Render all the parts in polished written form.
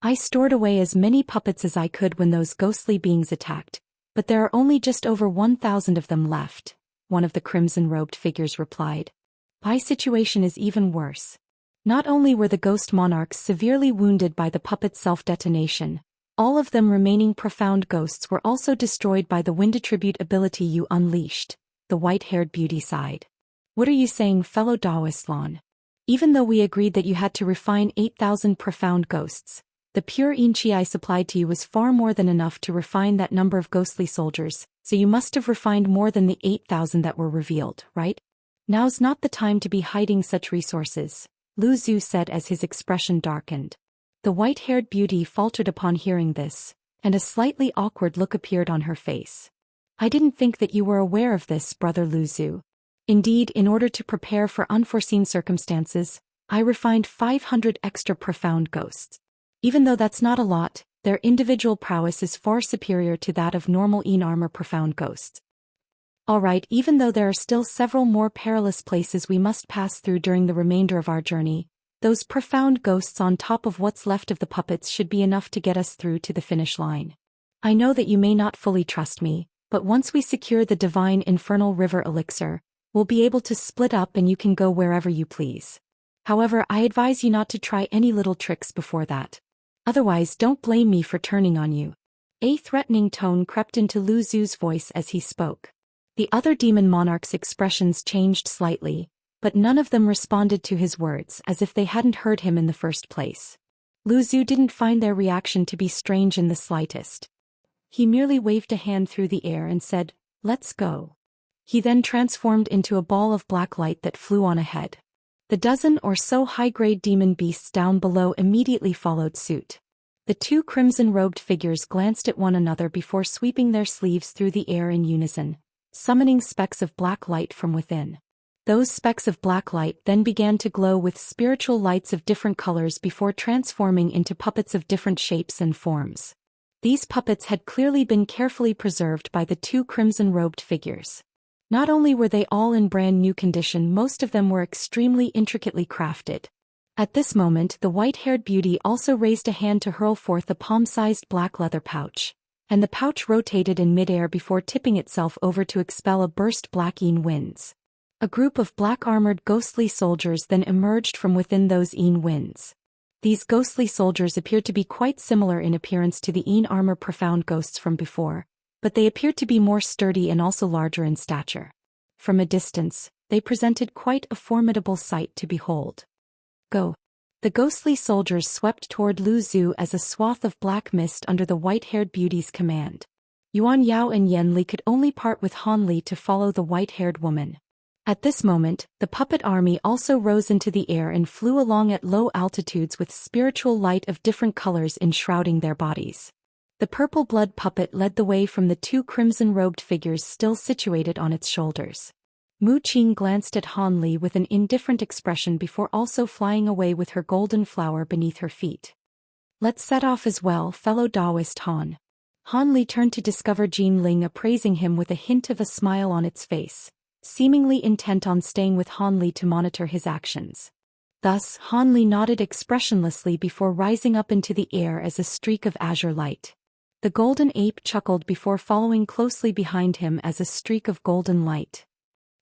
I stored away as many puppets as I could when those ghostly beings attacked, but there are only just over 1,000 of them left, one of the crimson-robed figures replied. My situation is even worse. Not only were the ghost monarchs severely wounded by the puppet's self-detonation, all of them remaining profound ghosts were also destroyed by the wind attribute ability you unleashed, the white-haired beauty sighed. What are you saying, fellow Daoist Lan? Even though we agreed that you had to refine 8,000 profound ghosts, the pure Xianxia I supplied to you was far more than enough to refine that number of ghostly soldiers, so you must have refined more than the 8,000 that were revealed, right? Now's not the time to be hiding such resources, Lu Zhu said as his expression darkened. The white-haired beauty faltered upon hearing this, and a slightly awkward look appeared on her face. I didn't think that you were aware of this, brother Lu Zhu. Indeed, in order to prepare for unforeseen circumstances, I refined 500 extra profound ghosts. Even though that's not a lot, their individual prowess is far superior to that of normal in-armor profound ghosts. Alright, even though there are still several more perilous places we must pass through during the remainder of our journey, those profound ghosts on top of what's left of the puppets should be enough to get us through to the finish line. I know that you may not fully trust me, but once we secure the divine infernal river elixir, we'll be able to split up and you can go wherever you please. However, I advise you not to try any little tricks before that. Otherwise, don't blame me for turning on you. A threatening tone crept into Lu Zhu's voice as he spoke. The other demon monarchs' expressions changed slightly, but none of them responded to his words as if they hadn't heard him in the first place. Lu Zhu didn't find their reaction to be strange in the slightest. He merely waved a hand through the air and said, "Let's go." He then transformed into a ball of black light that flew on ahead. The dozen or so high-grade demon beasts down below immediately followed suit. The two crimson-robed figures glanced at one another before sweeping their sleeves through the air in unison, summoning specks of black light from within. Those specks of black light then began to glow with spiritual lights of different colors before transforming into puppets of different shapes and forms. These puppets had clearly been carefully preserved by the two crimson-robed figures. Not only were they all in brand new condition, most of them were extremely intricately crafted. At this moment, the white-haired beauty also raised a hand to hurl forth a palm-sized black leather pouch, and the pouch rotated in midair before tipping itself over to expel a burst black Yin winds. A group of black-armored ghostly soldiers then emerged from within those Yin winds. These ghostly soldiers appeared to be quite similar in appearance to the Yin armor profound ghosts from before, but they appeared to be more sturdy and also larger in stature. From a distance, they presented quite a formidable sight to behold. Go! The ghostly soldiers swept toward Lu Zhu as a swath of black mist under the white-haired beauty's command. Yuan Yao and Yen Li could only part with Han Li to follow the white-haired woman. At this moment, the puppet army also rose into the air and flew along at low altitudes with spiritual light of different colors enshrouding their bodies. The purple blood puppet led the way from the two crimson-robed figures still situated on its shoulders. Mu Qing glanced at Han Li with an indifferent expression before also flying away with her golden flower beneath her feet. Let's set off as well, fellow Daoist Han. Han Li turned to discover Jin Ling appraising him with a hint of a smile on its face, seemingly intent on staying with Han Li to monitor his actions. Thus, Han Li nodded expressionlessly before rising up into the air as a streak of azure light. The golden ape chuckled before following closely behind him as a streak of golden light.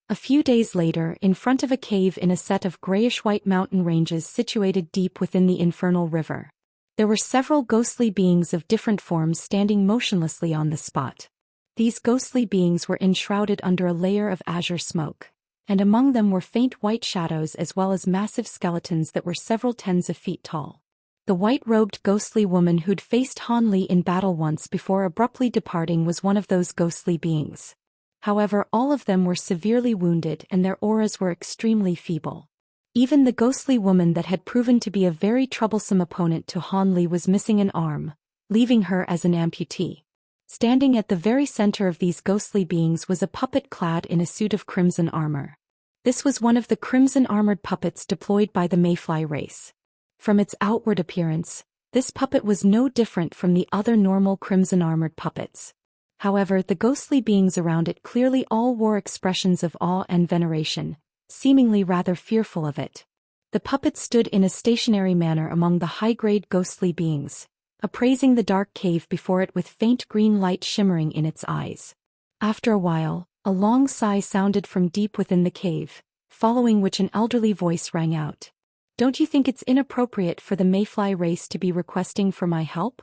A few days later, in front of a cave in a set of grayish-white mountain ranges situated deep within the infernal river, there were several ghostly beings of different forms standing motionlessly on the spot. These ghostly beings were enshrouded under a layer of azure smoke, and among them were faint white shadows as well as massive skeletons that were several tens of feet tall. The white-robed ghostly woman who'd faced Han Li in battle once before abruptly departing was one of those ghostly beings. However, all of them were severely wounded and their auras were extremely feeble. Even the ghostly woman that had proven to be a very troublesome opponent to Han Li was missing an arm, leaving her as an amputee. Standing at the very center of these ghostly beings was a puppet clad in a suit of crimson armor. This was one of the crimson-armored puppets deployed by the Mayfly race. From its outward appearance, this puppet was no different from the other normal crimson-armored puppets. However, the ghostly beings around it clearly all wore expressions of awe and veneration, seemingly rather fearful of it. The puppet stood in a stationary manner among the high-grade ghostly beings, appraising the dark cave before it with faint green light shimmering in its eyes. After a while, a long sigh sounded from deep within the cave, following which an elderly voice rang out. "Don't you think it's inappropriate for the mayfly race to be requesting for my help?"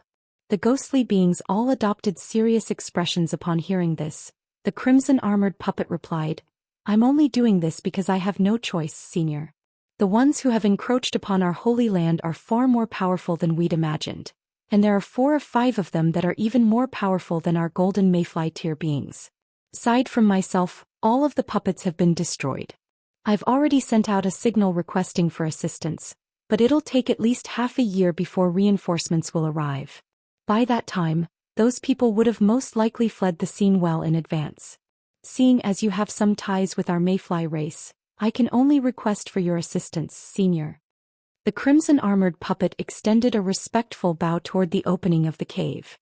The ghostly beings all adopted serious expressions upon hearing this. The crimson-armored puppet replied, "I'm only doing this because I have no choice, Senior. The ones who have encroached upon our holy land are far more powerful than we'd imagined, and there are 4 or 5 of them that are even more powerful than our golden mayfly tier beings. Aside from myself, all of the puppets have been destroyed. I've already sent out a signal requesting for assistance, but it'll take at least half a year before reinforcements will arrive. By that time, those people would have most likely fled the scene well in advance. Seeing as you have some ties with our mayfly race, I can only request for your assistance, Senior." The crimson-armored puppet extended a respectful bow toward the opening of the cave.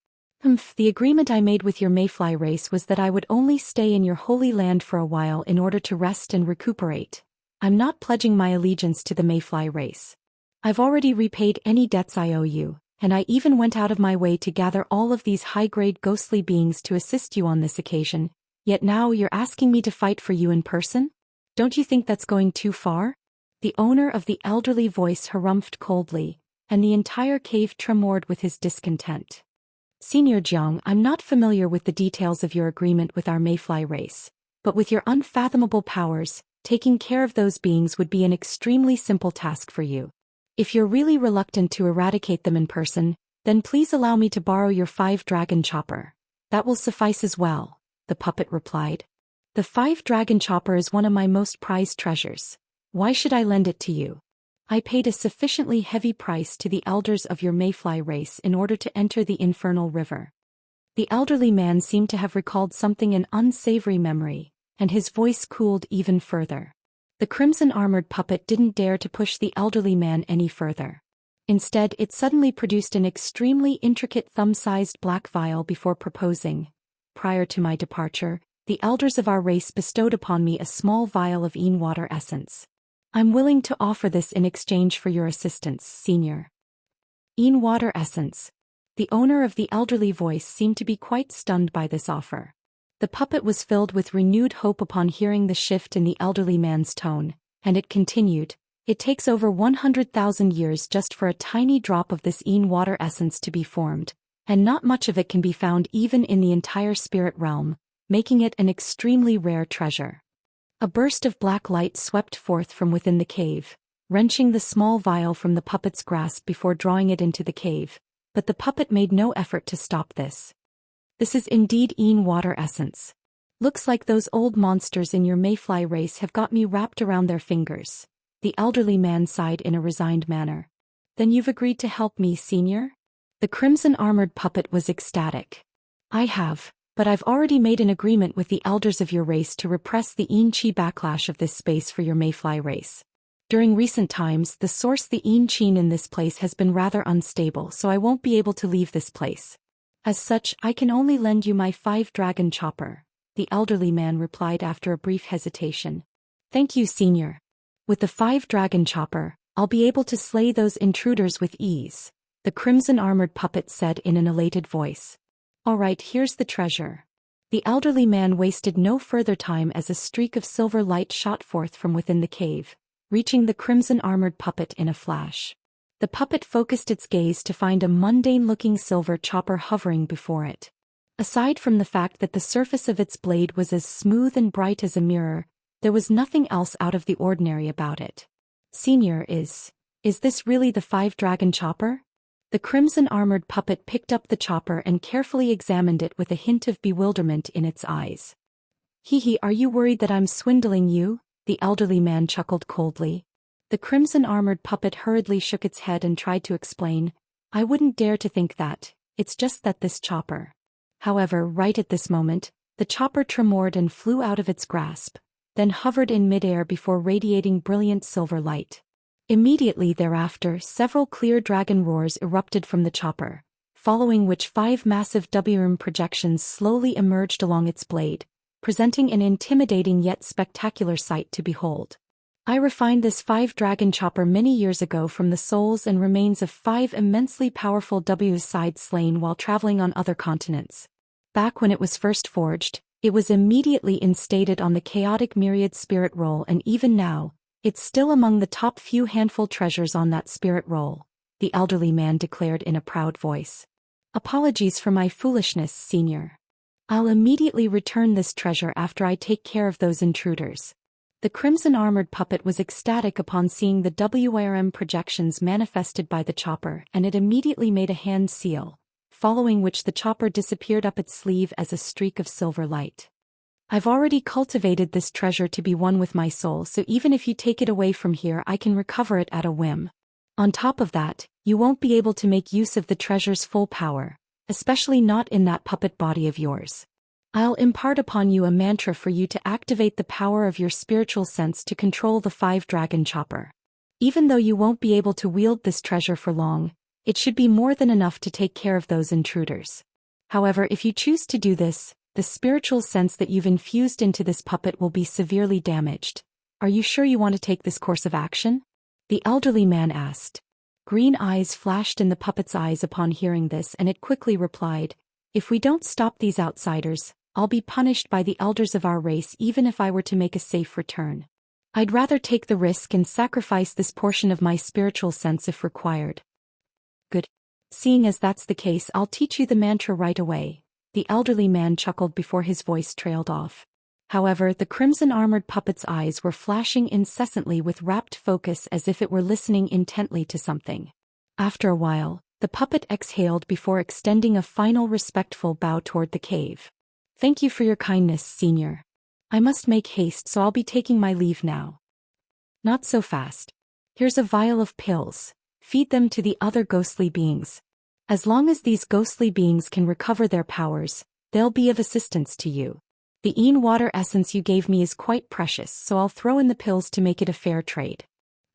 The agreement I made with your mayfly race was that I would only stay in your holy land for a while in order to rest and recuperate. I'm not pledging my allegiance to the mayfly race. I've already repaid any debts I owe you, and I even went out of my way to gather all of these high-grade ghostly beings to assist you on this occasion, yet now you're asking me to fight for you in person? Don't you think that's going too far?" The owner of the elderly voice harumphed coldly, and the entire cave tremored with his discontent. "Senior Jiang, I'm not familiar with the details of your agreement with our mayfly race, but with your unfathomable powers, taking care of those beings would be an extremely simple task for you. If you're really reluctant to eradicate them in person, then please allow me to borrow your 5-dragon chopper. That will suffice as well," the puppet replied. "The 5-dragon chopper is one of my most prized treasures. Why should I lend it to you? I paid a sufficiently heavy price to the elders of your mayfly race in order to enter the infernal river." The elderly man seemed to have recalled something an unsavory memory, and his voice cooled even further. The crimson-armored puppet didn't dare to push the elderly man any further. Instead, it suddenly produced an extremely intricate thumb-sized black vial before proposing, "Prior to my departure, the elders of our race bestowed upon me a small vial of water essence. I'm willing to offer this in exchange for your assistance, Senior." Water essence. The owner of the elderly voice seemed to be quite stunned by this offer. The puppet was filled with renewed hope upon hearing the shift in the elderly man's tone, and it continued, "It takes over 100,000 years just for a tiny drop of this water essence to be formed, and not much of it can be found even in the entire spirit realm, making it an extremely rare treasure." A burst of black light swept forth from within the cave, wrenching the small vial from the puppet's grasp before drawing it into the cave, but the puppet made no effort to stop this. "This is indeed water essence. Looks like those old monsters in your mayfly race have got me wrapped around their fingers," the elderly man sighed in a resigned manner. "Then you've agreed to help me, Senior?" The crimson-armored puppet was ecstatic. "I have. But I've already made an agreement with the elders of your race to repress the Qi backlash of this space for your mayfly race. During recent times, the Qi in this place has been rather unstable, so I won't be able to leave this place. As such, I can only lend you my 5-dragon chopper," the elderly man replied after a brief hesitation. "Thank you, Senior. With the 5-dragon chopper, I'll be able to slay those intruders with ease," the crimson-armored puppet said in an elated voice. "All right, here's the treasure." The elderly man wasted no further time as a streak of silver light shot forth from within the cave, reaching the crimson-armored puppet in a flash. The puppet focused its gaze to find a mundane-looking silver chopper hovering before it. Aside from the fact that the surface of its blade was as smooth and bright as a mirror, there was nothing else out of the ordinary about it. "Senior, is this really the 5-dragon chopper?" The crimson-armored puppet picked up the chopper and carefully examined it with a hint of bewilderment in its eyes. "Hee, are you worried that I'm swindling you?" the elderly man chuckled coldly. The crimson-armored puppet hurriedly shook its head and tried to explain, "I wouldn't dare to think that, it's just that this chopper." However, right at this moment, the chopper tremored and flew out of its grasp, then hovered in midair before radiating brilliant silver light. Immediately thereafter, several clear dragon roars erupted from the chopper, following which 5 massive WRM projections slowly emerged along its blade, presenting an intimidating yet spectacular sight to behold. I refined this 5-dragon chopper many years ago from the souls and remains of 5 immensely powerful W-sides slain while traveling on other continents. Back when it was first forged, it was immediately instated on the chaotic myriad spirit roll, and even now, it's still among the top few handful treasures on that spirit roll, the elderly man declared in a proud voice. Apologies for my foolishness, Senior. I'll immediately return this treasure after I take care of those intruders. The crimson-armored puppet was ecstatic upon seeing the WRM projections manifested by the chopper, and it immediately made a hand seal, following which the chopper disappeared up its sleeve as a streak of silver light. I've already cultivated this treasure to be one with my soul, so even if you take it away from here I can recover it at a whim. On top of that, you won't be able to make use of the treasure's full power, especially not in that puppet body of yours. I'll impart upon you a mantra for you to activate the power of your spiritual sense to control the 5-dragon chopper. Even though you won't be able to wield this treasure for long, it should be more than enough to take care of those intruders. However, if you choose to do this, the spiritual sense that you've infused into this puppet will be severely damaged. Are you sure you want to take this course of action? The elderly man asked. Green eyes flashed in the puppet's eyes upon hearing this, and it quickly replied, "If we don't stop these outsiders, I'll be punished by the elders of our race even if I were to make a safe return. I'd rather take the risk and sacrifice this portion of my spiritual sense if required." Good. Seeing as that's the case, I'll teach you the mantra right away. The elderly man chuckled before his voice trailed off. However, the crimson-armored puppet's eyes were flashing incessantly with rapt focus as if it were listening intently to something. After a while, the puppet exhaled before extending a final respectful bow toward the cave. "Thank you for your kindness, Senior. I must make haste, so I'll be taking my leave now." "Not so fast. Here's a vial of pills. Feed them to the other ghostly beings. As long as these ghostly beings can recover their powers, they'll be of assistance to you. The water essence you gave me is quite precious, so I'll throw in the pills to make it a fair trade."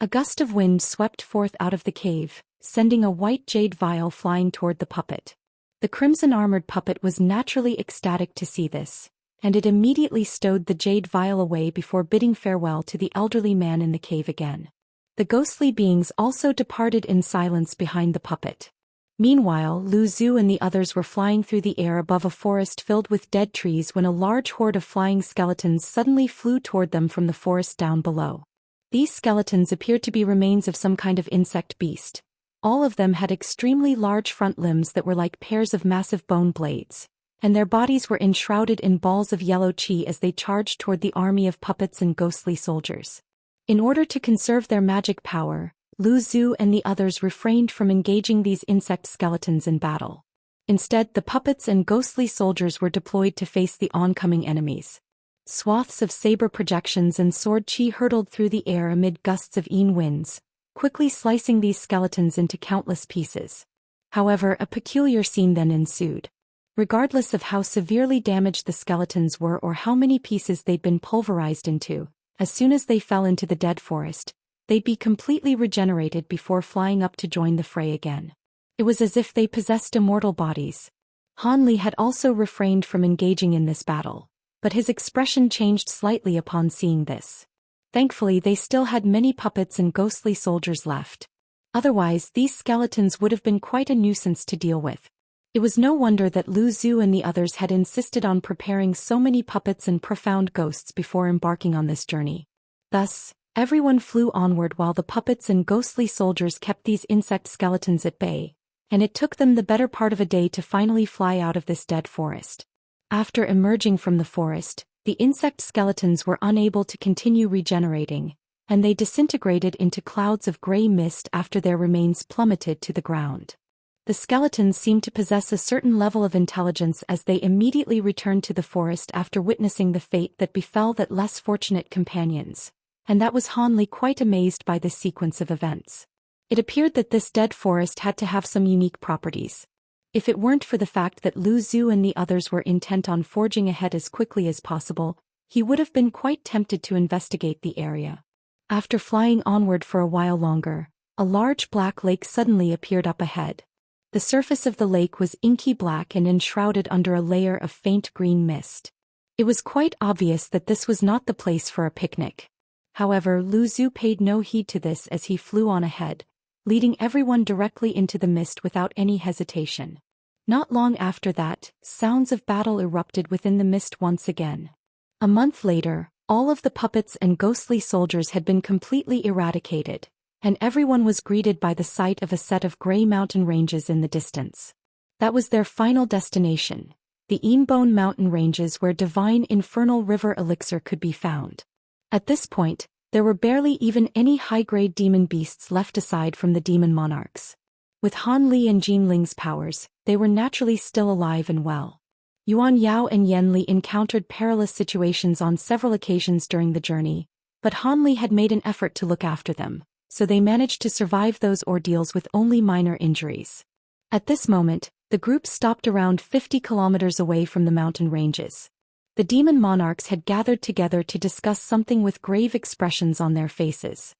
A gust of wind swept forth out of the cave, sending a white jade vial flying toward the puppet. The crimson-armored puppet was naturally ecstatic to see this, and it immediately stowed the jade vial away before bidding farewell to the elderly man in the cave again. The ghostly beings also departed in silence behind the puppet. Meanwhile, Lu Zhu and the others were flying through the air above a forest filled with dead trees when a large horde of flying skeletons suddenly flew toward them from the forest down below. These skeletons appeared to be remains of some kind of insect beast. All of them had extremely large front limbs that were like pairs of massive bone blades, and their bodies were enshrouded in balls of yellow chi as they charged toward the army of puppets and ghostly soldiers. In order to conserve their magic power, Lu Zhu and the others refrained from engaging these insect skeletons in battle. Instead, the puppets and ghostly soldiers were deployed to face the oncoming enemies. Swaths of saber projections and sword chi hurtled through the air amid gusts of winds, quickly slicing these skeletons into countless pieces. However, a peculiar scene then ensued. Regardless of how severely damaged the skeletons were or how many pieces they'd been pulverized into, as soon as they fell into the dead forest, they'd be completely regenerated before flying up to join the fray again. It was as if they possessed immortal bodies. Han Li had also refrained from engaging in this battle, but his expression changed slightly upon seeing this. Thankfully, they still had many puppets and ghostly soldiers left. Otherwise, these skeletons would have been quite a nuisance to deal with. It was no wonder that Lu Zhu and the others had insisted on preparing so many puppets and profound ghosts before embarking on this journey. Thus, everyone flew onward while the puppets and ghostly soldiers kept these insect skeletons at bay, and it took them the better part of a day to finally fly out of this dead forest. After emerging from the forest, the insect skeletons were unable to continue regenerating, and they disintegrated into clouds of gray mist after their remains plummeted to the ground. The skeletons seemed to possess a certain level of intelligence as they immediately returned to the forest after witnessing the fate that befell that less fortunate companions, and that was Han Li quite amazed by this sequence of events. It appeared that this dead forest had to have some unique properties. If it weren't for the fact that Lu Zhu and the others were intent on forging ahead as quickly as possible, he would have been quite tempted to investigate the area. After flying onward for a while longer, a large black lake suddenly appeared up ahead. The surface of the lake was inky black and enshrouded under a layer of faint green mist. It was quite obvious that this was not the place for a picnic. However, Lu Zhu paid no heed to this as he flew on ahead, leading everyone directly into the mist without any hesitation. Not long after that, sounds of battle erupted within the mist once again. A month later, all of the puppets and ghostly soldiers had been completely eradicated, and everyone was greeted by the sight of a set of gray mountain ranges in the distance. That was their final destination, the Imbone mountain ranges where divine infernal river elixir could be found. At this point, there were barely even any high-grade demon beasts left aside from the demon monarchs. With Han Li and Jin Ling's powers, they were naturally still alive and well. Yuan Yao and Yan Li encountered perilous situations on several occasions during the journey, but Han Li had made an effort to look after them, so they managed to survive those ordeals with only minor injuries. At this moment, the group stopped around 50 kilometers away from the mountain ranges. The demon monarchs had gathered together to discuss something with grave expressions on their faces.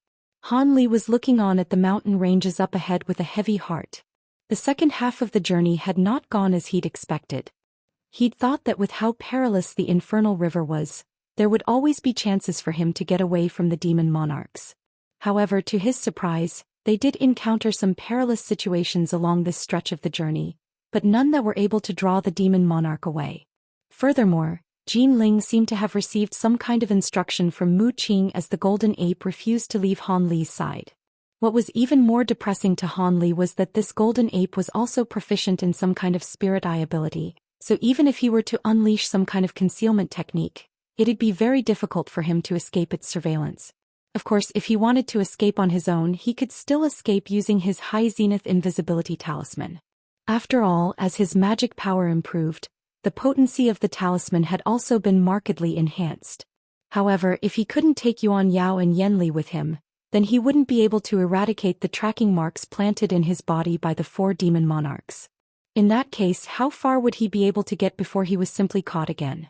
Han Li was looking on at the mountain ranges up ahead with a heavy heart. The second half of the journey had not gone as he'd expected. He'd thought that with how perilous the infernal river was, there would always be chances for him to get away from the demon monarchs. However, to his surprise, they did encounter some perilous situations along this stretch of the journey, but none that were able to draw the demon monarch away. Furthermore, Jin Ling seemed to have received some kind of instruction from Mu Qing as the golden ape refused to leave Han Li's side. What was even more depressing to Han Li was that this golden ape was also proficient in some kind of spirit eye ability, so even if he were to unleash some kind of concealment technique, it'd be very difficult for him to escape its surveillance. Of course, if he wanted to escape on his own, he could still escape using his high zenith invisibility talisman. After all, as his magic power improved, the potency of the talisman had also been markedly enhanced. However, if he couldn't take Yuan Yao and Yan Li with him, then he wouldn't be able to eradicate the tracking marks planted in his body by the 4 demon monarchs. In that case, how far would he be able to get before he was simply caught again?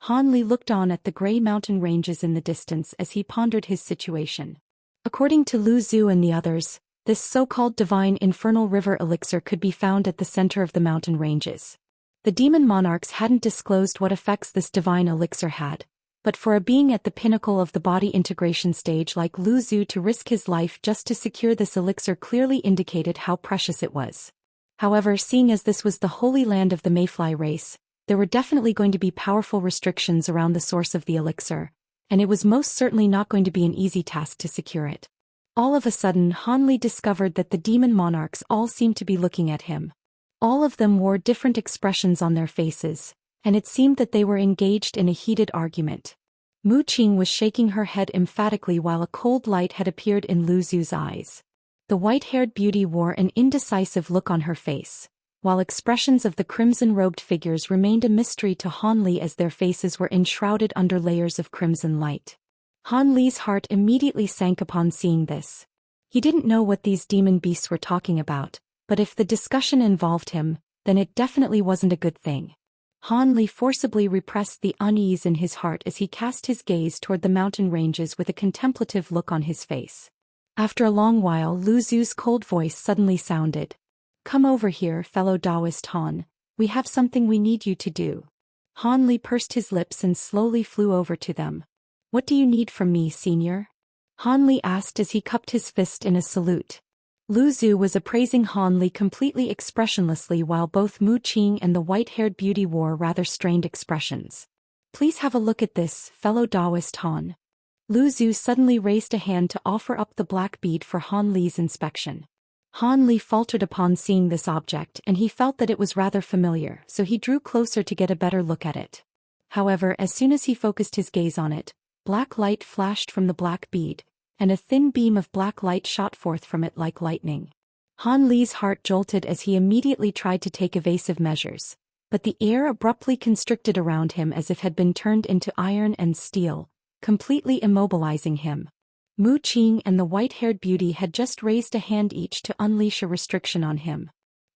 Han Li looked on at the gray mountain ranges in the distance as he pondered his situation. According to Lu Zhu and the others, this so-called divine infernal river elixir could be found at the center of the mountain ranges. The demon monarchs hadn't disclosed what effects this divine elixir had, but for a being at the pinnacle of the body integration stage like Lu Zhu to risk his life just to secure this elixir clearly indicated how precious it was. However, seeing as this was the holy land of the Mayfly race, there were definitely going to be powerful restrictions around the source of the elixir, and it was most certainly not going to be an easy task to secure it. All of a sudden, Han Li discovered that the demon monarchs all seemed to be looking at him. All of them wore different expressions on their faces, and it seemed that they were engaged in a heated argument. Mu Qing was shaking her head emphatically while a cold light had appeared in Lu Zhu's eyes. The white-haired beauty wore an indecisive look on her face, while expressions of the crimson-robed figures remained a mystery to Han Li as their faces were enshrouded under layers of crimson light. Han Li's heart immediately sank upon seeing this. He didn't know what these demon beasts were talking about, but if the discussion involved him, then it definitely wasn't a good thing. Han Li forcibly repressed the unease in his heart as he cast his gaze toward the mountain ranges with a contemplative look on his face. After a long while, Lu Zhu's cold voice suddenly sounded. "Come over here, fellow Daoist Han. We have something we need you to do." Han Li pursed his lips and slowly flew over to them. "What do you need from me, senior?" Han Li asked as he cupped his fist in a salute. Lu Zhu was appraising Han Li completely expressionlessly while both Mu Qing and the white-haired beauty wore rather strained expressions. "Please have a look at this, fellow Daoist Han." Lu Zhu suddenly raised a hand to offer up the black bead for Han Li's inspection. Han Li faltered upon seeing this object and he felt that it was rather familiar, so he drew closer to get a better look at it. However, as soon as he focused his gaze on it, black light flashed from the black bead, and a thin beam of black light shot forth from it like lightning. Han Li's heart jolted as he immediately tried to take evasive measures, but the air abruptly constricted around him as if had been turned into iron and steel, completely immobilizing him. Mu Qing and the white-haired beauty had just raised a hand each to unleash a restriction on him.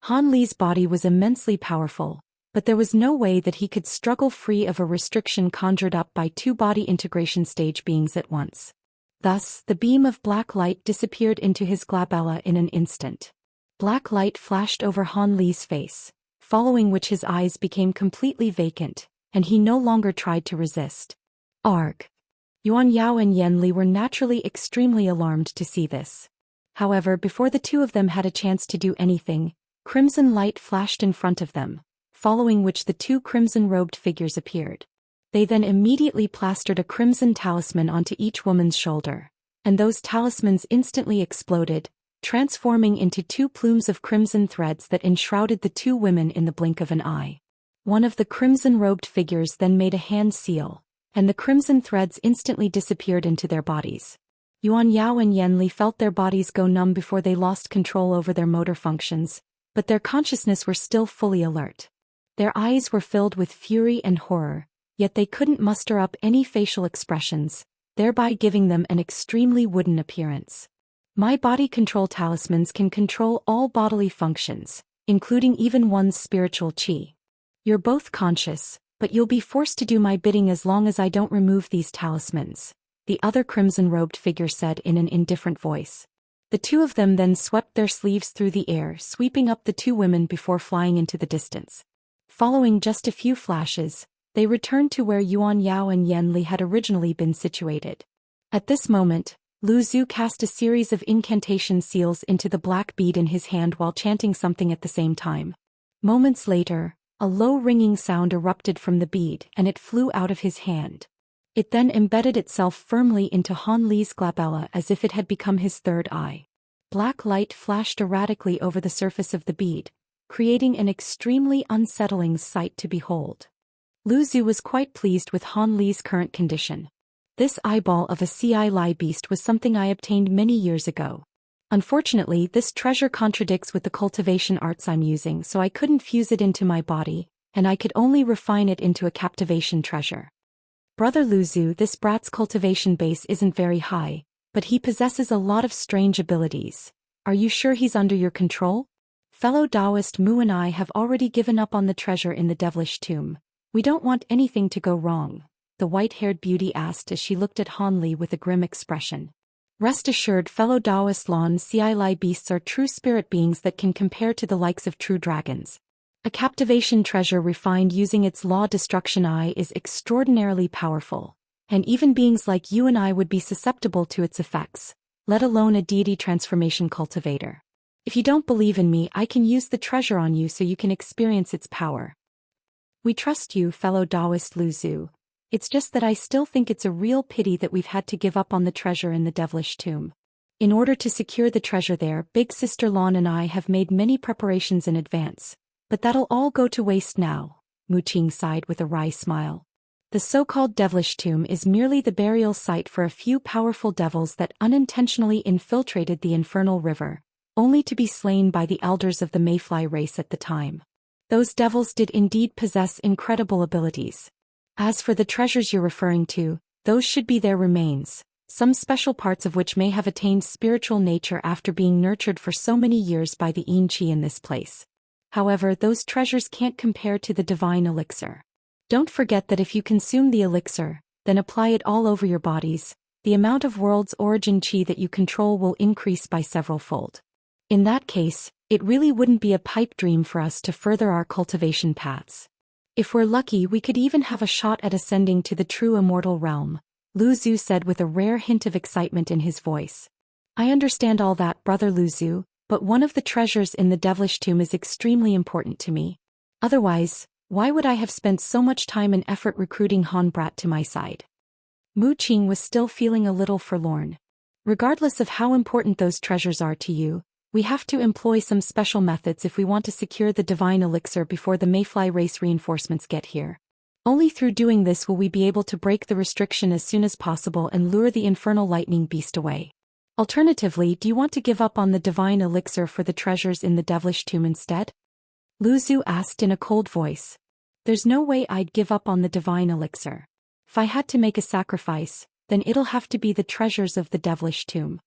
Han Li's body was immensely powerful, but there was no way that he could struggle free of a restriction conjured up by 2 body integration stage beings at once. Thus, the beam of black light disappeared into his glabella in an instant. Black light flashed over Han Li's face, following which his eyes became completely vacant, and he no longer tried to resist. Arg! Yuan Yao and Yen Li were naturally extremely alarmed to see this. However, before the two of them had a chance to do anything, crimson light flashed in front of them, following which the two crimson-robed figures appeared. They then immediately plastered a crimson talisman onto each woman's shoulder, and those talismans instantly exploded, transforming into two plumes of crimson threads that enshrouded the two women in the blink of an eye. One of the crimson-robed figures then made a hand seal, and the crimson threads instantly disappeared into their bodies. Yuan Yao and Yen Li felt their bodies go numb before they lost control over their motor functions, but their consciousness were still fully alert. Their eyes were filled with fury and horror, yet they couldn't muster up any facial expressions, thereby giving them an extremely wooden appearance. My body control talismans can control all bodily functions, including even one's spiritual qi. You're both conscious, but you'll be forced to do my bidding as long as I don't remove these talismans, the other crimson-robed figure said in an indifferent voice. The two of them then swept their sleeves through the air, sweeping up the two women before flying into the distance. Following just a few flashes, they returned to where Yuan Yao and Yen Li had originally been situated. At this moment, Lu Zhu cast a series of incantation seals into the black bead in his hand while chanting something at the same time. Moments later, a low ringing sound erupted from the bead and it flew out of his hand. It then embedded itself firmly into Han Li's glabella as if it had become his third eye. Black light flashed erratically over the surface of the bead, creating an extremely unsettling sight to behold. Lu Zhu was quite pleased with Han Li's current condition. This eyeball of a Ci Lai beast was something I obtained many years ago. Unfortunately, this treasure contradicts with the cultivation arts I'm using, so I couldn't fuse it into my body, and I could only refine it into a captivation treasure. Brother Lu Zhu, this brat's cultivation base isn't very high, but he possesses a lot of strange abilities. Are you sure he's under your control? Fellow Daoist Mu and I have already given up on the treasure in the devilish tomb. We don't want anything to go wrong, the white-haired beauty asked as she looked at Han Li with a grim expression. Rest assured, fellow Daoist Lan Ci Lai beasts are true spirit beings that can compare to the likes of true dragons. A captivation treasure refined using its law destruction eye is extraordinarily powerful, and even beings like you and I would be susceptible to its effects, let alone a deity transformation cultivator. If you don't believe in me, I can use the treasure on you so you can experience its power. We trust you, fellow Daoist Lu Zhu. It's just that I still think it's a real pity that we've had to give up on the treasure in the devilish tomb. In order to secure the treasure there, Big Sister Lan and I have made many preparations in advance, but that'll all go to waste now, Mu Qing sighed with a wry smile. The so-called devilish tomb is merely the burial site for a few powerful devils that unintentionally infiltrated the infernal river, only to be slain by the elders of the Mayfly race at the time. Those devils did indeed possess incredible abilities. As for the treasures you're referring to, those should be their remains, some special parts of which may have attained spiritual nature after being nurtured for so many years by the Yin Qi in this place. However, those treasures can't compare to the divine elixir. Don't forget that if you consume the elixir, then apply it all over your bodies, the amount of world's origin Qi that you control will increase by several-fold. In that case, it really wouldn't be a pipe dream for us to further our cultivation paths. If we're lucky, we could even have a shot at ascending to the true immortal realm, Lu Zhu said with a rare hint of excitement in his voice. I understand all that, brother Lu Zhu, but one of the treasures in the devilish tomb is extremely important to me. Otherwise, why would I have spent so much time and effort recruiting Han Brat to my side? Mu Qing was still feeling a little forlorn. Regardless of how important those treasures are to you, we have to employ some special methods if we want to secure the divine elixir before the Mayfly race reinforcements get here. Only through doing this will we be able to break the restriction as soon as possible and lure the infernal lightning beast away. Alternatively, do you want to give up on the divine elixir for the treasures in the devilish tomb instead? Lu Zhu asked in a cold voice. There's no way I'd give up on the divine elixir. If I had to make a sacrifice, then it'll have to be the treasures of the devilish tomb.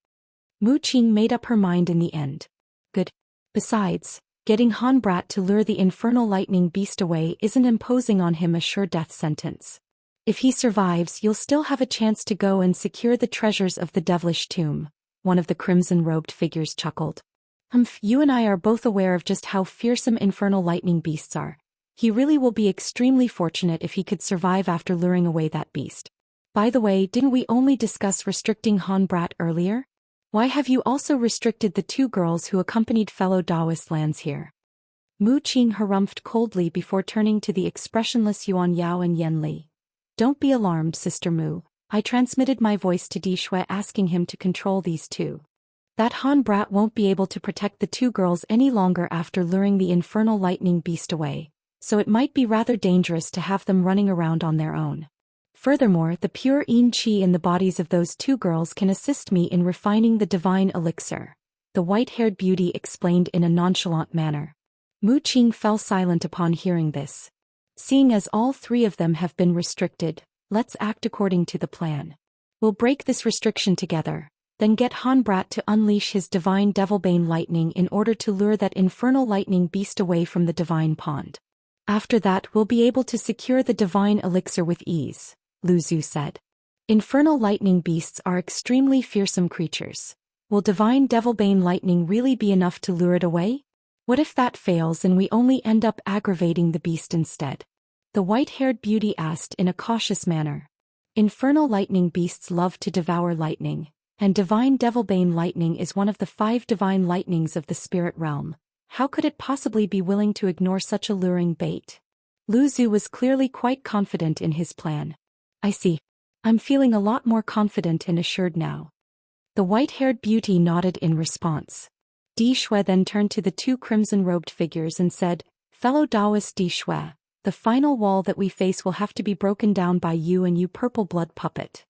Mu Qing made up her mind in the end. Good. Besides, getting Han Brat to lure the infernal lightning beast away isn't imposing on him a sure death sentence. If he survives, you'll still have a chance to go and secure the treasures of the devilish tomb, one of the crimson-robed figures chuckled. You and I are both aware of just how fearsome infernal lightning beasts are. He really will be extremely fortunate if he could survive after luring away that beast. By the way, didn't we only discuss restricting Han Brat earlier? Why have you also restricted the two girls who accompanied fellow Daoist lands here? Mu Qing harumphed coldly before turning to the expressionless Yuan Yao and Yen Li. Don't be alarmed, Sister Mu. I transmitted my voice to Di Shui asking him to control these two. That Han Brat won't be able to protect the two girls any longer after luring the infernal lightning beast away, so it might be rather dangerous to have them running around on their own. Furthermore, the pure Yin Qi in the bodies of those two girls can assist me in refining the divine elixir, the white-haired beauty explained in a nonchalant manner. Mu Qing fell silent upon hearing this. Seeing as all three of them have been restricted, let's act according to the plan. We'll break this restriction together, then get Han Brat to unleash his divine Devilbane lightning in order to lure that infernal lightning beast away from the divine pond. After that we'll be able to secure the divine elixir with ease, Lu Zhu said. Infernal lightning beasts are extremely fearsome creatures. Will divine Devilbane lightning really be enough to lure it away? What if that fails and we only end up aggravating the beast instead? The white-haired beauty asked in a cautious manner. Infernal lightning beasts love to devour lightning, and divine Devilbane lightning is one of the 5 divine lightnings of the spirit realm. How could it possibly be willing to ignore such alluring bait? Lu Zhu was clearly quite confident in his plan. I see. I'm feeling a lot more confident and assured now. The white-haired beauty nodded in response. Di Shui then turned to the two crimson-robed figures and said, Fellow Daoist Di Shui, the final wall that we face will have to be broken down by you and you purple blood puppet.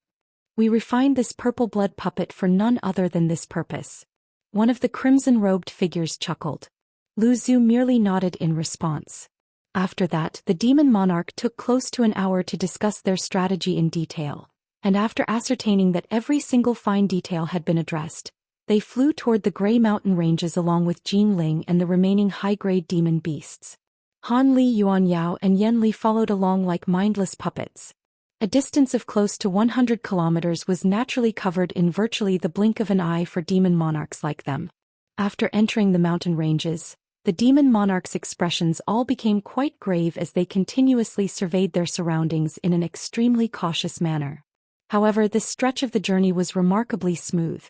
We refined this purple blood puppet for none other than this purpose. One of the crimson-robed figures chuckled. Lu Zhu merely nodded in response. After that, the demon monarch took close to an hour to discuss their strategy in detail, and after ascertaining that every single fine detail had been addressed, they flew toward the Grey Mountain ranges along with Jin Ling and the remaining high-grade demon beasts. Han Li, Yuan Yao and Yen Li followed along like mindless puppets. A distance of close to 100 kilometers was naturally covered in virtually the blink of an eye for demon monarchs like them. After entering the mountain ranges, the demon monarchs' expressions all became quite grave as they continuously surveyed their surroundings in an extremely cautious manner. However, this stretch of the journey was remarkably smooth.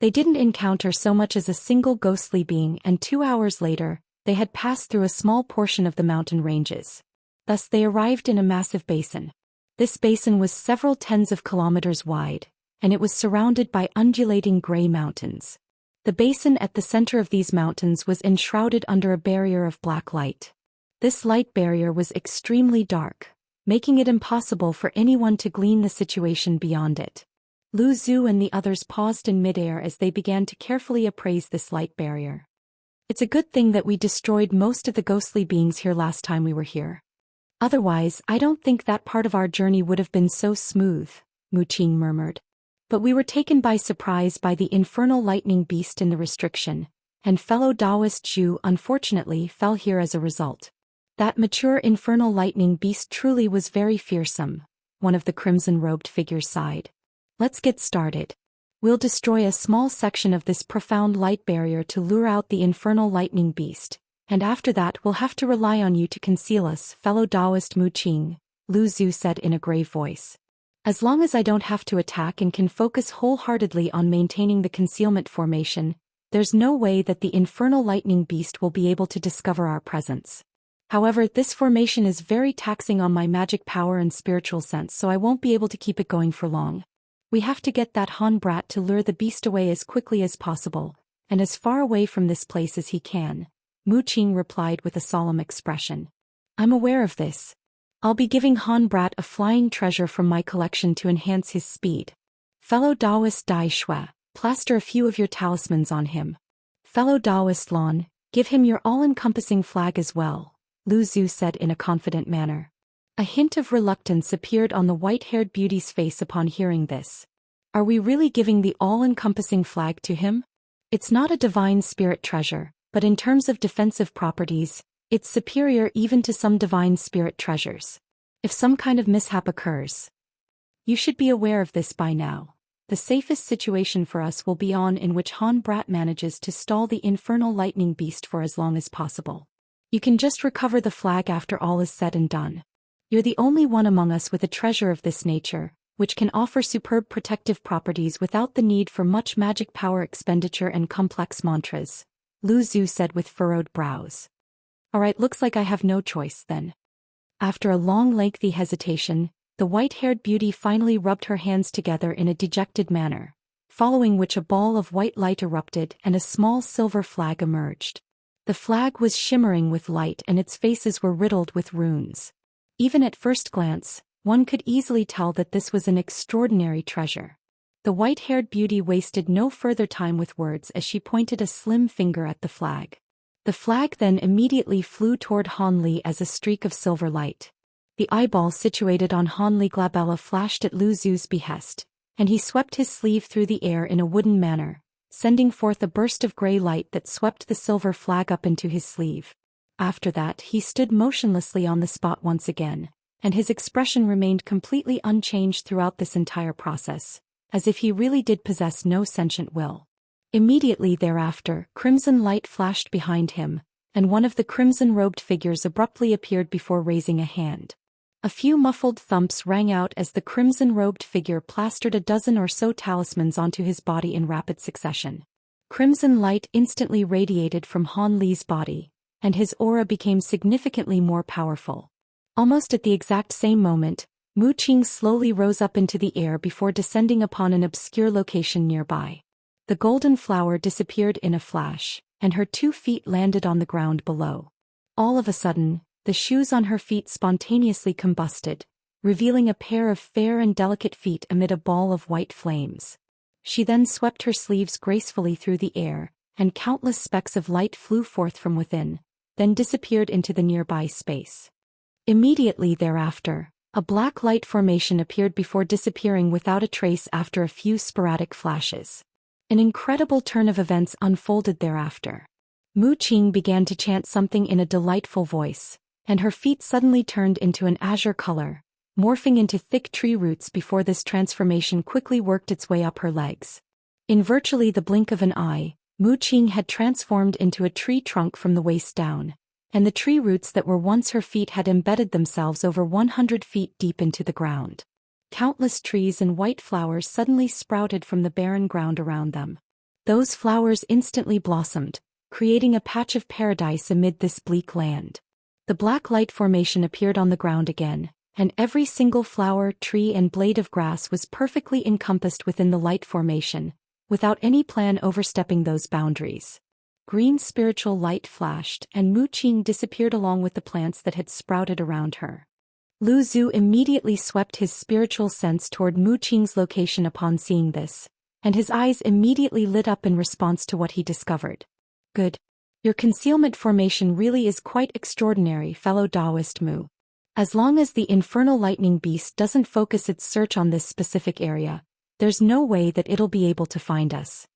They didn't encounter so much as a single ghostly being, and 2 hours later, they had passed through a small portion of the mountain ranges. Thus they arrived in a massive basin. This basin was several tens of kilometers wide, and it was surrounded by undulating gray mountains. The basin at the center of these mountains was enshrouded under a barrier of black light. This light barrier was extremely dark, making it impossible for anyone to glean the situation beyond it. Lu Zhu and the others paused in midair as they began to carefully appraise this light barrier. It's a good thing that we destroyed most of the ghostly beings here last time we were here. Otherwise, I don't think that part of our journey would have been so smooth, Mu Qing murmured. But we were taken by surprise by the infernal lightning beast in the restriction, and fellow Daoist Zhu unfortunately fell here as a result. That mature infernal lightning beast truly was very fearsome, one of the crimson-robed figures sighed. Let's get started. We'll destroy a small section of this profound light barrier to lure out the infernal lightning beast, and after that we'll have to rely on you to conceal us, fellow Daoist Mu Qing, Lu Zhu said in a grave voice. As long as I don't have to attack and can focus wholeheartedly on maintaining the concealment formation, there's no way that the infernal lightning beast will be able to discover our presence. However, this formation is very taxing on my magic power and spiritual sense, so I won't be able to keep it going for long. We have to get that Han Brat to lure the beast away as quickly as possible, and as far away from this place as he can, Mu Qing replied with a solemn expression. I'm aware of this. I'll be giving Han Brat a flying treasure from my collection to enhance his speed. Fellow Daoist Dai Shui, plaster a few of your talismans on him. Fellow Daoist Lan, give him your all-encompassing flag as well, Lu Zhu said in a confident manner. A hint of reluctance appeared on the white-haired beauty's face upon hearing this. Are we really giving the all-encompassing flag to him? It's not a divine spirit treasure, but in terms of defensive properties, it's superior even to some divine spirit treasures. If some kind of mishap occurs, you should be aware of this by now. The safest situation for us will be on in which Han Brat manages to stall the infernal lightning beast for as long as possible. You can just recover the flag after all is said and done. You're the only one among us with a treasure of this nature, which can offer superb protective properties without the need for much magic power expenditure and complex mantras, Lu Zhu said with furrowed brows. Alright, looks like I have no choice then. After a long lengthy hesitation, the white-haired beauty finally rubbed her hands together in a dejected manner, following which a ball of white light erupted and a small silver flag emerged. The flag was shimmering with light and its faces were riddled with runes. Even at first glance, one could easily tell that this was an extraordinary treasure. The white-haired beauty wasted no further time with words as she pointed a slim finger at the flag. The flag then immediately flew toward Hanli as a streak of silver light. The eyeball situated on Hanli Glabella flashed at Lu Zhu's behest, and he swept his sleeve through the air in a wooden manner, sending forth a burst of gray light that swept the silver flag up into his sleeve. After that he stood motionlessly on the spot once again, and his expression remained completely unchanged throughout this entire process, as if he really did possess no sentient will. Immediately thereafter, crimson light flashed behind him, and one of the crimson-robed figures abruptly appeared before raising a hand. A few muffled thumps rang out as the crimson-robed figure plastered a dozen or so talismans onto his body in rapid succession. Crimson light instantly radiated from Han Li's body, and his aura became significantly more powerful. Almost at the exact same moment, Mu Qing slowly rose up into the air before descending upon an obscure location nearby. The golden flower disappeared in a flash, and her 2 feet landed on the ground below. All of a sudden, the shoes on her feet spontaneously combusted, revealing a pair of fair and delicate feet amid a ball of white flames. She then swept her sleeves gracefully through the air, and countless specks of light flew forth from within, then disappeared into the nearby space. Immediately thereafter, a black light formation appeared before disappearing without a trace after a few sporadic flashes. An incredible turn of events unfolded thereafter. Mu Qing began to chant something in a delightful voice, and her feet suddenly turned into an azure color, morphing into thick tree roots before this transformation quickly worked its way up her legs. In virtually the blink of an eye, Mu Qing had transformed into a tree trunk from the waist down, and the tree roots that were once her feet had embedded themselves over 100 feet deep into the ground. Countless trees and white flowers suddenly sprouted from the barren ground around them. Those flowers instantly blossomed, creating a patch of paradise amid this bleak land. The black light formation appeared on the ground again, and every single flower, tree and blade of grass was perfectly encompassed within the light formation, without any plan overstepping those boundaries. Green spiritual light flashed, and Mu Qing disappeared along with the plants that had sprouted around her. Lu Zhu immediately swept his spiritual sense toward Mu Qing's location upon seeing this, and his eyes immediately lit up in response to what he discovered. Good. Your concealment formation really is quite extraordinary, fellow Daoist Mu. As long as the infernal lightning beast doesn't focus its search on this specific area, there's no way that it'll be able to find us.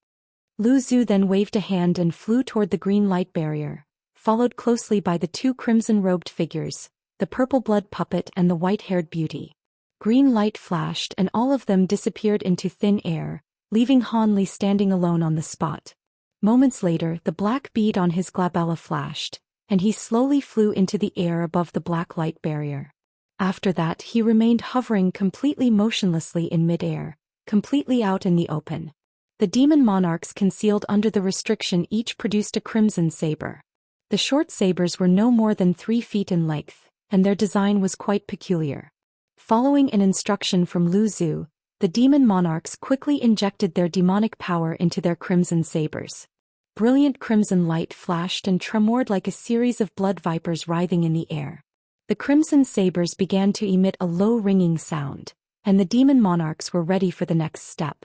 Lu Zhu then waved a hand and flew toward the green light barrier, followed closely by the 2 crimson-robed figures, the purple blood puppet and the white-haired beauty. Green light flashed and all of them disappeared into thin air, leaving Han Li standing alone on the spot. Moments later, the black bead on his glabella flashed, and he slowly flew into the air above the black light barrier. After that he remained hovering completely motionlessly in mid-air, completely out in the open. The demon monarchs concealed under the restriction each produced a crimson saber. The short sabers were no more than 3 feet in length, and their design was quite peculiar. Following an instruction from Lu Zhu, the demon monarchs quickly injected their demonic power into their crimson sabers. Brilliant crimson light flashed and tremored like a series of blood vipers writhing in the air. The crimson sabers began to emit a low ringing sound, and the demon monarchs were ready for the next step.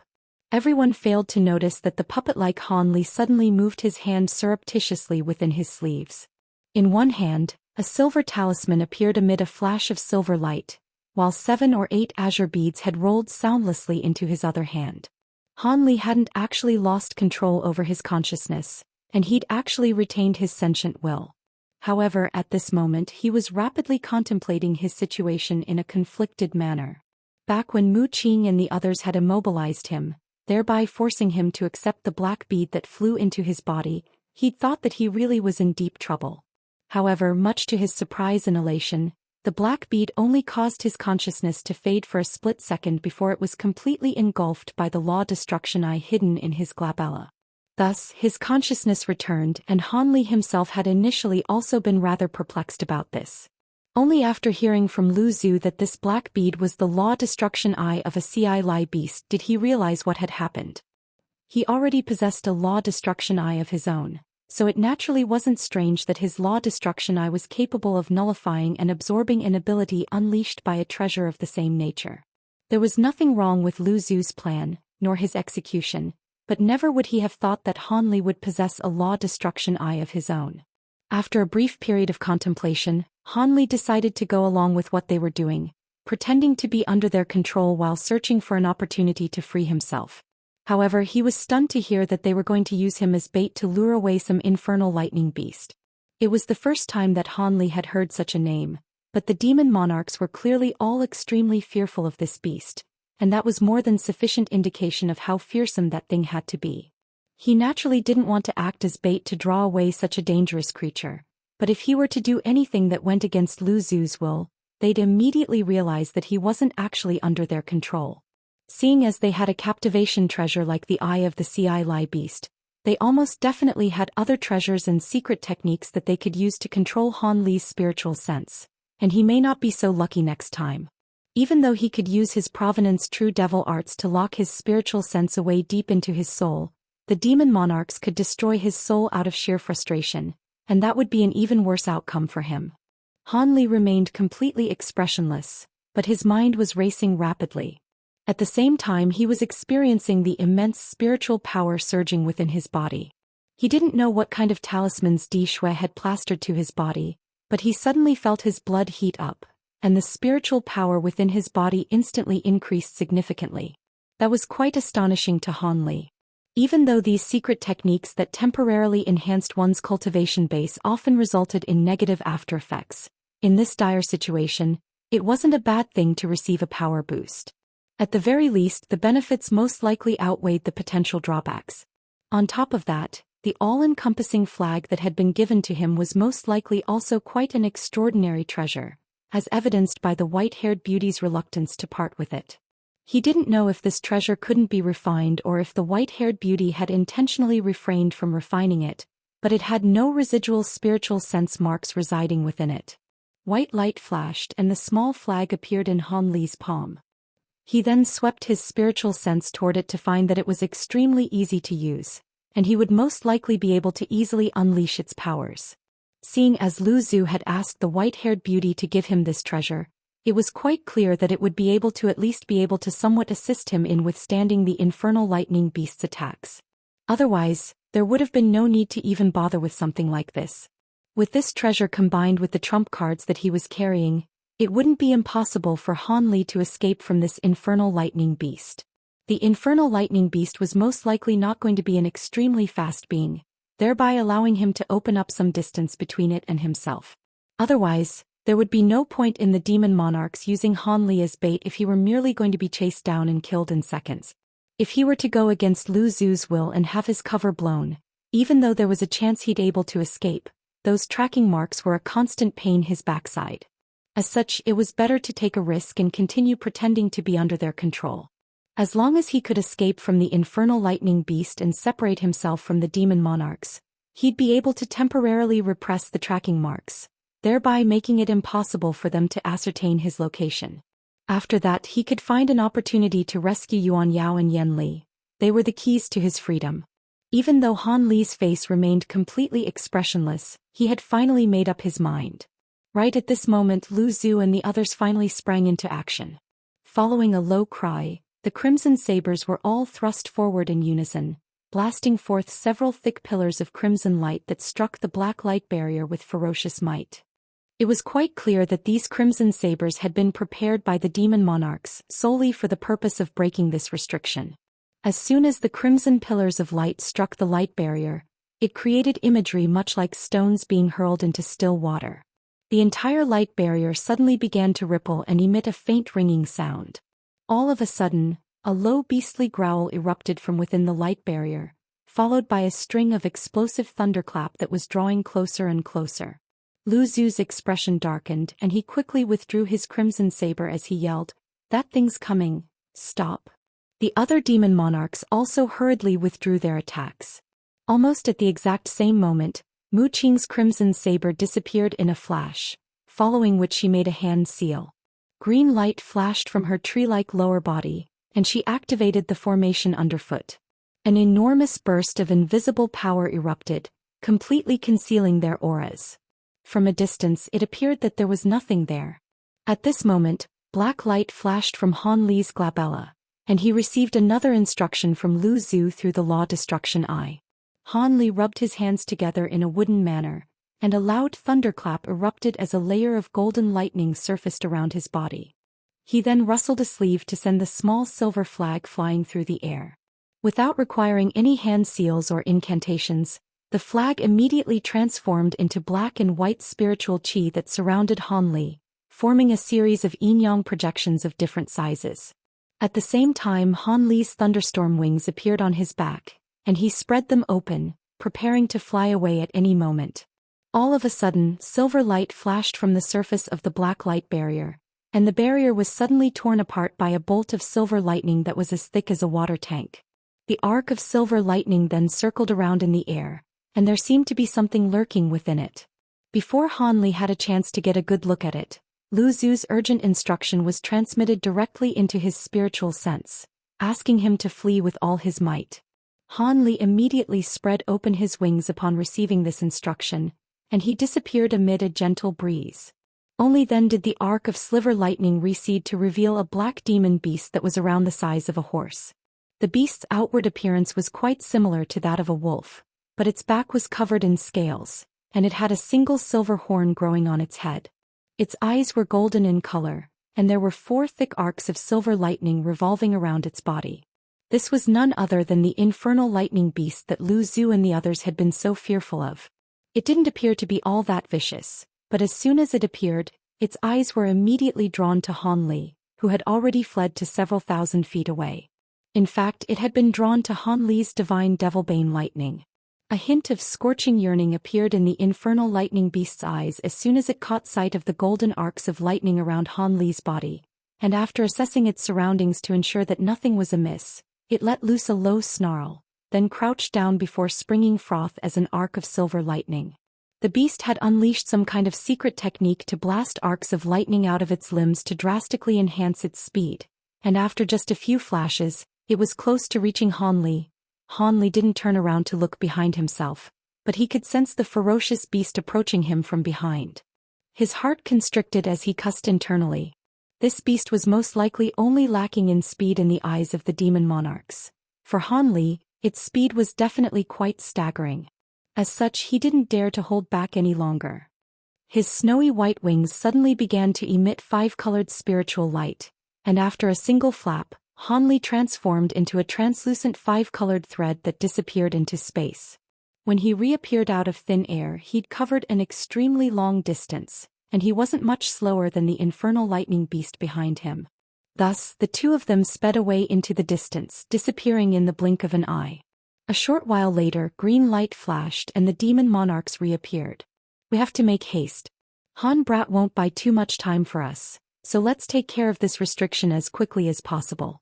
Everyone failed to notice that the puppet-like Han Li suddenly moved his hand surreptitiously within his sleeves. In one hand, a silver talisman appeared amid a flash of silver light, while 7 or 8 azure beads had rolled soundlessly into his other hand. Han Li hadn't actually lost control over his consciousness, and he'd actually retained his sentient will. However, at this moment he was rapidly contemplating his situation in a conflicted manner. Back when Mu Qing and the others had immobilized him, thereby forcing him to accept the black bead that flew into his body, he'd thought that he really was in deep trouble. However, much to his surprise and elation, The black bead only caused his consciousness to fade for a split second before it was completely engulfed by the law destruction eye hidden in his glabella. Thus, his consciousness returned, and Han Li himself had initially also been rather perplexed about this. Only after hearing from Lu Zhu that this black bead was the law destruction eye of a Ci beast did he realize what had happened. He already possessed a law destruction eye of his own, so it naturally wasn't strange that his law destruction eye was capable of nullifying and absorbing an ability unleashed by a treasure of the same nature. There was nothing wrong with Lu Zhu's plan, nor his execution, but never would he have thought that Han Li would possess a law destruction eye of his own. After a brief period of contemplation, Han Li decided to go along with what they were doing, pretending to be under their control while searching for an opportunity to free himself. However, he was stunned to hear that they were going to use him as bait to lure away some infernal lightning beast. It was the first time that Han Li had heard such a name, but the demon monarchs were clearly all extremely fearful of this beast, and that was more than sufficient indication of how fearsome that thing had to be. He naturally didn't want to act as bait to draw away such a dangerous creature, but if he were to do anything that went against Lu Zhu's will, they'd immediately realize that he wasn't actually under their control. Seeing as they had a captivation treasure like the eye of the Ci beast, they almost definitely had other treasures and secret techniques that they could use to control Han Li's spiritual sense, and he may not be so lucky next time. Even though he could use his provenance true devil arts to lock his spiritual sense away deep into his soul, the demon monarchs could destroy his soul out of sheer frustration, and that would be an even worse outcome for him. Han Li remained completely expressionless, but his mind was racing rapidly. At the same time he was experiencing the immense spiritual power surging within his body. He didn't know what kind of talismans Di Shui had plastered to his body, but he suddenly felt his blood heat up, and the spiritual power within his body instantly increased significantly. That was quite astonishing to Han Li. Even though these secret techniques that temporarily enhanced one's cultivation base often resulted in negative after effects, in this dire situation, it wasn't a bad thing to receive a power boost. At the very least, the benefits most likely outweighed the potential drawbacks. On top of that, the all-encompassing flag that had been given to him was most likely also quite an extraordinary treasure, as evidenced by the white-haired beauty's reluctance to part with it. He didn't know if this treasure couldn't be refined or if the white-haired beauty had intentionally refrained from refining it, but it had no residual spiritual sense marks residing within it. White light flashed and the small flag appeared in Han Li's palm. He then swept his spiritual sense toward it to find that it was extremely easy to use, and he would most likely be able to easily unleash its powers. Seeing as Lu Zhu had asked the white-haired beauty to give him this treasure, it was quite clear that it would be able to somewhat assist him in withstanding the infernal lightning beast's attacks. Otherwise, there would have been no need to even bother with something like this. With this treasure combined with the trump cards that he was carrying, it wouldn't be impossible for Han Li to escape from this infernal lightning beast. The infernal lightning beast was most likely not going to be an extremely fast being, thereby allowing him to open up some distance between it and himself. Otherwise, there would be no point in the demon monarchs using Han Li as bait if he were merely going to be chased down and killed in seconds. If he were to go against Lu Zhu's will and have his cover blown, even though there was a chance he'd able to escape, those tracking marks were a constant pain his backside. As such, it was better to take a risk and continue pretending to be under their control. As long as he could escape from the infernal lightning beast and separate himself from the demon monarchs, he'd be able to temporarily repress the tracking marks, thereby making it impossible for them to ascertain his location. After that, he could find an opportunity to rescue Yuan Yao and Yan Li. They were the keys to his freedom. Even though Han Li's face remained completely expressionless, he had finally made up his mind. Right at this moment, Lu Zhu and the others finally sprang into action. Following a low cry, the crimson sabers were all thrust forward in unison, blasting forth several thick pillars of crimson light that struck the black light barrier with ferocious might. It was quite clear that these crimson sabers had been prepared by the demon monarchs solely for the purpose of breaking this restriction. As soon as the crimson pillars of light struck the light barrier, it created imagery much like stones being hurled into still water. The entire light barrier suddenly began to ripple and emit a faint ringing sound. All of a sudden, a low beastly growl erupted from within the light barrier, followed by a string of explosive thunderclap that was drawing closer and closer. Lu Zu's expression darkened and he quickly withdrew his crimson saber as he yelled, "That thing's coming, stop." The other demon monarchs also hurriedly withdrew their attacks. Almost at the exact same moment, Mu Qing's crimson saber disappeared in a flash, following which she made a hand seal. Green light flashed from her tree-like lower body, and she activated the formation underfoot. An enormous burst of invisible power erupted, completely concealing their auras. From a distance it appeared that there was nothing there. At this moment, black light flashed from Han Li's glabella, and he received another instruction from Lu Zhu through the Law Destruction Eye. Han Li rubbed his hands together in a wooden manner, and a loud thunderclap erupted as a layer of golden lightning surfaced around his body. He then rustled a sleeve to send the small silver flag flying through the air. Without requiring any hand seals or incantations, the flag immediately transformed into black and white spiritual qi that surrounded Han Li, forming a series of yin-yang projections of different sizes. At the same time, Han Li's thunderstorm wings appeared on his back, and he spread them open, preparing to fly away at any moment. All of a sudden, silver light flashed from the surface of the black light barrier, and the barrier was suddenly torn apart by a bolt of silver lightning that was as thick as a water tank. The arc of silver lightning then circled around in the air, and there seemed to be something lurking within it. Before Han Li had a chance to get a good look at it, Lu Zu's urgent instruction was transmitted directly into his spiritual sense, asking him to flee with all his might. Han Li immediately spread open his wings upon receiving this instruction, and he disappeared amid a gentle breeze. Only then did the arc of silver lightning recede to reveal a black demon beast that was around the size of a horse. The beast's outward appearance was quite similar to that of a wolf, but its back was covered in scales, and it had a single silver horn growing on its head. Its eyes were golden in color, and there were 4 thick arcs of silver lightning revolving around its body. This was none other than the infernal lightning beast that Lu Zhu and the others had been so fearful of. It didn't appear to be all that vicious, but as soon as it appeared, its eyes were immediately drawn to Han Li, who had already fled to several thousand feet away. In fact, it had been drawn to Han Li's divine devilbane lightning. A hint of scorching yearning appeared in the infernal lightning beast's eyes as soon as it caught sight of the golden arcs of lightning around Han Li's body, and after assessing its surroundings to ensure that nothing was amiss, it let loose a low snarl, then crouched down before springing forth as an arc of silver lightning. The beast had unleashed some kind of secret technique to blast arcs of lightning out of its limbs to drastically enhance its speed, and after just a few flashes, it was close to reaching Han Li. Han Li didn't turn around to look behind himself, but he could sense the ferocious beast approaching him from behind. His heart constricted as he cussed internally. This beast was most likely only lacking in speed in the eyes of the demon monarchs. For Han Li, its speed was definitely quite staggering. As such, he didn't dare to hold back any longer. His snowy white wings suddenly began to emit 5-colored spiritual light, and after a single flap, Han Li transformed into a translucent 5-colored thread that disappeared into space. When he reappeared out of thin air, he'd covered an extremely long distance, and he wasn't much slower than the infernal lightning beast behind him. Thus, the two of them sped away into the distance, disappearing in the blink of an eye. A short while later, green light flashed and the demon monarchs reappeared. "We have to make haste. Han Brat won't buy too much time for us, so let's take care of this restriction as quickly as possible."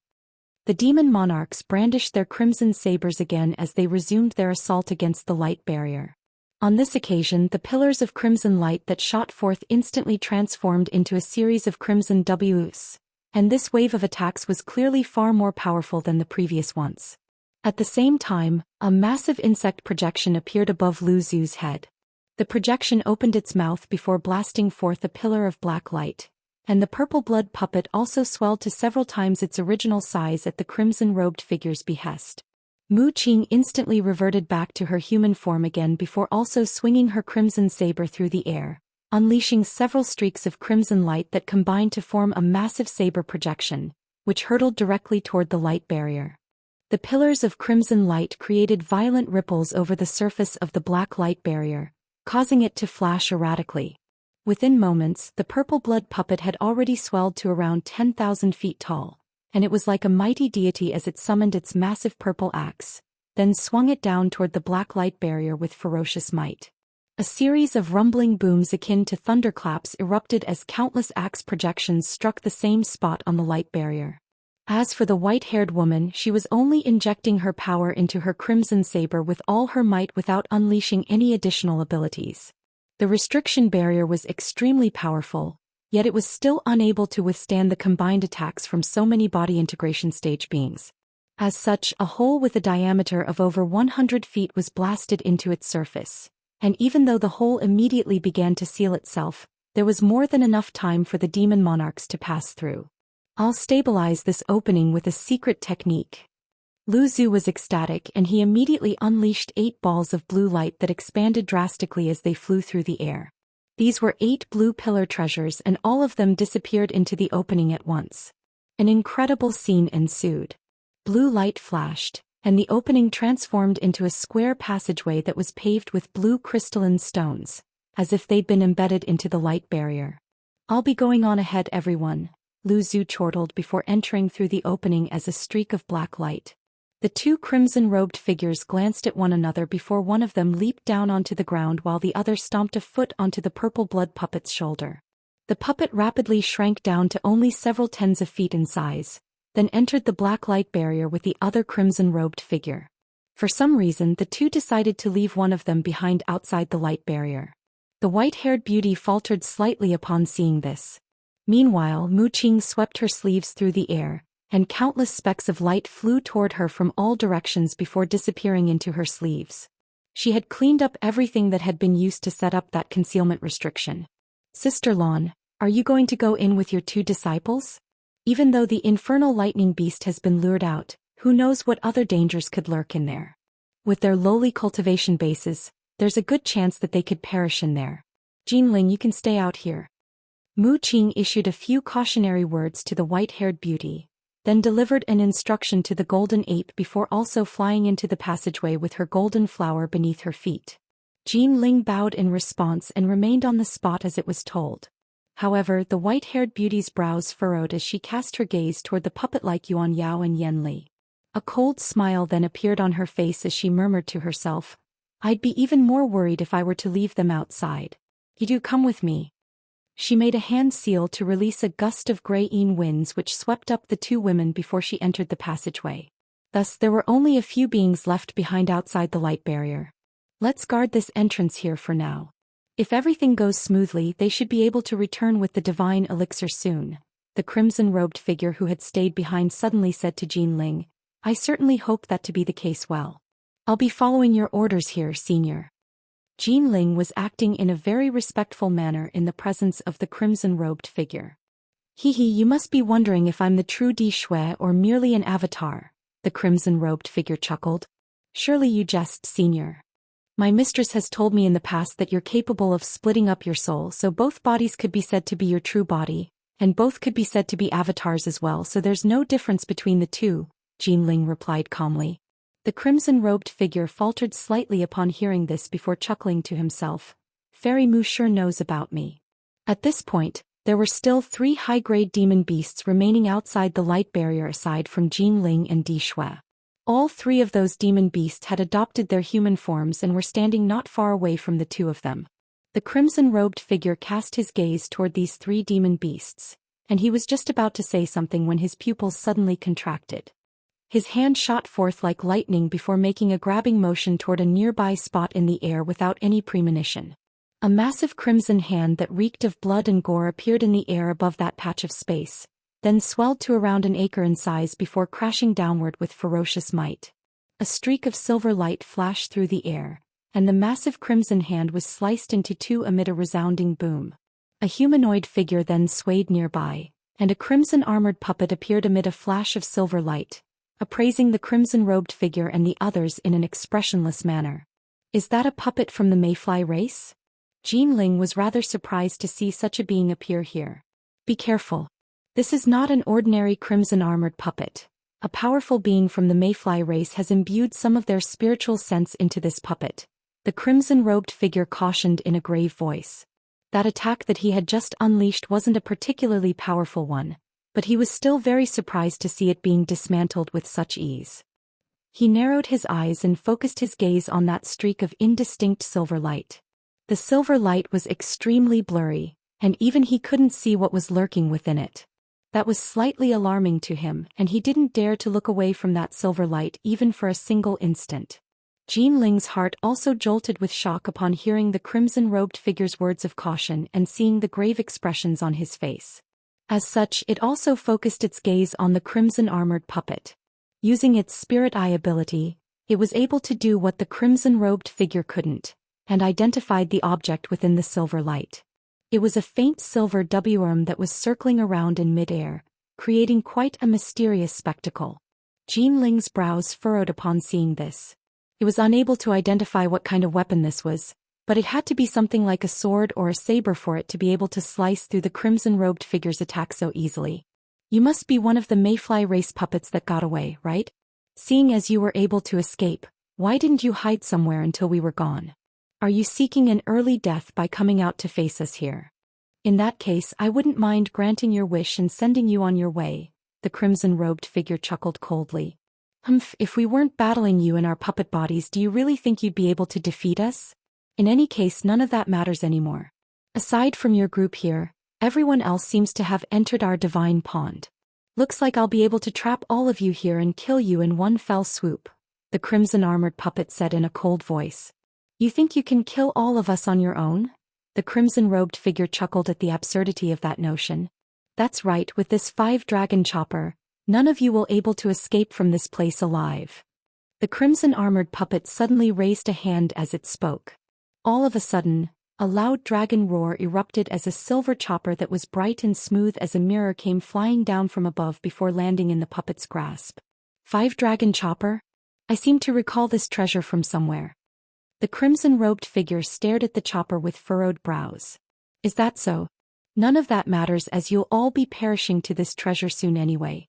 The demon monarchs brandished their crimson sabers again as they resumed their assault against the light barrier. On this occasion, the pillars of crimson light that shot forth instantly transformed into a series of crimson Ws, and this wave of attacks was clearly far more powerful than the previous ones. At the same time, a massive insect projection appeared above Lu Zu's head. The projection opened its mouth before blasting forth a pillar of black light, and the purple blood puppet also swelled to several times its original size at the crimson-robed figure's behest. Mu Qing instantly reverted back to her human form again before also swinging her crimson saber through the air, unleashing several streaks of crimson light that combined to form a massive saber projection, which hurtled directly toward the light barrier. The pillars of crimson light created violent ripples over the surface of the black light barrier, causing it to flash erratically. Within moments, the purple blood puppet had already swelled to around 10,000 feet tall, and it was like a mighty deity as it summoned its massive purple axe, then swung it down toward the black light barrier with ferocious might. A series of rumbling booms akin to thunderclaps erupted as countless axe projections struck the same spot on the light barrier. As for the white-haired woman, she was only injecting her power into her crimson saber with all her might without unleashing any additional abilities. The restriction barrier was extremely powerful, yet it was still unable to withstand the combined attacks from so many body integration stage beings. As such, a hole with a diameter of over 100 feet was blasted into its surface, and even though the hole immediately began to seal itself, there was more than enough time for the demon monarchs to pass through. "I'll stabilize this opening with a secret technique." Lu Zhu was ecstatic, and he immediately unleashed 8 balls of blue light that expanded drastically as they flew through the air. These were 8 blue pillar treasures, and all of them disappeared into the opening at once. An incredible scene ensued. Blue light flashed, and the opening transformed into a square passageway that was paved with blue crystalline stones, as if they'd been embedded into the light barrier. "I'll be going on ahead, everyone," Lu Zhu chortled before entering through the opening as a streak of black light. The 2 crimson-robed figures glanced at one another before one of them leaped down onto the ground while the other stomped a foot onto the purple blood puppet's shoulder. The puppet rapidly shrank down to only several tens of feet in size, then entered the black light barrier with the other crimson-robed figure. For some reason, the 2 decided to leave one of them behind outside the light barrier. The white-haired beauty faltered slightly upon seeing this. Meanwhile, Mu Qing swept her sleeves through the air, and countless specks of light flew toward her from all directions before disappearing into her sleeves. She had cleaned up everything that had been used to set up that concealment restriction. "Sister Lan, are you going to go in with your 2 disciples? Even though the infernal lightning beast has been lured out, who knows what other dangers could lurk in there? With their lowly cultivation bases, there's a good chance that they could perish in there. Jinling, you can stay out here." Mu Qing issued a few cautionary words to the white-haired beauty, then delivered an instruction to the golden ape before also flying into the passageway with her golden flower beneath her feet. Jinling bowed in response and remained on the spot as it was told. However, the white-haired beauty's brows furrowed as she cast her gaze toward the puppet-like Yuan Yao and Yen Li. A cold smile then appeared on her face as she murmured to herself, "I'd be even more worried if I were to leave them outside. You do come with me." She made a hand seal to release a gust of gray-een winds which swept up the 2 women before she entered the passageway. Thus there were only a few beings left behind outside the light barrier. "Let's guard this entrance here for now. If everything goes smoothly, they should be able to return with the divine elixir soon," the crimson-robed figure who had stayed behind suddenly said to Jinling. "I certainly hope that to be the case. Well, I'll be following your orders here, senior." Jinling was acting in a very respectful manner in the presence of the crimson-robed figure. "Hee, you must be wondering if I'm the true Di Shui or merely an avatar," the crimson-robed figure chuckled. "Surely you jest, senior. My mistress has told me in the past that you're capable of splitting up your soul so both bodies could be said to be your true body, and both could be said to be avatars as well, so there's no difference between the 2, Jinling replied calmly. The crimson-robed figure faltered slightly upon hearing this before chuckling to himself. "Fairy Mu sure knows about me." At this point, there were still 3 high-grade demon beasts remaining outside the light barrier aside from Jinling and Di Shui. All 3 of those demon beasts had adopted their human forms and were standing not far away from the 2 of them. The crimson-robed figure cast his gaze toward these 3 demon beasts, and he was just about to say something when his pupils suddenly contracted. His hand shot forth like lightning before making a grabbing motion toward a nearby spot in the air without any premonition. A massive crimson hand that reeked of blood and gore appeared in the air above that patch of space, then swelled to around an acre in size before crashing downward with ferocious might. A streak of silver light flashed through the air, and the massive crimson hand was sliced into 2 amid a resounding boom. A humanoid figure then swayed nearby, and a crimson-armored puppet appeared amid a flash of silver light, appraising the crimson-robed figure and the others in an expressionless manner. "Is that a puppet from the Mayfly race?" Jinling was rather surprised to see such a being appear here. "Be careful. This is not an ordinary crimson-armored puppet. A powerful being from the Mayfly race has imbued some of their spiritual sense into this puppet," the crimson-robed figure cautioned in a grave voice. That attack that he had just unleashed wasn't a particularly powerful one, but he was still very surprised to see it being dismantled with such ease. He narrowed his eyes and focused his gaze on that streak of indistinct silver light. The silver light was extremely blurry, and even he couldn't see what was lurking within it. That was slightly alarming to him, and he didn't dare to look away from that silver light even for a single instant. Jin Ling's heart also jolted with shock upon hearing the crimson-robed figure's words of caution and seeing the grave expressions on his face. As such, it also focused its gaze on the crimson-armored puppet. Using its spirit eye ability, it was able to do what the crimson-robed figure couldn't, and identified the object within the silver light. It was a faint silver worm that was circling around in mid-air, creating quite a mysterious spectacle. Jin Ling's brows furrowed upon seeing this. It was unable to identify what kind of weapon this was, but it had to be something like a sword or a saber for it to be able to slice through the crimson-robed figure's attack so easily. You must be one of the Mayfly race puppets that got away, right? Seeing as you were able to escape, why didn't you hide somewhere until we were gone? Are you seeking an early death by coming out to face us here? In that case, I wouldn't mind granting your wish and sending you on your way, the crimson-robed figure chuckled coldly. If we weren't battling you in our puppet bodies, do you really think you'd be able to defeat us? In any case, none of that matters anymore. Aside from your group here, everyone else seems to have entered our divine pond. Looks like I'll be able to trap all of you here and kill you in one fell swoop, the crimson-armored puppet said in a cold voice. You think you can kill all of us on your own? The crimson-robed figure chuckled at the absurdity of that notion. That's right, with this 5-dragon chopper, none of you will able to escape from this place alive. The crimson-armored puppet suddenly raised a hand as it spoke. All of a sudden, a loud dragon roar erupted as a silver chopper that was bright and smooth as a mirror came flying down from above before landing in the puppet's grasp. 5-dragon chopper? I seem to recall this treasure from somewhere. The crimson-robed figure stared at the chopper with furrowed brows. Is that so? None of that matters, as you'll all be perishing to this treasure soon anyway.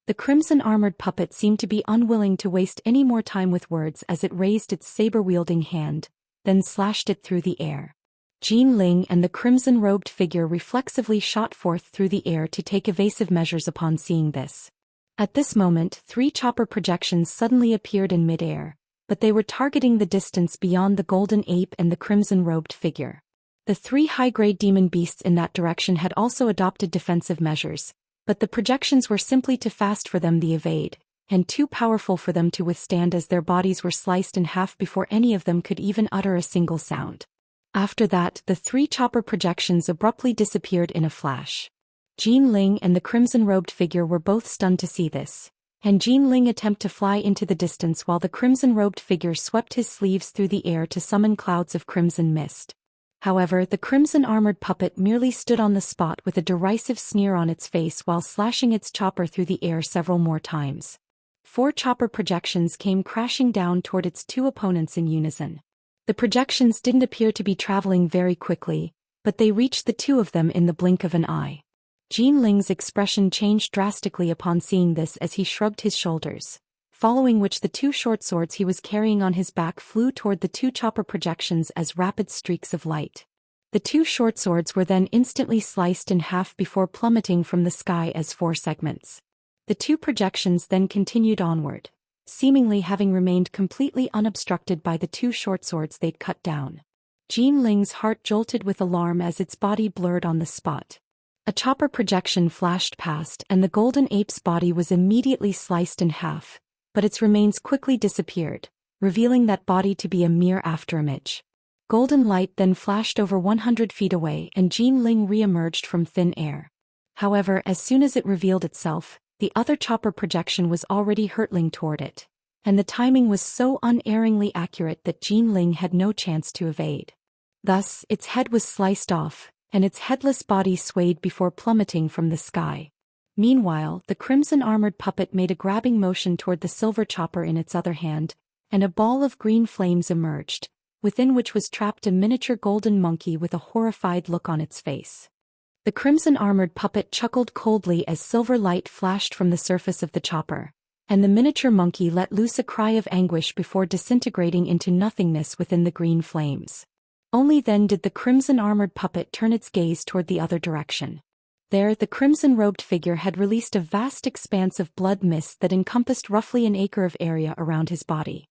The crimson-armored puppet seemed to be unwilling to waste any more time with words as it raised its saber-wielding hand, then slashed it through the air. Jin Ling and the crimson-robed figure reflexively shot forth through the air to take evasive measures upon seeing this. At this moment, 3 chopper projections suddenly appeared in mid-air, but they were targeting the distance beyond the golden ape and the crimson-robed figure. The 3 high-grade demon beasts in that direction had also adopted defensive measures, but the projections were simply too fast for them to evade, and too powerful for them to withstand, as their bodies were sliced in half before any of them could even utter a single sound. After that, the 3 chopper projections abruptly disappeared in a flash. Jin Ling and the crimson-robed figure were both stunned to see this, and Jin Ling attempted to fly into the distance while the crimson-robed figure swept his sleeves through the air to summon clouds of crimson mist. However, the crimson-armored puppet merely stood on the spot with a derisive sneer on its face while slashing its chopper through the air several more times. 4 chopper projections came crashing down toward its 2 opponents in unison. The projections didn't appear to be traveling very quickly, but they reached the 2 of them in the blink of an eye. Jin Ling's expression changed drastically upon seeing this as he shrugged his shoulders, following which the 2 short swords he was carrying on his back flew toward the 2 chopper projections as rapid streaks of light. The 2 short swords were then instantly sliced in half before plummeting from the sky as 4 segments. The 2 projections then continued onward, seemingly having remained completely unobstructed by the 2 short swords they'd cut down. Jin Ling's heart jolted with alarm as its body blurred on the spot. A chopper projection flashed past and the golden ape's body was immediately sliced in half, but its remains quickly disappeared, revealing that body to be a mere afterimage. Golden light then flashed over 100 feet away and Jin Ling re-emerged from thin air. However, as soon as it revealed itself, the other chopper projection was already hurtling toward it, and the timing was so unerringly accurate that Jin Ling had no chance to evade. Thus, its head was sliced off, and its headless body swayed before plummeting from the sky. Meanwhile, the crimson-armored puppet made a grabbing motion toward the silver chopper in its other hand, and a ball of green flames emerged, within which was trapped a miniature golden monkey with a horrified look on its face. The crimson-armored puppet chuckled coldly as silver light flashed from the surface of the chopper, and the miniature monkey let loose a cry of anguish before disintegrating into nothingness within the green flames. Only then did the crimson-armored puppet turn its gaze toward the other direction. There, the crimson-robed figure had released a vast expanse of blood mist that encompassed roughly an acre of area around his body.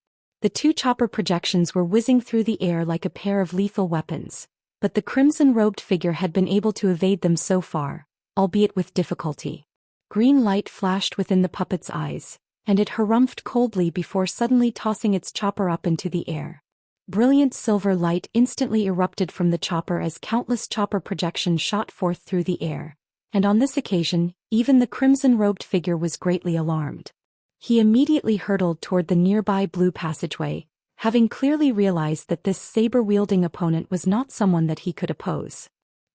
The two chopper projections were whizzing through the air like a pair of lethal weapons, but the crimson-robed figure had been able to evade them so far, albeit with difficulty. Green light flashed within the puppet's eyes, and it harumphed coldly before suddenly tossing its chopper up into the air. Brilliant silver light instantly erupted from the chopper as countless chopper projections shot forth through the air, and on this occasion, even the crimson-robed figure was greatly alarmed. He immediately hurtled toward the nearby blue passageway, having clearly realized that this saber-wielding opponent was not someone that he could oppose.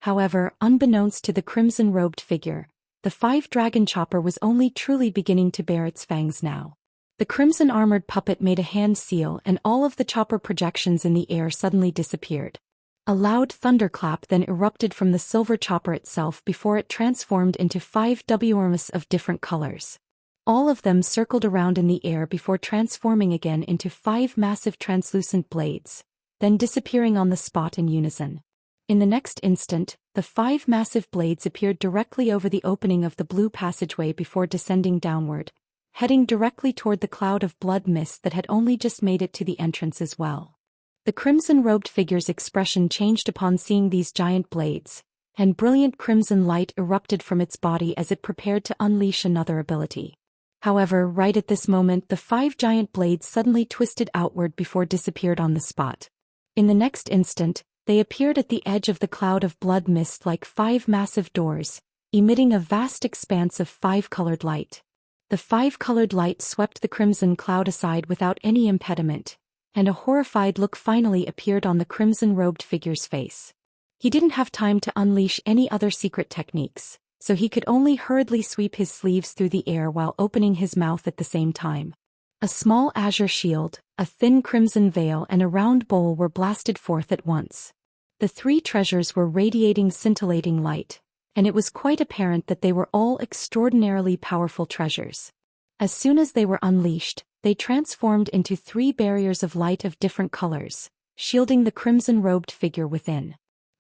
However, unbeknownst to the crimson-robed figure, the five-dragon chopper was only truly beginning to bare its fangs now. The crimson-armored puppet made a hand seal and all of the chopper projections in the air suddenly disappeared. A loud thunderclap then erupted from the silver chopper itself before it transformed into 5 Immerse of different colors. All of them circled around in the air before transforming again into 5 massive translucent blades, then disappearing on the spot in unison. In the next instant, the 5 massive blades appeared directly over the opening of the blue passageway before descending downward, heading directly toward the cloud of blood mist that had only just made it to the entrance as well. The crimson-robed figure's expression changed upon seeing these giant blades, and brilliant crimson light erupted from its body as it prepared to unleash another ability. However, right at this moment the 5 giant blades suddenly twisted outward before disappeared on the spot. In the next instant, they appeared at the edge of the cloud of blood mist like 5 massive doors, emitting a vast expanse of 5-colored light. The 5-colored light swept the crimson cloud aside without any impediment, and a horrified look finally appeared on the crimson-robed figure's face. He didn't have time to unleash any other secret techniques, so he could only hurriedly sweep his sleeves through the air while opening his mouth at the same time. A small azure shield, a thin crimson veil and a round bowl were blasted forth at once. The 3 treasures were radiating scintillating light, and it was quite apparent that they were all extraordinarily powerful treasures. As soon as they were unleashed, they transformed into 3 barriers of light of different colors, shielding the crimson-robed figure within.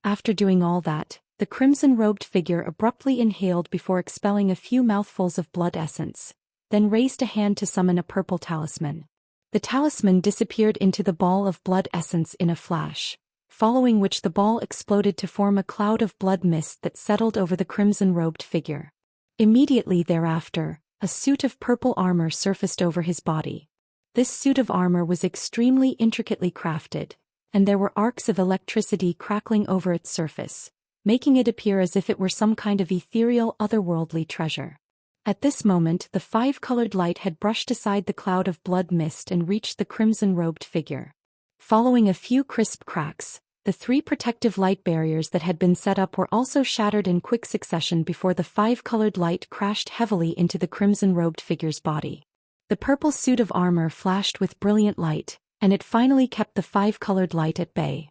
After doing all that, the crimson-robed figure abruptly inhaled before expelling a few mouthfuls of blood essence, then raised a hand to summon a purple talisman. The talisman disappeared into the ball of blood essence in a flash, following which the ball exploded to form a cloud of blood mist that settled over the crimson-robed figure. Immediately thereafter, a suit of purple armor surfaced over his body. This suit of armor was extremely intricately crafted, and there were arcs of electricity crackling over its surface, making it appear as if it were some kind of ethereal otherworldly treasure. At this moment the 5-colored light had brushed aside the cloud of blood mist and reached the crimson-robed figure. Following a few crisp cracks, the 3 protective light barriers that had been set up were also shattered in quick succession before the 5-colored light crashed heavily into the crimson-robed figure's body. The purple suit of armor flashed with brilliant light, and it finally kept the 5-colored light at bay.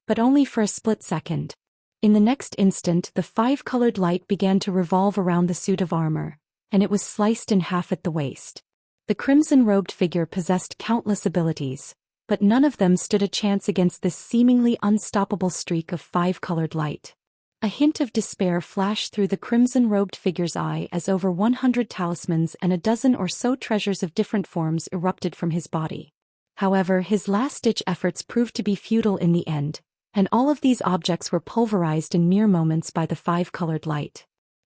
But only for a split second. In the next instant the 5-colored light began to revolve around the suit of armor, and it was sliced in half at the waist. The crimson-robed figure possessed countless abilities, but none of them stood a chance against this seemingly unstoppable streak of 5-colored light. A hint of despair flashed through the crimson-robed figure's eye as over 100 talismans and a dozen or so treasures of different forms erupted from his body. However, his last-ditch efforts proved to be futile in the end, and all of these objects were pulverized in mere moments by the 5-colored light.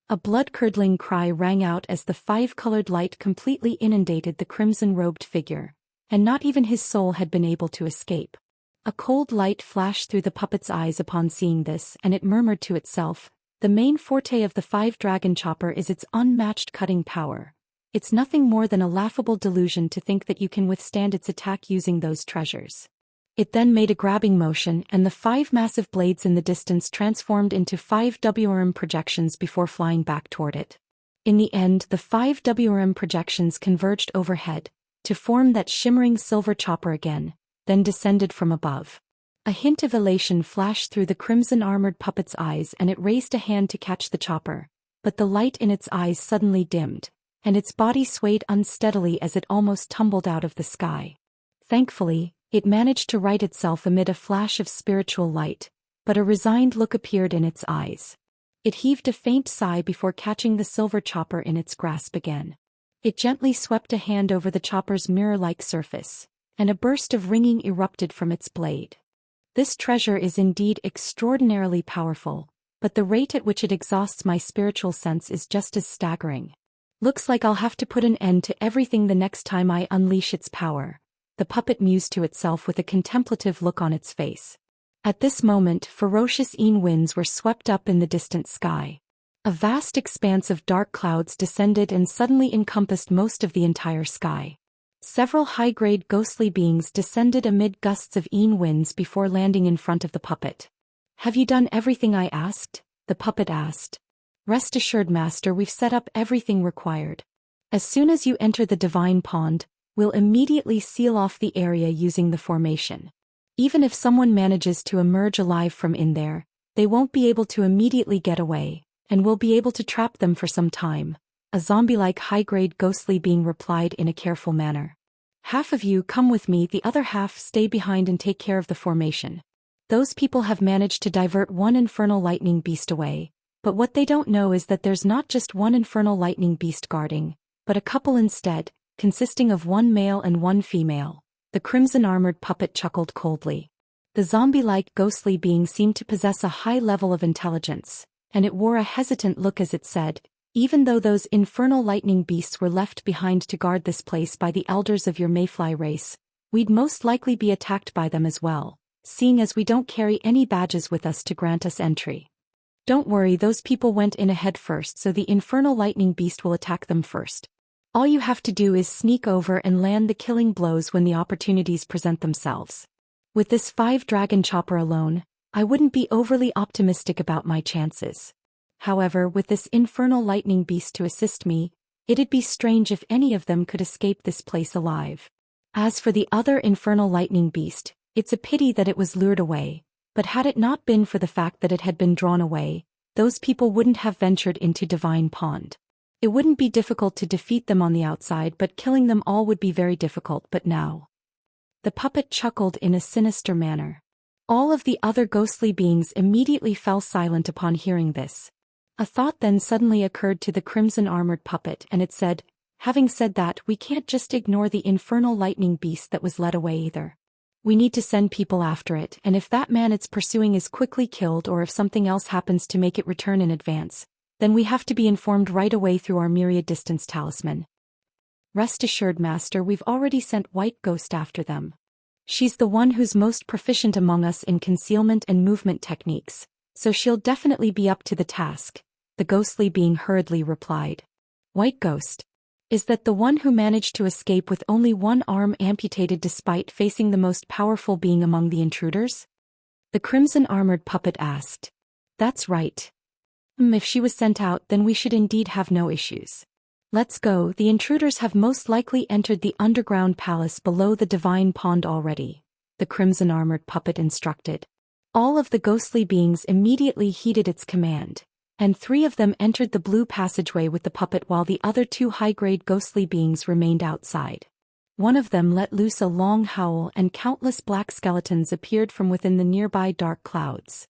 A blood-curdling cry rang out as the 5-colored light completely inundated the crimson-robed figure, and not even his soul had been able to escape. A cold light flashed through the puppet's eyes upon seeing this, and it murmured to itself, "The main forte of the 5-dragon chopper is its unmatched cutting power. It's nothing more than a laughable delusion to think that you can withstand its attack using those treasures." It then made a grabbing motion and the 5 massive blades in the distance transformed into 5 WRM projections before flying back toward it. In the end the 5 WRM projections converged overhead, to form that shimmering silver chopper again, then descended from above. A hint of elation flashed through the crimson-armored puppet's eyes and it raised a hand to catch the chopper, but the light in its eyes suddenly dimmed, and its body swayed unsteadily as it almost tumbled out of the sky. Thankfully, it managed to right itself amid a flash of spiritual light, but a resigned look appeared in its eyes. It heaved a faint sigh before catching the silver chopper in its grasp again. It gently swept a hand over the chopper's mirror-like surface, and a burst of ringing erupted from its blade. This treasure is indeed extraordinarily powerful, but the rate at which it exhausts my spiritual sense is just as staggering. Looks like I'll have to put an end to everything the next time I unleash its power, the puppet mused to itself with a contemplative look on its face. At this moment, ferocious winds were swept up in the distant sky. A vast expanse of dark clouds descended and suddenly encompassed most of the entire sky. Several high-grade ghostly beings descended amid gusts of winds before landing in front of the puppet. "Have you done everything I asked?" the puppet asked. "Rest assured, Master, we've set up everything required. As soon as you enter the divine pond, we'll immediately seal off the area using the formation. Even if someone manages to emerge alive from in there, they won't be able to immediately get away, and we'll be able to trap them for some time," a zombie-like high-grade ghostly being replied in a careful manner. "Half of you come with me, the other half stay behind and take care of the formation. Those people have managed to divert one infernal lightning beast away, but what they don't know is that there's not just one infernal lightning beast guarding, but a couple instead, consisting of one male and one female." The crimson-armored puppet chuckled coldly. The zombie-like ghostly being seemed to possess a high level of intelligence, and it wore a hesitant look as it said, "Even though those infernal lightning beasts were left behind to guard this place by the elders of your mayfly race, we'd most likely be attacked by them as well, seeing as we don't carry any badges with us to grant us entry. Don't worry, those people went in ahead first, so the infernal lightning beast will attack them first. All you have to do is sneak over and land the killing blows when the opportunities present themselves. With this 5-dragon chopper alone, I wouldn't be overly optimistic about my chances. However, with this infernal lightning beast to assist me, it'd be strange if any of them could escape this place alive. As for the other infernal lightning beast, it's a pity that it was lured away, but had it not been for the fact that it had been drawn away, those people wouldn't have ventured into Divine Pond. It wouldn't be difficult to defeat them on the outside, but killing them all would be very difficult. But now..." The puppet chuckled in a sinister manner. All of the other ghostly beings immediately fell silent upon hearing this. A thought then suddenly occurred to the crimson-armored puppet, and it said, "Having said that, we can't just ignore the infernal lightning beast that was led away either. We need to send people after it, and if that man it's pursuing is quickly killed or if something else happens to make it return in advance, then we have to be informed right away through our myriad distance talisman. Rest assured, Master, we've already sent White Ghost after them. She's the one who's most proficient among us in concealment and movement techniques, so she'll definitely be up to the task," the ghostly being hurriedly replied. "White Ghost? Is that the one who managed to escape with only one arm amputated despite facing the most powerful being among the intruders?" the crimson-armored puppet asked. "That's right. If she was sent out, then we should indeed have no issues. Let's go, the intruders have most likely entered the underground palace below the Divine Pond already," the crimson-armored puppet instructed. All of the ghostly beings immediately heeded its command, and 3 of them entered the blue passageway with the puppet while the other 2 high-grade ghostly beings remained outside. One of them let loose a long howl and countless black skeletons appeared from within the nearby dark clouds.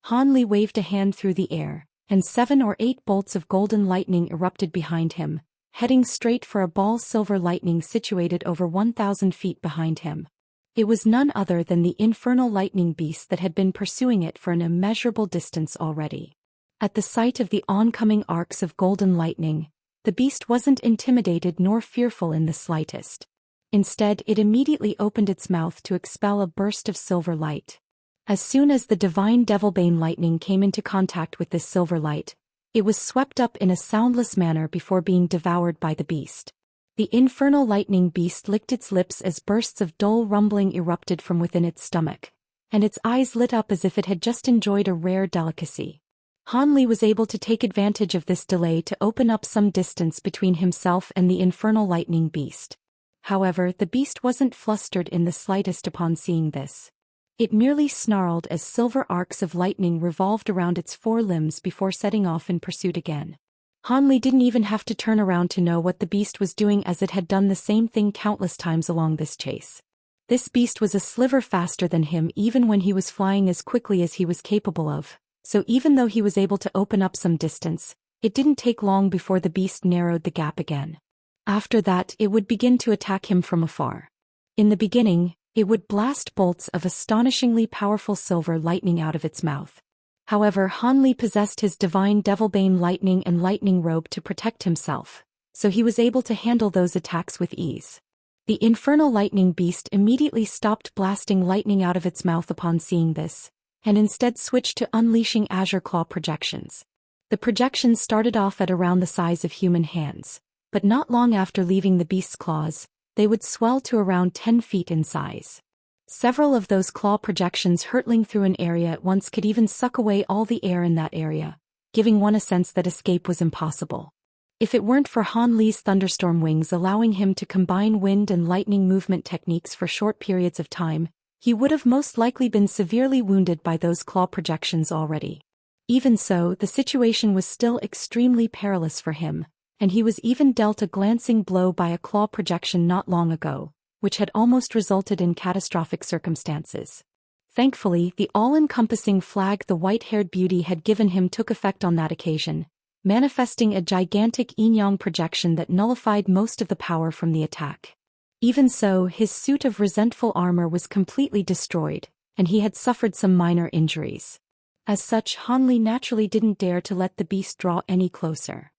Hanli waved a hand through the air, and 7 or 8 bolts of golden lightning erupted behind him, heading straight for a ball silver lightning situated over 1,000 feet behind him. It was none other than the infernal lightning beast that had been pursuing it for an immeasurable distance already. At the sight of the oncoming arcs of golden lightning, the beast wasn't intimidated nor fearful in the slightest. Instead, it immediately opened its mouth to expel a burst of silver light. As soon as the divine Devilbane lightning came into contact with this silver light, it was swept up in a soundless manner before being devoured by the beast. The infernal lightning beast licked its lips as bursts of dull rumbling erupted from within its stomach, and its eyes lit up as if it had just enjoyed a rare delicacy. Hanli was able to take advantage of this delay to open up some distance between himself and the infernal lightning beast. However, the beast wasn't flustered in the slightest upon seeing this. It merely snarled as silver arcs of lightning revolved around its 4 limbs before setting off in pursuit again. Hanli didn't even have to turn around to know what the beast was doing, as it had done the same thing countless times along this chase. This beast was a sliver faster than him even when he was flying as quickly as he was capable of, so even though he was able to open up some distance, it didn't take long before the beast narrowed the gap again. After that, it would begin to attack him from afar. In the beginning, it would blast bolts of astonishingly powerful silver lightning out of its mouth. However, Han Li possessed his divine Devilbane lightning and lightning robe to protect himself, so he was able to handle those attacks with ease. The infernal lightning beast immediately stopped blasting lightning out of its mouth upon seeing this, and instead switched to unleashing azure claw projections. The projections started off at around the size of human hands, but not long after leaving the beast's claws, they would swell to around 10 feet in size. Several of those claw projections hurtling through an area at once could even suck away all the air in that area, giving one a sense that escape was impossible. If it weren't for Han Li's thunderstorm wings allowing him to combine wind and lightning movement techniques for short periods of time, he would have most likely been severely wounded by those claw projections already. Even so, the situation was still extremely perilous for him, and he was even dealt a glancing blow by a claw projection not long ago, which had almost resulted in catastrophic circumstances. Thankfully, the all-encompassing flag the white-haired beauty had given him took effect on that occasion, manifesting a gigantic yin-yang projection that nullified most of the power from the attack. Even so, his suit of resentful armor was completely destroyed, and he had suffered some minor injuries. As such, Han Li naturally didn't dare to let the beast draw any closer.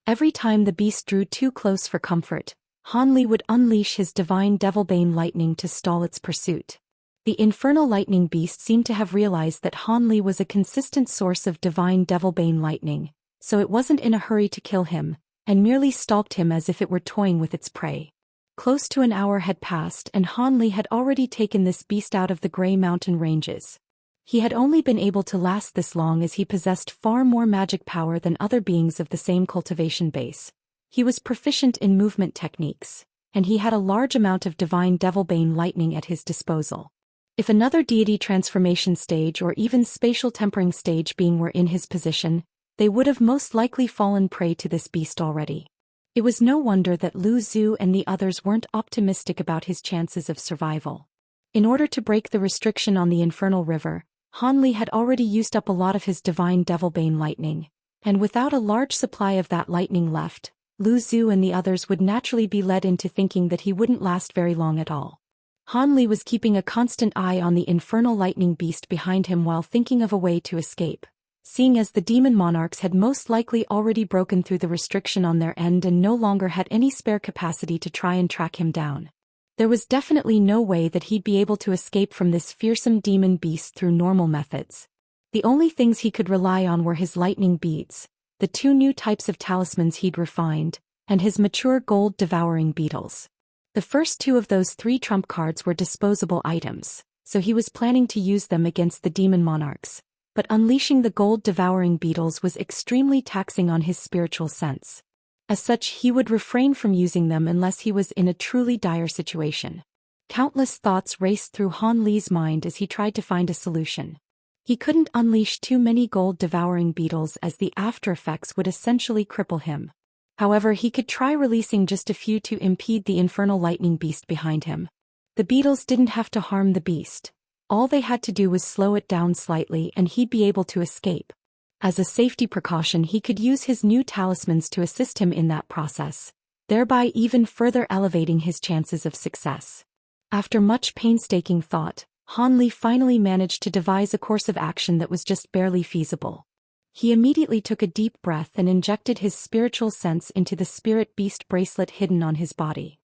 Every time the beast drew too close for comfort, Han Li would unleash his divine Devilbane lightning to stall its pursuit. The infernal lightning beast seemed to have realized that Han Li was a consistent source of divine Devilbane lightning, so it wasn't in a hurry to kill him, and merely stalked him as if it were toying with its prey. Close to an hour had passed and Han Li had already taken this beast out of the Grey Mountain ranges. He had only been able to last this long as he possessed far more magic power than other beings of the same cultivation base. He was proficient in movement techniques, and he had a large amount of divine Devilbane lightning at his disposal. If another deity transformation stage or even spatial tempering stage being were in his position, they would have most likely fallen prey to this beast already. It was no wonder that Lu Zhu and the others weren't optimistic about his chances of survival. In order to break the restriction on the Infernal River, Han Li had already used up a lot of his divine Devilbane lightning, and without a large supply of that lightning left, Lu Zhu and the others would naturally be led into thinking that he wouldn't last very long at all. Han Li was keeping a constant eye on the infernal lightning beast behind him while thinking of a way to escape, seeing as the demon monarchs had most likely already broken through the restriction on their end and no longer had any spare capacity to try and track him down. There was definitely no way that he'd be able to escape from this fearsome demon beast through normal methods. The only things he could rely on were his lightning beads, the 2 new types of talismans he'd refined, and his mature gold-devouring beetles. The first 2 of those 3 trump cards were disposable items, so he was planning to use them against the demon monarchs, but unleashing the gold-devouring beetles was extremely taxing on his spiritual sense. As such, he would refrain from using them unless he was in a truly dire situation. Countless thoughts raced through Han Li's mind as he tried to find a solution. He couldn't unleash too many gold-devouring beetles as the after-effects would essentially cripple him. However, he could try releasing just a few to impede the infernal lightning beast behind him. The beetles didn't have to harm the beast. All they had to do was slow it down slightly and he'd be able to escape. As a safety precaution, he could use his new talismans to assist him in that process, thereby even further elevating his chances of success. After much painstaking thought, Han Li finally managed to devise a course of action that was just barely feasible. He immediately took a deep breath and injected his spiritual sense into the spirit beast bracelet hidden on his body.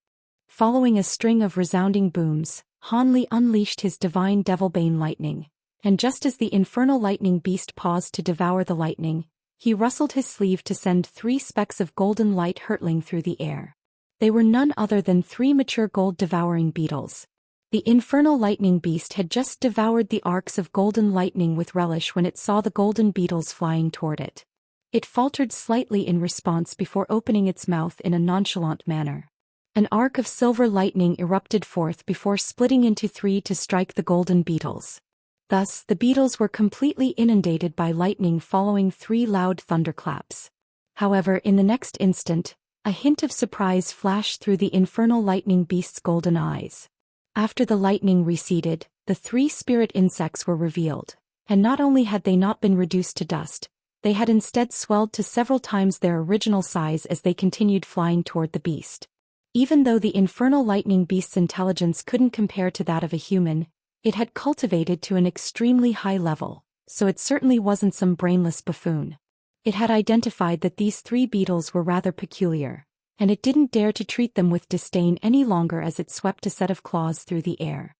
Following a string of resounding booms, Han Li unleashed his divine Devilbane lightning, and just as the infernal lightning beast paused to devour the lightning, he rustled his sleeve to send 3 specks of golden light hurtling through the air. They were none other than 3 mature gold-devouring beetles. The infernal lightning beast had just devoured the arcs of golden lightning with relish when it saw the golden beetles flying toward it. It faltered slightly in response before opening its mouth in a nonchalant manner. An arc of silver lightning erupted forth before splitting into 3 to strike the golden beetles. Thus, the beetles were completely inundated by lightning following 3 loud thunderclaps. However, in the next instant, a hint of surprise flashed through the infernal lightning beast's golden eyes. After the lightning receded, the 3 spirit insects were revealed, and not only had they not been reduced to dust, they had instead swelled to several times their original size as they continued flying toward the beast. Even though the infernal lightning beast's intelligence couldn't compare to that of a human, it had cultivated to an extremely high level, so it certainly wasn't some brainless buffoon. It had identified that these three beetles were rather peculiar, and it didn't dare to treat them with disdain any longer as it swept a set of claws through the air.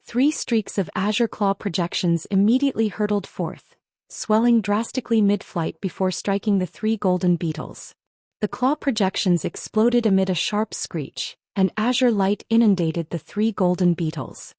3 streaks of azure claw projections immediately hurtled forth, swelling drastically mid-flight before striking the 3 golden beetles. The claw projections exploded amid a sharp screech, and azure light inundated the 3 golden beetles.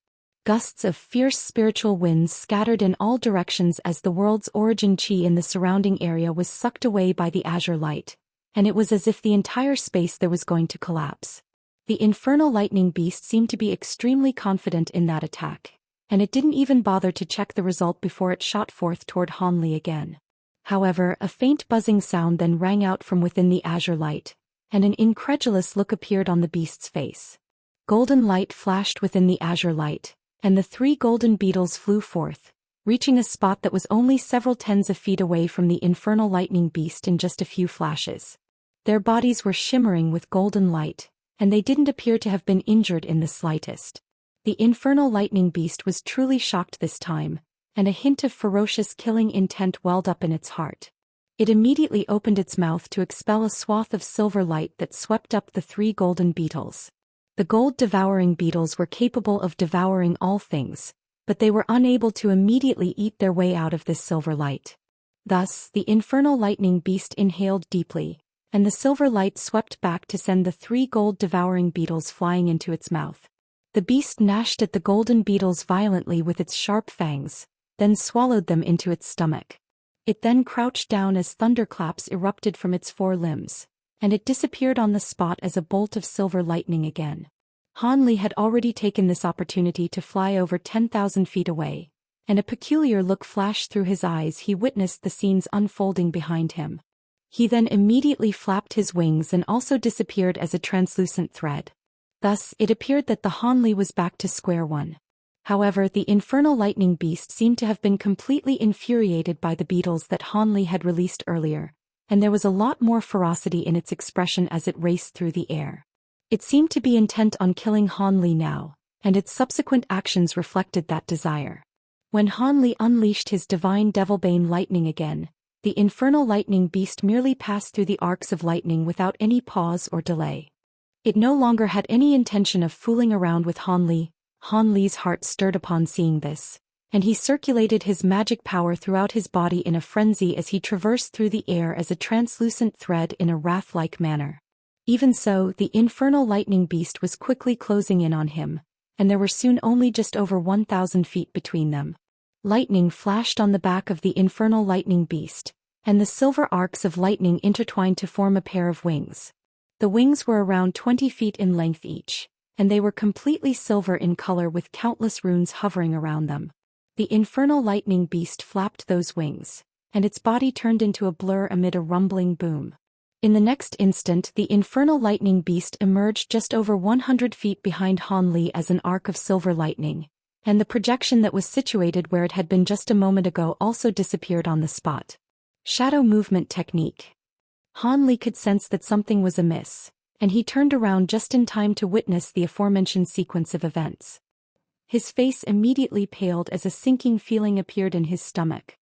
Gusts of fierce spiritual winds scattered in all directions as the world's origin chi in the surrounding area was sucked away by the azure light, and it was as if the entire space there was going to collapse. The infernal lightning beast seemed to be extremely confident in that attack, and it didn't even bother to check the result before it shot forth toward Han Li again. However, a faint buzzing sound then rang out from within the azure light, and an incredulous look appeared on the beast's face. Golden light flashed within the azure light, and the 3 golden beetles flew forth, reaching a spot that was only several tens of feet away from the infernal lightning beast in just a few flashes. Their bodies were shimmering with golden light, and they didn't appear to have been injured in the slightest. The infernal lightning beast was truly shocked this time, and a hint of ferocious killing intent welled up in its heart. It immediately opened its mouth to expel a swath of silver light that swept up the 3 golden beetles. The gold-devouring beetles were capable of devouring all things, but they were unable to immediately eat their way out of this silver light. Thus, the infernal lightning beast inhaled deeply, and the silver light swept back to send the 3 gold-devouring beetles flying into its mouth. The beast gnashed at the golden beetles violently with its sharp fangs, then swallowed them into its stomach. It then crouched down as thunderclaps erupted from its 4 limbs, and it disappeared on the spot as a bolt of silver lightning again. Han Li had already taken this opportunity to fly over 10,000 feet away, and a peculiar look flashed through his eyes. He witnessed the scenes unfolding behind him. He then immediately flapped his wings and also disappeared as a translucent thread. Thus, it appeared that the Han Li was back to square one. However, the infernal lightning beast seemed to have been completely infuriated by the beetles that Han Li had released earlier, and there was a lot more ferocity in its expression as it raced through the air. It seemed to be intent on killing Han Li now, and its subsequent actions reflected that desire. When Han Li unleashed his divine Devilbane lightning again, the infernal lightning beast merely passed through the arcs of lightning without any pause or delay. It no longer had any intention of fooling around with Han Li. Han Li's heart stirred upon seeing this, and he circulated his magic power throughout his body in a frenzy as he traversed through the air as a translucent thread in a wrath-like manner. Even so, the infernal lightning beast was quickly closing in on him, and there were soon only just over 1,000 feet between them. Lightning flashed on the back of the infernal lightning beast, and the silver arcs of lightning intertwined to form a pair of wings. The wings were around 20 feet in length each, and they were completely silver in color with countless runes hovering around them. The infernal lightning beast flapped those wings, and its body turned into a blur amid a rumbling boom. In the next instant, the infernal lightning beast emerged just over 100 feet behind Han Li as an arc of silver lightning, and the projection that was situated where it had been just a moment ago also disappeared on the spot. Shadow movement technique. Han Li could sense that something was amiss, and he turned around just in time to witness the aforementioned sequence of events. His face immediately paled as a sinking feeling appeared in his stomach.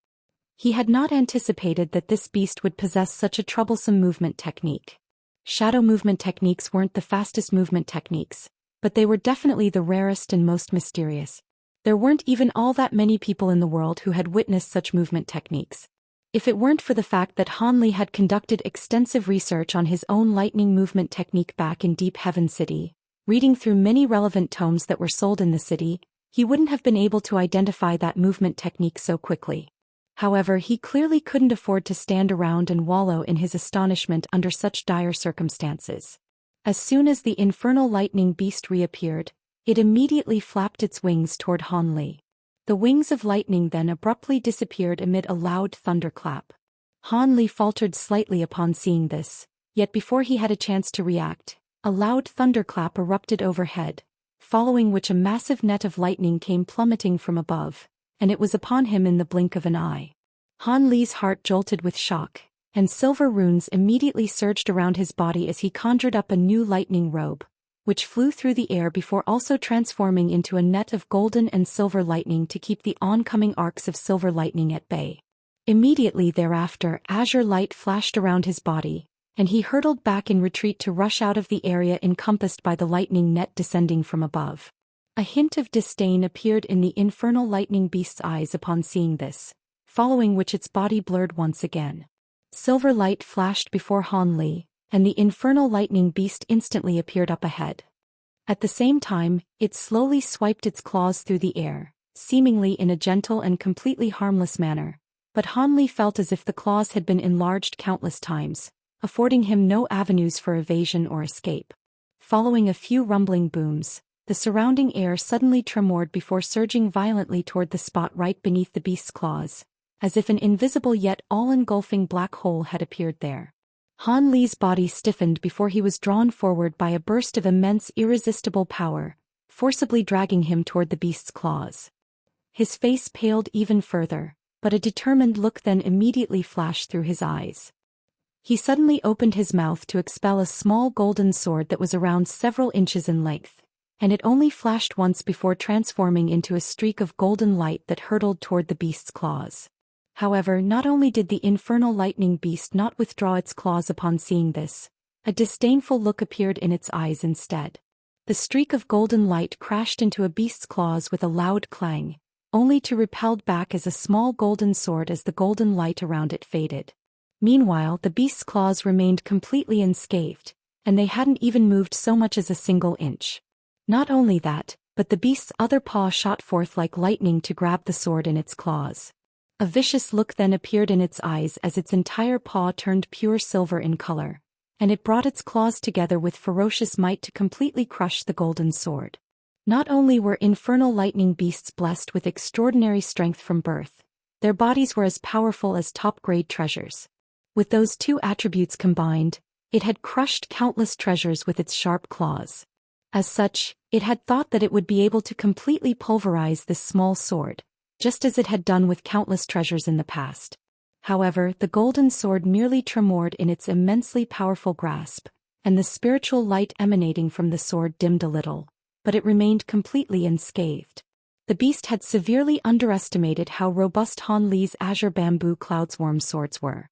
He had not anticipated that this beast would possess such a troublesome movement technique. Shadow movement techniques weren't the fastest movement techniques, but they were definitely the rarest and most mysterious. There weren't even all that many people in the world who had witnessed such movement techniques. If it weren't for the fact that Han Li had conducted extensive research on his own lightning movement technique back in Deep Heaven City, reading through many relevant tomes that were sold in the city, he wouldn't have been able to identify that movement technique so quickly. However, he clearly couldn't afford to stand around and wallow in his astonishment under such dire circumstances. As soon as the infernal lightning beast reappeared, it immediately flapped its wings toward Han Li. The wings of lightning then abruptly disappeared amid a loud thunderclap. Han Li faltered slightly upon seeing this, yet before he had a chance to react, a loud thunderclap erupted overhead, following which a massive net of lightning came plummeting from above, and it was upon him in the blink of an eye. Han Li's heart jolted with shock, and silver runes immediately surged around his body as he conjured up a new lightning robe, which flew through the air before also transforming into a net of golden and silver lightning to keep the oncoming arcs of silver lightning at bay. Immediately thereafter, azure light flashed around his body, and he hurtled back in retreat to rush out of the area encompassed by the lightning net descending from above. A hint of disdain appeared in the infernal lightning beast's eyes upon seeing this, following which its body blurred once again. Silver light flashed before Han Li, and the infernal lightning beast instantly appeared up ahead. At the same time, it slowly swiped its claws through the air, seemingly in a gentle and completely harmless manner, but Han Li felt as if the claws had been enlarged countless times, affording him no avenues for evasion or escape. Following a few rumbling booms, the surrounding air suddenly tremored before surging violently toward the spot right beneath the beast's claws, as if an invisible yet all-engulfing black hole had appeared there. Han Li's body stiffened before he was drawn forward by a burst of immense irresistible power, forcibly dragging him toward the beast's claws. His face paled even further, but a determined look then immediately flashed through his eyes. He suddenly opened his mouth to expel a small golden sword that was around several inches in length, and it only flashed once before transforming into a streak of golden light that hurtled toward the beast's claws. However, not only did the infernal lightning beast not withdraw its claws upon seeing this, a disdainful look appeared in its eyes instead. The streak of golden light crashed into a beast's claws with a loud clang, only to repelled back as a small golden sword as the golden light around it faded. Meanwhile, the beast's claws remained completely unscathed, and they hadn't even moved so much as a single inch. Not only that, but the beast's other paw shot forth like lightning to grab the sword in its claws. A vicious look then appeared in its eyes as its entire paw turned pure silver in color, and it brought its claws together with ferocious might to completely crush the golden sword. Not only were infernal lightning beasts blessed with extraordinary strength from birth, their bodies were as powerful as top-grade treasures. With those two attributes combined, it had crushed countless treasures with its sharp claws. As such, it had thought that it would be able to completely pulverize this small sword, just as it had done with countless treasures in the past. However, the golden sword merely tremored in its immensely powerful grasp, and the spiritual light emanating from the sword dimmed a little, but it remained completely unscathed. The beast had severely underestimated how robust Han Li's azure bamboo cloudsworm swords were.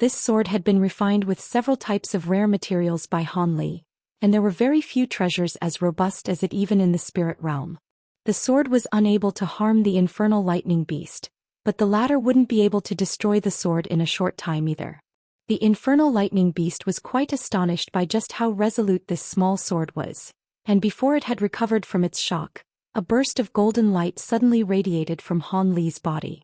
This sword had been refined with several types of rare materials by Han Li, and there were very few treasures as robust as it even in the spirit realm. The sword was unable to harm the infernal lightning beast, but the latter wouldn't be able to destroy the sword in a short time either. The infernal lightning beast was quite astonished by just how resolute this small sword was, and before it had recovered from its shock, a burst of golden light suddenly radiated from Han Li's body.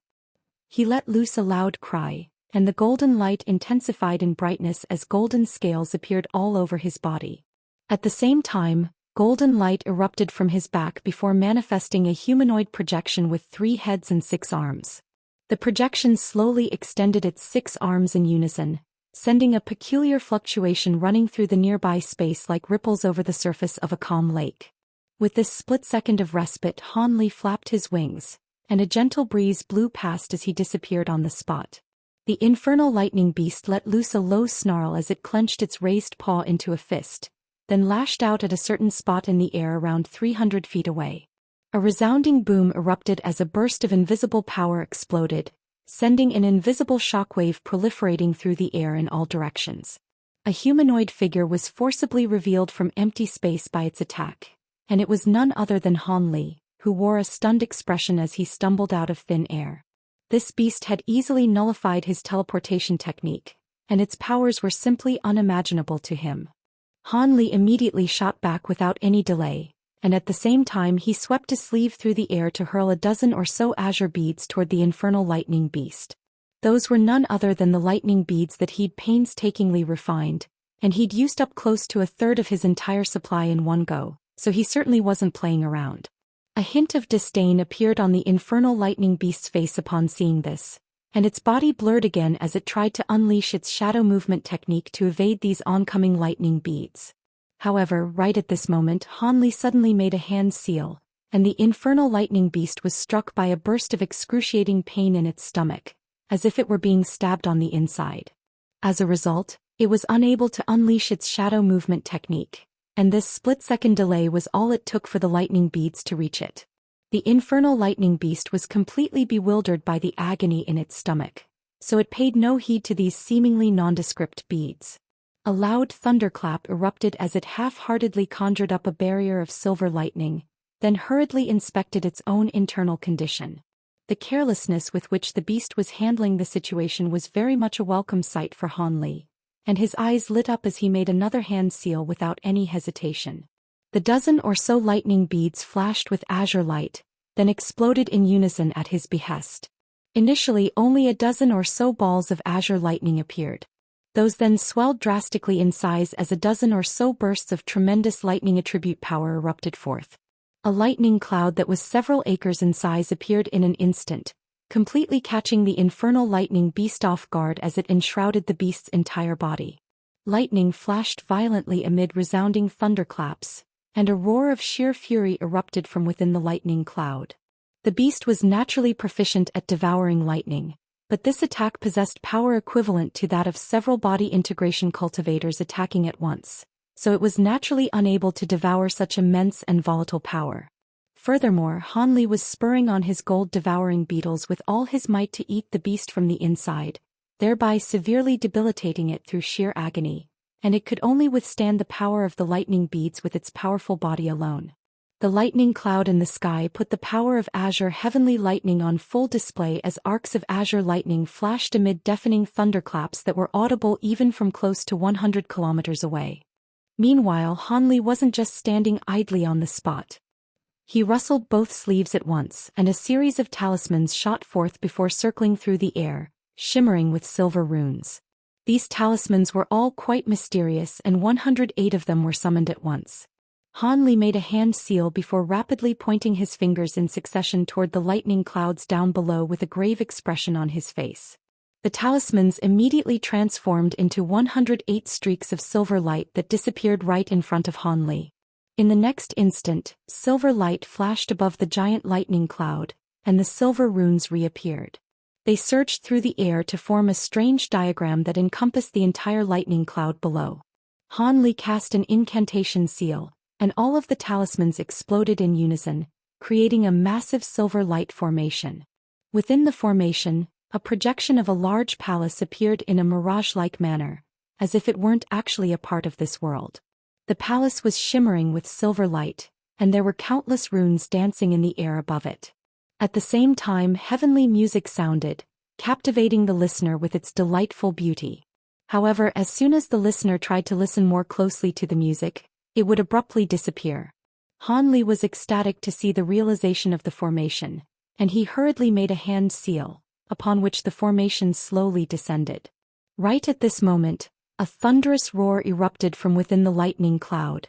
He let loose a loud cry, and the golden light intensified in brightness as golden scales appeared all over his body. At the same time, golden light erupted from his back before manifesting a humanoid projection with 3 heads and 6 arms. The projection slowly extended its 6 arms in unison, sending a peculiar fluctuation running through the nearby space like ripples over the surface of a calm lake. With this split second of respite, Han Li flapped his wings, and a gentle breeze blew past as he disappeared on the spot. The infernal lightning beast let loose a low snarl as it clenched its raised paw into a fist, then lashed out at a certain spot in the air around 300 feet away. A resounding boom erupted as a burst of invisible power exploded, sending an invisible shockwave proliferating through the air in all directions. A humanoid figure was forcibly revealed from empty space by its attack, and it was none other than Han Li, who wore a stunned expression as he stumbled out of thin air. This beast had easily nullified his teleportation technique, and its powers were simply unimaginable to him. Han Li immediately shot back without any delay, and at the same time he swept a sleeve through the air to hurl a dozen or so azure beads toward the infernal lightning beast. Those were none other than the lightning beads that he'd painstakingly refined, and he'd used up close to a third of his entire supply in one go, so he certainly wasn't playing around. A hint of disdain appeared on the infernal lightning beast's face upon seeing this, and its body blurred again as it tried to unleash its shadow movement technique to evade these oncoming lightning beads. However, right at this moment, Han Li suddenly made a hand seal, and the infernal lightning beast was struck by a burst of excruciating pain in its stomach, as if it were being stabbed on the inside. As a result, it was unable to unleash its shadow movement technique, and this split-second delay was all it took for the lightning beads to reach it. The infernal lightning beast was completely bewildered by the agony in its stomach, so it paid no heed to these seemingly nondescript beads. A loud thunderclap erupted as it half-heartedly conjured up a barrier of silver lightning, then hurriedly inspected its own internal condition. The carelessness with which the beast was handling the situation was very much a welcome sight for Han Li, and his eyes lit up as he made another hand seal without any hesitation. The dozen or so lightning beads flashed with azure light, then exploded in unison at his behest. Initially only a dozen or so balls of azure lightning appeared. Those then swelled drastically in size as a dozen or so bursts of tremendous lightning attribute power erupted forth. A lightning cloud that was several acres in size appeared in an instant, completely catching the infernal lightning beast off guard as it enshrouded the beast's entire body. Lightning flashed violently amid resounding thunderclaps, and a roar of sheer fury erupted from within the lightning cloud. The beast was naturally proficient at devouring lightning, but this attack possessed power equivalent to that of several body integration cultivators attacking at once, so it was naturally unable to devour such immense and volatile power. Furthermore, Han Li was spurring on his gold-devouring beetles with all his might to eat the beast from the inside, thereby severely debilitating it through sheer agony, and it could only withstand the power of the lightning beads with its powerful body alone. The lightning cloud in the sky put the power of azure heavenly lightning on full display as arcs of azure lightning flashed amid deafening thunderclaps that were audible even from close to 100 kilometers away. Meanwhile, Han Li wasn't just standing idly on the spot. He rustled both sleeves at once, and a series of talismans shot forth before circling through the air, shimmering with silver runes. These talismans were all quite mysterious, and 108 of them were summoned at once. Han Li made a hand seal before rapidly pointing his fingers in succession toward the lightning clouds down below with a grave expression on his face. The talismans immediately transformed into 108 streaks of silver light that disappeared right in front of Han Li. In the next instant, silver light flashed above the giant lightning cloud, and the silver runes reappeared. They surged through the air to form a strange diagram that encompassed the entire lightning cloud below. Han Li cast an incantation seal, and all of the talismans exploded in unison, creating a massive silver light formation. Within the formation, a projection of a large palace appeared in a mirage-like manner, as if it weren't actually a part of this world. The palace was shimmering with silver light, and there were countless runes dancing in the air above it. At the same time, heavenly music sounded, captivating the listener with its delightful beauty. However, as soon as the listener tried to listen more closely to the music, it would abruptly disappear. Han Li was ecstatic to see the realization of the formation, and he hurriedly made a hand seal, upon which the formation slowly descended. Right at this moment, a thunderous roar erupted from within the lightning cloud.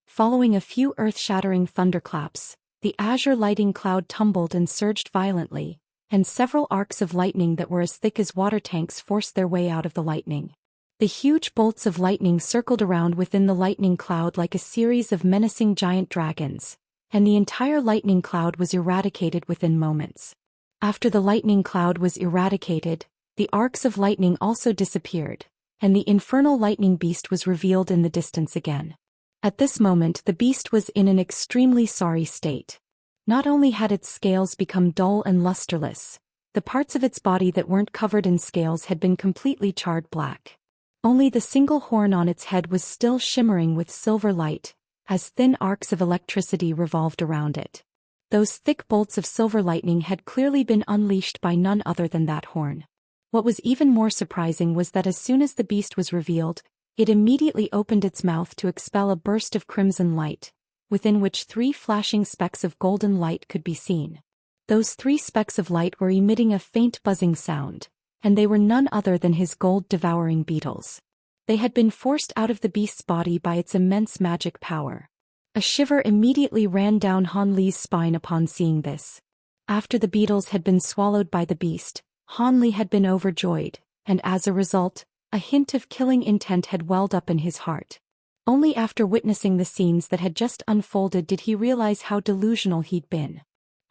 Following a few earth-shattering thunderclaps, the azure lighting cloud tumbled and surged violently, and several arcs of lightning that were as thick as water tanks forced their way out of the lightning. The huge bolts of lightning circled around within the lightning cloud like a series of menacing giant dragons, and the entire lightning cloud was eradicated within moments. After the lightning cloud was eradicated, the arcs of lightning also disappeared, and the infernal lightning beast was revealed in the distance again. At this moment the beast was in an extremely sorry state. Not only had its scales become dull and lusterless, the parts of its body that weren't covered in scales had been completely charred black. Only the single horn on its head was still shimmering with silver light, as thin arcs of electricity revolved around it. Those thick bolts of silver lightning had clearly been unleashed by none other than that horn. What was even more surprising was that as soon as the beast was revealed, it immediately opened its mouth to expel a burst of crimson light, within which 3 flashing specks of golden light could be seen. Those 3 specks of light were emitting a faint buzzing sound, and they were none other than his gold-devouring beetles. They had been forced out of the beast's body by its immense magic power. A shiver immediately ran down Han Li's spine upon seeing this. After the beetles had been swallowed by the beast, Han Li had been overjoyed, and as a result, a hint of killing intent had welled up in his heart. Only after witnessing the scenes that had just unfolded did he realize how delusional he'd been.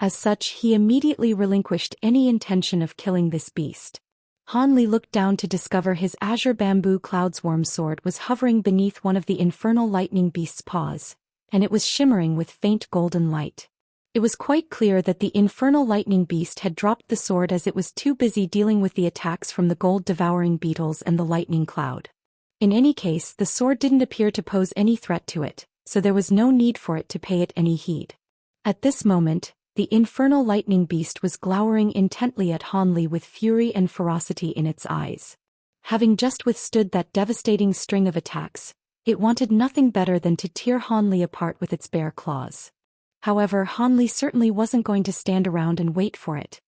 As such, he immediately relinquished any intention of killing this beast. Han Li looked down to discover his azure bamboo cloudsworm sword was hovering beneath one of the infernal lightning beast's paws, and it was shimmering with faint golden light. It was quite clear that the infernal lightning beast had dropped the sword as it was too busy dealing with the attacks from the gold-devouring beetles and the lightning cloud. In any case, the sword didn't appear to pose any threat to it, so there was no need for it to pay it any heed. At this moment, the infernal lightning beast was glowering intently at Han Li with fury and ferocity in its eyes. Having just withstood that devastating string of attacks, it wanted nothing better than to tear Han Li apart with its bare claws. However, Han Li certainly wasn't going to stand around and wait for it.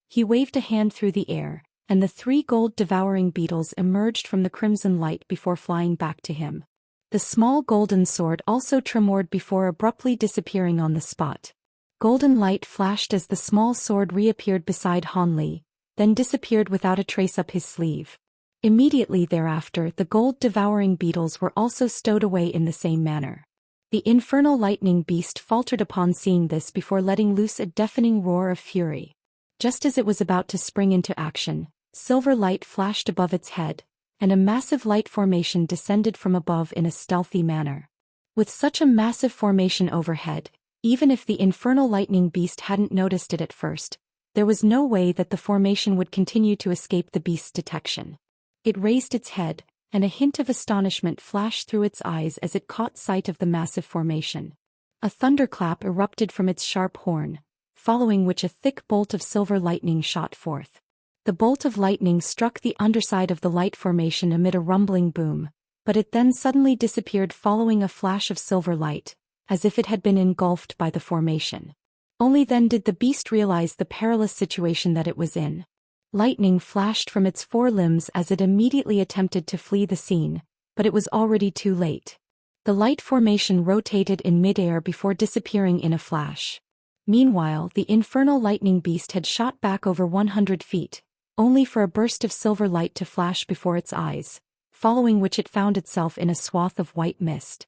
He waved a hand through the air, and the 3 gold-devouring beetles emerged from the crimson light before flying back to him. The small golden sword also tremored before abruptly disappearing on the spot. Golden light flashed as the small sword reappeared beside Han Li, then disappeared without a trace up his sleeve. Immediately thereafter, the gold-devouring beetles were also stowed away in the same manner. The infernal lightning beast faltered upon seeing this before letting loose a deafening roar of fury. Just as it was about to spring into action, silver light flashed above its head, and a massive light formation descended from above in a stealthy manner. With such a massive formation overhead, even if the infernal lightning beast hadn't noticed it at first, there was no way that the formation would continue to escape the beast's detection. It raised its head, and a hint of astonishment flashed through its eyes as it caught sight of the massive formation. A thunderclap erupted from its sharp horn, following which a thick bolt of silver lightning shot forth. The bolt of lightning struck the underside of the light formation amid a rumbling boom, but it then suddenly disappeared following a flash of silver light, as if it had been engulfed by the formation. Only then did the beast realize the perilous situation that it was in. Lightning flashed from its 4 limbs as it immediately attempted to flee the scene, but it was already too late. The light formation rotated in midair before disappearing in a flash. Meanwhile, the infernal lightning beast had shot back over 100 feet, only for a burst of silver light to flash before its eyes, following which it found itself in a swath of white mist.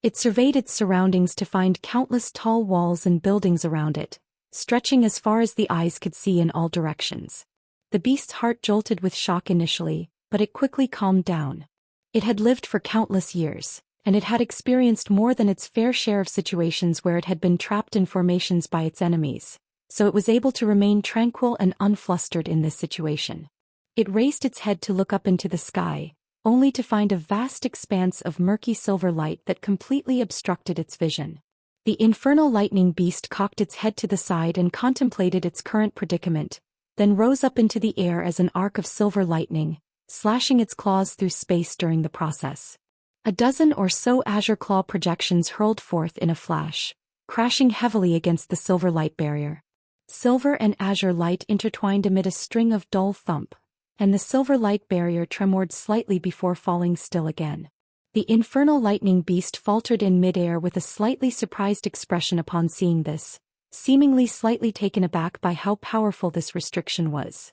It surveyed its surroundings to find countless tall walls and buildings around it, stretching as far as the eyes could see in all directions. The beast's heart jolted with shock initially, but it quickly calmed down. It had lived for countless years, and it had experienced more than its fair share of situations where it had been trapped in formations by its enemies, so it was able to remain tranquil and unflustered in this situation. It raised its head to look up into the sky, only to find a vast expanse of murky silver light that completely obstructed its vision. The infernal lightning beast cocked its head to the side and contemplated its current predicament, then rose up into the air as an arc of silver lightning, slashing its claws through space during the process. A dozen or so azure claw projections hurled forth in a flash, crashing heavily against the silver light barrier. Silver and azure light intertwined amid a string of dull thump, and the silver light barrier tremored slightly before falling still again. The infernal lightning beast faltered in midair with a slightly surprised expression upon seeing this, seemingly slightly taken aback by how powerful this restriction was.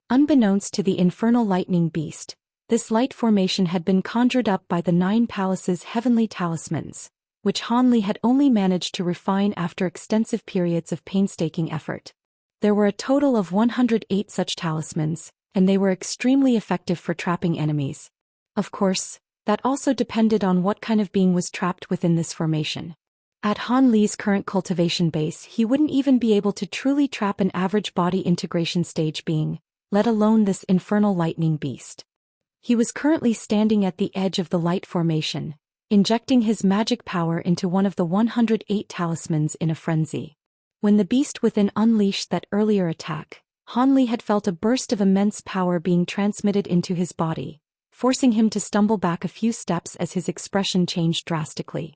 Unbeknownst to the infernal lightning beast, this light formation had been conjured up by the 9 palaces' heavenly talismans, which Han Li had only managed to refine after extensive periods of painstaking effort. There were a total of 108 such talismans, and they were extremely effective for trapping enemies. Of course, that also depended on what kind of being was trapped within this formation. At Han Li's current cultivation base, he wouldn't even be able to truly trap an average body integration stage being, let alone this infernal lightning beast. He was currently standing at the edge of the light formation, injecting his magic power into one of the 108 talismans in a frenzy. When the beast within unleashed that earlier attack, Han Li had felt a burst of immense power being transmitted into his body, forcing him to stumble back a few steps as his expression changed drastically.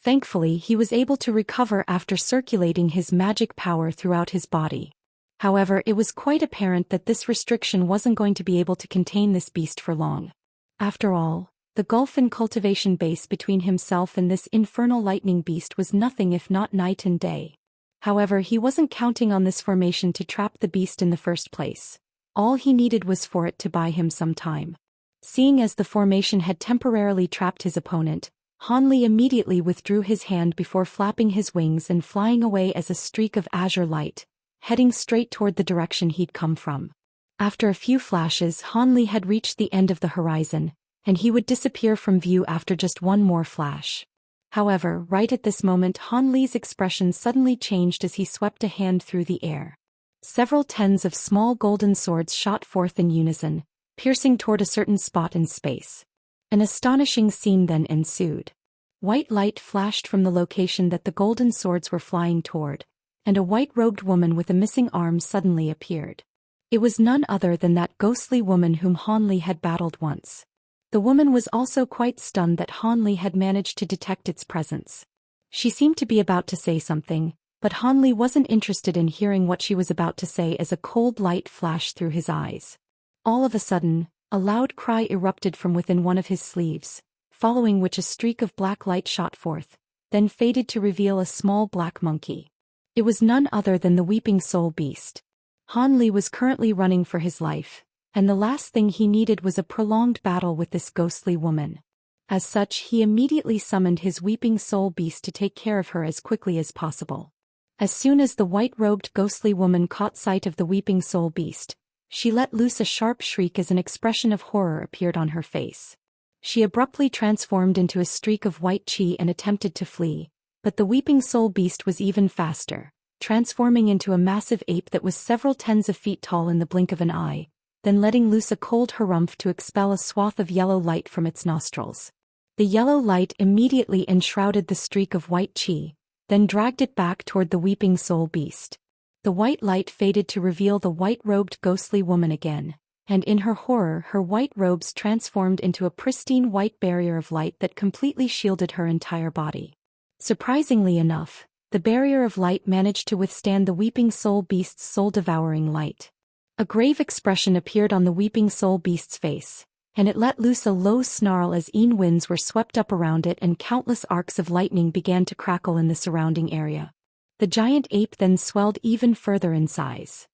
Thankfully, he was able to recover after circulating his magic power throughout his body. However, it was quite apparent that this restriction wasn't going to be able to contain this beast for long. After all, the gulf in cultivation base between himself and this infernal lightning beast was nothing if not night and day. However, he wasn't counting on this formation to trap the beast in the first place. All he needed was for it to buy him some time. Seeing as the formation had temporarily trapped his opponent, Han Li immediately withdrew his hand before flapping his wings and flying away as a streak of azure light, heading straight toward the direction he'd come from. After a few flashes, Han Li had reached the end of the horizon, and he would disappear from view after just one more flash. However, right at this moment Han Li's expression suddenly changed as he swept a hand through the air. Several tens of small golden swords shot forth in unison, piercing toward a certain spot in space. An astonishing scene then ensued. White light flashed from the location that the golden swords were flying toward, and a white-robed woman with a missing arm suddenly appeared. It was none other than that ghostly woman whom Han Li had battled once. The woman was also quite stunned that Han Li had managed to detect its presence. She seemed to be about to say something, but Han Li wasn't interested in hearing what she was about to say as a cold light flashed through his eyes. All of a sudden, a loud cry erupted from within one of his sleeves, following which a streak of black light shot forth, then faded to reveal a small black monkey. It was none other than the Weeping Soul Beast. Han Li was currently running for his life, and the last thing he needed was a prolonged battle with this ghostly woman. As such, he immediately summoned his Weeping Soul Beast to take care of her as quickly as possible. As soon as the white-robed ghostly woman caught sight of the Weeping Soul Beast, she let loose a sharp shriek as an expression of horror appeared on her face. She abruptly transformed into a streak of white chi and attempted to flee, but the Weeping Soul Beast was even faster, transforming into a massive ape that was several tens of feet tall in the blink of an eye, then letting loose a cold harumph to expel a swath of yellow light from its nostrils. The yellow light immediately enshrouded the streak of white chi, then dragged it back toward the Weeping Soul Beast. The white light faded to reveal the white-robed ghostly woman again, and in her horror her white robes transformed into a pristine white barrier of light that completely shielded her entire body. Surprisingly enough, the barrier of light managed to withstand the Weeping Soul Beast's soul-devouring light. A grave expression appeared on the Weeping Soul Beast's face, and it let loose a low snarl as winds were swept up around it and countless arcs of lightning began to crackle in the surrounding area. The giant ape then swelled even further in size.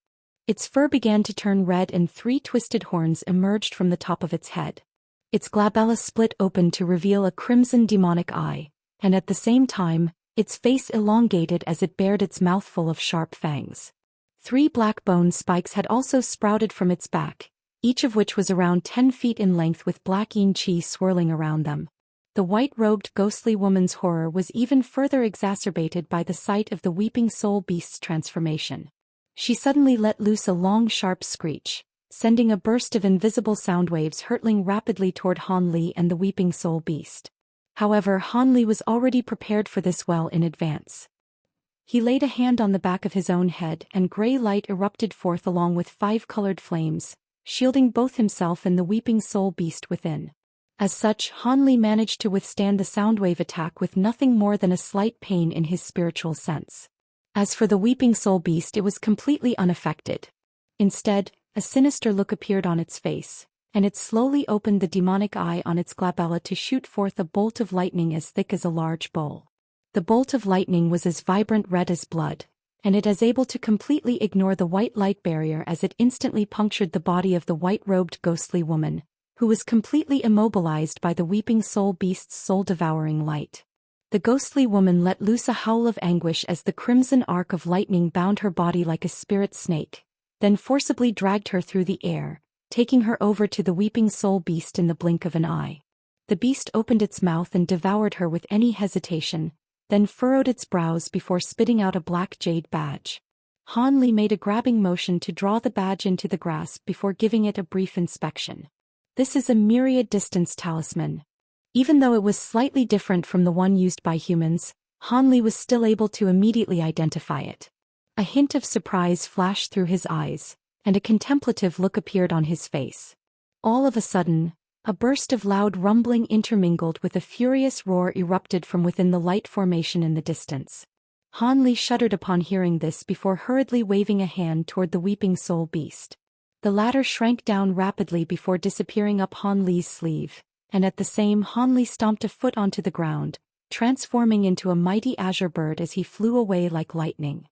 Its fur began to turn red and 3 twisted horns emerged from the top of its head. Its glabella split open to reveal a crimson demonic eye, and at the same time, its face elongated as it bared its mouth full of sharp fangs. 3 black bone spikes had also sprouted from its back, each of which was around 10 feet in length with black yin chi swirling around them. The white-robed ghostly woman's horror was even further exacerbated by the sight of the Weeping Soul Beast's transformation. She suddenly let loose a long sharp screech, sending a burst of invisible sound waves hurtling rapidly toward Han Li and the Weeping Soul Beast. However, Han Li was already prepared for this well in advance. He laid a hand on the back of his own head and gray light erupted forth along with 5 colored flames, shielding both himself and the Weeping Soul Beast within. As such, Han Li managed to withstand the soundwave attack with nothing more than a slight pain in his spiritual sense. As for the Weeping Soul Beast, it was completely unaffected. Instead, a sinister look appeared on its face, and it slowly opened the demonic eye on its glabella to shoot forth a bolt of lightning as thick as a large bowl. The bolt of lightning was as vibrant red as blood, and it was able to completely ignore the white light barrier as it instantly punctured the body of the white-robed ghostly woman, who was completely immobilized by the Weeping Soul Beast's soul-devouring light. The ghostly woman let loose a howl of anguish as the crimson arc of lightning bound her body like a spirit snake, then forcibly dragged her through the air, taking her over to the Weeping Soul Beast in the blink of an eye. The beast opened its mouth and devoured her with any hesitation, then furrowed its brows before spitting out a black jade badge. Han Li made a grabbing motion to draw the badge into the grasp before giving it a brief inspection. This is a myriad distance talisman. Even though it was slightly different from the one used by humans, Han Li was still able to immediately identify it. A hint of surprise flashed through his eyes, and a contemplative look appeared on his face. All of a sudden, a burst of loud rumbling intermingled with a furious roar erupted from within the light formation in the distance. Han Li shuddered upon hearing this before hurriedly waving a hand toward the Weeping Soul Beast. The latter shrank down rapidly before disappearing up Han Li's sleeve, and at the same Han Li stomped a foot onto the ground, transforming into a mighty azure bird as he flew away like lightning.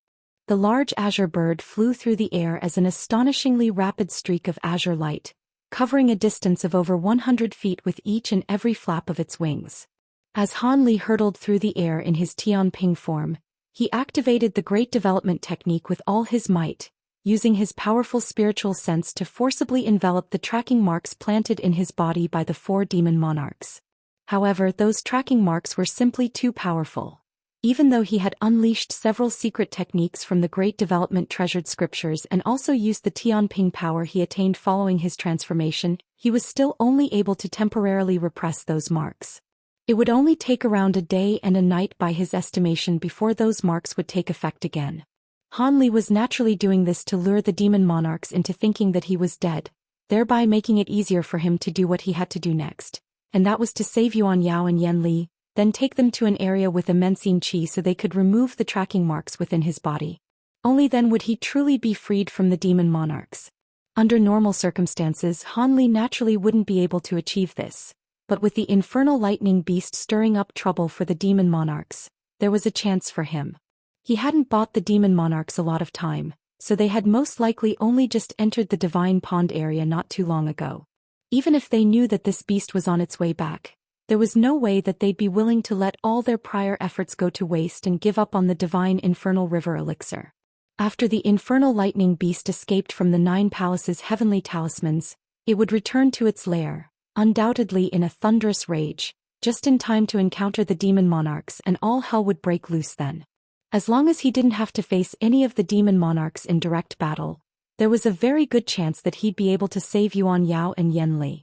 The large azure bird flew through the air as an astonishingly rapid streak of azure light, covering a distance of over 100 feet with each and every flap of its wings. As Han Li hurtled through the air in his Tianping form, he activated the Great Development technique with all his might, using his powerful spiritual sense to forcibly envelop the tracking marks planted in his body by the 4 demon monarchs. However, those tracking marks were simply too powerful. Even though he had unleashed several secret techniques from the Great Development treasured scriptures and also used the Tianping power he attained following his transformation, he was still only able to temporarily repress those marks. It would only take around a day and a night by his estimation before those marks would take effect again. Han Li was naturally doing this to lure the demon monarchs into thinking that he was dead, thereby making it easier for him to do what he had to do next, and that was to save Yuan Yao and Yan Li, then take them to an area with immense qi so they could remove the tracking marks within his body. Only then would he truly be freed from the demon monarchs. Under normal circumstances, Han Li naturally wouldn't be able to achieve this, but with the infernal lightning beast stirring up trouble for the demon monarchs, there was a chance for him. He hadn't bought the demon monarchs a lot of time, so they had most likely only just entered the divine pond area not too long ago. Even if they knew that this beast was on its way back, there was no way that they'd be willing to let all their prior efforts go to waste and give up on the divine infernal river elixir. After the infernal lightning beast escaped from the 9 palaces' heavenly talismans, it would return to its lair, undoubtedly in a thunderous rage, just in time to encounter the demon monarchs, and all hell would break loose then. As long as he didn't have to face any of the demon monarchs in direct battle, there was a very good chance that he'd be able to save Yuan Yao and Yan Li.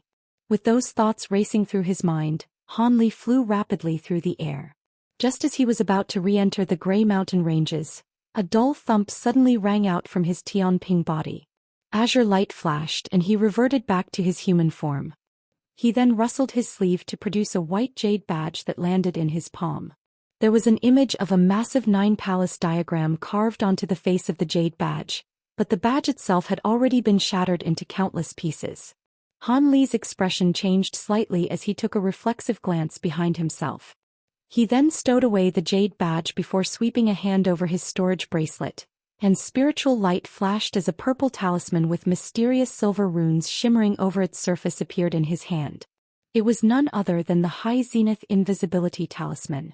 With those thoughts racing through his mind, Han Li flew rapidly through the air. Just as he was about to re-enter the Grey Mountain ranges, a dull thump suddenly rang out from his Tianping body. Azure light flashed and he reverted back to his human form. He then rustled his sleeve to produce a white jade badge that landed in his palm. There was an image of a massive 9-palace diagram carved onto the face of the jade badge, but the badge itself had already been shattered into countless pieces. Han Li's expression changed slightly as he took a reflexive glance behind himself. He then stowed away the jade badge before sweeping a hand over his storage bracelet, and spiritual light flashed as a purple talisman with mysterious silver runes shimmering over its surface appeared in his hand. It was none other than the High Zenith Invisibility Talisman.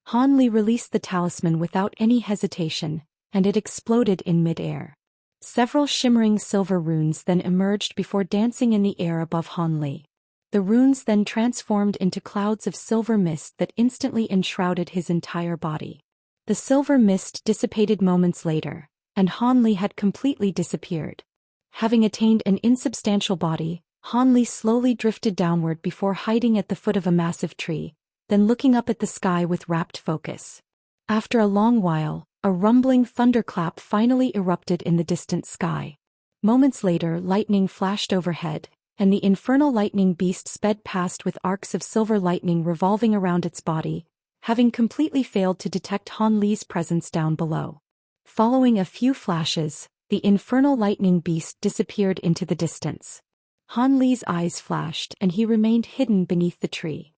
Han Li released the talisman without any hesitation, and it exploded in mid-air. Several shimmering silver runes then emerged before dancing in the air above Han Li. The runes then transformed into clouds of silver mist that instantly enshrouded his entire body. The silver mist dissipated moments later, and Han Li had completely disappeared. Having attained an insubstantial body, Han Li slowly drifted downward before hiding at the foot of a massive tree, then looking up at the sky with rapt focus. After a long while, a rumbling thunderclap finally erupted in the distant sky. Moments later, lightning flashed overhead, and the infernal lightning beast sped past with arcs of silver lightning revolving around its body, having completely failed to detect Han Li's presence down below. Following a few flashes, the infernal lightning beast disappeared into the distance. Han Li's eyes flashed and he remained hidden beneath the tree.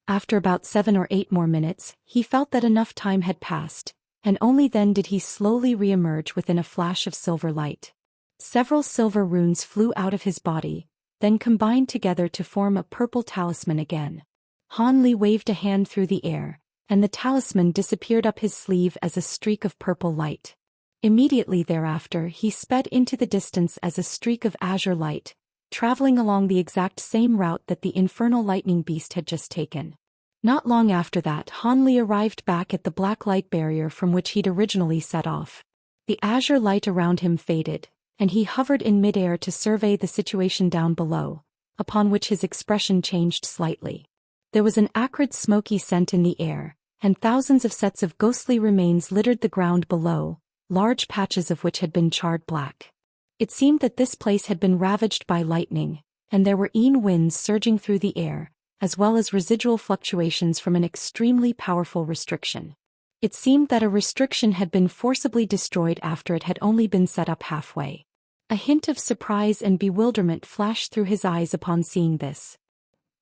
After about 7 or 8 more minutes, he felt that enough time had passed, and only then did he slowly re-emerge within a flash of silver light. Several silver runes flew out of his body, then combined together to form a purple talisman again. Han Li waved a hand through the air, and the talisman disappeared up his sleeve as a streak of purple light. Immediately thereafter he sped into the distance as a streak of azure light, traveling along the exact same route that the infernal lightning beast had just taken. Not long after that, Han Li arrived back at the black light barrier from which he'd originally set off. The azure light around him faded, and he hovered in midair to survey the situation down below, upon which his expression changed slightly. There was an acrid smoky scent in the air, and thousands of sets of ghostly remains littered the ground below, large patches of which had been charred black. It seemed that this place had been ravaged by lightning, and there were winds surging through the air, as well as residual fluctuations from an extremely powerful restriction. It seemed that a restriction had been forcibly destroyed after it had only been set up halfway. A hint of surprise and bewilderment flashed through his eyes upon seeing this.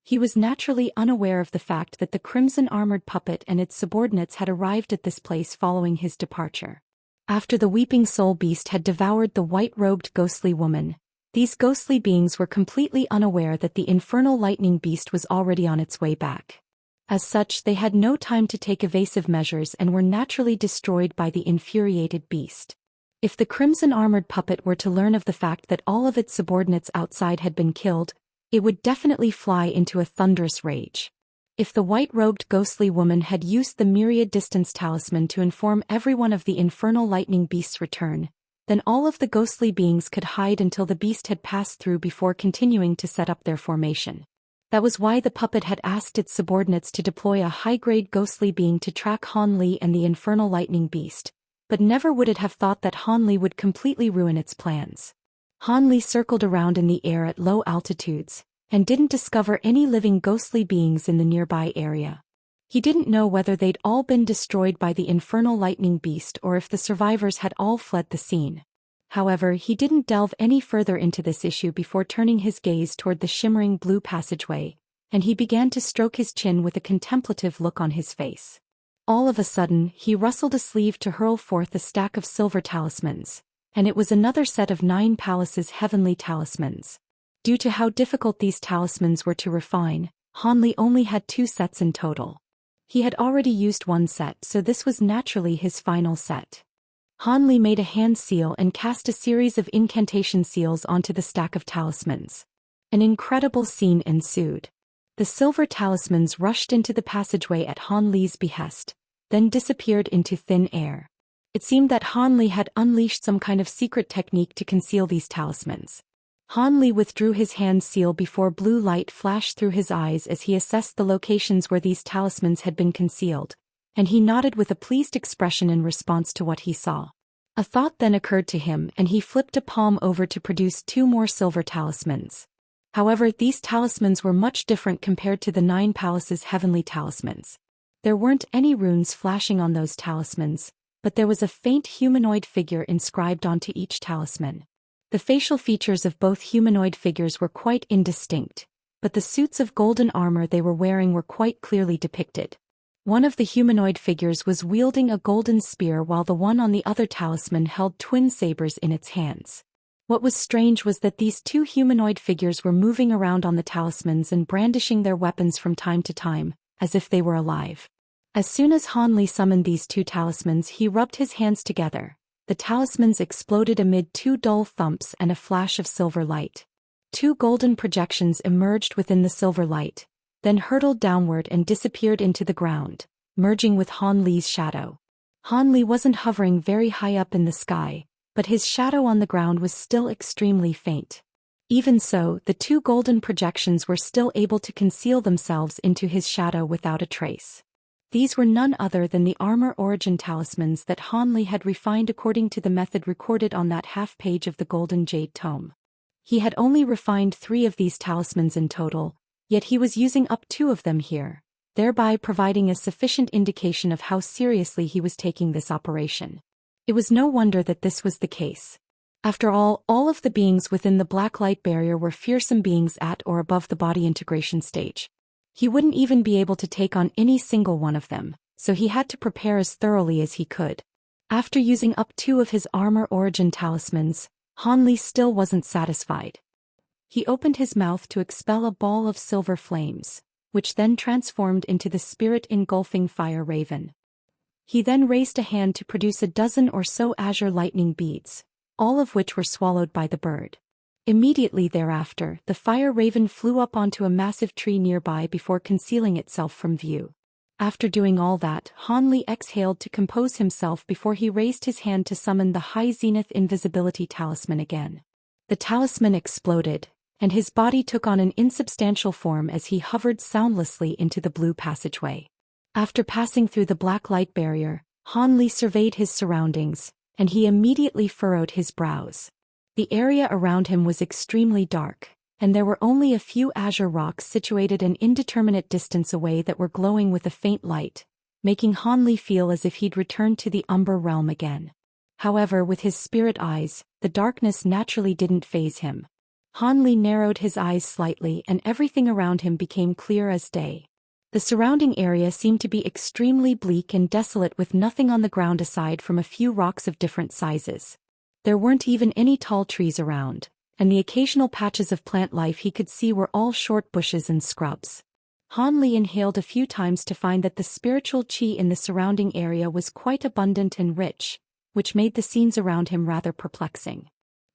He was naturally unaware of the fact that the crimson-armored puppet and its subordinates had arrived at this place following his departure. After the weeping soul beast had devoured the white-robed ghostly woman, these ghostly beings were completely unaware that the infernal lightning beast was already on its way back. As such, they had no time to take evasive measures and were naturally destroyed by the infuriated beast. If the crimson-armored puppet were to learn of the fact that all of its subordinates outside had been killed, it would definitely fly into a thunderous rage. If the white-robed ghostly woman had used the myriad distance talisman to inform everyone of the infernal lightning beast's return, then all of the ghostly beings could hide until the beast had passed through before continuing to set up their formation. That was why the puppet had asked its subordinates to deploy a high-grade ghostly being to track Han Li and the infernal lightning beast, but never would it have thought that Han Li would completely ruin its plans. Han Li circled around in the air at low altitudes, and didn't discover any living ghostly beings in the nearby area. He didn't know whether they'd all been destroyed by the infernal lightning beast or if the survivors had all fled the scene. However, he didn't delve any further into this issue before turning his gaze toward the shimmering blue passageway, and he began to stroke his chin with a contemplative look on his face. All of a sudden, he rustled a sleeve to hurl forth a stack of silver talismans, and it was another set of 9 palaces' heavenly talismans. Due to how difficult these talismans were to refine, Han Li only had 2 sets in total. He had already used 1 set, so this was naturally his final set. Han Li made a hand seal and cast a series of incantation seals onto the stack of talismans. An incredible scene ensued. The silver talismans rushed into the passageway at Han Li's behest, then disappeared into thin air. It seemed that Han Li had unleashed some kind of secret technique to conceal these talismans. Han Li withdrew his hand seal before blue light flashed through his eyes as he assessed the locations where these talismans had been concealed, and he nodded with a pleased expression in response to what he saw. A thought then occurred to him and he flipped a palm over to produce 2 more silver talismans. However, these talismans were much different compared to the 9 palaces' heavenly talismans. There weren't any runes flashing on those talismans, but there was a faint humanoid figure inscribed onto each talisman. The facial features of both humanoid figures were quite indistinct, but the suits of golden armor they were wearing were quite clearly depicted. One of the humanoid figures was wielding a golden spear while the one on the other talisman held twin sabers in its hands. What was strange was that these 2 humanoid figures were moving around on the talismans and brandishing their weapons from time to time, as if they were alive. As soon as Han Li summoned these 2 talismans, he rubbed his hands together. The talismans exploded amid 2 dull thumps and a flash of silver light. 2 golden projections emerged within the silver light, then hurtled downward and disappeared into the ground, merging with Han Li's shadow. Han Li wasn't hovering very high up in the sky, but his shadow on the ground was still extremely faint. Even so, the 2 golden projections were still able to conceal themselves into his shadow without a trace. These were none other than the armor origin talismans that Han Li had refined according to the method recorded on that half-page of the Golden Jade Tome. He had only refined 3 of these talismans in total, yet he was using up 2 of them here, thereby providing a sufficient indication of how seriously he was taking this operation. It was no wonder that this was the case. After all of the beings within the black light barrier were fearsome beings at or above the body integration stage. He wouldn't even be able to take on any single one of them, so he had to prepare as thoroughly as he could. After using up 2 of his armor origin talismans, Han Li still wasn't satisfied. He opened his mouth to expel a ball of silver flames, which then transformed into the spirit-engulfing fire raven. He then raised a hand to produce a dozen or so azure lightning beads, all of which were swallowed by the bird. Immediately thereafter, the fire raven flew up onto a massive tree nearby before concealing itself from view. After doing all that, Han Li exhaled to compose himself before he raised his hand to summon the High Zenith Invisibility Talisman again. The talisman exploded, and his body took on an insubstantial form as he hovered soundlessly into the blue passageway. After passing through the black light barrier, Han Li surveyed his surroundings, and he immediately furrowed his brows. The area around him was extremely dark, and there were only a few azure rocks situated an indeterminate distance away that were glowing with a faint light, making Han Li feel as if he'd returned to the Umber realm again. However, with his spirit eyes, the darkness naturally didn't faze him. Han Li narrowed his eyes slightly and everything around him became clear as day. The surrounding area seemed to be extremely bleak and desolate with nothing on the ground aside from a few rocks of different sizes. There weren't even any tall trees around, and the occasional patches of plant life he could see were all short bushes and scrubs. Han Li inhaled a few times to find that the spiritual qi in the surrounding area was quite abundant and rich, which made the scenes around him rather perplexing.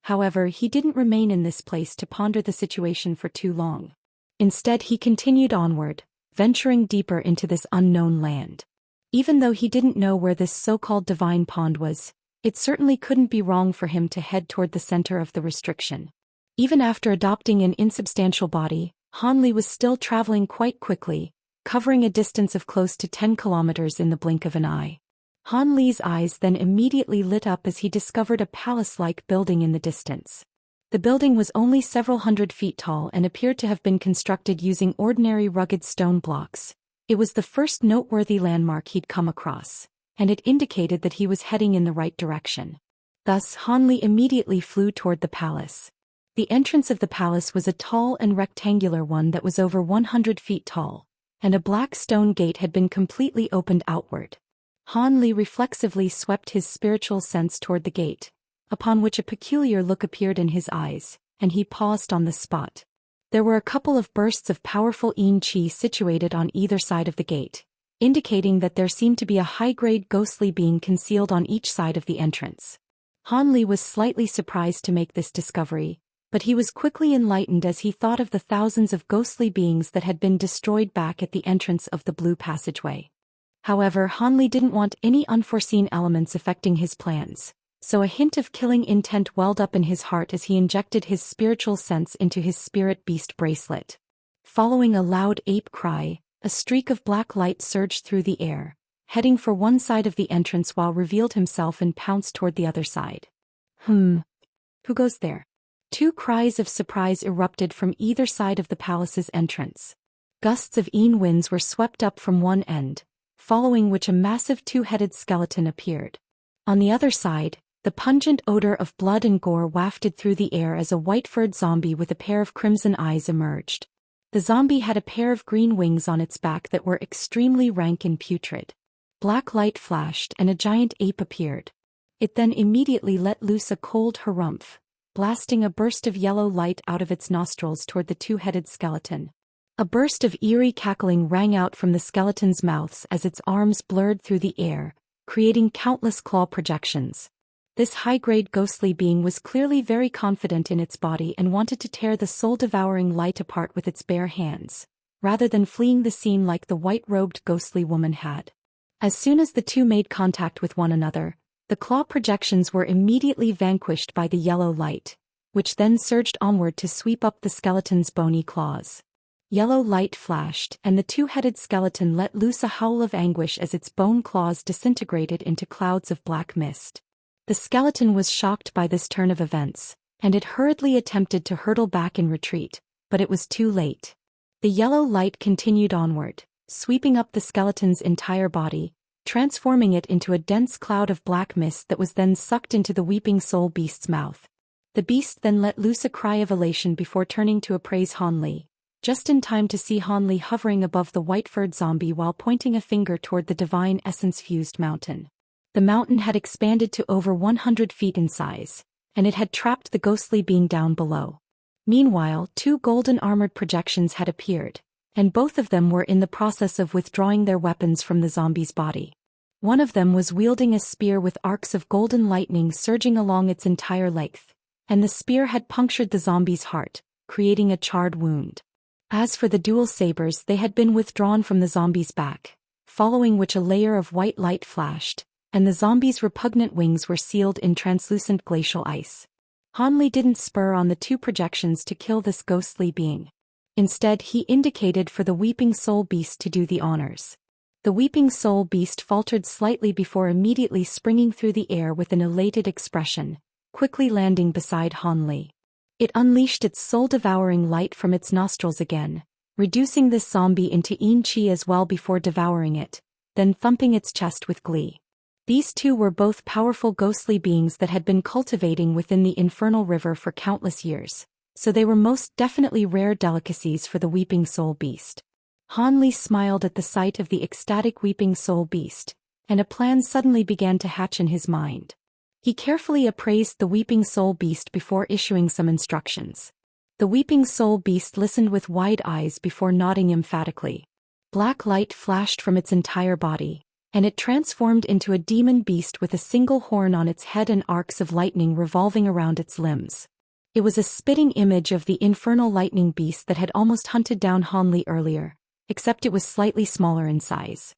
However, he didn't remain in this place to ponder the situation for too long. Instead, he continued onward, venturing deeper into this unknown land. Even though he didn't know where this so-called divine pond was, it certainly couldn't be wrong for him to head toward the center of the restriction. Even after adopting an insubstantial body, Han Li was still traveling quite quickly, covering a distance of close to 10 kilometers in the blink of an eye. Han Li's eyes then immediately lit up as he discovered a palace-like building in the distance. The building was only several hundred feet tall and appeared to have been constructed using ordinary rugged stone blocks. It was the first noteworthy landmark he'd come across, and it indicated that he was heading in the right direction. Thus, Han Li immediately flew toward the palace. The entrance of the palace was a tall and rectangular one that was over 100 feet tall, and a black stone gate had been completely opened outward. Han Li reflexively swept his spiritual sense toward the gate, upon which a peculiar look appeared in his eyes, and he paused on the spot. There were a couple of bursts of powerful yin qi situated on either side of the gate, indicating that there seemed to be a high-grade ghostly being concealed on each side of the entrance. Han Li was slightly surprised to make this discovery, but he was quickly enlightened as he thought of the thousands of ghostly beings that had been destroyed back at the entrance of the blue passageway. However, Han Li didn't want any unforeseen elements affecting his plans, so a hint of killing intent welled up in his heart as he injected his spiritual sense into his spirit beast bracelet. Following a loud ape cry, a streak of black light surged through the air, heading for one side of the entrance while revealed himself and pounced toward the other side. Who goes there? Two cries of surprise erupted from either side of the palace's entrance. Gusts of yin winds were swept up from one end, following which a massive two-headed skeleton appeared. On the other side, the pungent odor of blood and gore wafted through the air as a white-furred zombie with a pair of crimson eyes emerged. The zombie had a pair of green wings on its back that were extremely rank and putrid. Black light flashed and a giant ape appeared. It then immediately let loose a cold harumph, blasting a burst of yellow light out of its nostrils toward the two-headed skeleton. A burst of eerie cackling rang out from the skeleton's mouths as its arms blurred through the air, creating countless claw projections. This high-grade ghostly being was clearly very confident in its body and wanted to tear the soul-devouring light apart with its bare hands, rather than fleeing the scene like the white-robed ghostly woman had. As soon as the two made contact with one another, the claw projections were immediately vanquished by the yellow light, which then surged onward to sweep up the skeleton's bony claws. Yellow light flashed, and the two-headed skeleton let loose a howl of anguish as its bone claws disintegrated into clouds of black mist. The skeleton was shocked by this turn of events, and it hurriedly attempted to hurtle back in retreat, but it was too late. The yellow light continued onward, sweeping up the skeleton's entire body, transforming it into a dense cloud of black mist that was then sucked into the weeping soul beast's mouth. The beast then let loose a cry of elation before turning to appraise Han Li, just in time to see Han Li hovering above the white-furred zombie while pointing a finger toward the divine essence-fused mountain. The mountain had expanded to over 100 feet in size, and it had trapped the ghostly being down below. Meanwhile, two golden armored projections had appeared, and both of them were in the process of withdrawing their weapons from the zombie's body. One of them was wielding a spear with arcs of golden lightning surging along its entire length, and the spear had punctured the zombie's heart, creating a charred wound. As for the dual sabers, they had been withdrawn from the zombie's back, following which a layer of white light flashed, and the zombie's repugnant wings were sealed in translucent glacial ice. Han Li didn't spur on the two projections to kill this ghostly being. Instead, he indicated for the weeping soul beast to do the honors. The weeping soul beast faltered slightly before immediately springing through the air with an elated expression, quickly landing beside Han Li. It unleashed its soul-devouring light from its nostrils again, reducing this zombie into yin qi as well before devouring it, then thumping its chest with glee. These two were both powerful ghostly beings that had been cultivating within the infernal river for countless years, so they were most definitely rare delicacies for the weeping soul beast. Han Li smiled at the sight of the ecstatic weeping soul beast, and a plan suddenly began to hatch in his mind. He carefully appraised the weeping soul beast before issuing some instructions. The weeping soul beast listened with wide eyes before nodding emphatically. Black light flashed from its entire body, and it transformed into a demon beast with a single horn on its head and arcs of lightning revolving around its limbs. It was a spitting image of the infernal lightning beast that had almost hunted down Han Li earlier, except it was slightly smaller in size.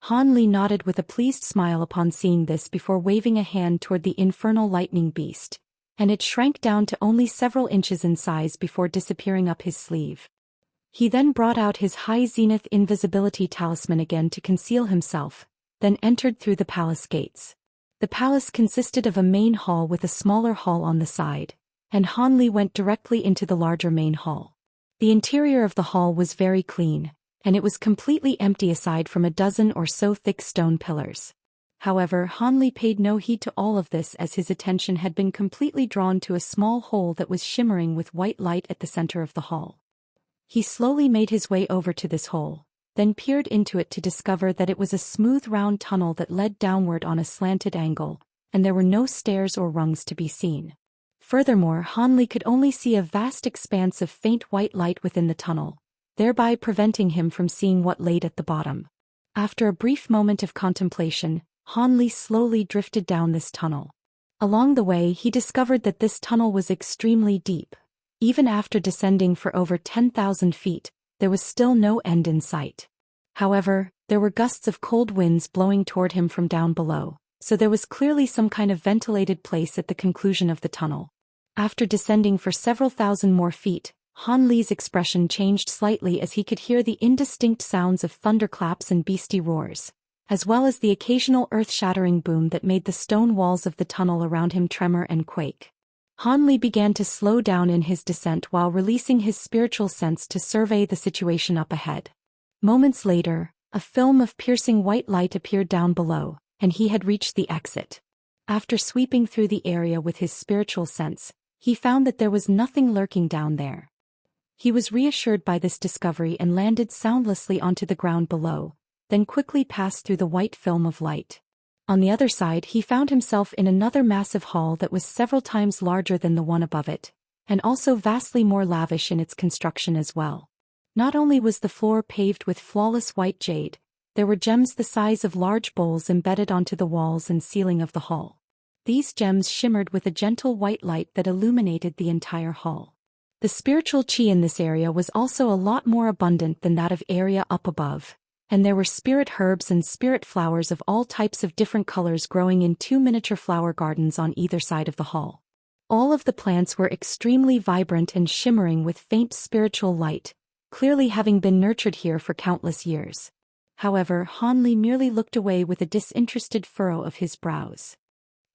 Han Li nodded with a pleased smile upon seeing this before waving a hand toward the infernal lightning beast, and it shrank down to only several inches in size before disappearing up his sleeve. He then brought out his high zenith invisibility talisman again to conceal himself, then entered through the palace gates. The palace consisted of a main hall with a smaller hall on the side, and Han Li went directly into the larger main hall. The interior of the hall was very clean, and it was completely empty aside from a dozen or so thick stone pillars. However, Han Li paid no heed to all of this as his attention had been completely drawn to a small hole that was shimmering with white light at the center of the hall. He slowly made his way over to this hole, then peered into it to discover that it was a smooth round tunnel that led downward on a slanted angle, and there were no stairs or rungs to be seen. Furthermore, Han Li could only see a vast expanse of faint white light within the tunnel, thereby preventing him from seeing what lay at the bottom. After a brief moment of contemplation, Han Li slowly drifted down this tunnel. Along the way, he discovered that this tunnel was extremely deep. Even after descending for over 10,000 feet, there was still no end in sight. However, there were gusts of cold winds blowing toward him from down below, so there was clearly some kind of ventilated place at the conclusion of the tunnel. After descending for several thousand more feet, Han Li's expression changed slightly as he could hear the indistinct sounds of thunderclaps and beastie roars, as well as the occasional earth-shattering boom that made the stone walls of the tunnel around him tremor and quake. Han Li began to slow down in his descent while releasing his spiritual sense to survey the situation up ahead. Moments later, a film of piercing white light appeared down below, and he had reached the exit. After sweeping through the area with his spiritual sense, he found that there was nothing lurking down there. He was reassured by this discovery and landed soundlessly onto the ground below, then quickly passed through the white film of light. On the other side, he found himself in another massive hall that was several times larger than the one above it, and also vastly more lavish in its construction as well. Not only was the floor paved with flawless white jade, there were gems the size of large bowls embedded onto the walls and ceiling of the hall. These gems shimmered with a gentle white light that illuminated the entire hall. The spiritual chi in this area was also a lot more abundant than that of area up above, and there were spirit herbs and spirit flowers of all types of different colors growing in 2 miniature flower gardens on either side of the hall. All of the plants were extremely vibrant and shimmering with faint spiritual light, clearly having been nurtured here for countless years. However, Han Li merely looked away with a disinterested furrow of his brows.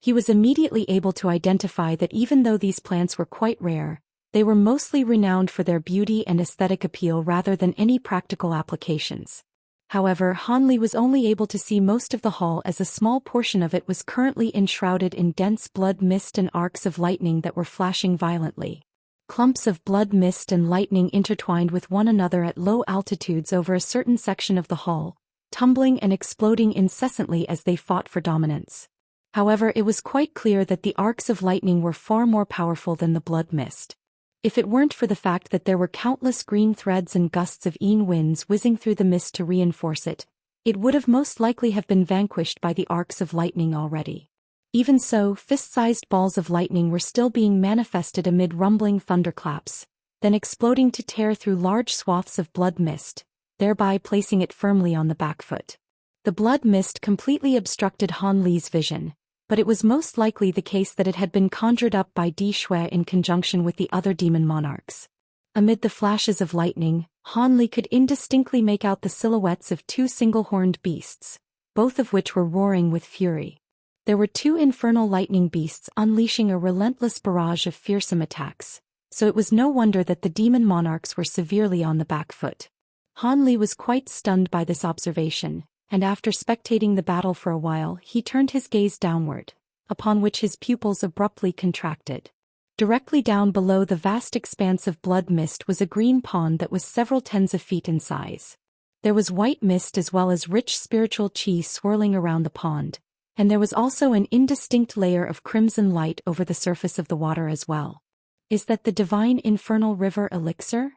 He was immediately able to identify that even though these plants were quite rare, they were mostly renowned for their beauty and aesthetic appeal rather than any practical applications. However, Han Li was only able to see most of the hall as a small portion of it was currently enshrouded in dense blood mist and arcs of lightning that were flashing violently. Clumps of blood mist and lightning intertwined with one another at low altitudes over a certain section of the hall, tumbling and exploding incessantly as they fought for dominance. However, it was quite clear that the arcs of lightning were far more powerful than the blood mist. If it weren't for the fact that there were countless green threads and gusts of winds whizzing through the mist to reinforce it, it would have most likely have been vanquished by the arcs of lightning already. Even so, fist-sized balls of lightning were still being manifested amid rumbling thunderclaps, then exploding to tear through large swaths of blood mist, thereby placing it firmly on the back foot. The blood mist completely obstructed Han Li's vision, but it was most likely the case that it had been conjured up by Di Shui in conjunction with the other demon monarchs. Amid the flashes of lightning, Han Li could indistinctly make out the silhouettes of 2 single-horned beasts, both of which were roaring with fury. There were 2 infernal lightning beasts unleashing a relentless barrage of fearsome attacks, so it was no wonder that the demon monarchs were severely on the back foot. Han Li was quite stunned by this observation, and after spectating the battle for a while he turned his gaze downward, upon which his pupils abruptly contracted. Directly down below the vast expanse of blood mist was a green pond that was several tens of feet in size. There was white mist as well as rich spiritual chi swirling around the pond, and there was also an indistinct layer of crimson light over the surface of the water as well. Is that the divine infernal river elixir?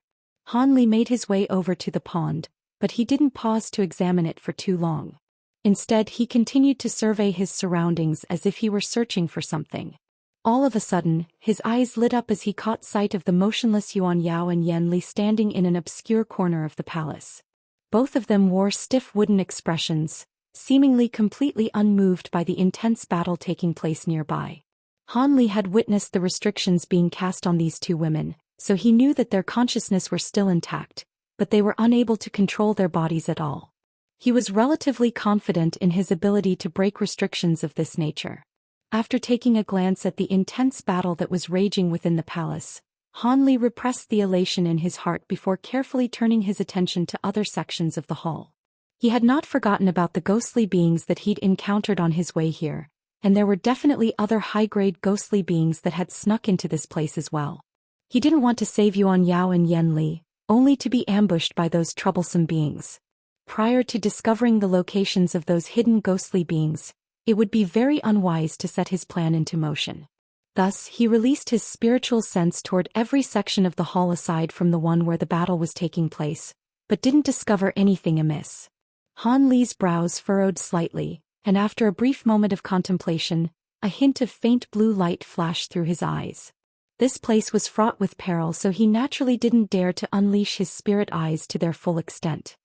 Han Li made his way over to the pond, but he didn't pause to examine it for too long. Instead, he continued to survey his surroundings as if he were searching for something. All of a sudden, his eyes lit up as he caught sight of the motionless Yuan Yao and Yan Li standing in an obscure corner of the palace. Both of them wore stiff wooden expressions, seemingly completely unmoved by the intense battle taking place nearby. Han Li had witnessed the restrictions being cast on these two women, so he knew that their consciousness were still intact, but they were unable to control their bodies at all. He was relatively confident in his ability to break restrictions of this nature. After taking a glance at the intense battle that was raging within the palace, Han Li repressed the elation in his heart before carefully turning his attention to other sections of the hall. He had not forgotten about the ghostly beings that he'd encountered on his way here, and there were definitely other high-grade ghostly beings that had snuck into this place as well. He didn't want to save Yuan Yao and Yan Li, only to be ambushed by those troublesome beings. Prior to discovering the locations of those hidden ghostly beings, it would be very unwise to set his plan into motion. Thus, he released his spiritual sense toward every section of the hall aside from the one where the battle was taking place, but didn't discover anything amiss. Han Li's brows furrowed slightly, and after a brief moment of contemplation, a hint of faint blue light flashed through his eyes. This place was fraught with peril, so he naturally didn't dare to unleash his spirit eyes to their full extent.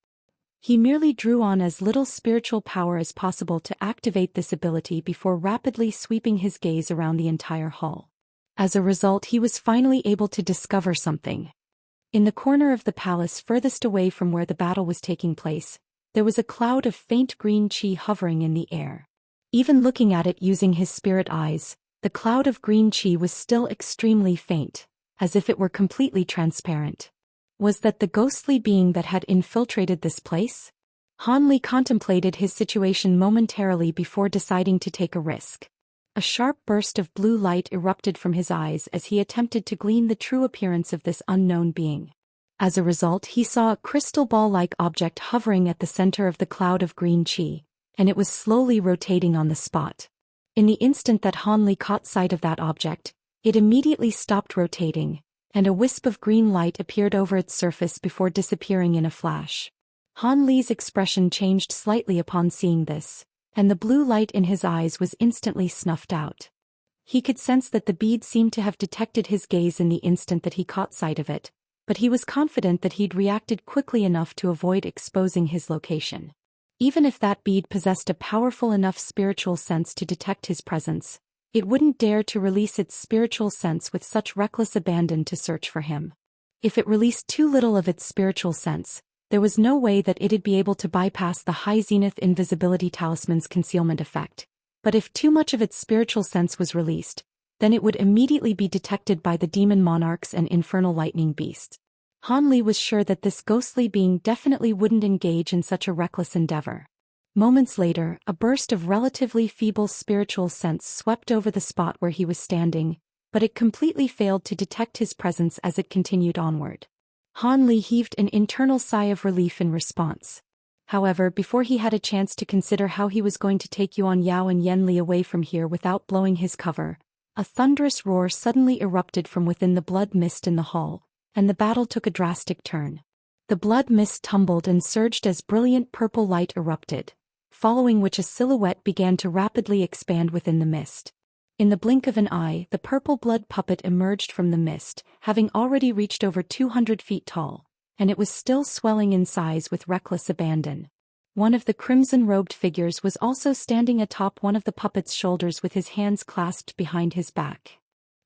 He merely drew on as little spiritual power as possible to activate this ability before rapidly sweeping his gaze around the entire hall. As a result, he was finally able to discover something. In the corner of the palace furthest away from where the battle was taking place, there was a cloud of faint green chi hovering in the air. Even looking at it using his spirit eyes, the cloud of green chi was still extremely faint, as if it were completely transparent. Was that the ghostly being that had infiltrated this place? Han Li contemplated his situation momentarily before deciding to take a risk. A sharp burst of blue light erupted from his eyes as he attempted to glean the true appearance of this unknown being. As a result, he saw a crystal ball-like object hovering at the center of the cloud of green chi, and it was slowly rotating on the spot. In the instant that Han Li caught sight of that object, it immediately stopped rotating, and a wisp of green light appeared over its surface before disappearing in a flash. Han Li's expression changed slightly upon seeing this, and the blue light in his eyes was instantly snuffed out. He could sense that the bead seemed to have detected his gaze in the instant that he caught sight of it, but he was confident that he'd reacted quickly enough to avoid exposing his location. Even if that bead possessed a powerful enough spiritual sense to detect his presence, it wouldn't dare to release its spiritual sense with such reckless abandon to search for him. If it released too little of its spiritual sense, there was no way that it'd be able to bypass the high zenith invisibility talisman's concealment effect. But if too much of its spiritual sense was released, then it would immediately be detected by the demon monarchs and infernal lightning beasts. Han Li was sure that this ghostly being definitely wouldn't engage in such a reckless endeavor. Moments later, a burst of relatively feeble spiritual sense swept over the spot where he was standing, but it completely failed to detect his presence as it continued onward. Han Li heaved an internal sigh of relief in response. However, before he had a chance to consider how he was going to take Yuan Yao and Yan Li away from here without blowing his cover, a thunderous roar suddenly erupted from within the blood mist in the hall, and the battle took a drastic turn. The blood mist tumbled and surged as brilliant purple light erupted, following which a silhouette began to rapidly expand within the mist. In the blink of an eye, the purple blood puppet emerged from the mist, having already reached over 200 feet tall, and it was still swelling in size with reckless abandon. One of the crimson-robed figures was also standing atop one of the puppet's shoulders with his hands clasped behind his back.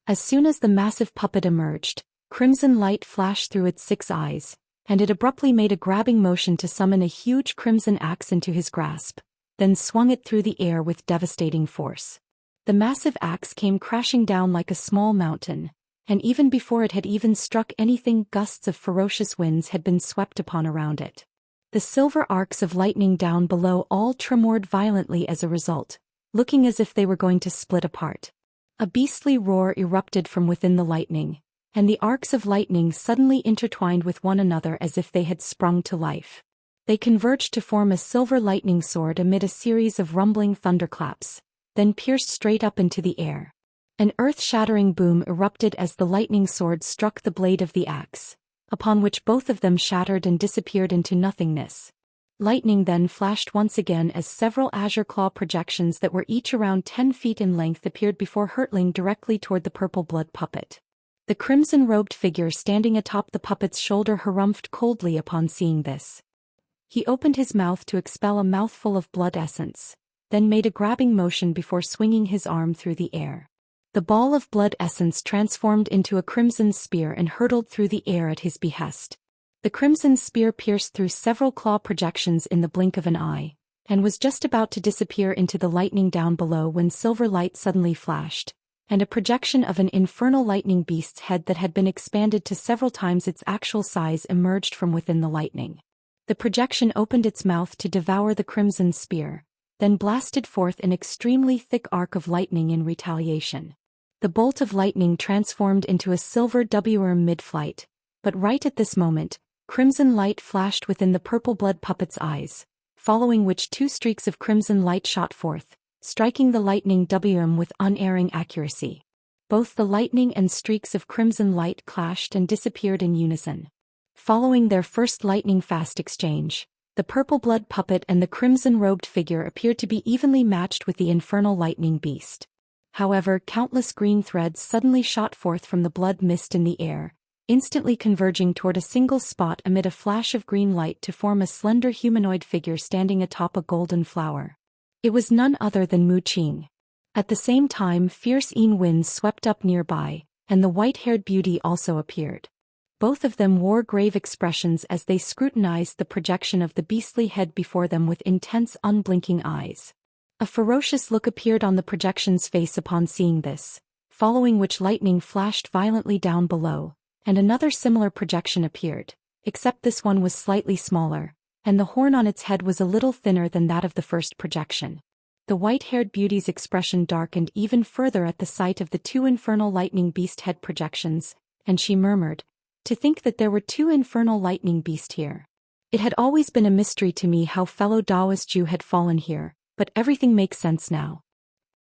As soon as the massive puppet emerged, crimson light flashed through its 6 eyes, and it abruptly made a grabbing motion to summon a huge crimson axe into his grasp, then swung it through the air with devastating force. The massive axe came crashing down like a small mountain, and even before it had even struck anything, gusts of ferocious winds had been swept upon around it. The silver arcs of lightning down below all tremored violently as a result, looking as if they were going to split apart. A beastly roar erupted from within the lightning, and the arcs of lightning suddenly intertwined with one another as if they had sprung to life. They converged to form a silver lightning sword amid a series of rumbling thunderclaps, then pierced straight up into the air. An earth-shattering boom erupted as the lightning sword struck the blade of the axe, upon which both of them shattered and disappeared into nothingness. Lightning then flashed once again as several azure claw projections that were each around 10 feet in length appeared before hurtling directly toward the purple blood puppet. The crimson-robed figure standing atop the puppet's shoulder harumphed coldly upon seeing this. He opened his mouth to expel a mouthful of blood essence, then made a grabbing motion before swinging his arm through the air. The ball of blood essence transformed into a crimson spear and hurtled through the air at his behest. The crimson spear pierced through several claw projections in the blink of an eye, and was just about to disappear into the lightning down below when silver light suddenly flashed, and a projection of an infernal lightning beast's head that had been expanded to several times its actual size emerged from within the lightning. The projection opened its mouth to devour the crimson spear, then blasted forth an extremely thick arc of lightning in retaliation. The bolt of lightning transformed into a silver worm mid-flight, but right at this moment, crimson light flashed within the purple blood puppet's eyes, following which 2 streaks of crimson light shot forth, striking the lightning worm with unerring accuracy. Both the lightning and streaks of crimson light clashed and disappeared in unison. Following their first lightning-fast exchange, the purple blood puppet and the crimson-robed figure appeared to be evenly matched with the infernal lightning beast. However, countless green threads suddenly shot forth from the blood mist in the air, instantly converging toward a single spot amid a flash of green light to form a slender humanoid figure standing atop a golden flower. It was none other than Mu Qing. At the same time, fierce winds swept up nearby, and the white-haired beauty also appeared. Both of them wore grave expressions as they scrutinized the projection of the beastly head before them with intense, unblinking eyes. A ferocious look appeared on the projection's face upon seeing this, following which lightning flashed violently down below, and another similar projection appeared, except this one was slightly smaller, and the horn on its head was a little thinner than that of the first projection. The white-haired beauty's expression darkened even further at the sight of the 2 infernal lightning beast head projections, and she murmured, "To think that there were 2 infernal lightning beasts here. It had always been a mystery to me how fellow Daoist Jew had fallen here, but everything makes sense now.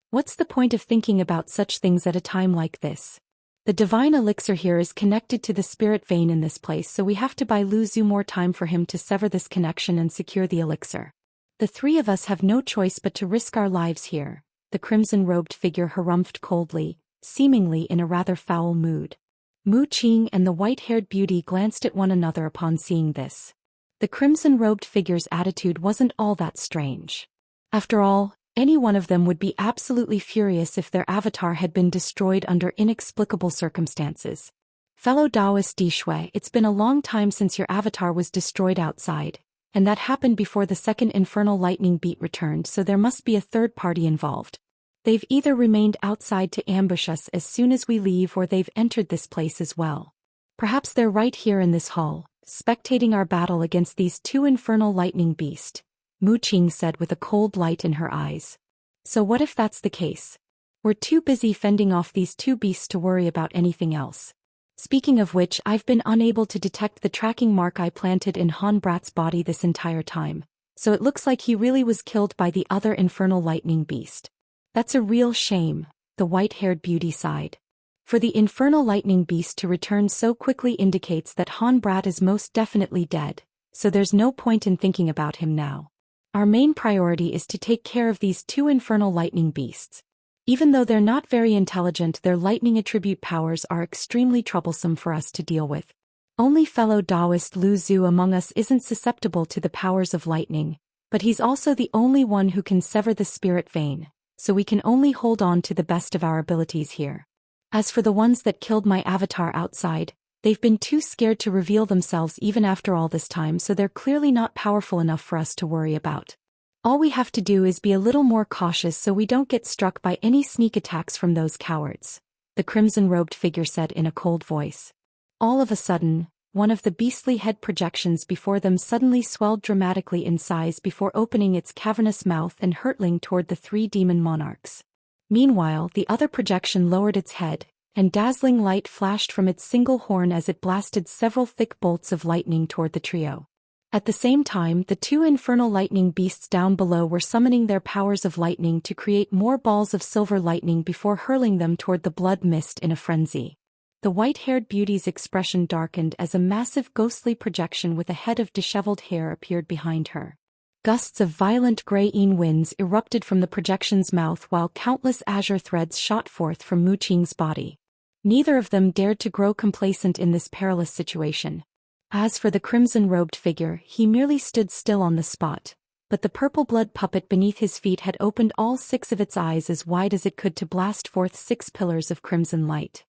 What's the point of thinking about such things at a time like this? The divine elixir here is connected to the spirit vein in this place, so we have to buy Lu Zhu more time for him to sever this connection and secure the elixir. The 3 of us have no choice but to risk our lives here," the crimson-robed figure harumphed coldly, seemingly in a rather foul mood. Mu Qing and the white-haired beauty glanced at one another upon seeing this. The crimson-robed figure's attitude wasn't all that strange. After all, any one of them would be absolutely furious if their avatar had been destroyed under inexplicable circumstances. "Fellow Daoist Dishui, it's been a long time since your avatar was destroyed outside, and that happened before the second infernal lightning beat returned, so there must be a third party involved. They've either remained outside to ambush us as soon as we leave or they've entered this place as well. Perhaps they're right here in this hall, spectating our battle against these 2 infernal lightning beasts," Mu Qing said with a cold light in her eyes. "So what if that's the case? We're too busy fending off these 2 beasts to worry about anything else. Speaking of which, I've been unable to detect the tracking mark I planted in Han Brat's body this entire time, so it looks like he really was killed by the other infernal lightning beast. That's a real shame," the white-haired beauty sighed. "For the infernal lightning beast to return so quickly indicates that Han Brat is most definitely dead, so there's no point in thinking about him now. Our main priority is to take care of these 2 infernal lightning beasts. Even though they're not very intelligent, their lightning attribute powers are extremely troublesome for us to deal with. Only fellow Daoist Lu Zhu among us isn't susceptible to the powers of lightning, but he's also the only one who can sever the spirit vein, so we can only hold on to the best of our abilities here. As for the ones that killed my avatar outside, they've been too scared to reveal themselves even after all this time, so they're clearly not powerful enough for us to worry about. All we have to do is be a little more cautious so we don't get struck by any sneak attacks from those cowards," the crimson-robed figure said in a cold voice. All of a sudden, one of the beastly head projections before them suddenly swelled dramatically in size before opening its cavernous mouth and hurtling toward the 3 demon monarchs. Meanwhile, the other projection lowered its head, and dazzling light flashed from its single horn as it blasted several thick bolts of lightning toward the trio. At the same time, the 2 infernal lightning beasts down below were summoning their powers of lightning to create more balls of silver lightning before hurling them toward the blood mist in a frenzy. The white-haired beauty's expression darkened as a massive ghostly projection with a head of disheveled hair appeared behind her. Gusts of violent gray-yin winds erupted from the projection's mouth while countless azure threads shot forth from Mu Qing's body. Neither of them dared to grow complacent in this perilous situation. As for the crimson-robed figure, he merely stood still on the spot, but the purple blood puppet beneath his feet had opened all 6 of its eyes as wide as it could to blast forth 6 pillars of crimson light.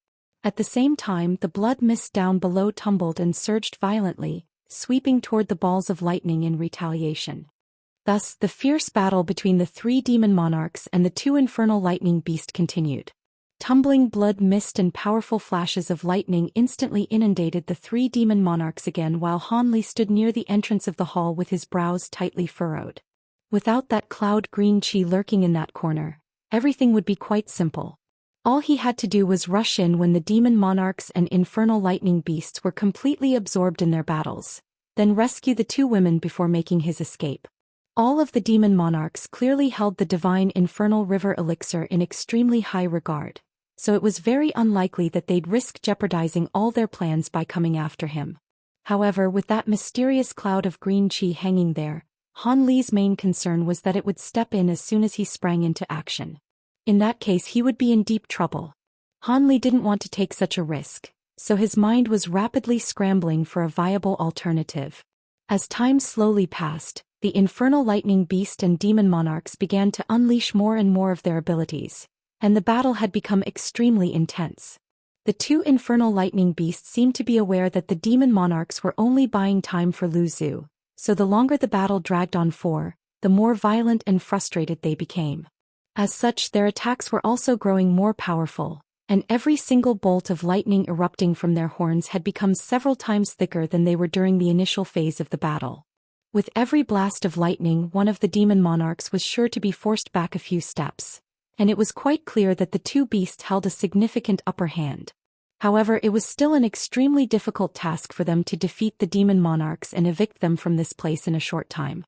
At the same time, the blood mist down below tumbled and surged violently, sweeping toward the balls of lightning in retaliation. Thus, the fierce battle between the 3 demon monarchs and the 2 infernal lightning beasts continued. Tumbling blood mist and powerful flashes of lightning instantly inundated the 3 demon monarchs again while Han Li stood near the entrance of the hall with his brows tightly furrowed. Without that cloud-green chi lurking in that corner, everything would be quite simple. All he had to do was rush in when the demon monarchs and infernal lightning beasts were completely absorbed in their battles, then rescue the 2 women before making his escape. All of the demon monarchs clearly held the divine infernal river elixir in extremely high regard, so it was very unlikely that they'd risk jeopardizing all their plans by coming after him. However, with that mysterious cloud of green chi hanging there, Han Li's main concern was that it would step in as soon as he sprang into action. In that case he would be in deep trouble. Han Li didn't want to take such a risk, so his mind was rapidly scrambling for a viable alternative. As time slowly passed, the infernal lightning beast and demon monarchs began to unleash more and more of their abilities, and the battle had become extremely intense. The 2 infernal lightning beasts seemed to be aware that the demon monarchs were only buying time for Lu Zhu, so the longer the battle dragged on for, the more violent and frustrated they became. As such, their attacks were also growing more powerful, and every single bolt of lightning erupting from their horns had become several times thicker than they were during the initial phase of the battle. With every blast of lightning, one of the demon monarchs was sure to be forced back a few steps, and it was quite clear that the 2 beasts held a significant upper hand. However, it was still an extremely difficult task for them to defeat the demon monarchs and evict them from this place in a short time.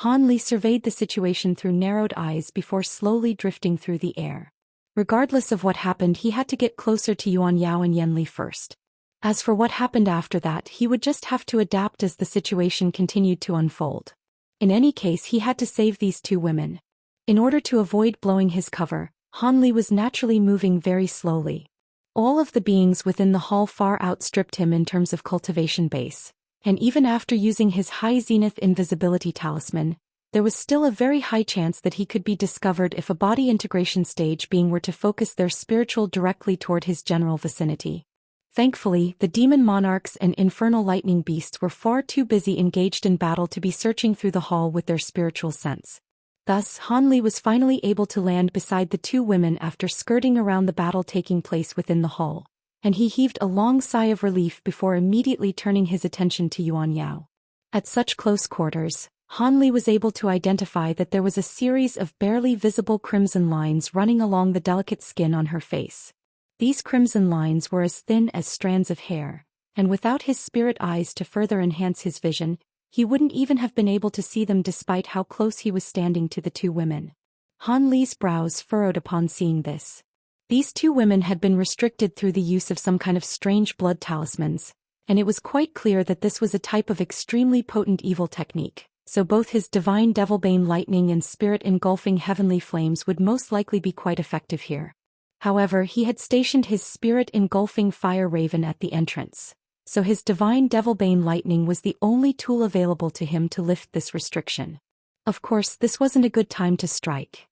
Han Li surveyed the situation through narrowed eyes before slowly drifting through the air. Regardless of what happened, he had to get closer to Yuan Yao and Yan Li first. As for what happened after that, he would just have to adapt as the situation continued to unfold. In any case, he had to save these 2 women. In order to avoid blowing his cover, Han Li was naturally moving very slowly. All of the beings within the hall far outstripped him in terms of cultivation base, and even after using his high zenith invisibility talisman, there was still a very high chance that he could be discovered if a body integration stage being were to focus their spiritual directly toward his general vicinity. Thankfully, the demon monarchs and infernal lightning beasts were far too busy engaged in battle to be searching through the hall with their spiritual sense. Thus, Han Li was finally able to land beside the 2 women after skirting around the battle taking place within the hall, and he heaved a long sigh of relief before immediately turning his attention to Yuan Yao. At such close quarters, Han Li was able to identify that there was a series of barely visible crimson lines running along the delicate skin on her face. These crimson lines were as thin as strands of hair, and without his spirit eyes to further enhance his vision, he wouldn't even have been able to see them despite how close he was standing to the 2 women. Han Li's brows furrowed upon seeing this. These 2 women had been restricted through the use of some kind of strange blood talismans, and it was quite clear that this was a type of extremely potent evil technique, so both his divine devilbane lightning and spirit engulfing heavenly flames would most likely be quite effective here. However, he had stationed his spirit engulfing fire raven at the entrance, so his divine devilbane lightning was the only tool available to him to lift this restriction. Of course, this wasn't a good time to strike.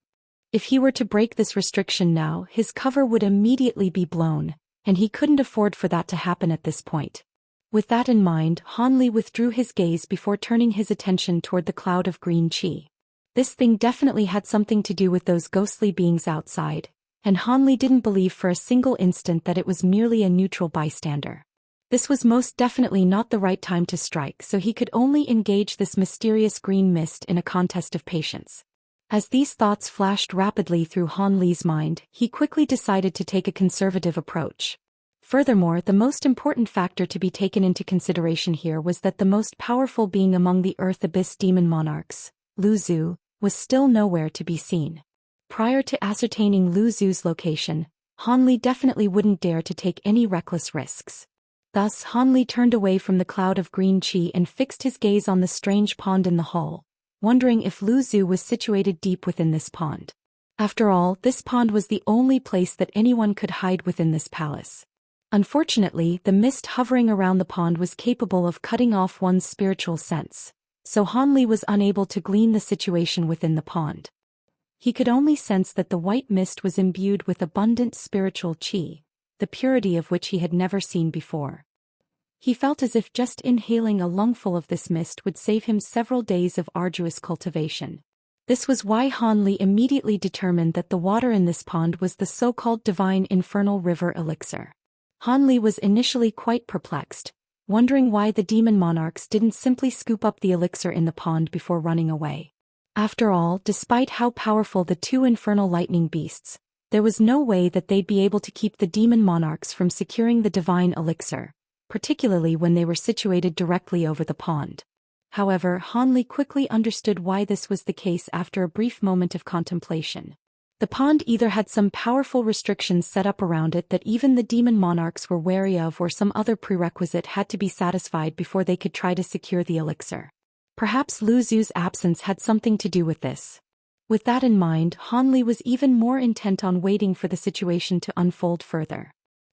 If he were to break this restriction now, his cover would immediately be blown, and he couldn't afford for that to happen at this point. With that in mind, Han Li withdrew his gaze before turning his attention toward the cloud of green chi. This thing definitely had something to do with those ghostly beings outside, and Han Li didn't believe for a single instant that it was merely a neutral bystander. This was most definitely not the right time to strike, so he could only engage this mysterious green mist in a contest of patience. As these thoughts flashed rapidly through Han Li's mind, he quickly decided to take a conservative approach. Furthermore, the most important factor to be taken into consideration here was that the most powerful being among the Earth Abyss demon monarchs, Lu Zhu, was still nowhere to be seen. Prior to ascertaining Lu Zhu's location, Han definitely wouldn't dare to take any reckless risks. Thus Han turned away from the cloud of green qi and fixed his gaze on the strange pond in the hall, wondering if Lu Zhu was situated deep within this pond. After all, this pond was the only place that anyone could hide within this palace. Unfortunately, the mist hovering around the pond was capable of cutting off one's spiritual sense, so Han was unable to glean the situation within the pond. He could only sense that the white mist was imbued with abundant spiritual qi, the purity of which he had never seen before. He felt as if just inhaling a lungful of this mist would save him several days of arduous cultivation. This was why Han immediately determined that the water in this pond was the so-called divine infernal river elixir. Han was initially quite perplexed, wondering why the demon monarchs didn't simply scoop up the elixir in the pond before running away. After all, despite how powerful the two infernal lightning beasts, there was no way that they'd be able to keep the demon monarchs from securing the divine elixir, particularly when they were situated directly over the pond. However, Han quickly understood why this was the case after a brief moment of contemplation. The pond either had some powerful restrictions set up around it that even the demon monarchs were wary of, or some other prerequisite had to be satisfied before they could try to secure the elixir. Perhaps Lu Zhu's absence had something to do with this. With that in mind, Han was even more intent on waiting for the situation to unfold further.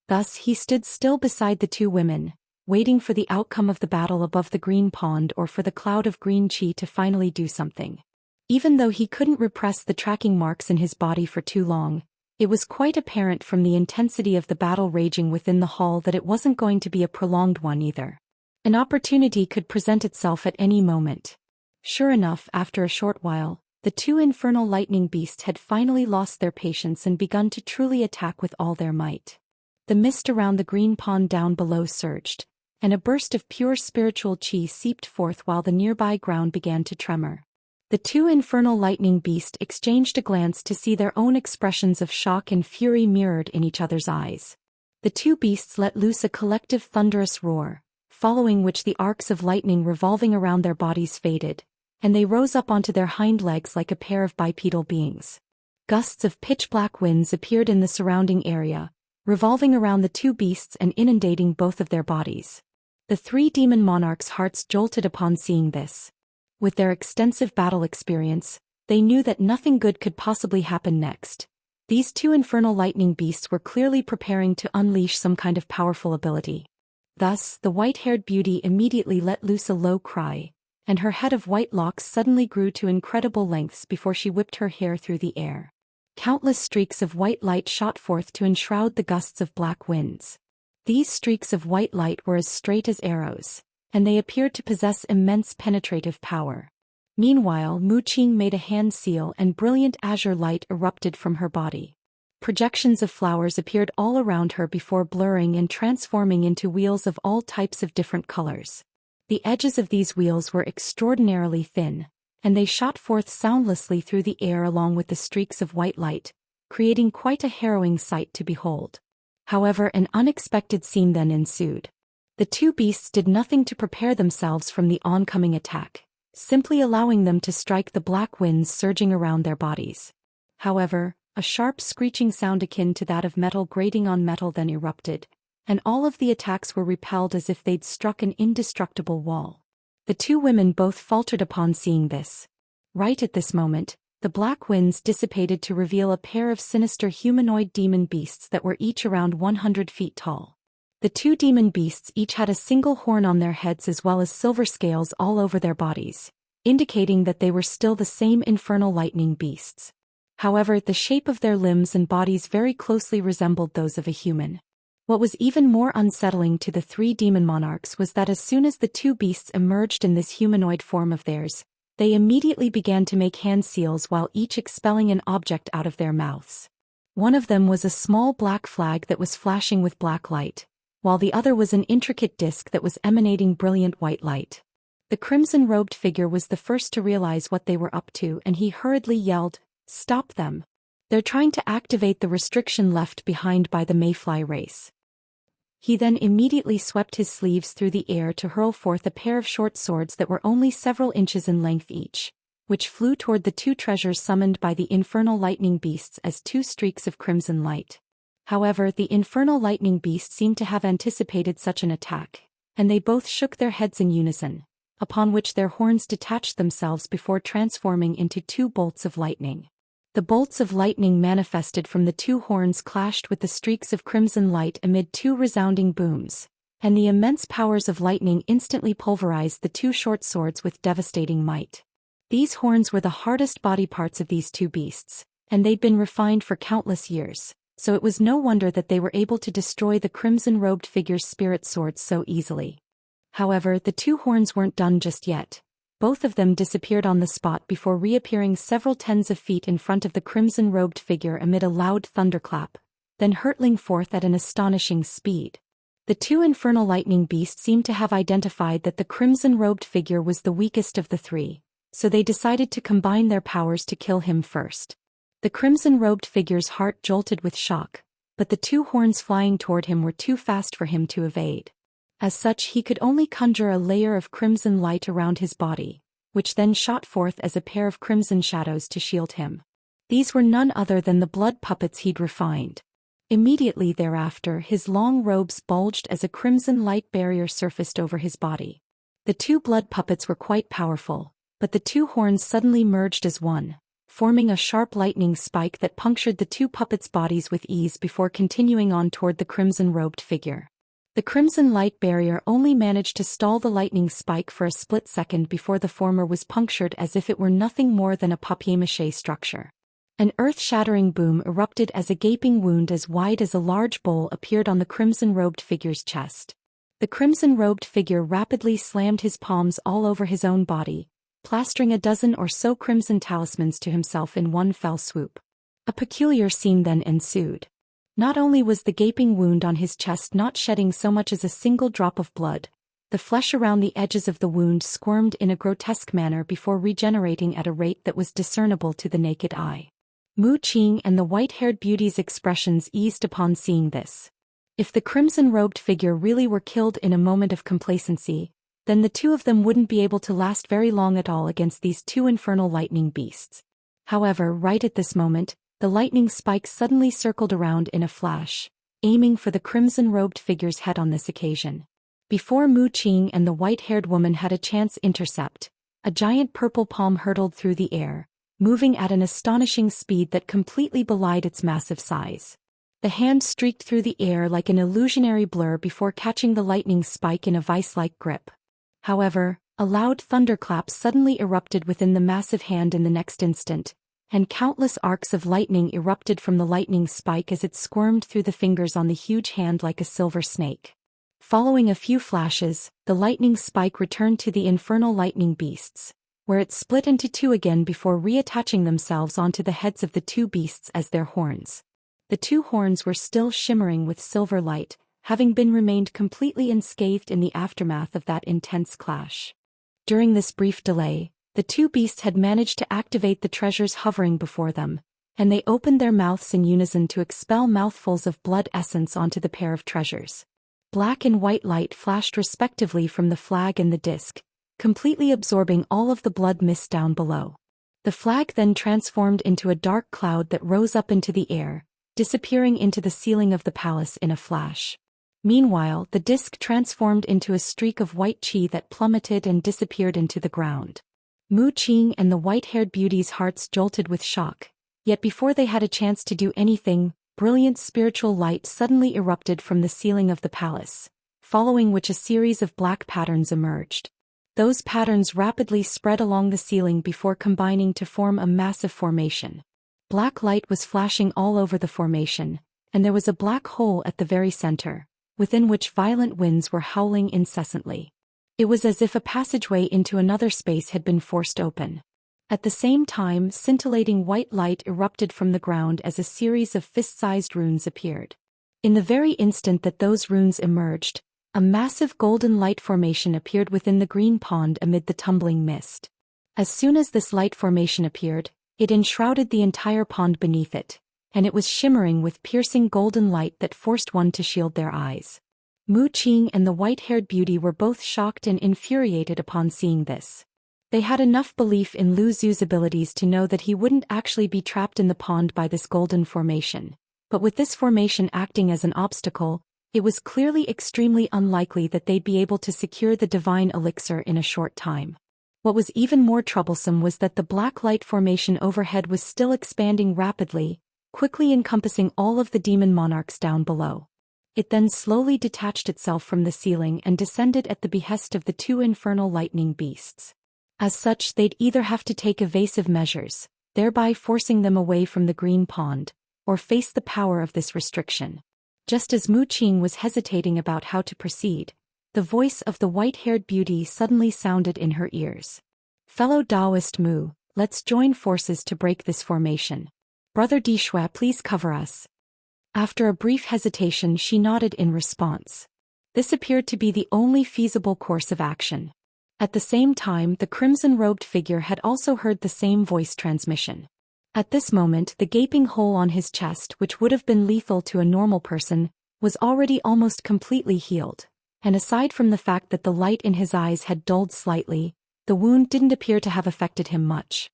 Thus he stood still beside the two women, waiting for the outcome of the battle above the green pond or for the cloud of green qi to finally do something. Even though he couldn't repress the tracking marks in his body for too long, it was quite apparent from the intensity of the battle raging within the hall that it wasn't going to be a prolonged one either. An opportunity could present itself at any moment. Sure enough, after a short while, the two infernal lightning beasts had finally lost their patience and begun to truly attack with all their might. The mist around the green pond down below surged, and a burst of pure spiritual qi seeped forth while the nearby ground began to tremor. The two infernal lightning beasts exchanged a glance to see their own expressions of shock and fury mirrored in each other's eyes. The two beasts let loose a collective thunderous roar, following which the arcs of lightning revolving around their bodies faded, and they rose up onto their hind legs like a pair of bipedal beings. Gusts of pitch-black winds appeared in the surrounding area, revolving around the two beasts and inundating both of their bodies. The three demon monarchs' hearts jolted upon seeing this. With their extensive battle experience, they knew that nothing good could possibly happen next. These two infernal lightning beasts were clearly preparing to unleash some kind of powerful ability. Thus, the white-haired beauty immediately let loose a low cry, and her head of white locks suddenly grew to incredible lengths before she whipped her hair through the air. Countless streaks of white light shot forth to enshroud the gusts of black winds. These streaks of white light were as straight as arrows, and they appeared to possess immense penetrative power. Meanwhile, Mu Qing made a hand seal and brilliant azure light erupted from her body. Projections of flowers appeared all around her before blurring and transforming into wheels of all types of different colors. The edges of these wheels were extraordinarily thin, and they shot forth soundlessly through the air along with the streaks of white light, creating quite a harrowing sight to behold. However, an unexpected scene then ensued. The two beasts did nothing to prepare themselves from the oncoming attack, simply allowing them to strike the black winds surging around their bodies. However, a sharp screeching sound akin to that of metal grating on metal then erupted, and all of the attacks were repelled as if they'd struck an indestructible wall. The two women both faltered upon seeing this. Right at this moment, the black winds dissipated to reveal a pair of sinister humanoid demon beasts that were each around 100 feet tall. The two demon beasts each had a single horn on their heads as well as silver scales all over their bodies, indicating that they were still the same infernal lightning beasts. However, the shape of their limbs and bodies very closely resembled those of a human. What was even more unsettling to the three demon monarchs was that as soon as the two beasts emerged in this humanoid form of theirs, they immediately began to make hand seals while each expelling an object out of their mouths. One of them was a small black flag that was flashing with black light, while the other was an intricate disc that was emanating brilliant white light. The crimson-robed figure was the first to realize what they were up to, and he hurriedly yelled, "Stop them! They're trying to activate the restriction left behind by the mayfly race." He then immediately swept his sleeves through the air to hurl forth a pair of short swords that were only several inches in length each, which flew toward the two treasures summoned by the infernal lightning beasts as two streaks of crimson light. However, the infernal lightning beast seemed to have anticipated such an attack, and they both shook their heads in unison, upon which their horns detached themselves before transforming into two bolts of lightning. The bolts of lightning manifested from the two horns clashed with the streaks of crimson light amid two resounding booms, and the immense powers of lightning instantly pulverized the two short swords with devastating might. These horns were the hardest body parts of these two beasts, and they'd been refined for countless years, so it was no wonder that they were able to destroy the crimson-robed figure's spirit swords so easily. However, the two horns weren't done just yet. Both of them disappeared on the spot before reappearing several tens of feet in front of the crimson-robed figure amid a loud thunderclap, then hurtling forth at an astonishing speed. The two infernal lightning beasts seemed to have identified that the crimson-robed figure was the weakest of the three, so they decided to combine their powers to kill him first. The crimson-robed figure's heart jolted with shock, but the two horns flying toward him were too fast for him to evade. As such, he could only conjure a layer of crimson light around his body, which then shot forth as a pair of crimson shadows to shield him. These were none other than the blood puppets he'd refined. Immediately thereafter, his long robes bulged as a crimson light barrier surfaced over his body. The two blood puppets were quite powerful, but the two horns suddenly merged as one, forming a sharp lightning spike that punctured the two puppets' bodies with ease before continuing on toward the crimson-robed figure. The crimson light barrier only managed to stall the lightning spike for a split second before the former was punctured as if it were nothing more than a papier-mâché structure. An earth-shattering boom erupted as a gaping wound as wide as a large bowl appeared on the crimson-robed figure's chest. The crimson-robed figure rapidly slammed his palms all over his own body, plastering a dozen or so crimson talismans to himself in one fell swoop. A peculiar scene then ensued. Not only was the gaping wound on his chest not shedding so much as a single drop of blood, the flesh around the edges of the wound squirmed in a grotesque manner before regenerating at a rate that was discernible to the naked eye. Mu Qing and the white-haired beauty's expressions eased upon seeing this. If the crimson-robed figure really were killed in a moment of complacency, then the two of them wouldn't be able to last very long at all against these two infernal lightning beasts. However, right at this moment, the lightning spike suddenly circled around in a flash, aiming for the crimson-robed figure's head on this occasion. Before Mu Qing and the white-haired woman had a chance intercept, a giant purple palm hurtled through the air, moving at an astonishing speed that completely belied its massive size. The hand streaked through the air like an illusionary blur before catching the lightning spike in a vice-like grip. However, a loud thunderclap suddenly erupted within the massive hand in the next instant, and countless arcs of lightning erupted from the lightning spike as it squirmed through the fingers on the huge hand like a silver snake. Following a few flashes, the lightning spike returned to the infernal lightning beasts, where it split into two again before reattaching themselves onto the heads of the two beasts as their horns. The two horns were still shimmering with silver light, having been remained completely unscathed in the aftermath of that intense clash. During this brief delay, the two beasts had managed to activate the treasures hovering before them, and they opened their mouths in unison to expel mouthfuls of blood essence onto the pair of treasures. Black and white light flashed respectively from the flag and the disc, completely absorbing all of the blood mist down below. The flag then transformed into a dark cloud that rose up into the air, disappearing into the ceiling of the palace in a flash. Meanwhile, the disc transformed into a streak of white qi that plummeted and disappeared into the ground. Mu Qing and the white-haired beauty's hearts jolted with shock, yet before they had a chance to do anything, brilliant spiritual light suddenly erupted from the ceiling of the palace, following which a series of black patterns emerged. Those patterns rapidly spread along the ceiling before combining to form a massive formation. Black light was flashing all over the formation, and there was a black hole at the very center, within which violent winds were howling incessantly. It was as if a passageway into another space had been forced open. At the same time, scintillating white light erupted from the ground as a series of fist-sized runes appeared. In the very instant that those runes emerged, a massive golden light formation appeared within the green pond amid the tumbling mist. As soon as this light formation appeared, it enshrouded the entire pond beneath it, and it was shimmering with piercing golden light that forced one to shield their eyes. Mu Qing and the white-haired beauty were both shocked and infuriated upon seeing this. They had enough belief in Lu Zu's abilities to know that he wouldn't actually be trapped in the pond by this golden formation, But with this formation acting as an obstacle, it was clearly extremely unlikely that they'd be able to secure the divine elixir in a short time. What was even more troublesome was that the black light formation overhead was still expanding rapidly, quickly encompassing all of the demon monarchs down below. It then slowly detached itself from the ceiling and descended at the behest of the two infernal lightning beasts. As such, they'd either have to take evasive measures, thereby forcing them away from the green pond, or face the power of this restriction. Just as Mu Qing was hesitating about how to proceed, the voice of the white-haired beauty suddenly sounded in her ears. "Fellow Daoist Mu, let's join forces to break this formation. Brother Dishue, please cover us." After a brief hesitation, she nodded in response. This appeared to be the only feasible course of action. At the same time, the crimson-robed figure had also heard the same voice transmission. At this moment, the gaping hole on his chest, which would have been lethal to a normal person, was already almost completely healed. And aside from the fact that the light in his eyes had dulled slightly, the wound didn't appear to have affected him much.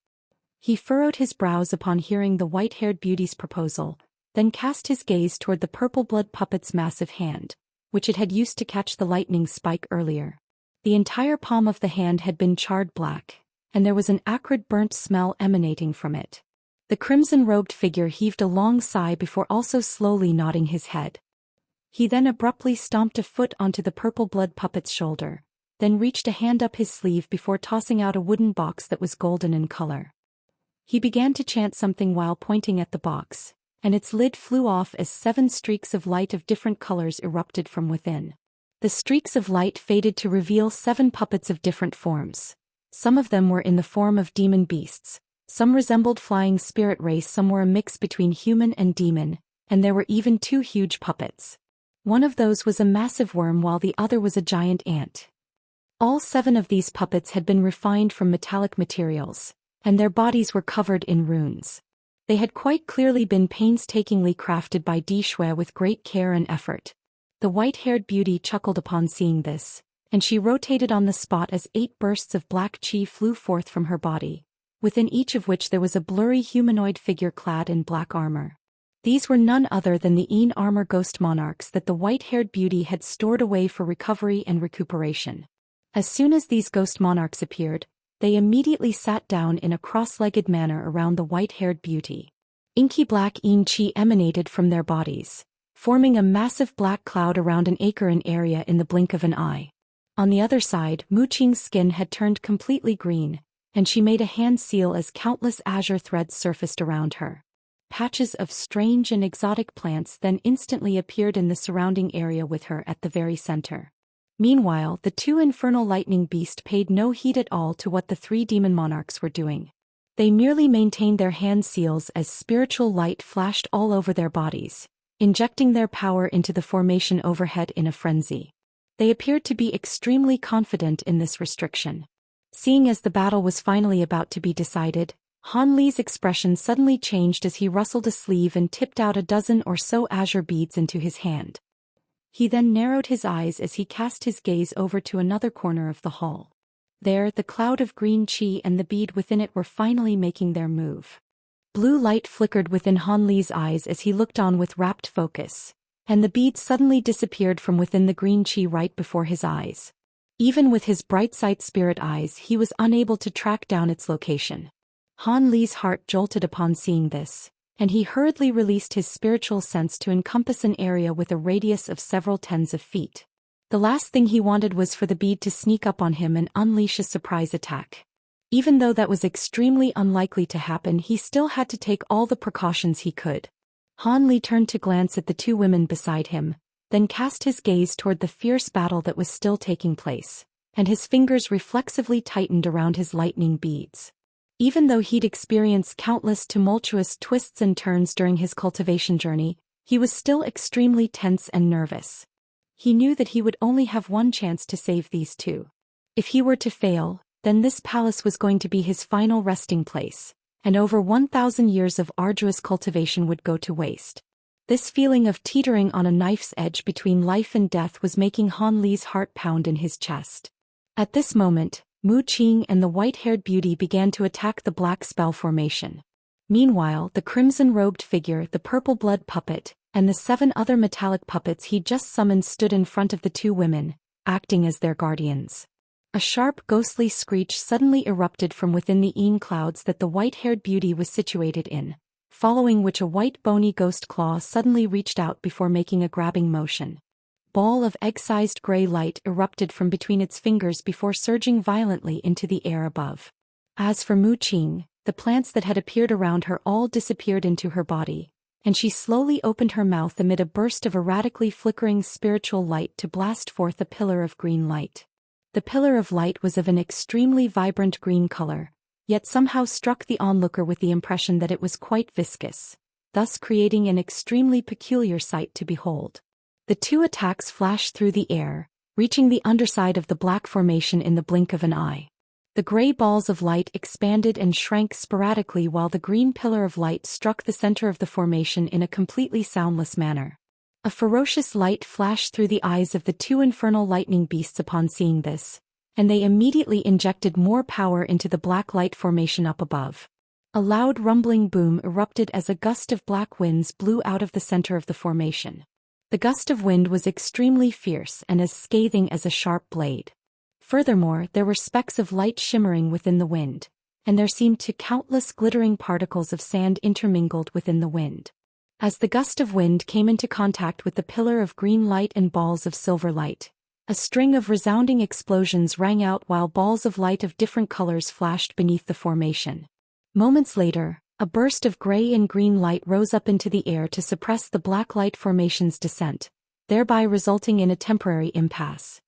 He furrowed his brows upon hearing the white-haired beauty's proposal, then cast his gaze toward the purple blood puppet's massive hand, which it had used to catch the lightning spike earlier. The entire palm of the hand had been charred black, and there was an acrid burnt smell emanating from it. The crimson-robed figure heaved a long sigh before also slowly nodding his head. He then abruptly stomped a foot onto the purple blood puppet's shoulder, then reached a hand up his sleeve before tossing out a wooden box that was golden in color. He began to chant something while pointing at the box, and its lid flew off as 7 streaks of light of different colors erupted from within. The streaks of light faded to reveal 7 puppets of different forms. Some of them were in the form of demon beasts, some resembled flying spirit race, some were a mix between human and demon, and there were even 2 huge puppets. One of those was a massive worm while the other was a giant ant. All 7 of these puppets had been refined from metallic materials, and their bodies were covered in runes. They had quite clearly been painstakingly crafted by Dishue with great care and effort. The white-haired beauty chuckled upon seeing this, and she rotated on the spot as 8 bursts of black chi flew forth from her body, within each of which there was a blurry humanoid figure clad in black armor. These were none other than the Een armor ghost monarchs that the white-haired beauty had stored away for recovery and recuperation. As soon as these ghost monarchs appeared, they immediately sat down in a cross-legged manner around the white-haired beauty. Inky black Een chi emanated from their bodies, forming a massive black cloud around an acre in area in the blink of an eye. On the other side, Mu Qing's skin had turned completely green, and she made a hand seal as countless azure threads surfaced around her. Patches of strange and exotic plants then instantly appeared in the surrounding area with her at the very center. Meanwhile, the 2 infernal lightning beasts paid no heed at all to what the 3 demon monarchs were doing. They merely maintained their hand seals as spiritual light flashed all over their bodies, injecting their power into the formation overhead in a frenzy. They appeared to be extremely confident in this restriction. Seeing as the battle was finally about to be decided, Han Li's expression suddenly changed as he rustled a sleeve and tipped out a dozen or so azure beads into his hand. He then narrowed his eyes as he cast his gaze over to another corner of the hall. There, the cloud of green chi and the bead within it were finally making their move. Blue light flickered within Han Li's eyes as he looked on with rapt focus, and the bead suddenly disappeared from within the green chi right before his eyes. Even with his bright sight spirit eyes, he was unable to track down its location. Han Li's heart jolted upon seeing this, and he hurriedly released his spiritual sense to encompass an area with a radius of several tens of feet. The last thing he wanted was for the bead to sneak up on him and unleash a surprise attack. Even though that was extremely unlikely to happen, he still had to take all the precautions he could. Han Li turned to glance at the 2 women beside him, then cast his gaze toward the fierce battle that was still taking place, and his fingers reflexively tightened around his lightning beads. Even though he'd experienced countless tumultuous twists and turns during his cultivation journey, he was still extremely tense and nervous. He knew that he would only have one chance to save these 2. If he were to fail, then this palace was going to be his final resting place, and over 1,000 years of arduous cultivation would go to waste. This feeling of teetering on a knife's edge between life and death was making Han Li's heart pound in his chest. At this moment, Mu Qing and the white-haired beauty began to attack the black spell formation. Meanwhile, the crimson-robed figure, the purple blood puppet, and the 7 other metallic puppets he just summoned stood in front of the 2 women, acting as their guardians. A sharp, ghostly screech suddenly erupted from within the clouds that the white-haired beauty was situated in, following which a white bony ghost claw suddenly reached out before making a grabbing motion. Ball of egg-sized gray light erupted from between its fingers before surging violently into the air above. As for Mu Qing, the plants that had appeared around her all disappeared into her body, and she slowly opened her mouth amid a burst of erratically flickering spiritual light to blast forth a pillar of green light. The pillar of light was of an extremely vibrant green color, yet somehow struck the onlooker with the impression that it was quite viscous, thus creating an extremely peculiar sight to behold. The 2 attacks flashed through the air, reaching the underside of the black formation in the blink of an eye. The gray balls of light expanded and shrank sporadically while the green pillar of light struck the center of the formation in a completely soundless manner. A ferocious light flashed through the eyes of the 2 infernal lightning beasts upon seeing this, and they immediately injected more power into the black light formation up above. A loud rumbling boom erupted as a gust of black winds blew out of the center of the formation. The gust of wind was extremely fierce and as scathing as a sharp blade. Furthermore, there were specks of light shimmering within the wind, and there seemed to countless glittering particles of sand intermingled within the wind. As the gust of wind came into contact with the pillar of green light and balls of silver light, a string of resounding explosions rang out while balls of light of different colors flashed beneath the formation. Moments later, a burst of gray and green light rose up into the air to suppress the black light formation's descent, thereby resulting in a temporary impasse.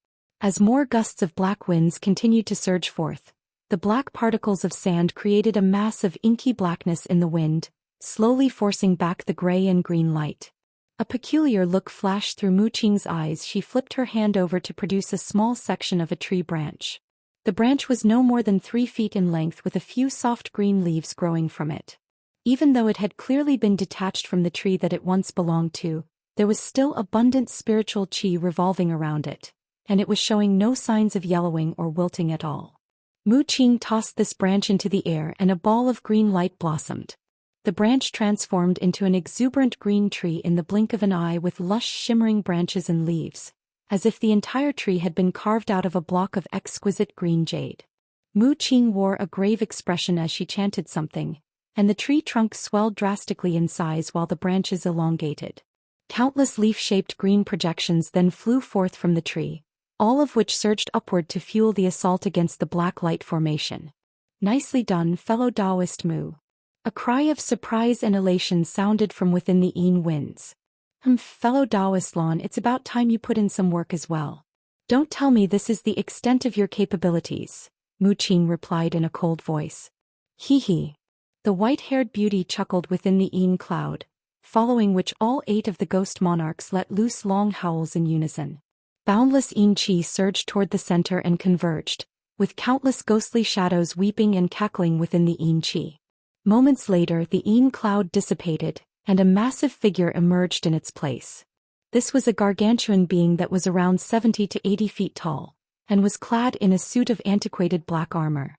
As more gusts of black winds continued to surge forth, the black particles of sand created a mass of inky blackness in the wind, slowly forcing back the gray and green light. A peculiar look flashed through Mu Qing's eyes. She flipped her hand over to produce a small section of a tree branch. The branch was no more than 3 feet in length with a few soft green leaves growing from it. Even though it had clearly been detached from the tree that it once belonged to, there was still abundant spiritual qi revolving around it, and it was showing no signs of yellowing or wilting at all. Mu Qing tossed this branch into the air and a ball of green light blossomed. The branch transformed into an exuberant green tree in the blink of an eye with lush shimmering branches and leaves, as if the entire tree had been carved out of a block of exquisite green jade. Mu Qing wore a grave expression as she chanted something, and the tree trunk swelled drastically in size while the branches elongated. Countless leaf-shaped green projections then flew forth from the tree, all of which surged upward to fuel the assault against the black light formation. Nicely done, fellow Daoist Mu. A cry of surprise and elation sounded from within the winds. Fellow Daoist Lan, it's about time you put in some work as well. Don't tell me this is the extent of your capabilities, Mu Qing replied in a cold voice. Hee hee. The white-haired beauty chuckled within the cloud, following which all 8 of the ghost monarchs let loose long howls in unison. Boundless qi surged toward the center and converged, with countless ghostly shadows weeping and cackling within the qi. Moments later the cloud dissipated, and a massive figure emerged in its place. This was a gargantuan being that was around 70 to 80 feet tall, and was clad in a suit of antiquated black armor.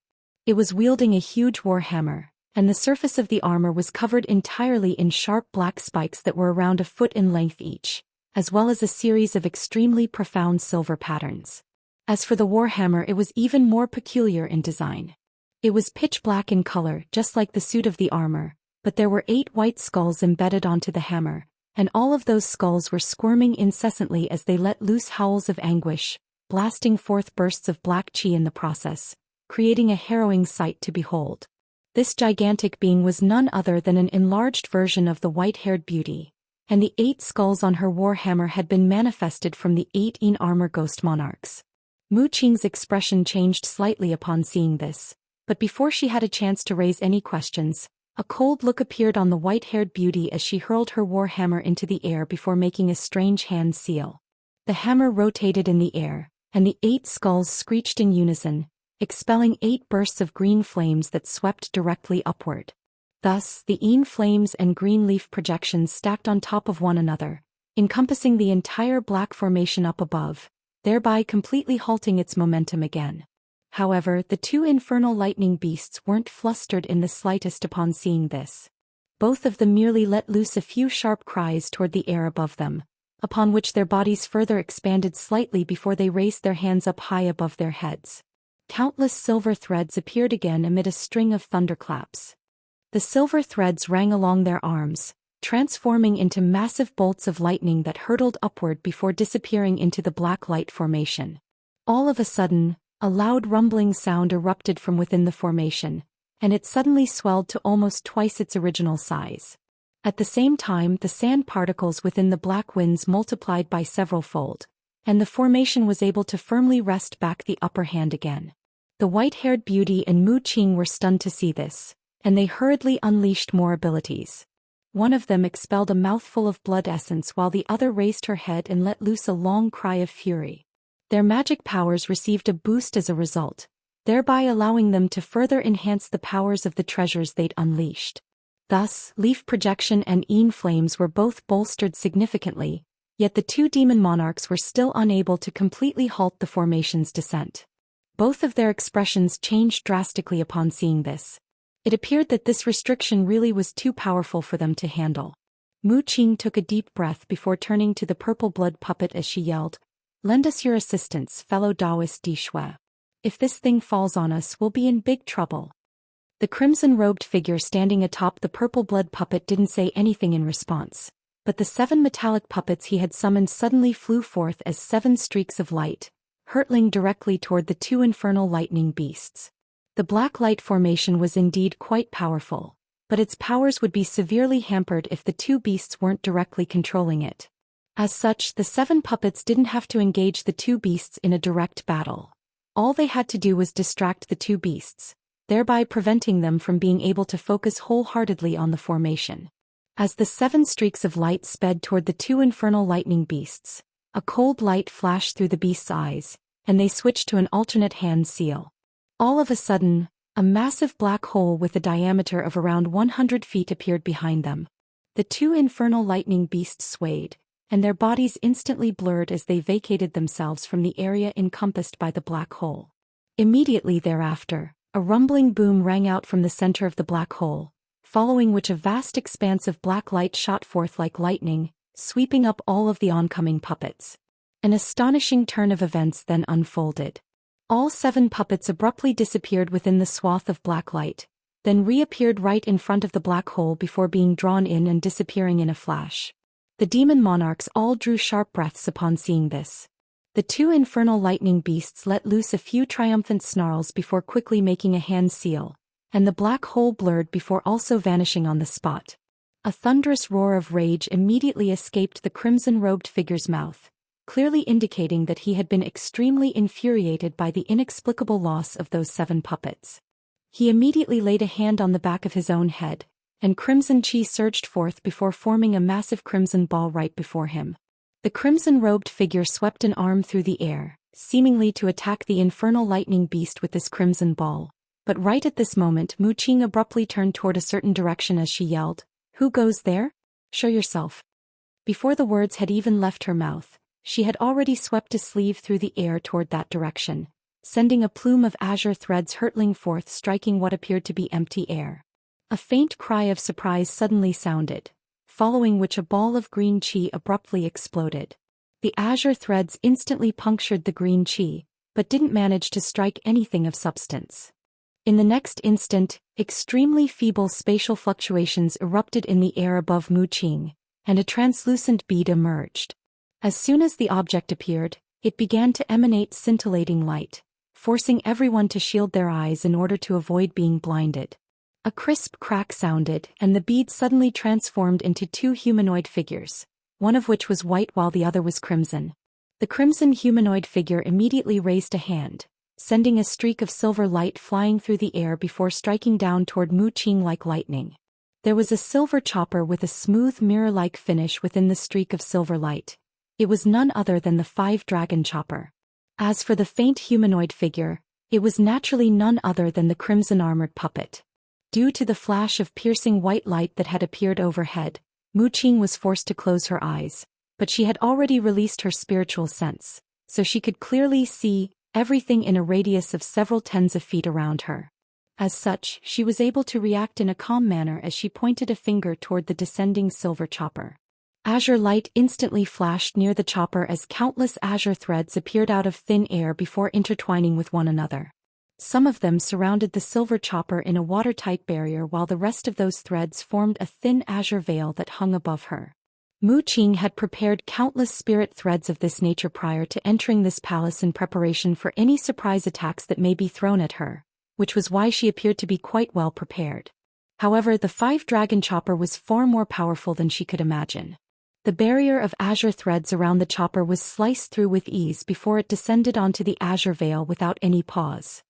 It was wielding a huge war hammer, and the surface of the armor was covered entirely in sharp black spikes that were around a foot in length each, as well as a series of extremely profound silver patterns. As for the war hammer, it was even more peculiar in design. It was pitch black in color, just like the suit of the armor, but there were 8 white skulls embedded onto the hammer, and all of those skulls were squirming incessantly as they let loose howls of anguish, blasting forth bursts of black qi in the process, creating a harrowing sight to behold. This gigantic being was none other than an enlarged version of the white-haired beauty, and the 8 skulls on her war hammer had been manifested from the 8 armor ghost monarchs. Mu Qing's expression changed slightly upon seeing this, but before she had a chance to raise any questions, a cold look appeared on the white-haired beauty as she hurled her war hammer into the air before making a strange hand seal. The hammer rotated in the air, and the 8 skulls screeched in unison, expelling 8 bursts of green flames that swept directly upward. Thus, the flames and green leaf projections stacked on top of one another, encompassing the entire black formation up above, thereby completely halting its momentum again. However, the two infernal lightning beasts weren't flustered in the slightest upon seeing this. Both of them merely let loose a few sharp cries toward the air above them, upon which their bodies further expanded slightly before they raised their hands up high above their heads. Countless silver threads appeared again amid a string of thunderclaps. The silver threads rang along their arms, transforming into massive bolts of lightning that hurtled upward before disappearing into the black light formation. All of a sudden, a loud rumbling sound erupted from within the formation, and it suddenly swelled to almost twice its original size. At the same time, the sand particles within the black winds multiplied by several-fold, and the formation was able to firmly wrest back the upper hand again. The white-haired beauty and Mu Qing were stunned to see this, and they hurriedly unleashed more abilities. One of them expelled a mouthful of blood essence while the other raised her head and let loose a long cry of fury. Their magic powers received a boost as a result, thereby allowing them to further enhance the powers of the treasures they'd unleashed. Thus, leaf projection and Yin flames were both bolstered significantly, yet the two demon monarchs were still unable to completely halt the formation's descent. Both of their expressions changed drastically upon seeing this. It appeared that this restriction really was too powerful for them to handle. Mu Qing took a deep breath before turning to the purple blood puppet as she yelled, "Lend us your assistance, fellow Daoist Di Shui. If this thing falls on us, we'll be in big trouble." The crimson-robed figure standing atop the purple blood puppet didn't say anything in response, but the 7 metallic puppets he had summoned suddenly flew forth as 7 streaks of light, hurtling directly toward the 2 infernal lightning beasts. The black light formation was indeed quite powerful, but its powers would be severely hampered if the 2 beasts weren't directly controlling it. As such, the 7 puppets didn't have to engage the 2 beasts in a direct battle. All they had to do was distract the 2 beasts, thereby preventing them from being able to focus wholeheartedly on the formation. As the 7 streaks of light sped toward the 2 infernal lightning beasts, a cold light flashed through the beasts' eyes, and they switched to an alternate hand seal. All of a sudden, a massive black hole with a diameter of around 100 feet appeared behind them. The 2 infernal lightning beasts swayed, and their bodies instantly blurred as they vacated themselves from the area encompassed by the black hole. Immediately thereafter, a rumbling boom rang out from the center of the black hole, following which a vast expanse of black light shot forth like lightning, sweeping up all of the oncoming puppets. An astonishing turn of events then unfolded. All 7 puppets abruptly disappeared within the swath of black light, then reappeared right in front of the black hole before being drawn in and disappearing in a flash. The demon monarchs all drew sharp breaths upon seeing this. The 2 infernal lightning beasts let loose a few triumphant snarls before quickly making a hand seal, and the black hole blurred before also vanishing on the spot. A thunderous roar of rage immediately escaped the crimson-robed figure's mouth, clearly indicating that he had been extremely infuriated by the inexplicable loss of those 7 puppets. He immediately laid a hand on the back of his own head, and crimson chi surged forth before forming a massive crimson ball right before him. The crimson-robed figure swept an arm through the air, seemingly to attack the infernal lightning beast with this crimson ball. But right at this moment, Mu Qing abruptly turned toward a certain direction as she yelled, "Who goes there? Show yourself." Before the words had even left her mouth, she had already swept a sleeve through the air toward that direction, sending a plume of azure threads hurtling forth, striking what appeared to be empty air. A faint cry of surprise suddenly sounded, following which a ball of green chi abruptly exploded. The azure threads instantly punctured the green chi, but didn't manage to strike anything of substance. In the next instant, extremely feeble spatial fluctuations erupted in the air above Mu Qing, and a translucent bead emerged. As soon as the object appeared, it began to emanate scintillating light, forcing everyone to shield their eyes in order to avoid being blinded. A crisp crack sounded, and the bead suddenly transformed into 2 humanoid figures, one of which was white while the other was crimson. The crimson humanoid figure immediately raised a hand, sending a streak of silver light flying through the air before striking down toward Mu Qing like lightning. There was a silver chopper with a smooth mirror-like finish within the streak of silver light. It was none other than the 5-dragon chopper. As for the faint humanoid figure, it was naturally none other than the crimson-armored puppet. Due to the flash of piercing white light that had appeared overhead, Mu Qing was forced to close her eyes, but she had already released her spiritual sense, so she could clearly see, everything in a radius of several tens of feet around her. As such, she was able to react in a calm manner as she pointed a finger toward the descending silver chopper. Azure light instantly flashed near the chopper as countless azure threads appeared out of thin air before intertwining with one another. Some of them surrounded the silver chopper in a watertight barrier while the rest of those threads formed a thin azure veil that hung above her. Mu Qing had prepared countless spirit threads of this nature prior to entering this palace in preparation for any surprise attacks that may be thrown at her, which was why she appeared to be quite well prepared. However, the 5-dragon chopper was far more powerful than she could imagine. The barrier of azure threads around the chopper was sliced through with ease before it descended onto the azure veil without any pause.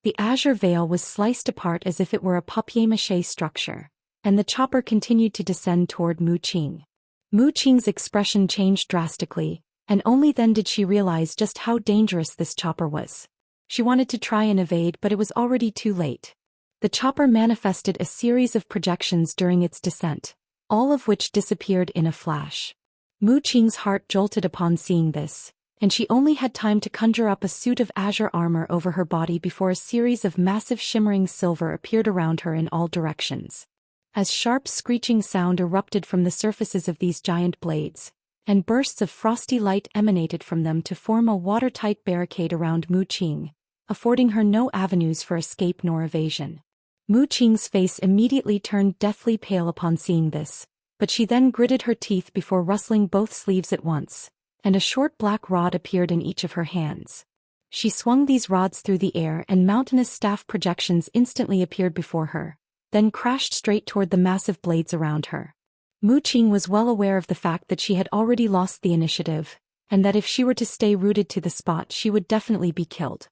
The azure veil was sliced apart as if it were a papier-mâché structure, and the chopper continued to descend toward Mu Qing. Mu Qing's expression changed drastically, and only then did she realize just how dangerous this chopper was. She wanted to try and evade, but it was already too late. The chopper manifested a series of projections during its descent, all of which disappeared in a flash. Mu Qing's heart jolted upon seeing this, and she only had time to conjure up a suit of azure armor over her body before a series of massive shimmering silver appeared around her in all directions. As sharp screeching sound erupted from the surfaces of these giant blades, and bursts of frosty light emanated from them to form a watertight barricade around Mu Qing, affording her no avenues for escape nor evasion. Mu Qing's face immediately turned deathly pale upon seeing this, but she then gritted her teeth before rustling both sleeves at once, and a short black rod appeared in each of her hands. She swung these rods through the air and mountainous staff projections instantly appeared before her, then crashed straight toward the massive blades around her. Mu Qing was well aware of the fact that she had already lost the initiative, and that if she were to stay rooted to the spot she would definitely be killed.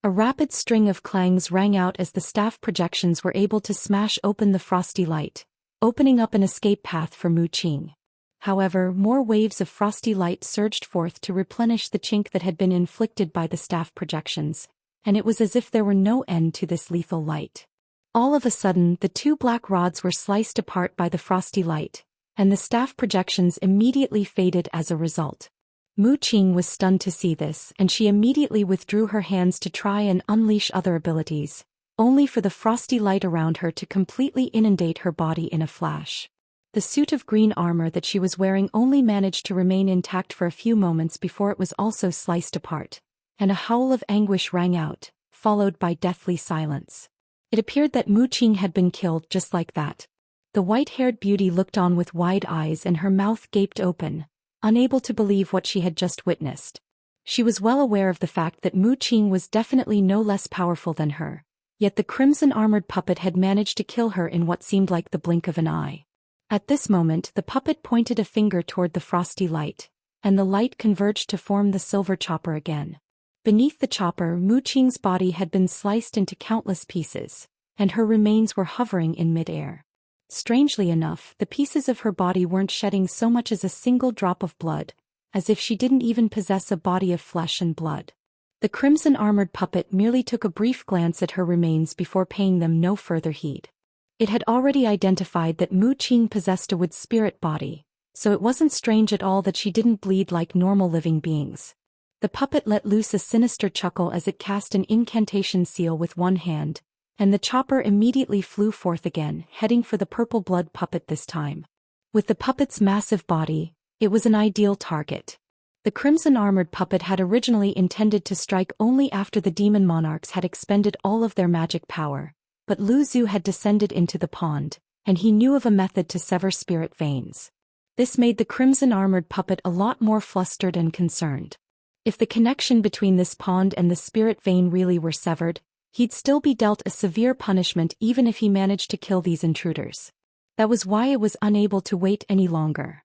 A rapid string of clangs rang out as the staff projections were able to smash open the frosty light, opening up an escape path for Mu Qing. However, more waves of frosty light surged forth to replenish the chink that had been inflicted by the staff projections, and it was as if there were no end to this lethal light. All of a sudden, the 2 black rods were sliced apart by the frosty light, and the staff projections immediately faded as a result. Mu Qing was stunned to see this, and she immediately withdrew her hands to try and unleash other abilities, only for the frosty light around her to completely inundate her body in a flash. The suit of green armor that she was wearing only managed to remain intact for a few moments before it was also sliced apart, and a howl of anguish rang out, followed by deathly silence. It appeared that Mu Qing had been killed just like that. The white-haired beauty looked on with wide eyes and her mouth gaped open, unable to believe what she had just witnessed. She was well aware of the fact that Mu Qing was definitely no less powerful than her, yet the crimson-armored puppet had managed to kill her in what seemed like the blink of an eye. At this moment, the puppet pointed a finger toward the frosty light, and the light converged to form the silver chopper again. Beneath the chopper, Mu Qing's body had been sliced into countless pieces, and her remains were hovering in mid-air. Strangely enough, the pieces of her body weren't shedding so much as a single drop of blood, as if she didn't even possess a body of flesh and blood. The crimson-armored puppet merely took a brief glance at her remains before paying them no further heed. It had already identified that Mu Qing possessed a wood spirit body, so it wasn't strange at all that she didn't bleed like normal living beings. The puppet let loose a sinister chuckle as it cast an incantation seal with one hand, and the chopper immediately flew forth again, heading for the purple blood puppet this time. With the puppet's massive body, it was an ideal target. The crimson-armored puppet had originally intended to strike only after the demon monarchs had expended all of their magic power, but Lu Zhu had descended into the pond, and he knew of a method to sever spirit veins. This made the crimson-armored puppet a lot more flustered and concerned. If the connection between this pond and the spirit vein really were severed, he'd still be dealt a severe punishment even if he managed to kill these intruders. That was why it was unable to wait any longer.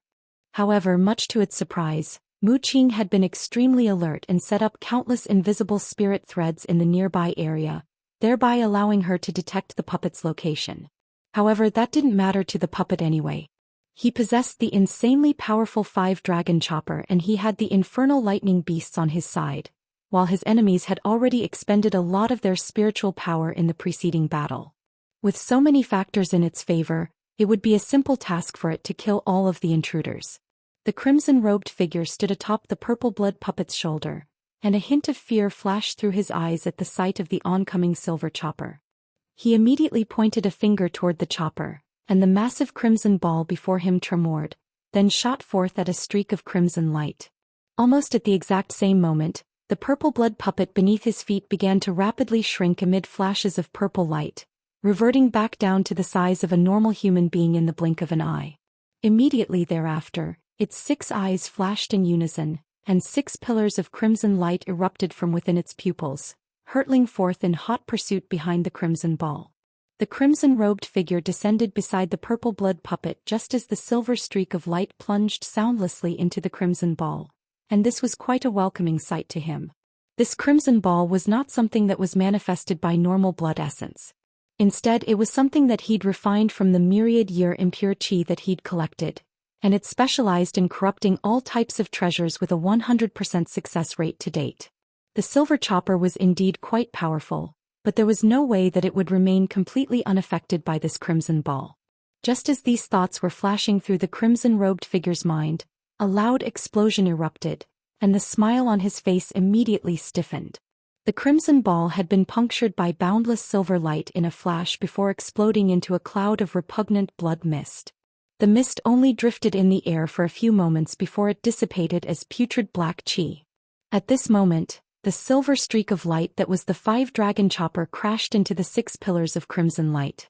However, much to its surprise, Mu Qing had been extremely alert and set up countless invisible spirit threads in the nearby area, thereby allowing her to detect the puppet's location. However, that didn't matter to the puppet anyway. He possessed the insanely powerful 5-dragon chopper and he had the infernal lightning beasts on his side, while his enemies had already expended a lot of their spiritual power in the preceding battle. With so many factors in its favor, it would be a simple task for it to kill all of the intruders. The crimson-robed figure stood atop the purple blood puppet's shoulder, and a hint of fear flashed through his eyes at the sight of the oncoming silver chopper. He immediately pointed a finger toward the chopper, and the massive crimson ball before him tremored, then shot forth at a streak of crimson light. Almost at the exact same moment, the purple blood puppet beneath his feet began to rapidly shrink amid flashes of purple light, reverting back down to the size of a normal human being in the blink of an eye. Immediately thereafter, its 6 eyes flashed in unison, and 6 pillars of crimson light erupted from within its pupils, hurtling forth in hot pursuit behind the crimson ball. The crimson-robed figure descended beside the purple blood puppet just as the silver streak of light plunged soundlessly into the crimson ball, and this was quite a welcoming sight to him. This crimson ball was not something that was manifested by normal blood essence. Instead, it was something that he'd refined from the myriad-year impure qi that he'd collected, and it specialized in corrupting all types of treasures with a 100% success rate to date. The silver chopper was indeed quite powerful, but there was no way that it would remain completely unaffected by this crimson ball. Just as these thoughts were flashing through the crimson-robed figure's mind, a loud explosion erupted, and the smile on his face immediately stiffened. The crimson ball had been punctured by boundless silver light in a flash before exploding into a cloud of repugnant blood mist. The mist only drifted in the air for a few moments before it dissipated as putrid black qi. At this moment, the silver streak of light that was the 5-dragon chopper crashed into the 6 pillars of crimson light.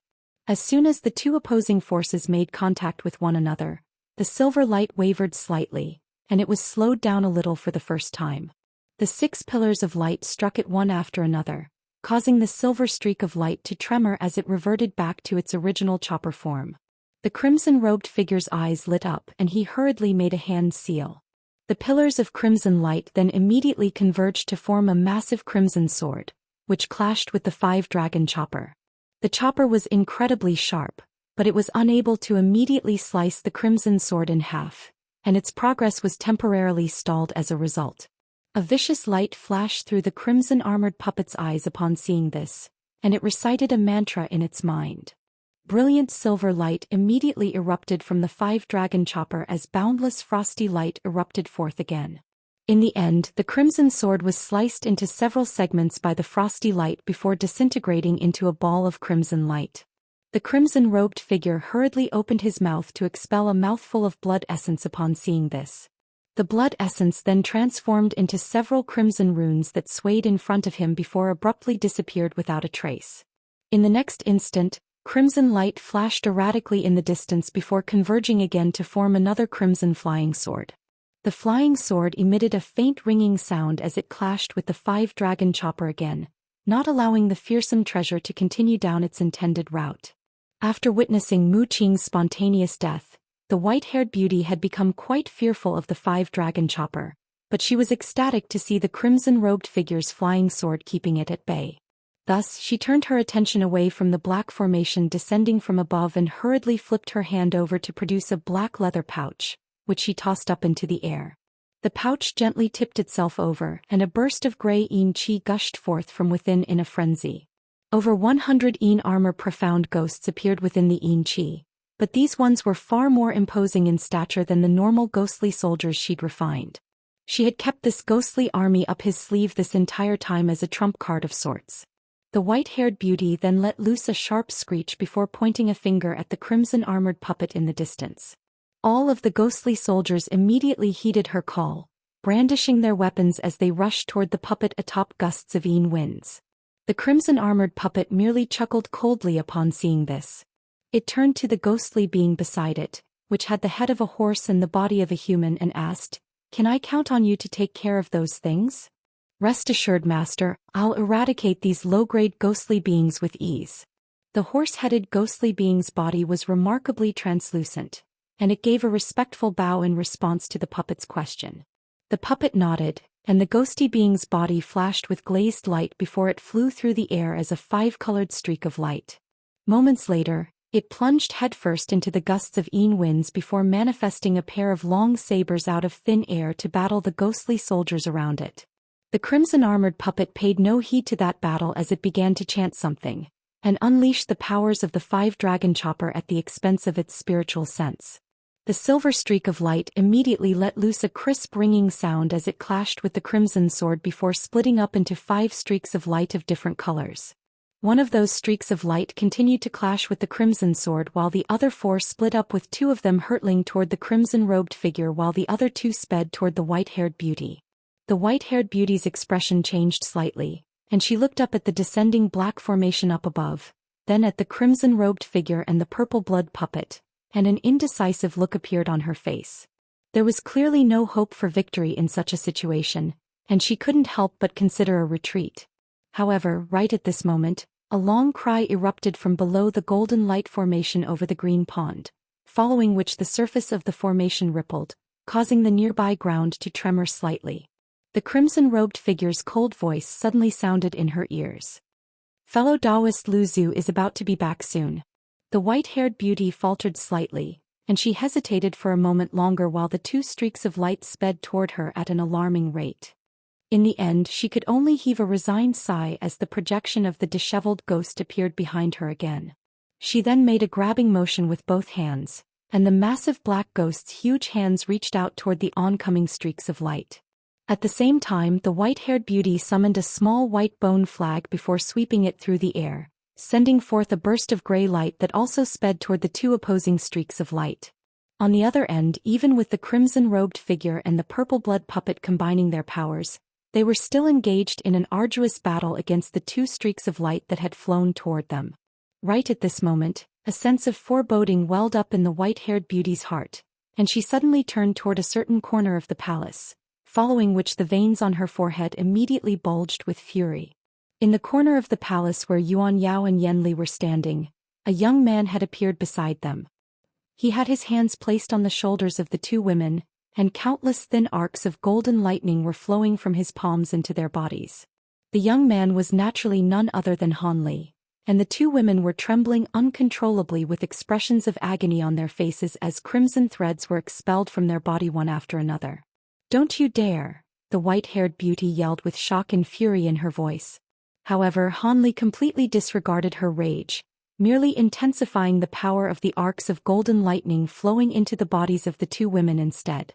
As soon as the 2 opposing forces made contact with one another, the silver light wavered slightly, and it was slowed down a little for the first time. The 6 pillars of light struck it one after another, causing the silver streak of light to tremor as it reverted back to its original chopper form. The crimson-robed figure's eyes lit up and he hurriedly made a hand seal. The pillars of crimson light then immediately converged to form a massive crimson sword, which clashed with the 5-dragon chopper. The chopper was incredibly sharp, but it was unable to immediately slice the crimson sword in half, and its progress was temporarily stalled as a result. A vicious light flashed through the crimson-armored puppet's eyes upon seeing this, and it recited a mantra in its mind. Brilliant silver light immediately erupted from the 5-dragon chopper as boundless frosty light erupted forth again. In the end, the crimson sword was sliced into several segments by the frosty light before disintegrating into a ball of crimson light. The crimson-robed figure hurriedly opened his mouth to expel a mouthful of blood essence upon seeing this. The blood essence then transformed into several crimson runes that swayed in front of him before abruptly disappeared without a trace. In the next instant, crimson light flashed erratically in the distance before converging again to form another crimson flying sword. The flying sword emitted a faint ringing sound as it clashed with the 5-dragon chopper again, not allowing the fearsome treasure to continue down its intended route. After witnessing Mu Qing's spontaneous death, the white-haired beauty had become quite fearful of the 5-dragon chopper, but she was ecstatic to see the crimson-robed figure's flying sword keeping it at bay. Thus, she turned her attention away from the black formation descending from above and hurriedly flipped her hand over to produce a black leather pouch, which she tossed up into the air. The pouch gently tipped itself over, and a burst of grey yin qi gushed forth from within in a frenzy. Over 100 yin armor profound ghosts appeared within the yin qi, but these ones were far more imposing in stature than the normal ghostly soldiers she'd refined. She had kept this ghostly army up his sleeve this entire time as a trump card of sorts. The white-haired beauty then let loose a sharp screech before pointing a finger at the crimson-armored puppet in the distance. All of the ghostly soldiers immediately heeded her call, brandishing their weapons as they rushed toward the puppet atop gusts of yin winds. The crimson-armored puppet merely chuckled coldly upon seeing this. It turned to the ghostly being beside it, which had the head of a horse and the body of a human, and asked, "Can I count on you to take care of those things?" "Rest assured, Master, I'll eradicate these low-grade ghostly beings with ease." The horse-headed ghostly being's body was remarkably translucent, and it gave a respectful bow in response to the puppet's question. The puppet nodded, and the ghosty being's body flashed with glazed light before it flew through the air as a 5-colored streak of light. Moments later, it plunged headfirst into the gusts of yin winds before manifesting a pair of long sabers out of thin air to battle the ghostly soldiers around it. The crimson-armored puppet paid no heed to that battle as it began to chant something, and unleashed the powers of the 5-dragon chopper at the expense of its spiritual sense. The silver streak of light immediately let loose a crisp ringing sound as it clashed with the crimson sword before splitting up into 5 streaks of light of different colors. One of those streaks of light continued to clash with the crimson sword while the other 4 split up with 2 of them hurtling toward the crimson-robed figure while the other 2 sped toward the white-haired beauty. The white-haired beauty's expression changed slightly, and she looked up at the descending black formation up above, then at the crimson-robed figure and the purple blood puppet, and an indecisive look appeared on her face. There was clearly no hope for victory in such a situation, and she couldn't help but consider a retreat. However, right at this moment, a long cry erupted from below the golden light formation over the green pond, following which the surface of the formation rippled, causing the nearby ground to tremor slightly. The crimson-robed figure's cold voice suddenly sounded in her ears. Fellow Daoist Lu Zhu is about to be back soon. The white-haired beauty faltered slightly, and she hesitated for a moment longer while the 2 streaks of light sped toward her at an alarming rate. In the end, she could only heave a resigned sigh as the projection of the disheveled ghost appeared behind her again. She then made a grabbing motion with both hands, and the massive black ghost's huge hands reached out toward the oncoming streaks of light. At the same time, the white-haired beauty summoned a small white bone flag before sweeping it through the air, sending forth a burst of gray light that also sped toward the 2 opposing streaks of light. On the other end, even with the crimson-robed figure and the purple blood puppet combining their powers, they were still engaged in an arduous battle against the 2 streaks of light that had flown toward them. Right at this moment, a sense of foreboding welled up in the white-haired beauty's heart, and she suddenly turned toward a certain corner of the palace, following which the veins on her forehead immediately bulged with fury. In the corner of the palace where Yuan Yao and Yen Li were standing, a young man had appeared beside them. He had his hands placed on the shoulders of the 2 women, and countless thin arcs of golden lightning were flowing from his palms into their bodies. The young man was naturally none other than Han Li, and the 2 women were trembling uncontrollably with expressions of agony on their faces as crimson threads were expelled from their body one after another. "Don't you dare!" the white-haired beauty yelled with shock and fury in her voice. However, Han Li completely disregarded her rage, merely intensifying the power of the arcs of golden lightning flowing into the bodies of the 2 women instead.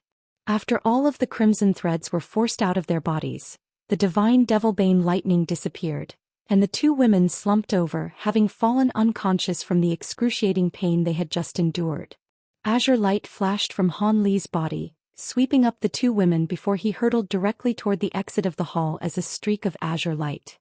After all of the crimson threads were forced out of their bodies, the divine Devilbane lightning disappeared, and the 2 women slumped over, having fallen unconscious from the excruciating pain they had just endured. Azure light flashed from Han Li's body, sweeping up the 2 women before he hurtled directly toward the exit of the hall as a streak of azure light.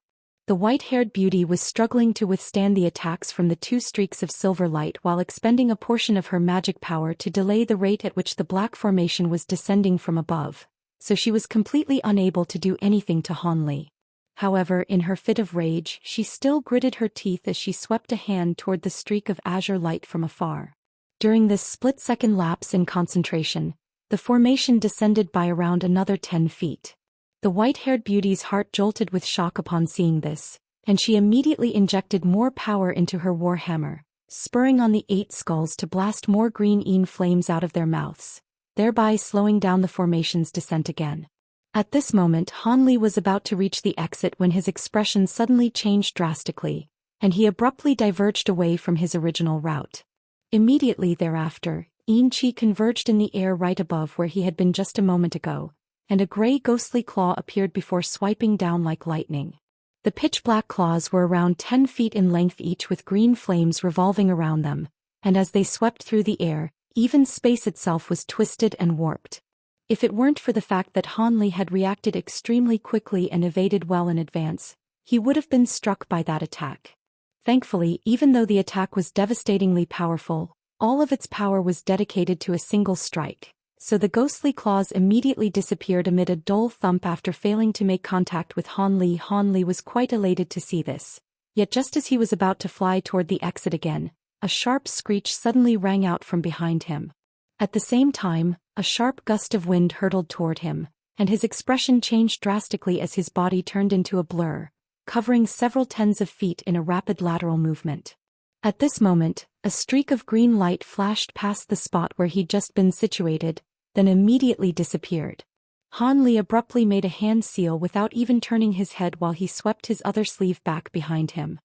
The white-haired beauty was struggling to withstand the attacks from the 2 streaks of silver light while expending a portion of her magic power to delay the rate at which the black formation was descending from above, so she was completely unable to do anything to Han Li. However, in her fit of rage, she still gritted her teeth as she swept a hand toward the streak of azure light from afar. During this split-second lapse in concentration, the formation descended by around another 10 feet. The white-haired beauty's heart jolted with shock upon seeing this, and she immediately injected more power into her warhammer, spurring on the 8 skulls to blast more green flames out of their mouths, thereby slowing down the formation's descent again. At this moment, Han Li was about to reach the exit when his expression suddenly changed drastically, and he abruptly diverged away from his original route. Immediately thereafter, Yin Qi converged in the air right above where he had been just a moment ago, and a gray ghostly claw appeared before swiping down like lightning. The pitch-black claws were around 10 feet in length each with green flames revolving around them, and as they swept through the air, even space itself was twisted and warped. If it weren't for the fact that Han Li had reacted extremely quickly and evaded well in advance, he would have been struck by that attack. Thankfully, even though the attack was devastatingly powerful, all of its power was dedicated to a single strike, so the ghostly claws immediately disappeared amid a dull thump after failing to make contact with Han Li. Han Li was quite elated to see this, yet just as he was about to fly toward the exit again, a sharp screech suddenly rang out from behind him. At the same time, a sharp gust of wind hurtled toward him, and his expression changed drastically as his body turned into a blur, covering several tens of feet in a rapid lateral movement. At this moment, a streak of green light flashed past the spot where he'd just been situated, then immediately disappeared. Han Li abruptly made a hand seal without even turning his head while he swept his other sleeve back behind him.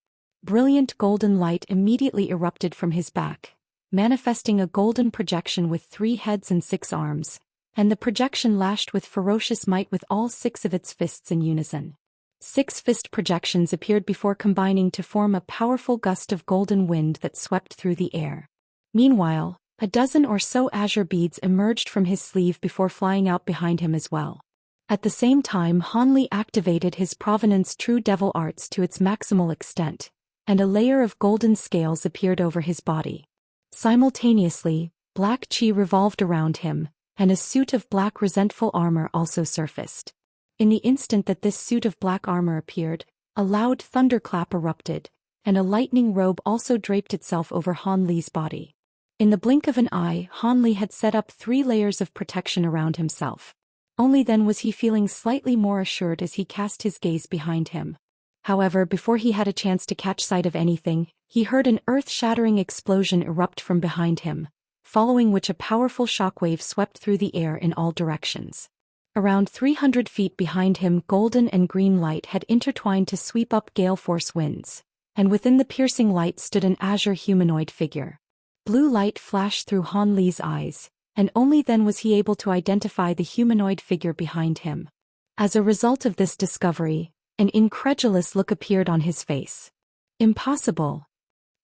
Brilliant golden light immediately erupted from his back, manifesting a golden projection with 3 heads and 6 arms, and the projection lashed with ferocious might with all 6 of its fists in unison. 6 fist projections appeared before combining to form a powerful gust of golden wind that swept through the air. Meanwhile, a dozen or so azure beads emerged from his sleeve before flying out behind him as well. At the same time, Han activated his Provenance True Devil Arts to its maximal extent, and a layer of golden scales appeared over his body. Simultaneously, black chi revolved around him, and a suit of black resentful armor also surfaced. In the instant that this suit of black armor appeared, a loud thunderclap erupted, and a lightning robe also draped itself over Han Li's body. In the blink of an eye, Han Li had set up 3 layers of protection around himself. Only then was he feeling slightly more assured as he cast his gaze behind him. However, before he had a chance to catch sight of anything, he heard an earth-shattering explosion erupt from behind him, following which a powerful shockwave swept through the air in all directions. Around 300 feet behind him, golden and green light had intertwined to sweep up gale force winds, and within the piercing light stood an azure humanoid figure. Blue light flashed through Han Li's eyes, and only then was he able to identify the humanoid figure behind him. As a result of this discovery, an incredulous look appeared on his face. "Impossible!"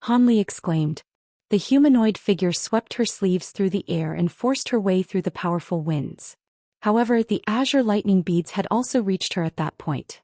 Han Li exclaimed. The humanoid figure swept her sleeves through the air and forced her way through the powerful winds. However, the azure lightning beads had also reached her at that point.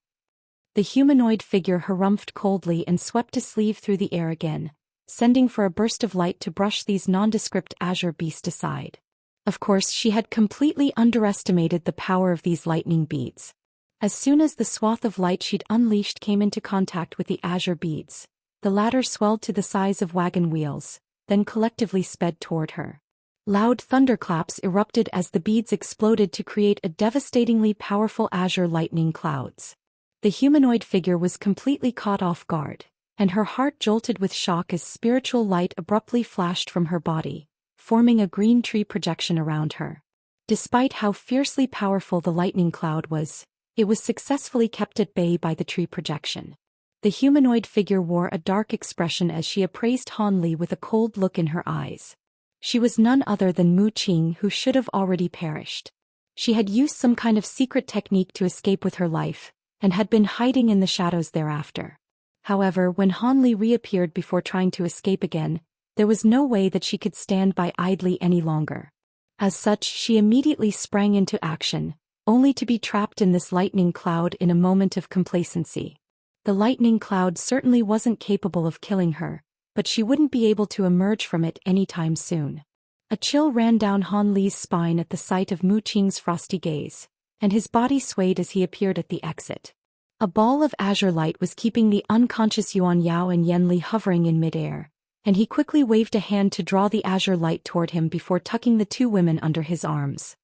The humanoid figure harumphed coldly and swept a sleeve through the air again, sending for a burst of light to brush these nondescript azure beasts aside. Of course, she had completely underestimated the power of these lightning beads. As soon as the swath of light she'd unleashed came into contact with the azure beads, the latter swelled to the size of wagon wheels, then collectively sped toward her. Loud thunderclaps erupted as the beads exploded to create a devastatingly powerful azure lightning clouds. The humanoid figure was completely caught off guard, and her heart jolted with shock as spiritual light abruptly flashed from her body, forming a green tree projection around her. Despite how fiercely powerful the lightning cloud was, it was successfully kept at bay by the tree projection. The humanoid figure wore a dark expression as she appraised Han Li with a cold look in her eyes. She was none other than Mu Qing, who should have already perished. She had used some kind of secret technique to escape with her life, and had been hiding in the shadows thereafter. However, when Han Li reappeared before trying to escape again, there was no way that she could stand by idly any longer. As such, she immediately sprang into action, only to be trapped in this lightning cloud in a moment of complacency. The lightning cloud certainly wasn't capable of killing her, but she wouldn't be able to emerge from it anytime soon. A chill ran down Han Li's spine at the sight of Mu Qing's frosty gaze, and his body swayed as he appeared at the exit. A ball of azure light was keeping the unconscious Yuan Yao and Yen Li hovering in midair, and he quickly waved a hand to draw the azure light toward him before tucking the 2 women under his arms.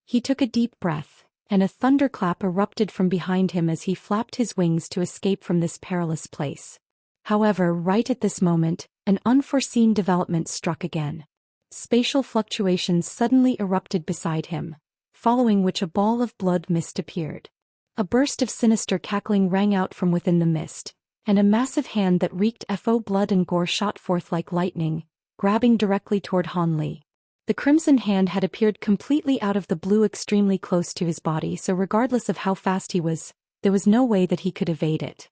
He took a deep breath, and a thunderclap erupted from behind him as he flapped his wings to escape from this perilous place. However, right at this moment, an unforeseen development struck again. Spatial fluctuations suddenly erupted beside him, following which a ball of blood mist appeared. A burst of sinister cackling rang out from within the mist, and a massive hand that reeked FO blood and gore shot forth like lightning, grabbing directly toward Han Li. The crimson hand had appeared completely out of the blue, extremely close to his body, so regardless of how fast he was, there was no way that he could evade it.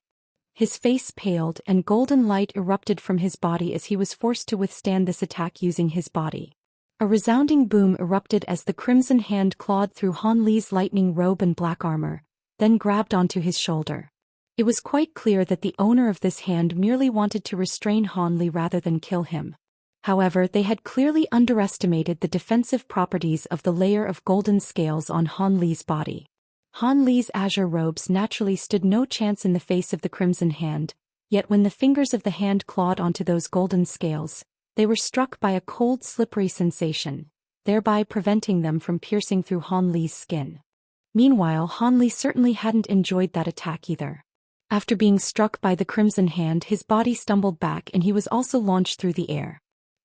His face paled and golden light erupted from his body as he was forced to withstand this attack using his body. A resounding boom erupted as the crimson hand clawed through Han Li's lightning robe and black armor, then grabbed onto his shoulder. It was quite clear that the owner of this hand merely wanted to restrain Han Li rather than kill him. However, they had clearly underestimated the defensive properties of the layer of golden scales on Han Li's body. Han Li's azure robes naturally stood no chance in the face of the crimson hand, yet when the fingers of the hand clawed onto those golden scales, they were struck by a cold, slippery sensation, thereby preventing them from piercing through Han Li's skin. Meanwhile, Han Li certainly hadn't enjoyed that attack either. After being struck by the crimson hand, his body stumbled back and he was also launched through the air.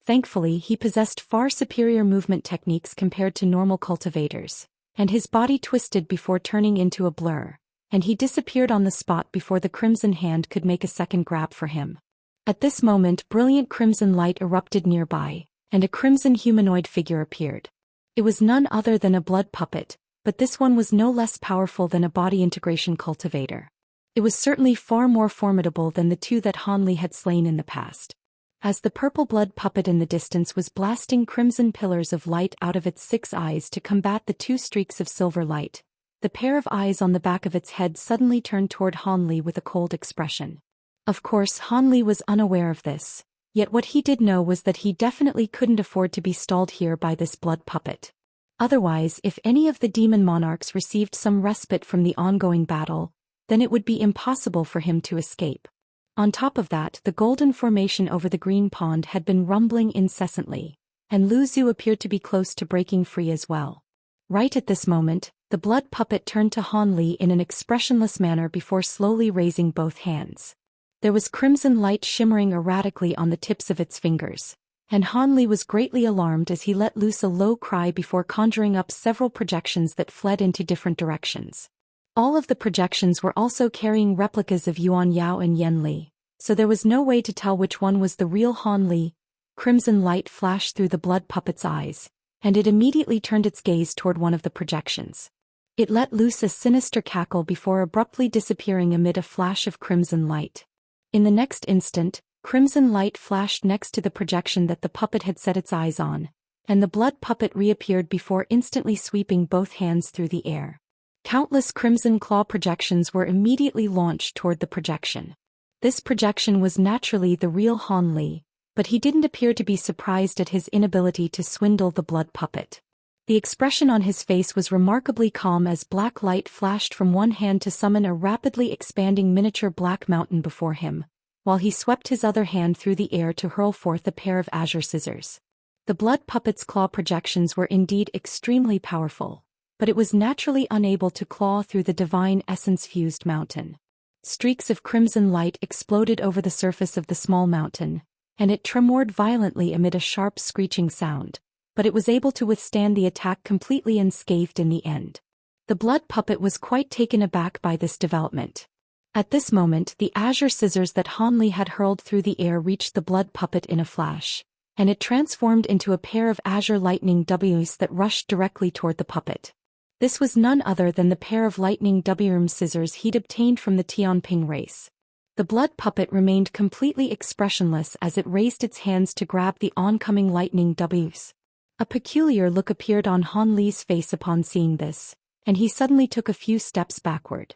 Thankfully, he possessed far superior movement techniques compared to normal cultivators, and his body twisted before turning into a blur, and he disappeared on the spot before the crimson hand could make a second grab for him. At this moment, brilliant crimson light erupted nearby, and a crimson humanoid figure appeared. It was none other than a blood puppet, but this one was no less powerful than a body integration cultivator. It was certainly far more formidable than the two that Hanli had slain in the past. As the purple blood puppet in the distance was blasting crimson pillars of light out of its 6 eyes to combat the 2 streaks of silver light, the pair of eyes on the back of its head suddenly turned toward Hanli with a cold expression. Of course, Hanli was unaware of this, yet what he did know was that he definitely couldn't afford to be stalled here by this blood puppet. Otherwise, if any of the demon monarchs received some respite from the ongoing battle, then it would be impossible for him to escape. On top of that, the golden formation over the green pond had been rumbling incessantly, and Lu Zhu appeared to be close to breaking free as well. Right at this moment, the blood puppet turned to Hanli in an expressionless manner before slowly raising both hands. There was crimson light shimmering erratically on the tips of its fingers, and Hanli was greatly alarmed as he let loose a low cry before conjuring up several projections that fled into different directions. All of the projections were also carrying replicas of Yuan Yao and Yen Li, so there was no way to tell which one was the real Hanli. Crimson light flashed through the blood puppet's eyes, and it immediately turned its gaze toward one of the projections. It let loose a sinister cackle before abruptly disappearing amid a flash of crimson light. In the next instant, crimson light flashed next to the projection that the puppet had set its eyes on, and the blood puppet reappeared before instantly sweeping both hands through the air. Countless crimson claw projections were immediately launched toward the projection. This projection was naturally the real Hanli, but he didn't appear to be surprised at his inability to swindle the blood puppet. The expression on his face was remarkably calm as black light flashed from one hand to summon a rapidly expanding miniature black mountain before him, while he swept his other hand through the air to hurl forth a pair of azure scissors. The blood puppet's claw projections were indeed extremely powerful, but it was naturally unable to claw through the divine essence-fused mountain. Streaks of crimson light exploded over the surface of the small mountain, and it tremored violently amid a sharp screeching sound, but it was able to withstand the attack completely unscathed in the end. The blood puppet was quite taken aback by this development. At this moment, the azure scissors that Hanli had hurled through the air reached the blood puppet in a flash, and it transformed into a pair of azure lightning Ws that rushed directly toward the puppet. This was none other than the pair of lightning W scissors he'd obtained from the Tianping race. The blood puppet remained completely expressionless as it raised its hands to grab the oncoming lightning Ws. A peculiar look appeared on Hanli's face upon seeing this, and he suddenly took a few steps backward.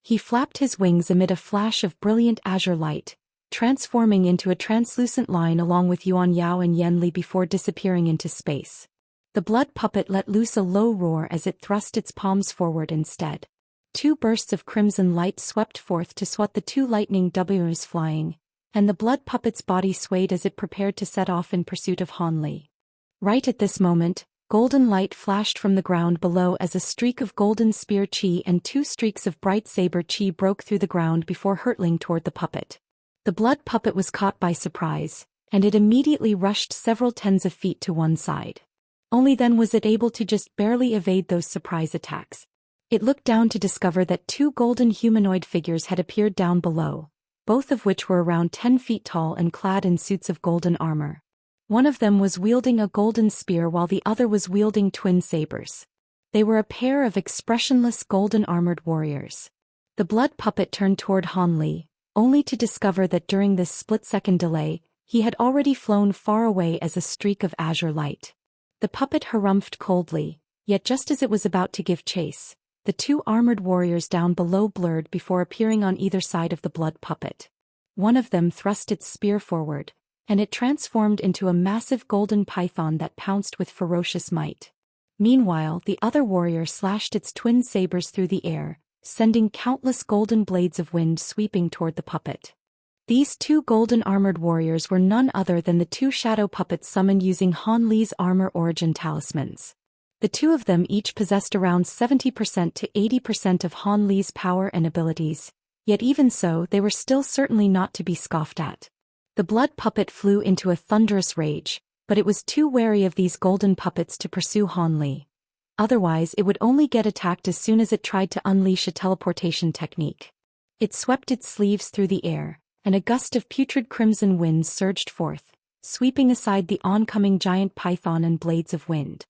He flapped his wings amid a flash of brilliant azure light, transforming into a translucent line along with Yuan Yao and Yen Li before disappearing into space. The blood puppet let loose a low roar as it thrust its palms forward instead. 2 bursts of crimson light swept forth to swat the 2 lightning Ws flying, and the blood puppet's body swayed as it prepared to set off in pursuit of Hanli. Right at this moment, golden light flashed from the ground below as a streak of golden spear chi and 2 streaks of bright saber chi broke through the ground before hurtling toward the puppet. The blood puppet was caught by surprise, and it immediately rushed several tens of feet to one side. Only then was it able to just barely evade those surprise attacks. It looked down to discover that 2 golden humanoid figures had appeared down below, both of which were around 10 feet tall and clad in suits of golden armor. One of them was wielding a golden spear while the other was wielding twin sabers. They were a pair of expressionless golden-armored warriors. The blood puppet turned toward Hanli, only to discover that during this split-second delay, he had already flown far away as a streak of azure light. The puppet harumphed coldly, yet just as it was about to give chase, the 2 armored warriors down below blurred before appearing on either side of the blood puppet. One of them thrust its spear forward, and it transformed into a massive golden python that pounced with ferocious might. Meanwhile, the other warrior slashed its twin sabers through the air, sending countless golden blades of wind sweeping toward the puppet. These 2 golden-armored warriors were none other than the 2 shadow puppets summoned using Hanli's armor origin talismans. The 2 of them each possessed around 70% to 80% of Hanli's power and abilities, yet even so they were still certainly not to be scoffed at. The blood puppet flew into a thunderous rage, but it was too wary of these golden puppets to pursue Hanli. Otherwise it would only get attacked as soon as it tried to unleash a teleportation technique. It swept its sleeves through the air, and a gust of putrid crimson winds surged forth, sweeping aside the oncoming giant python and blades of wind.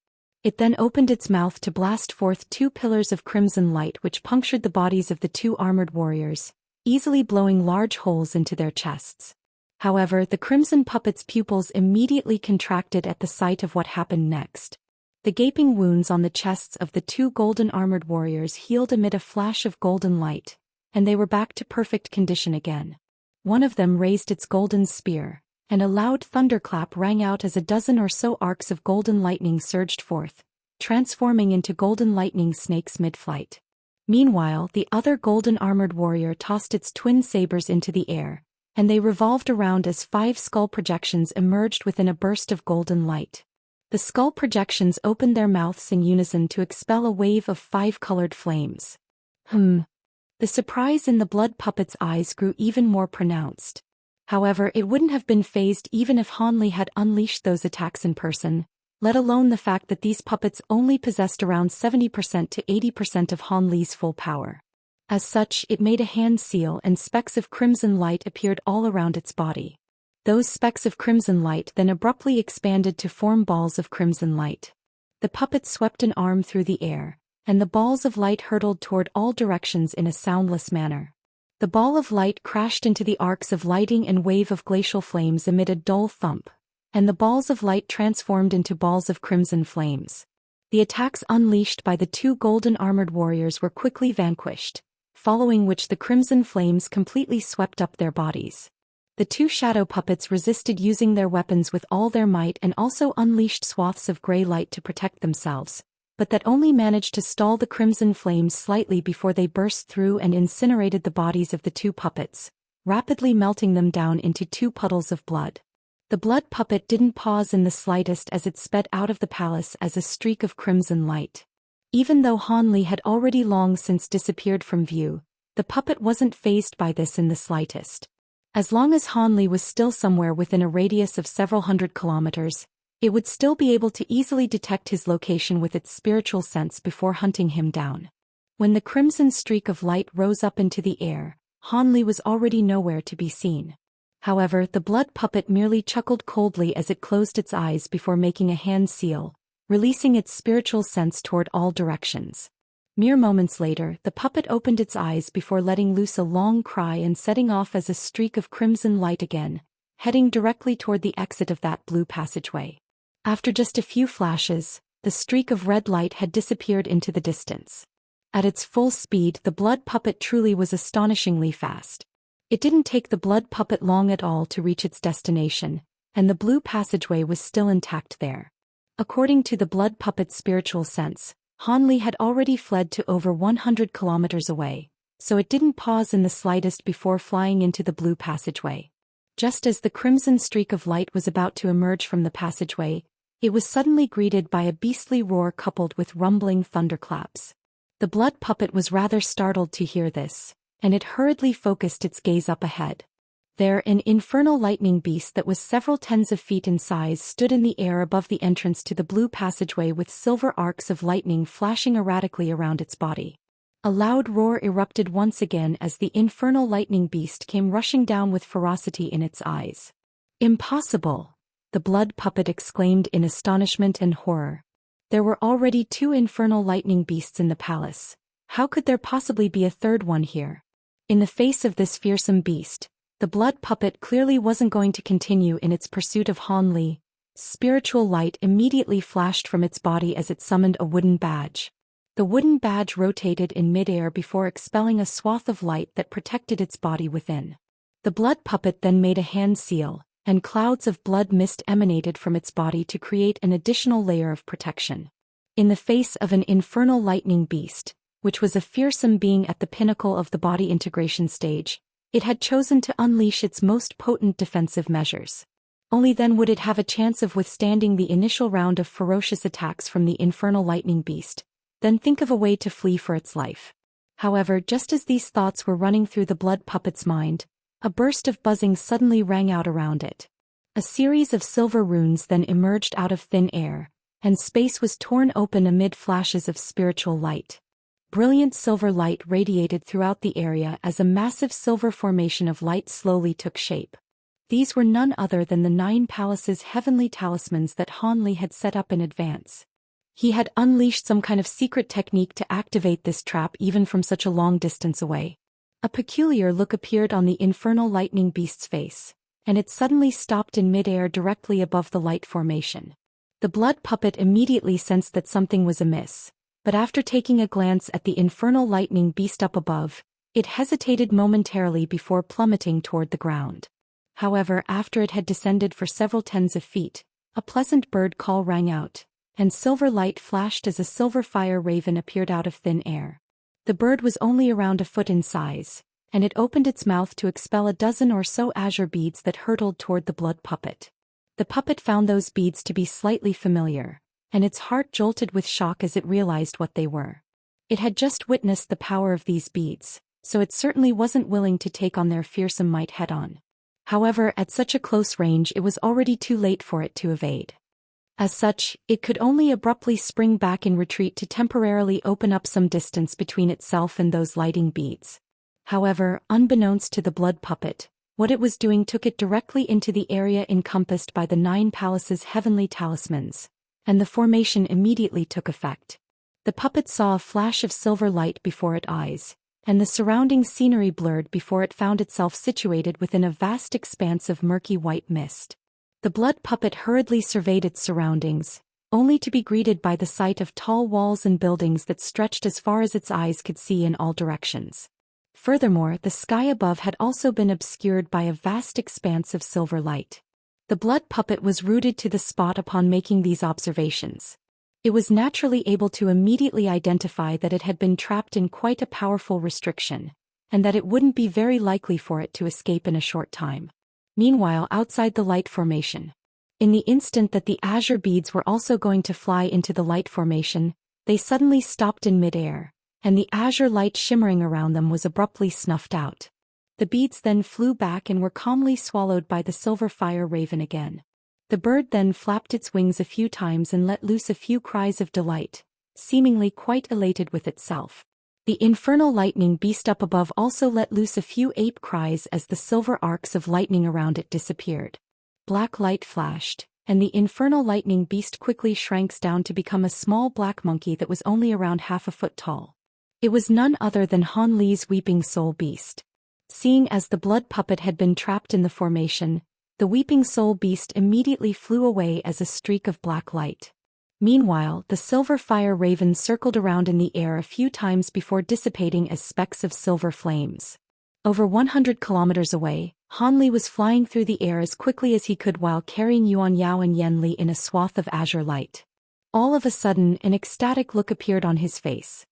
It then opened its mouth to blast forth 2 pillars of crimson light which punctured the bodies of the 2 armored warriors, easily blowing large holes into their chests. However, the crimson puppet's pupils immediately contracted at the sight of what happened next. The gaping wounds on the chests of the 2 golden armored warriors healed amid a flash of golden light, and they were back to perfect condition again. One of them raised its golden spear, and a loud thunderclap rang out as a dozen or so arcs of golden lightning surged forth, transforming into golden lightning snakes mid-flight. Meanwhile, the other golden armored warrior tossed its twin sabers into the air, and they revolved around as 5 skull projections emerged within a burst of golden light. The skull projections opened their mouths in unison to expel a wave of 5 colored flames. The surprise in the blood puppet's eyes grew even more pronounced. However, it wouldn't have been fazed even if Hanli had unleashed those attacks in person, let alone the fact that these puppets only possessed around 70% to 80% of Hanli's full power. As such, it made a hand seal and specks of crimson light appeared all around its body. Those specks of crimson light then abruptly expanded to form balls of crimson light. The puppet swept an arm through the air, and the balls of light hurtled toward all directions in a soundless manner. The ball of light crashed into the arcs of lighting and wave of glacial flames amid a dull thump, and the balls of light transformed into balls of crimson flames. The attacks unleashed by the 2 golden armored warriors were quickly vanquished, following which the crimson flames completely swept up their bodies. The 2 shadow puppets resisted using their weapons with all their might and also unleashed swaths of gray light to protect themselves, but that only managed to stall the crimson flames slightly before they burst through and incinerated the bodies of the 2 puppets, rapidly melting them down into 2 puddles of blood. The blood puppet didn't pause in the slightest as it sped out of the palace as a streak of crimson light. Even though Hanli had already long since disappeared from view, the puppet wasn't fazed by this in the slightest. As long as Hanli was still somewhere within a radius of several hundred kilometers, it would still be able to easily detect his location with its spiritual sense before hunting him down. When the crimson streak of light rose up into the air, Hanli was already nowhere to be seen. However, the blood puppet merely chuckled coldly as it closed its eyes before making a hand seal, releasing its spiritual sense toward all directions. Mere moments later, the puppet opened its eyes before letting loose a long cry and setting off as a streak of crimson light again, heading directly toward the exit of that blue passageway. After just a few flashes, the streak of red light had disappeared into the distance. At its full speed, the blood puppet truly was astonishingly fast. It didn't take the blood puppet long at all to reach its destination, and the blue passageway was still intact there. According to the blood puppet's spiritual sense, Hanli had already fled to over 100 kilometers away, so it didn't pause in the slightest before flying into the blue passageway. Just as the crimson streak of light was about to emerge from the passageway, it was suddenly greeted by a beastly roar coupled with rumbling thunderclaps. The blood puppet was rather startled to hear this, and it hurriedly focused its gaze up ahead. There, an infernal lightning beast that was several tens of feet in size stood in the air above the entrance to the blue passageway with silver arcs of lightning flashing erratically around its body. A loud roar erupted once again as the infernal lightning beast came rushing down with ferocity in its eyes. "Impossible!" the blood puppet exclaimed in astonishment and horror. There were already 2 infernal lightning beasts in the palace. How could there possibly be a third one here? In the face of this fearsome beast, the blood puppet clearly wasn't going to continue in its pursuit of Hanli. Spiritual light immediately flashed from its body as it summoned a wooden badge. The wooden badge rotated in midair before expelling a swath of light that protected its body within. The blood puppet then made a hand seal, and clouds of blood mist emanated from its body to create an additional layer of protection. In the face of an infernal lightning beast, which was a fearsome being at the pinnacle of the body integration stage, it had chosen to unleash its most potent defensive measures. Only then would it have a chance of withstanding the initial round of ferocious attacks from the infernal lightning beast, then think of a way to flee for its life. However, just as these thoughts were running through the blood puppet's mind, a burst of buzzing suddenly rang out around it. A series of silver runes then emerged out of thin air, and space was torn open amid flashes of spiritual light. Brilliant silver light radiated throughout the area as a massive silver formation of light slowly took shape. These were none other than the 9 palaces' heavenly talismans that Han Li had set up in advance. He had unleashed some kind of secret technique to activate this trap even from such a long distance away. A peculiar look appeared on the infernal lightning beast's face, and it suddenly stopped in midair directly above the light formation. The blood puppet immediately sensed that something was amiss, but after taking a glance at the infernal lightning beast up above, it hesitated momentarily before plummeting toward the ground. However, after it had descended for several tens of feet, a pleasant bird call rang out, and silver light flashed as a silver fire raven appeared out of thin air. The bird was only around a foot in size, and it opened its mouth to expel a dozen or so azure beads that hurtled toward the blood puppet. The puppet found those beads to be slightly familiar, and its heart jolted with shock as it realized what they were. It had just witnessed the power of these beads, so it certainly wasn't willing to take on their fearsome might head-on. However, at such a close range it was already too late for it to evade. As such, it could only abruptly spring back in retreat to temporarily open up some distance between itself and those lighting beads. However, unbeknownst to the blood puppet, what it was doing took it directly into the area encompassed by the 9 palaces' heavenly talismans, and the formation immediately took effect. The puppet saw a flash of silver light before its eyes, and the surrounding scenery blurred before it found itself situated within a vast expanse of murky white mist. The blood puppet hurriedly surveyed its surroundings, only to be greeted by the sight of tall walls and buildings that stretched as far as its eyes could see in all directions. Furthermore, the sky above had also been obscured by a vast expanse of silver light. The blood puppet was rooted to the spot upon making these observations. It was naturally able to immediately identify that it had been trapped in quite a powerful restriction, and that it wouldn't be very likely for it to escape in a short time. Meanwhile, outside the light formation, in the instant that the azure beads were also going to fly into the light formation, they suddenly stopped in midair, and the azure light shimmering around them was abruptly snuffed out. The beads then flew back and were calmly swallowed by the silver fire raven again. The bird then flapped its wings a few times and let loose a few cries of delight, seemingly quite elated with itself. The infernal lightning beast up above also let loose a few ape cries as the silver arcs of lightning around it disappeared. Black light flashed, and the infernal lightning beast quickly shrank down to become a small black monkey that was only around half a foot tall. It was none other than Han Li's weeping soul beast. Seeing as the blood puppet had been trapped in the formation, the weeping soul beast immediately flew away as a streak of black light. Meanwhile, the silver fire raven circled around in the air a few times before dissipating as specks of silver flames. Over 100 kilometers away, Han Li was flying through the air as quickly as he could while carrying Yuan Yao and Yen Li in a swath of azure light. All of a sudden, an ecstatic look appeared on his face.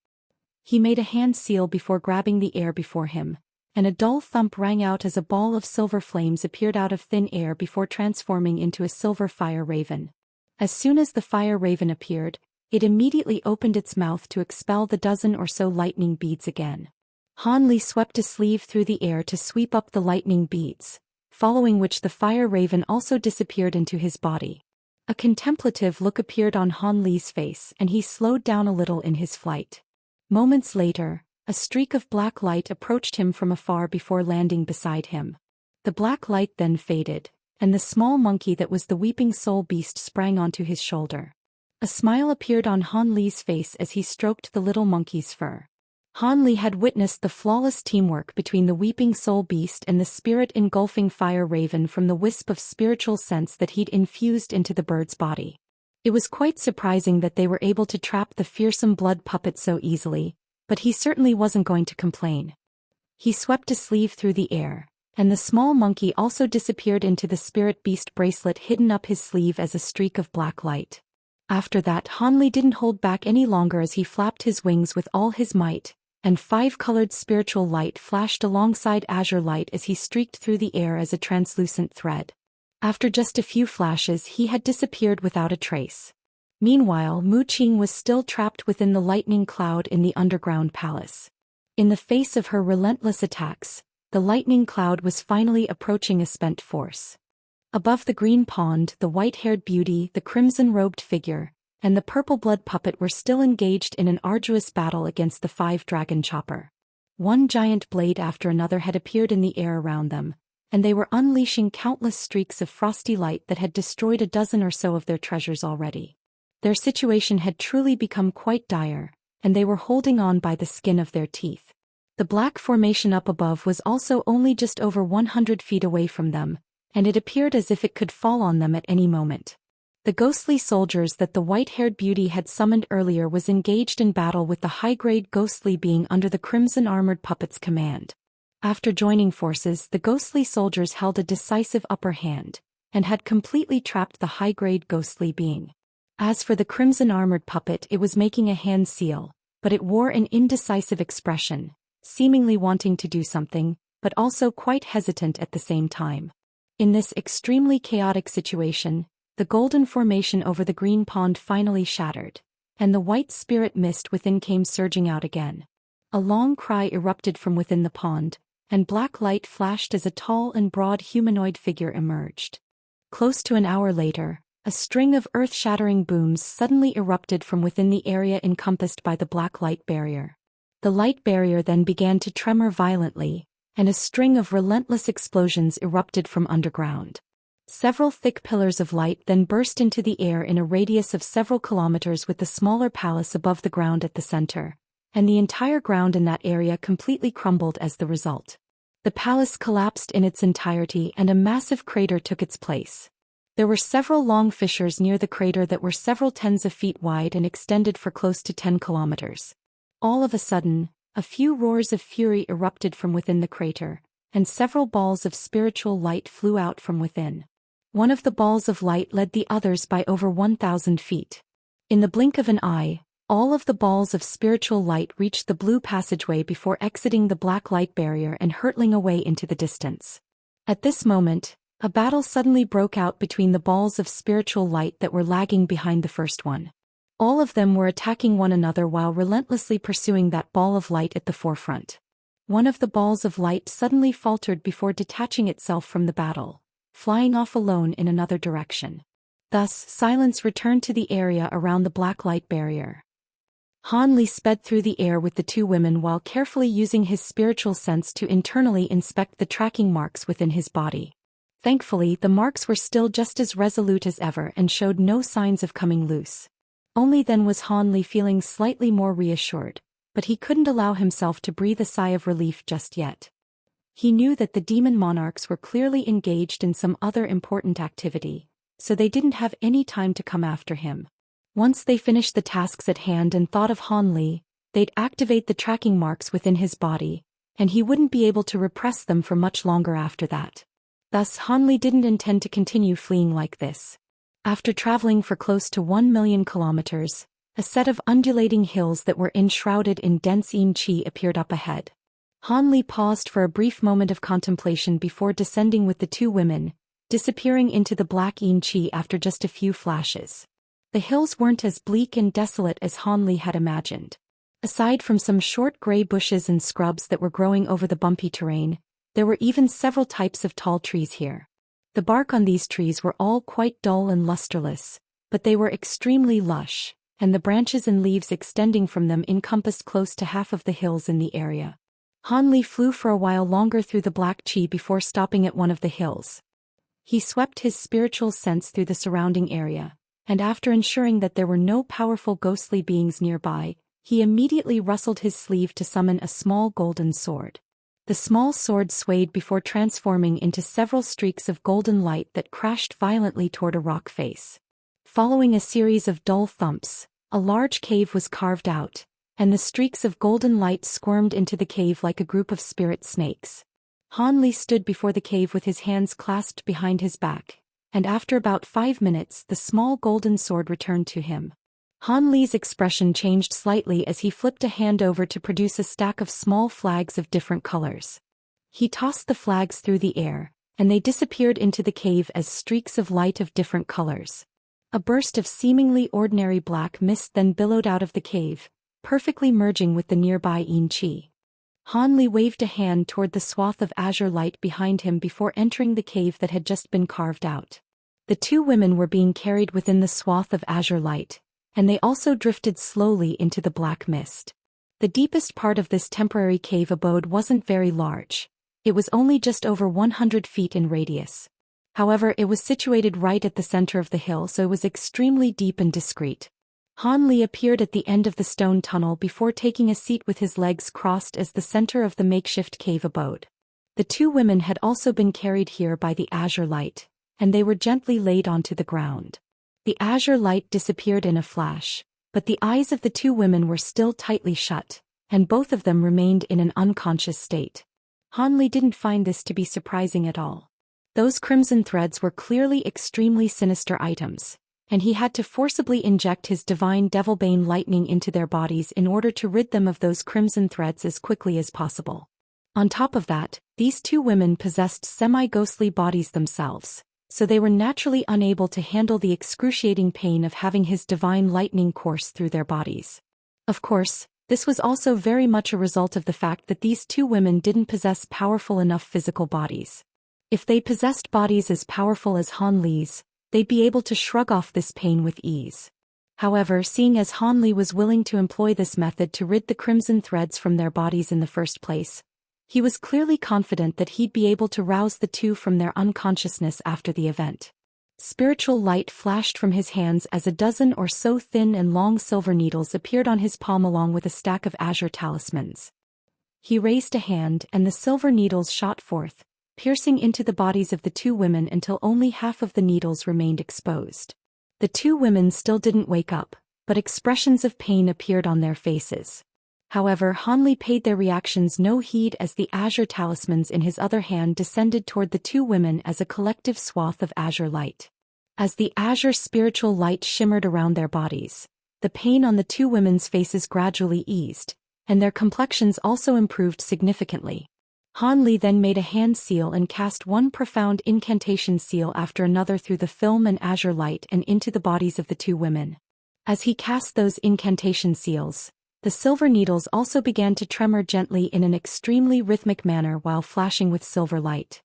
He made a hand seal before grabbing the air before him, and a dull thump rang out as a ball of silver flames appeared out of thin air before transforming into a silver fire raven. As soon as the fire raven appeared, it immediately opened its mouth to expel the dozen or so lightning beads again. Han Li swept a sleeve through the air to sweep up the lightning beads, following which the fire raven also disappeared into his body. A contemplative look appeared on Han Li's face and he slowed down a little in his flight. Moments later, a streak of black light approached him from afar before landing beside him. The black light then faded, and the small monkey that was the weeping soul beast sprang onto his shoulder. A smile appeared on Han Li's face as he stroked the little monkey's fur. Han Li had witnessed the flawless teamwork between the weeping soul beast and the spirit-engulfing fire raven from the wisp of spiritual sense that he'd infused into the bird's body. It was quite surprising that they were able to trap the fearsome blood puppet so easily, but he certainly wasn't going to complain. He swept a sleeve through the air, and the small monkey also disappeared into the spirit beast bracelet hidden up his sleeve as a streak of black light. After that, Han Li didn't hold back any longer as he flapped his wings with all his might, and 5-colored spiritual light flashed alongside azure light as he streaked through the air as a translucent thread. After just a few flashes, he had disappeared without a trace. Meanwhile, Mu Qing was still trapped within the lightning cloud in the underground palace. In the face of her relentless attacks, the lightning cloud was finally approaching a spent force. Above the green pond, the white-haired beauty, the crimson-robed figure, and the purple blood puppet were still engaged in an arduous battle against the 5-dragon chopper. One giant blade after another had appeared in the air around them, and they were unleashing countless streaks of frosty light that had destroyed a dozen or so of their treasures already. Their situation had truly become quite dire, and they were holding on by the skin of their teeth. The black formation up above was also only just over 100 feet away from them, and it appeared as if it could fall on them at any moment. The ghostly soldiers that the white-haired beauty had summoned earlier was engaged in battle with the high-grade ghostly being under the crimson-armored puppet's command. After joining forces, the ghostly soldiers held a decisive upper hand, and had completely trapped the high-grade ghostly being. As for the crimson-armored puppet, it was making a hand seal, but it wore an indecisive expression, seemingly wanting to do something, but also quite hesitant at the same time. In this extremely chaotic situation, the golden formation over the green pond finally shattered, and the white spirit mist within came surging out again. A long cry erupted from within the pond, and black light flashed as a tall and broad humanoid figure emerged. Close to an hour later, a string of earth-shattering booms suddenly erupted from within the area encompassed by the black light barrier. The light barrier then began to tremor violently, and a string of relentless explosions erupted from underground. Several thick pillars of light then burst into the air in a radius of several kilometers, with the smaller palace above the ground at the center, and the entire ground in that area completely crumbled as the result. The palace collapsed in its entirety and a massive crater took its place. There were several long fissures near the crater that were several tens of feet wide and extended for close to 10 kilometers. All of a sudden, a few roars of fury erupted from within the crater, and several balls of spiritual light flew out from within. One of the balls of light led the others by over 1,000 feet. In the blink of an eye, all of the balls of spiritual light reached the blue passageway before exiting the black light barrier and hurtling away into the distance. At this moment, a battle suddenly broke out between the balls of spiritual light that were lagging behind the first one. All of them were attacking one another while relentlessly pursuing that ball of light at the forefront. One of the balls of light suddenly faltered before detaching itself from the battle, flying off alone in another direction. Thus, silence returned to the area around the black light barrier. Han Li sped through the air with the two women while carefully using his spiritual sense to internally inspect the tracking marks within his body. Thankfully, the marks were still just as resolute as ever and showed no signs of coming loose. Only then was Han Li feeling slightly more reassured, but he couldn't allow himself to breathe a sigh of relief just yet. He knew that the demon monarchs were clearly engaged in some other important activity, so they didn't have any time to come after him. Once they finished the tasks at hand and thought of Han Li, they'd activate the tracking marks within his body, and he wouldn't be able to repress them for much longer after that. Thus, Han Li didn't intend to continue fleeing like this. After traveling for close to 1 million kilometers, a set of undulating hills that were enshrouded in dense yin qi appeared up ahead. Han Li paused for a brief moment of contemplation before descending with the two women, disappearing into the black yin qi after just a few flashes. The hills weren't as bleak and desolate as Han Li had imagined. Aside from some short gray bushes and scrubs that were growing over the bumpy terrain, there were even several types of tall trees here. The bark on these trees were all quite dull and lusterless, but they were extremely lush, and the branches and leaves extending from them encompassed close to half of the hills in the area. Han Li flew for a while longer through the black qi before stopping at one of the hills. He swept his spiritual sense through the surrounding area, and after ensuring that there were no powerful ghostly beings nearby, he immediately rustled his sleeve to summon a small golden sword. The small sword swayed before transforming into several streaks of golden light that crashed violently toward a rock face. Following a series of dull thumps, a large cave was carved out, and the streaks of golden light squirmed into the cave like a group of spirit snakes. Han Li stood before the cave with his hands clasped behind his back, and after about 5 minutes the small golden sword returned to him. Han Li's expression changed slightly as he flipped a hand over to produce a stack of small flags of different colors. He tossed the flags through the air, and they disappeared into the cave as streaks of light of different colors. A burst of seemingly ordinary black mist then billowed out of the cave, perfectly merging with the nearby yin qi. Han Li waved a hand toward the swath of azure light behind him before entering the cave that had just been carved out. The two women were being carried within the swath of azure light, and they also drifted slowly into the black mist. The deepest part of this temporary cave abode wasn't very large. It was only just over 100 feet in radius. However, it was situated right at the center of the hill, so it was extremely deep and discreet. Han Li appeared at the end of the stone tunnel before taking a seat with his legs crossed as the center of the makeshift cave abode. The two women had also been carried here by the azure light, and they were gently laid onto the ground. The azure light disappeared in a flash, but the eyes of the two women were still tightly shut, and both of them remained in an unconscious state. Han Li didn't find this to be surprising at all. Those crimson threads were clearly extremely sinister items, and he had to forcibly inject his divine devilbane lightning into their bodies in order to rid them of those crimson threads as quickly as possible. On top of that, these two women possessed semi-ghostly bodies themselves, so they were naturally unable to handle the excruciating pain of having his divine lightning course through their bodies. Of course, this was also very much a result of the fact that these two women didn't possess powerful enough physical bodies. If they possessed bodies as powerful as Han Li's, they'd be able to shrug off this pain with ease. However, seeing as Han Li was willing to employ this method to rid the crimson threads from their bodies in the first place, he was clearly confident that he'd be able to rouse the two from their unconsciousness after the event. Spiritual light flashed from his hands as a dozen or so thin and long silver needles appeared on his palm along with a stack of azure talismans. He raised a hand and the silver needles shot forth, piercing into the bodies of the two women until only half of the needles remained exposed. The two women still didn't wake up, but expressions of pain appeared on their faces. However, Han Li paid their reactions no heed as the azure talismans in his other hand descended toward the two women as a collective swath of azure light. As the azure spiritual light shimmered around their bodies, the pain on the two women's faces gradually eased, and their complexions also improved significantly. Han Li then made a hand seal and cast one profound incantation seal after another through the film and azure light and into the bodies of the two women. As he cast those incantation seals, the silver needles also began to tremor gently in an extremely rhythmic manner while flashing with silver light.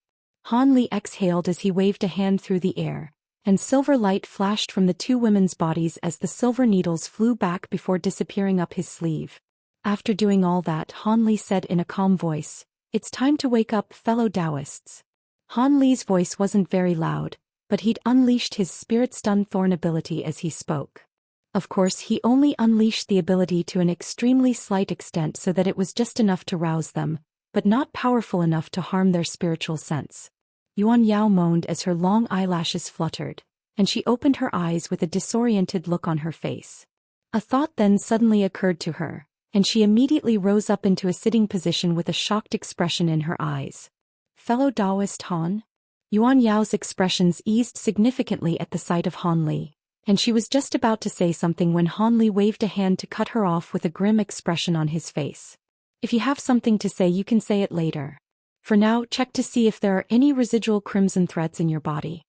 Han Li exhaled as he waved a hand through the air, and silver light flashed from the two women's bodies as the silver needles flew back before disappearing up his sleeve. After doing all that, Han Li said in a calm voice, "It's time to wake up, fellow Daoists." Han Li's voice wasn't very loud, but he'd unleashed his spirit stun thorn ability as he spoke. Of course, he only unleashed the ability to an extremely slight extent so that it was just enough to rouse them, but not powerful enough to harm their spiritual sense. Yuan Yao moaned as her long eyelashes fluttered, and she opened her eyes with a disoriented look on her face. A thought then suddenly occurred to her, and she immediately rose up into a sitting position with a shocked expression in her eyes. "Fellow Daoist Han?" Yuan Yao's expressions eased significantly at the sight of Han Li, and she was just about to say something when Han Li waved a hand to cut her off with a grim expression on his face. "If you have something to say, you can say it later. For now, check to see if there are any residual crimson threads in your body."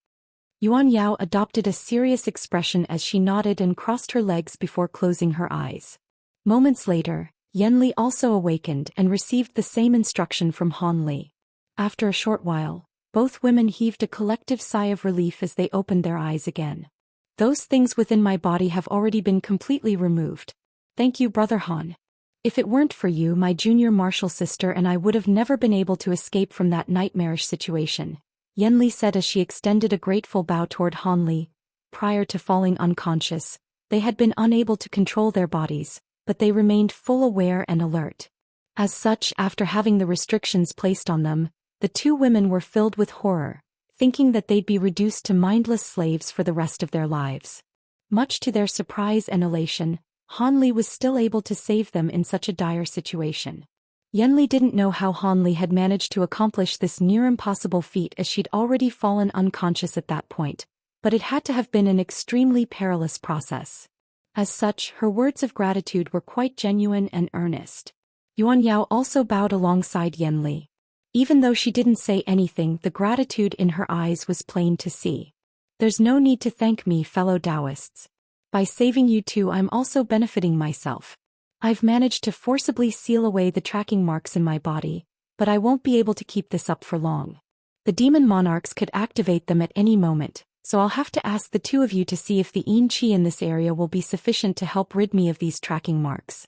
Yuan Yao adopted a serious expression as she nodded and crossed her legs before closing her eyes. Moments later, Yan Li also awakened and received the same instruction from Han Li. After a short while, both women heaved a collective sigh of relief as they opened their eyes again. "Those things within my body have already been completely removed. Thank you, Brother Han. If it weren't for you, my junior martial sister and I would have never been able to escape from that nightmarish situation," Yan Li said as she extended a grateful bow toward Han Li. Prior to falling unconscious, they had been unable to control their bodies, but they remained full aware and alert. As such, after having the restrictions placed on them, the two women were filled with horror, thinking that they'd be reduced to mindless slaves for the rest of their lives. Much to their surprise and elation, Han Li was still able to save them in such a dire situation. Yan Li didn't know how Han Li had managed to accomplish this near-impossible feat as she'd already fallen unconscious at that point, but it had to have been an extremely perilous process. As such, her words of gratitude were quite genuine and earnest. Yuan Yao also bowed alongside Yan Li. Even though she didn't say anything, the gratitude in her eyes was plain to see. "There's no need to thank me, fellow Daoists. By saving you two, I'm also benefiting myself. I've managed to forcibly seal away the tracking marks in my body, but I won't be able to keep this up for long. The demon monarchs could activate them at any moment, so I'll have to ask the two of you to see if the Yin Qi in this area will be sufficient to help rid me of these tracking marks."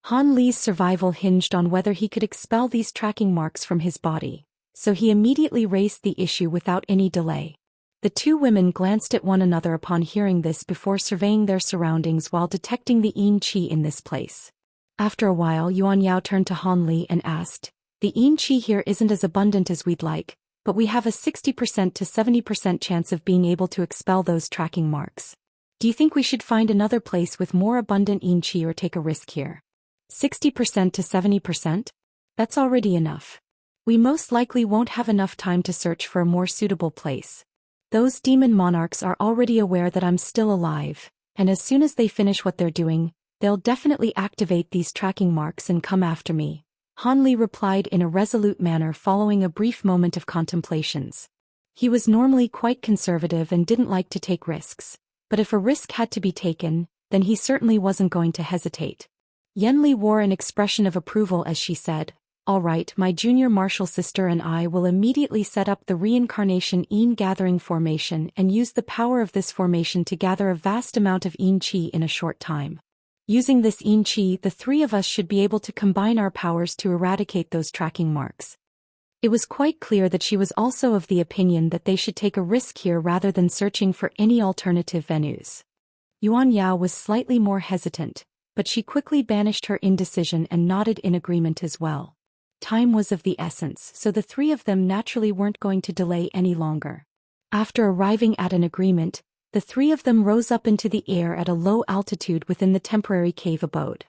Han Li's survival hinged on whether he could expel these tracking marks from his body, so he immediately raised the issue without any delay. The two women glanced at one another upon hearing this before surveying their surroundings while detecting the yin qi in this place. After a while, Yuan Yao turned to Han Li and asked, "The yin qi here isn't as abundant as we'd like, but we have a 60% to 70% chance of being able to expel those tracking marks. Do you think we should find another place with more abundant yin qi or take a risk here?" 60% to 70%? That's already enough. We most likely won't have enough time to search for a more suitable place. Those demon monarchs are already aware that I'm still alive, and as soon as they finish what they're doing, they'll definitely activate these tracking marks and come after me. Han Li replied in a resolute manner following a brief moment of contemplations. He was normally quite conservative and didn't like to take risks, but if a risk had to be taken, then he certainly wasn't going to hesitate. Yan Li wore an expression of approval as she said, "All right, my junior martial sister and I will immediately set up the reincarnation yin gathering formation and use the power of this formation to gather a vast amount of yin qi in a short time. Using this yin qi, the three of us should be able to combine our powers to eradicate those tracking marks." It was quite clear that she was also of the opinion that they should take a risk here rather than searching for any alternative venues. Yuan Yao was slightly more hesitant, but she quickly banished her indecision and nodded in agreement as well. Time was of the essence, so the three of them naturally weren't going to delay any longer. After arriving at an agreement, the three of them rose up into the air at a low altitude within the temporary cave abode.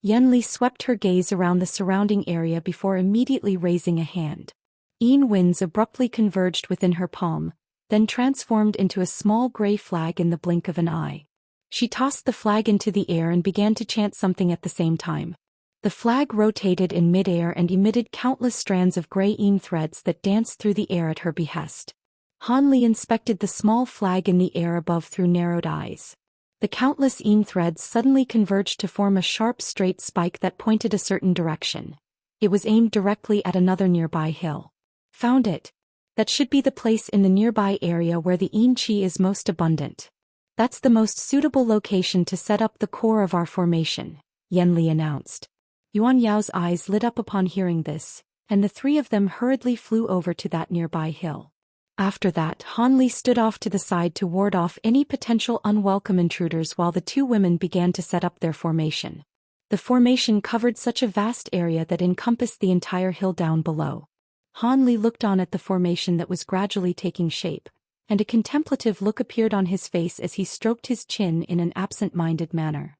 Yan Li swept her gaze around the surrounding area before immediately raising a hand. Yin winds abruptly converged within her palm, then transformed into a small gray flag in the blink of an eye. She tossed the flag into the air and began to chant something at the same time. The flag rotated in mid-air and emitted countless strands of gray yin threads that danced through the air at her behest. Han Li inspected the small flag in the air above through narrowed eyes. The countless yin threads suddenly converged to form a sharp straight spike that pointed a certain direction. It was aimed directly at another nearby hill. Found it. That should be the place in the nearby area where the yin qi is most abundant. That's the most suitable location to set up the core of our formation, Yan Li announced. Yuan Yao's eyes lit up upon hearing this, and the three of them hurriedly flew over to that nearby hill. After that, Han Li stood off to the side to ward off any potential unwelcome intruders while the two women began to set up their formation. The formation covered such a vast area that encompassed the entire hill down below. Han Li looked on at the formation that was gradually taking shape, and a contemplative look appeared on his face as he stroked his chin in an absent-minded manner.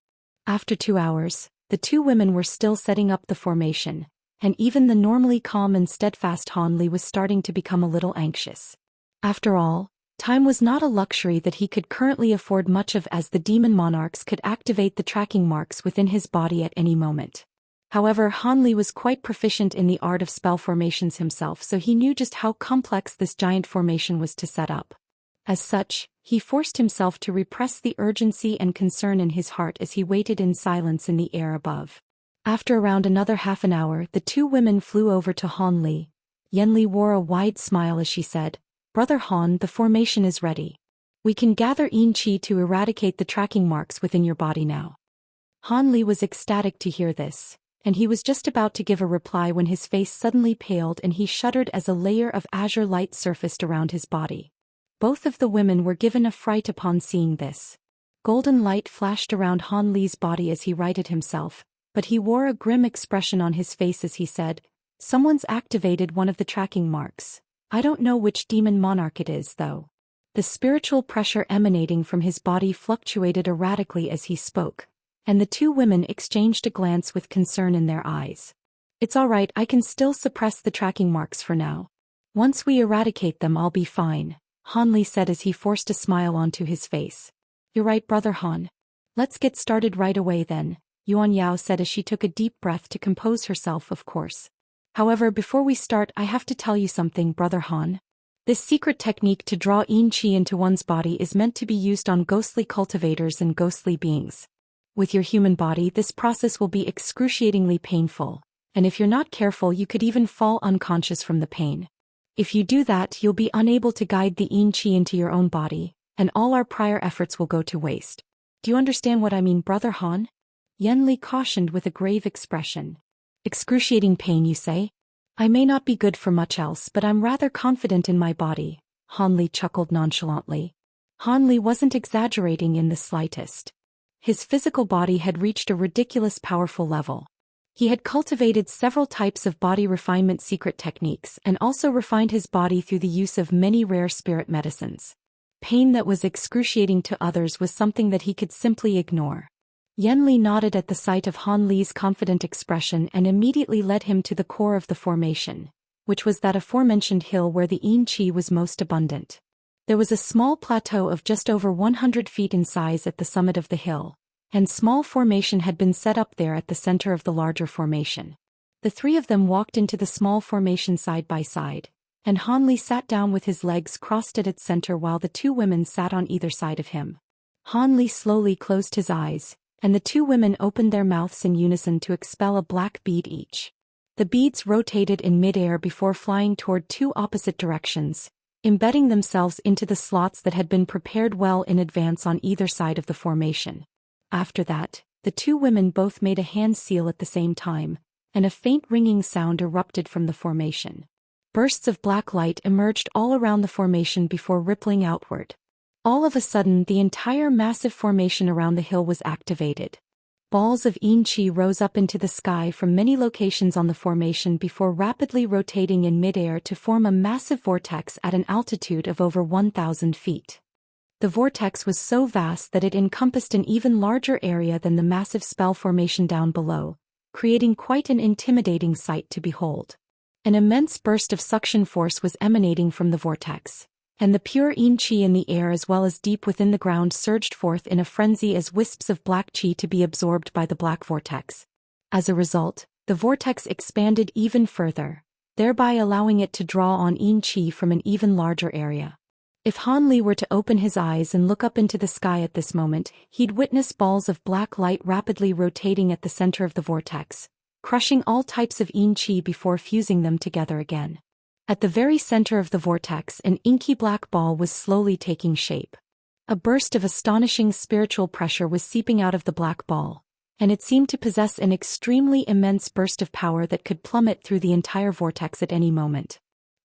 After 2 hours, the two women were still setting up the formation, and even the normally calm and steadfast Han Li was starting to become a little anxious. After all, time was not a luxury that he could currently afford much of, as the demon monarchs could activate the tracking marks within his body at any moment. However, Han Li was quite proficient in the art of spell formations himself, so he knew just how complex this giant formation was to set up. As such, he forced himself to repress the urgency and concern in his heart as he waited in silence in the air above. After around another half an hour, the two women flew over to Han Li. Yan Li wore a wide smile as she said, "Brother Han, the formation is ready. We can gather yin qi to eradicate the tracking marks within your body now." Han Li was ecstatic to hear this, and he was just about to give a reply when his face suddenly paled and he shuddered as a layer of azure light surfaced around his body. Both of the women were given a fright upon seeing this. Golden light flashed around Han Li's body as he righted himself, but he wore a grim expression on his face as he said, "Someone's activated one of the tracking marks. I don't know which demon monarch it is, though." The spiritual pressure emanating from his body fluctuated erratically as he spoke, and the two women exchanged a glance with concern in their eyes. "It's all right, I can still suppress the tracking marks for now. Once we eradicate them, I'll be fine," Han Li said as he forced a smile onto his face. "You're right, Brother Han. Let's get started right away then," Yuan Yao said as she took a deep breath to compose herself, of course. "However, before we start, I have to tell you something, Brother Han. This secret technique to draw yin qi into one's body is meant to be used on ghostly cultivators and ghostly beings. With your human body, this process will be excruciatingly painful, and if you're not careful, you could even fall unconscious from the pain. If you do that, you'll be unable to guide the yin qi into your own body, and all our prior efforts will go to waste. Do you understand what I mean, Brother Han?" Yan Li cautioned with a grave expression. "Excruciating pain, you say? I may not be good for much else, but I'm rather confident in my body, Han Li chuckled nonchalantly. Han Li wasn't exaggerating in the slightest. His physical body had reached a ridiculous powerful level. He had cultivated several types of body refinement secret techniques and also refined his body through the use of many rare spirit medicines. Pain that was excruciating to others was something that he could simply ignore. Yan Li nodded at the sight of Han Li's confident expression and immediately led him to the core of the formation, which was that aforementioned hill where the yin qi was most abundant. There was a small plateau of just over 100 feet in size at the summit of the hill, and small formation had been set up there at the center of the larger formation. The three of them walked into the small formation side by side, and Han Li sat down with his legs crossed at its center while the two women sat on either side of him. Han Li slowly closed his eyes, and the two women opened their mouths in unison to expel a black bead each. The beads rotated in midair before flying toward two opposite directions, embedding themselves into the slots that had been prepared well in advance on either side of the formation. After that, the two women both made a hand seal at the same time, and a faint ringing sound erupted from the formation. Bursts of black light emerged all around the formation before rippling outward. All of a sudden, the entire massive formation around the hill was activated. Balls of yin qi rose up into the sky from many locations on the formation before rapidly rotating in midair to form a massive vortex at an altitude of over 1,000 feet. The vortex was so vast that it encompassed an even larger area than the massive spell formation down below, creating quite an intimidating sight to behold. An immense burst of suction force was emanating from the vortex, and the pure yin qi in the air as well as deep within the ground surged forth in a frenzy as wisps of black qi to be absorbed by the black vortex. As a result, the vortex expanded even further, thereby allowing it to draw on yin qi from an even larger area. If Han Li were to open his eyes and look up into the sky at this moment, he'd witness balls of black light rapidly rotating at the center of the vortex, crushing all types of yin qi before fusing them together again. At the very center of the vortex, an inky black ball was slowly taking shape. A burst of astonishing spiritual pressure was seeping out of the black ball, and it seemed to possess an extremely immense burst of power that could plummet through the entire vortex at any moment.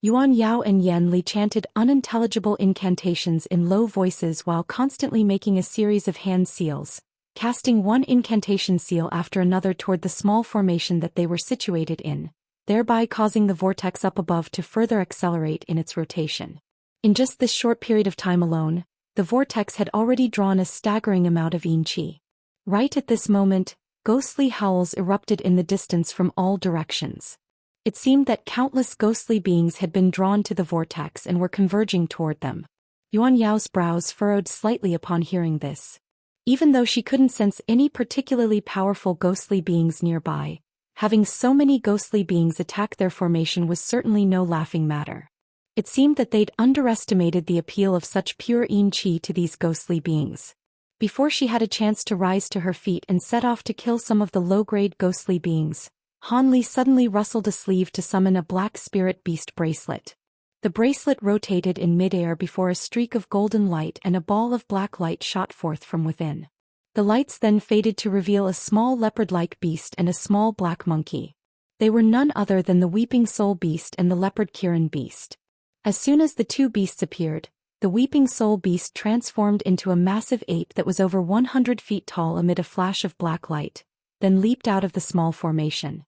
Yuan Yao and Yan Li chanted unintelligible incantations in low voices while constantly making a series of hand seals, casting one incantation seal after another toward the small formation that they were situated in, thereby causing the vortex up above to further accelerate in its rotation. In just this short period of time alone, the vortex had already drawn a staggering amount of yin qi. Right at this moment, ghostly howls erupted in the distance from all directions. It seemed that countless ghostly beings had been drawn to the vortex and were converging toward them. Yuan Yao's brows furrowed slightly upon hearing this. Even though she couldn't sense any particularly powerful ghostly beings nearby, having so many ghostly beings attack their formation was certainly no laughing matter. It seemed that they'd underestimated the appeal of such pure yin qi to these ghostly beings. Before she had a chance to rise to her feet and set off to kill some of the low-grade ghostly beings, Han Li suddenly rustled a sleeve to summon a black spirit beast bracelet. The bracelet rotated in midair before a streak of golden light and a ball of black light shot forth from within. The lights then faded to reveal a small leopard-like beast and a small black monkey. They were none other than the Weeping Soul Beast and the Leopard Kirin Beast. As soon as the two beasts appeared, the Weeping Soul Beast transformed into a massive ape that was over 100 feet tall amid a flash of black light, then leaped out of the small formation.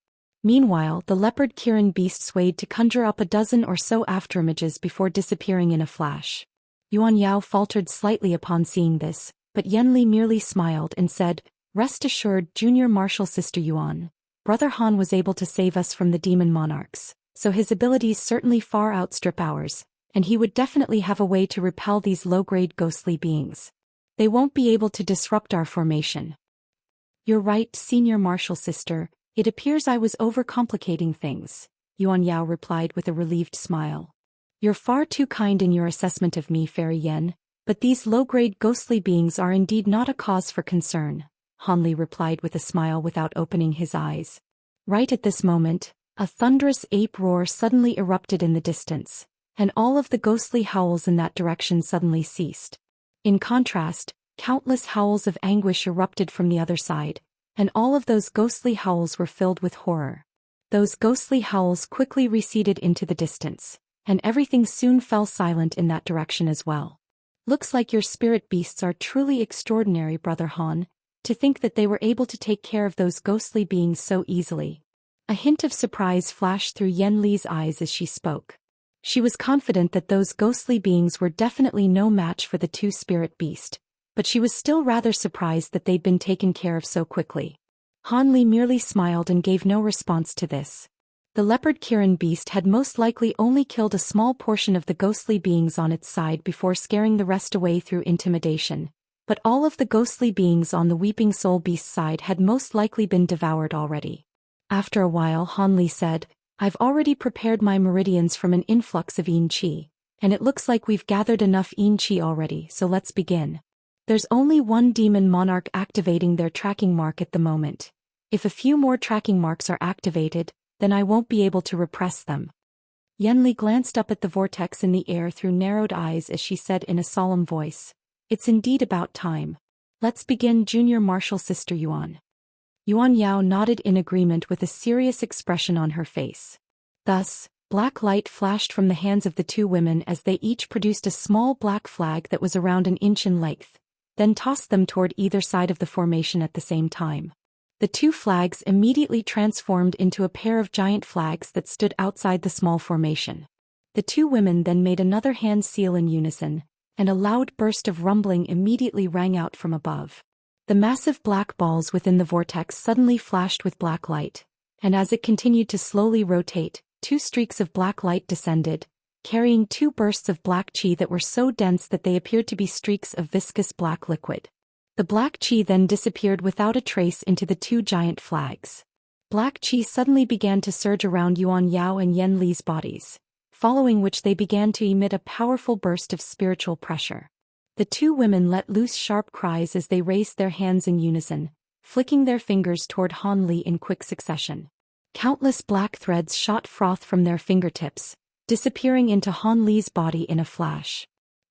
Meanwhile, the Leopard Kirin Beast swayed to conjure up a dozen or so afterimages before disappearing in a flash. Yuan Yao faltered slightly upon seeing this, but Yan Li merely smiled and said, "Rest assured, Junior Martial Sister Yuan, Brother Han was able to save us from the demon monarchs, so his abilities certainly far outstrip ours, and he would definitely have a way to repel these low-grade ghostly beings. They won't be able to disrupt our formation." "You're right, Senior Martial Sister, it appears I was overcomplicating things," Yuan Yao replied with a relieved smile. "You're far too kind in your assessment of me, Fairy Yen, but these low-grade ghostly beings are indeed not a cause for concern," Han Li replied with a smile without opening his eyes. Right at this moment, a thunderous ape roar suddenly erupted in the distance, and all of the ghostly howls in that direction suddenly ceased. In contrast, countless howls of anguish erupted from the other side, and all of those ghostly howls were filled with horror. Those ghostly howls quickly receded into the distance, and everything soon fell silent in that direction as well. Looks like your spirit beasts are truly extraordinary, Brother Han, to think that they were able to take care of those ghostly beings so easily. A hint of surprise flashed through Yen Li's eyes as she spoke. She was confident that those ghostly beings were definitely no match for the two spirit beasts, but she was still rather surprised that they'd been taken care of so quickly. Han Li merely smiled and gave no response to this. The leopard Kirin beast had most likely only killed a small portion of the ghostly beings on its side before scaring the rest away through intimidation, but all of the ghostly beings on the Weeping Soul beast's side had most likely been devoured already. After a while, Han Li said, I've already prepared my meridians from an influx of Yin Qi, and it looks like we've gathered enough Yin Qi already, so let's begin. There's only one demon monarch activating their tracking mark at the moment. If a few more tracking marks are activated, then I won't be able to repress them. Yen Li glanced up at the vortex in the air through narrowed eyes as she said in a solemn voice, It's indeed about time. Let's begin, Junior Martial Sister Yuan. Yuan Yao nodded in agreement with a serious expression on her face. Thus, black light flashed from the hands of the two women as they each produced a small black flag that was around an inch in length, then tossed them toward either side of the formation at the same time. The two flags immediately transformed into a pair of giant flags that stood outside the small formation. The two women then made another hand seal in unison, and a loud burst of rumbling immediately rang out from above. The massive black balls within the vortex suddenly flashed with black light, and as it continued to slowly rotate, two streaks of black light descended, carrying two bursts of black qi that were so dense that they appeared to be streaks of viscous black liquid. The black qi then disappeared without a trace into the two giant flags. Black qi suddenly began to surge around Yuan Yao and Yen Li's bodies, following which they began to emit a powerful burst of spiritual pressure. The two women let loose sharp cries as they raised their hands in unison, flicking their fingers toward Han Li in quick succession. Countless black threads shot froth from their fingertips, disappearing into Han Li's body in a flash.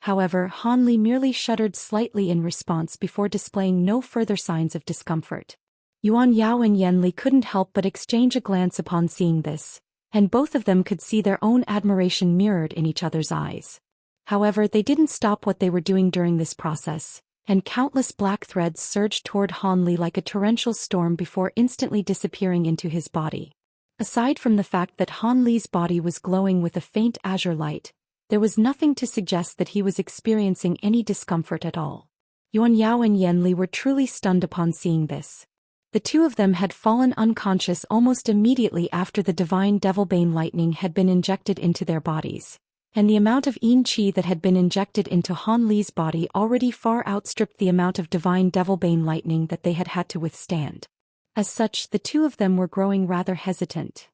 However, Han Li merely shuddered slightly in response before displaying no further signs of discomfort. Yuan Yao and Yen Li couldn't help but exchange a glance upon seeing this, and both of them could see their own admiration mirrored in each other's eyes. However, they didn't stop what they were doing during this process, and countless black threads surged toward Han Li like a torrential storm before instantly disappearing into his body. Aside from the fact that Han Li's body was glowing with a faint azure light, there was nothing to suggest that he was experiencing any discomfort at all. Yuan Yao and Yen Li were truly stunned upon seeing this. The two of them had fallen unconscious almost immediately after the divine Devilbane lightning had been injected into their bodies, and the amount of Yin Qi that had been injected into Han Li's body already far outstripped the amount of divine Devilbane lightning that they had had to withstand. As such, the two of them were growing rather hesitant.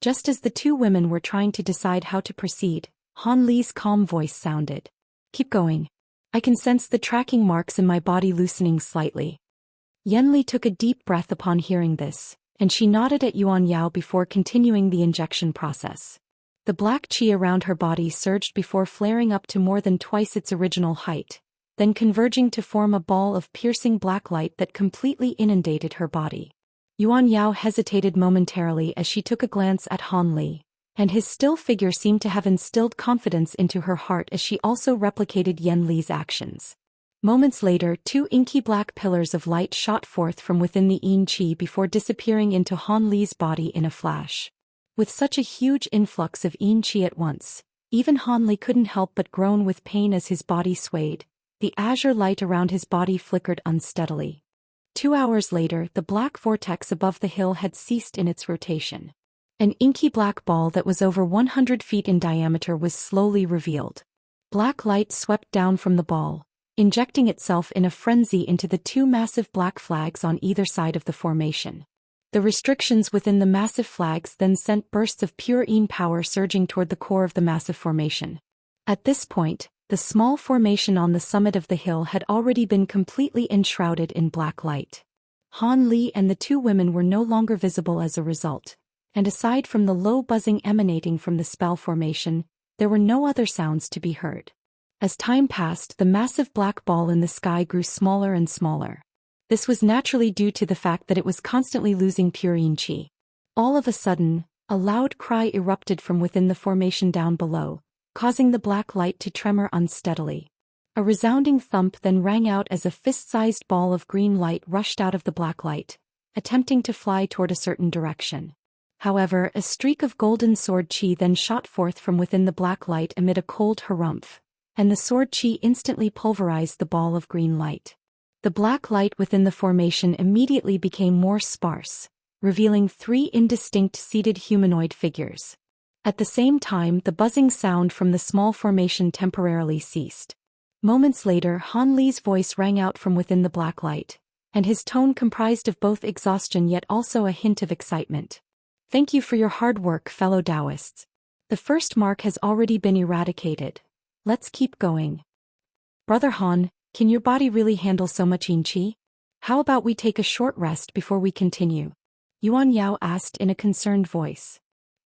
Just as the two women were trying to decide how to proceed, Han Li's calm voice sounded. Keep going. I can sense the tracking marks in my body loosening slightly. Yen Li took a deep breath upon hearing this, and she nodded at Yuan Yao before continuing the injection process. The black qi around her body surged before flaring up to more than twice its original height, then converging to form a ball of piercing black light that completely inundated her body. Yuan Yao hesitated momentarily as she took a glance at Han Li, and his still figure seemed to have instilled confidence into her heart as she also replicated Yen Li's actions. Moments later, two inky black pillars of light shot forth from within the Yin Qi before disappearing into Han Li's body in a flash. With such a huge influx of Yin Qi at once, even Han Li couldn't help but groan with pain as his body swayed. The azure light around his body flickered unsteadily. 2 hours later, the black vortex above the hill had ceased in its rotation. An inky black ball that was over 100 feet in diameter was slowly revealed. Black light swept down from the ball, injecting itself in a frenzy into the two massive black flags on either side of the formation. The restrictions within the massive flags then sent bursts of pure Yin power surging toward the core of the massive formation. At this point, the small formation on the summit of the hill had already been completely enshrouded in black light. Han Li and the two women were no longer visible as a result, and aside from the low buzzing emanating from the spell formation, there were no other sounds to be heard. As time passed, the massive black ball in the sky grew smaller and smaller. This was naturally due to the fact that it was constantly losing pure Yin Qi. All of a sudden, a loud cry erupted from within the formation down below, causing the black light to tremor unsteadily. A resounding thump then rang out as a fist-sized ball of green light rushed out of the black light, attempting to fly toward a certain direction. However, a streak of golden sword chi then shot forth from within the black light amid a cold harumph, and the sword chi instantly pulverized the ball of green light. The black light within the formation immediately became more sparse, revealing 3 indistinct seated humanoid figures. At the same time, the buzzing sound from the small formation temporarily ceased. Moments later, Han Li's voice rang out from within the black light, and his tone comprised of both exhaustion yet also a hint of excitement. Thank you for your hard work, fellow Daoists. The first mark has already been eradicated. Let's keep going. Brother Han, can your body really handle so much yin qi? How about we take a short rest before we continue? Yuan Yao asked in a concerned voice.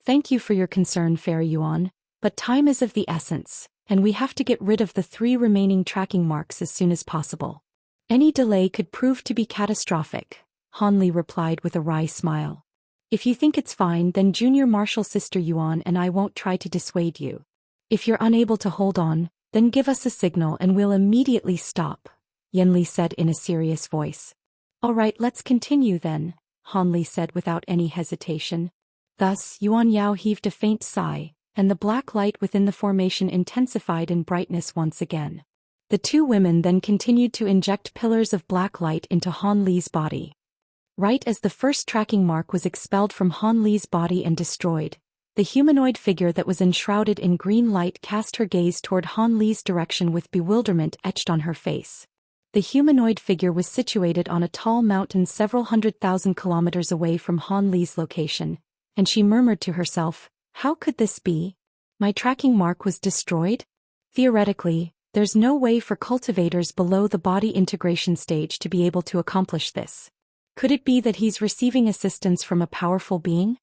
Thank you for your concern, Fairy Yuan, but time is of the essence, and we have to get rid of the 3 remaining tracking marks as soon as possible. Any delay could prove to be catastrophic, Han Li replied with a wry smile. If you think it's fine, then Junior Martial Sister Yuan and I won't try to dissuade you. If you're unable to hold on, then give us a signal and we'll immediately stop, Yan Li said in a serious voice. All right, let's continue then, Han Li said without any hesitation. Thus, Yuan Yao heaved a faint sigh, and the black light within the formation intensified in brightness once again. The 2 women then continued to inject pillars of black light into Han Li's body. Right as the first tracking mark was expelled from Han Li's body and destroyed, the humanoid figure that was enshrouded in green light cast her gaze toward Han Li's direction with bewilderment etched on her face. The humanoid figure was situated on a tall mountain several 100,000 kilometers away from Han Li's location, and she murmured to herself, "How could this be? My tracking mark was destroyed? Theoretically, there's no way for cultivators below the body integration stage to be able to accomplish this. Could it be that he's receiving assistance from a powerful being?"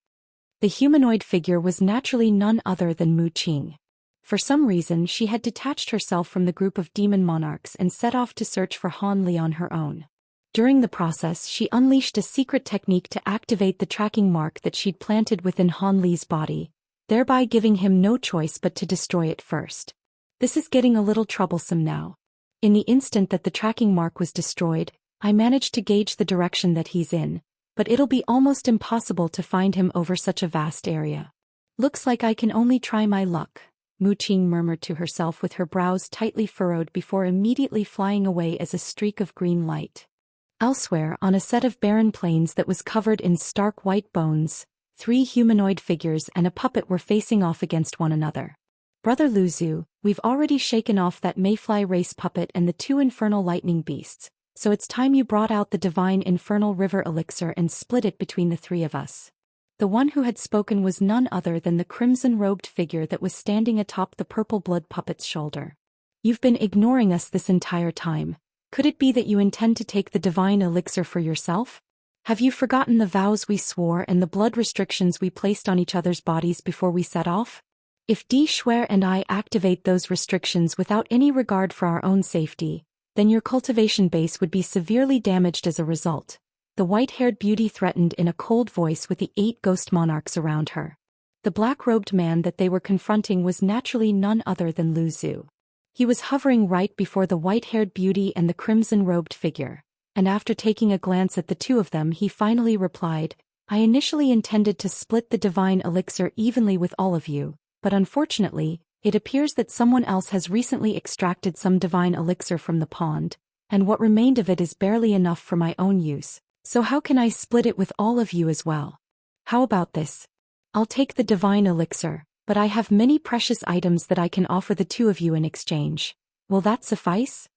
The humanoid figure was naturally none other than Mu Qing. For some reason, she had detached herself from the group of demon monarchs and set off to search for Han Li on her own. During the process, she unleashed a secret technique to activate the tracking mark that she'd planted within Han Li's body, thereby giving him no choice but to destroy it first. This is getting a little troublesome now. In the instant that the tracking mark was destroyed, I managed to gauge the direction that he's in, but it'll be almost impossible to find him over such a vast area. Looks like I can only try my luck, Mu Qing murmured to herself with her brows tightly furrowed before immediately flying away as a streak of green light. Elsewhere, on a set of barren plains that was covered in stark white bones, 3 humanoid figures and a puppet were facing off against one another. Brother Lu Zhu, we've already shaken off that Mayfly race puppet and the 2 infernal lightning beasts, so it's time you brought out the divine infernal river elixir and split it between the 3 of us. The one who had spoken was none other than the crimson-robed figure that was standing atop the purple blood puppet's shoulder. You've been ignoring us this entire time. Could it be that you intend to take the divine elixir for yourself? Have you forgotten the vows we swore and the blood restrictions we placed on each other's bodies before we set off? If Di Shuer and I activate those restrictions without any regard for our own safety, then your cultivation base would be severely damaged as a result, the white-haired beauty threatened in a cold voice with the 8 ghost monarchs around her. The black-robed man that they were confronting was naturally none other than Lu Zhu. He was hovering right before the white-haired beauty and the crimson-robed figure, and after taking a glance at the 2 of them he finally replied, "I initially intended to split the divine elixir evenly with all of you, but unfortunately, it appears that someone else has recently extracted some divine elixir from the pond, and what remained of it is barely enough for my own use, so how can I split it with all of you as well? How about this? I'll take the divine elixir, but I have many precious items that I can offer the 2 of you in exchange. Will that suffice?"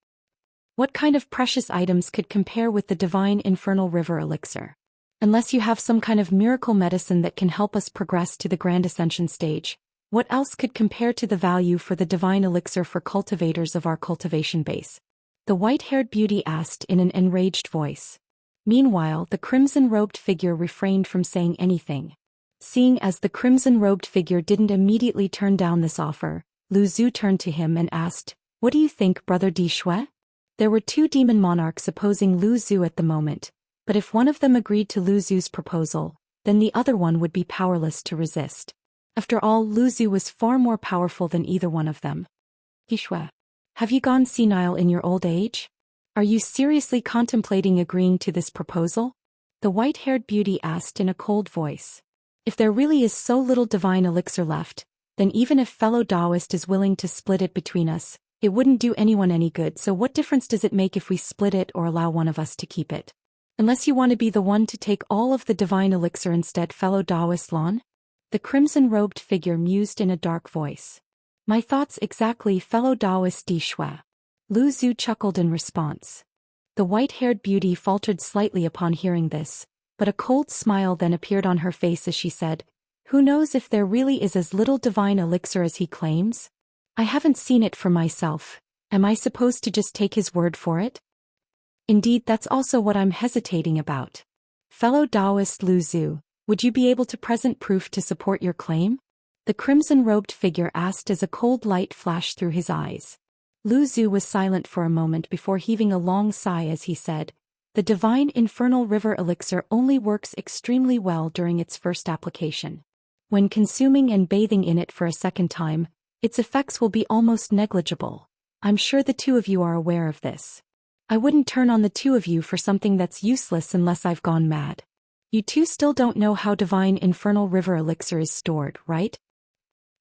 What kind of precious items could compare with the divine infernal river elixir? Unless you have some kind of miracle medicine that can help us progress to the grand ascension stage, what else could compare to the value for the divine elixir for cultivators of our cultivation base? The white-haired beauty asked in an enraged voice. Meanwhile, the crimson-robed figure refrained from saying anything. Seeing as the crimson-robed figure didn't immediately turn down this offer, Lu Zhu turned to him and asked, "What do you think, Brother Di Shuai?" There were 2 demon monarchs opposing Lu Zhu at the moment, but if one of them agreed to Lu Zhu's proposal, then the other one would be powerless to resist. After all, Lu Zhu was far more powerful than either one of them. Yishui, have you gone senile in your old age? Are you seriously contemplating agreeing to this proposal? The white-haired beauty asked in a cold voice. If there really is so little divine elixir left, then even if fellow Daoist is willing to split it between us, it wouldn't do anyone any good, so what difference does it make if we split it or allow one of us to keep it? Unless you want to be the one to take all of the divine elixir instead, fellow Daoist Lan? The crimson-robed figure mused in a dark voice. My thoughts exactly, fellow Daoist Di Shui. Lu Zhu chuckled in response. The white-haired beauty faltered slightly upon hearing this, but a cold smile then appeared on her face as she said, who knows if there really is as little divine elixir as he claims? I haven't seen it for myself. Am I supposed to just take his word for it? Indeed, that's also what I'm hesitating about. Fellow Daoist Lu Zhu, would you be able to present proof to support your claim? The crimson-robed figure asked as a cold light flashed through his eyes. Lu Zhu was silent for a moment before heaving a long sigh as he said, the divine infernal river elixir only works extremely well during its first application. When consuming and bathing in it for a second time, its effects will be almost negligible. I'm sure the two of you are aware of this. I wouldn't turn on the two of you for something that's useless unless I've gone mad. You two still don't know how divine infernal river elixir is stored, right?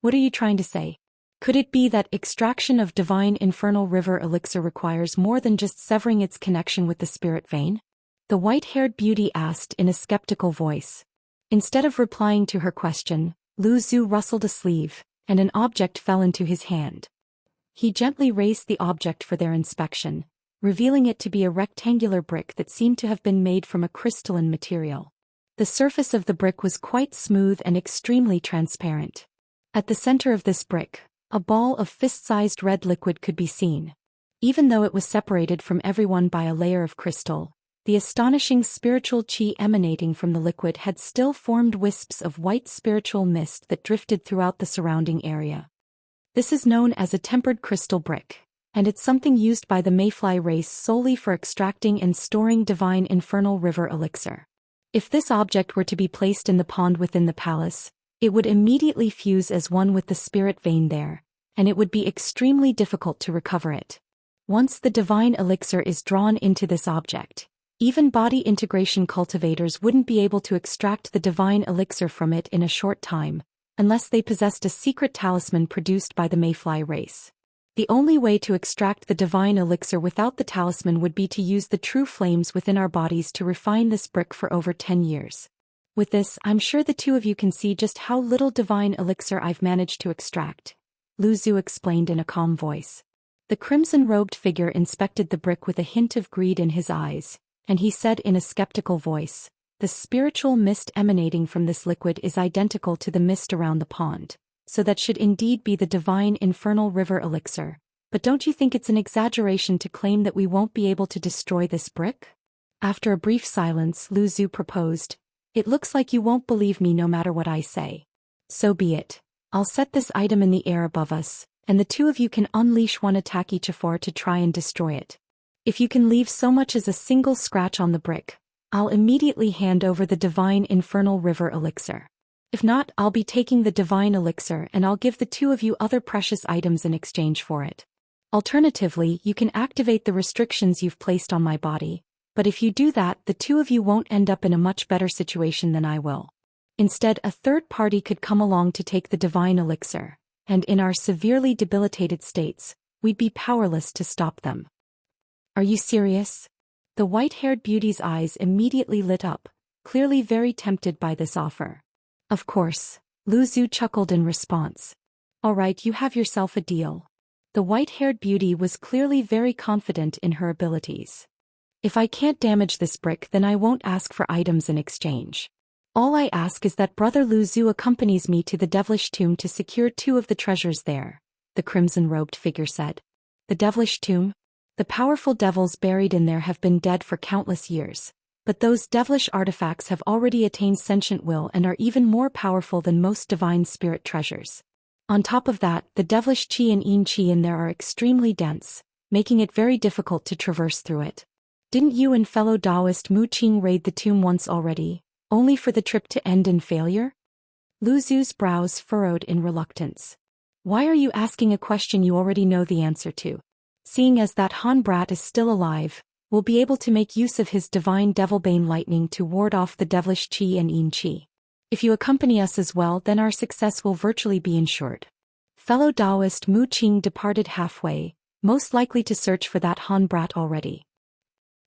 What are you trying to say? Could it be that extraction of divine infernal river elixir requires more than just severing its connection with the spirit vein? The white-haired beauty asked in a skeptical voice. Instead of replying to her question, Lu Zhu rustled a sleeve, and an object fell into his hand. He gently raised the object for their inspection, revealing it to be a rectangular brick that seemed to have been made from a crystalline material. The surface of the brick was quite smooth and extremely transparent. At the center of this brick, a ball of fist-sized red liquid could be seen. Even though it was separated from everyone by a layer of crystal, the astonishing spiritual qi emanating from the liquid had still formed wisps of white spiritual mist that drifted throughout the surrounding area. This is known as a tempered crystal brick, and it's something used by the Mayfly race solely for extracting and storing divine infernal river elixir. If this object were to be placed in the pond within the palace, it would immediately fuse as one with the spirit vein there, and it would be extremely difficult to recover it. Once the divine elixir is drawn into this object, even body integration cultivators wouldn't be able to extract the divine elixir from it in a short time, unless they possessed a secret talisman produced by the Mayfly race. The only way to extract the divine elixir without the talisman would be to use the true flames within our bodies to refine this brick for over 10 years. With this, I'm sure the two of you can see just how little divine elixir I've managed to extract, Lu Zhu explained in a calm voice. The crimson-robed figure inspected the brick with a hint of greed in his eyes, and he said in a skeptical voice, the spiritual mist emanating from this liquid is identical to the mist around the pond, so that should indeed be the divine infernal river elixir, but don't you think it's an exaggeration to claim that we won't be able to destroy this brick? After a brief silence, Lu Zhu proposed, it looks like you won't believe me no matter what I say. So be it. I'll set this item in the air above us, and the two of you can unleash one attack each to try and destroy it. If you can leave so much as a single scratch on the brick, I'll immediately hand over the divine infernal river elixir. If not, I'll be taking the divine elixir and I'll give the two of you other precious items in exchange for it. Alternatively, you can activate the restrictions you've placed on my body, but if you do that, the two of you won't end up in a much better situation than I will. Instead, a third party could come along to take the divine elixir, and in our severely debilitated states, we'd be powerless to stop them. Are you serious? The white-haired beauty's eyes immediately lit up, clearly very tempted by this offer. Of course, Lu Zhu chuckled in response. All right, you have yourself a deal. The white-haired beauty was clearly very confident in her abilities. If I can't damage this brick, then I won't ask for items in exchange. All I ask is that Brother Lu Zhu accompanies me to the devilish tomb to secure 2 of the treasures there, the crimson-robed figure said. The devilish tomb? The powerful devils buried in there have been dead for countless years, but those devilish artifacts have already attained sentient will and are even more powerful than most divine spirit treasures. On top of that, the devilish qi and yin qi in there are extremely dense, making it very difficult to traverse through it. Didn't you and fellow Daoist Mu Qing raid the tomb once already? only for the trip to end in failure? Lu Zhu's brows furrowed in reluctance. Why are you asking a question you already know the answer to? Seeing as that Han brat is still alive, we'll be able to make use of his divine devilbane lightning to ward off the devilish qi and yin qi. If you accompany us as well, then our success will virtually be ensured. Fellow Daoist Mu Qing departed halfway, most likely to search for that Han brat already.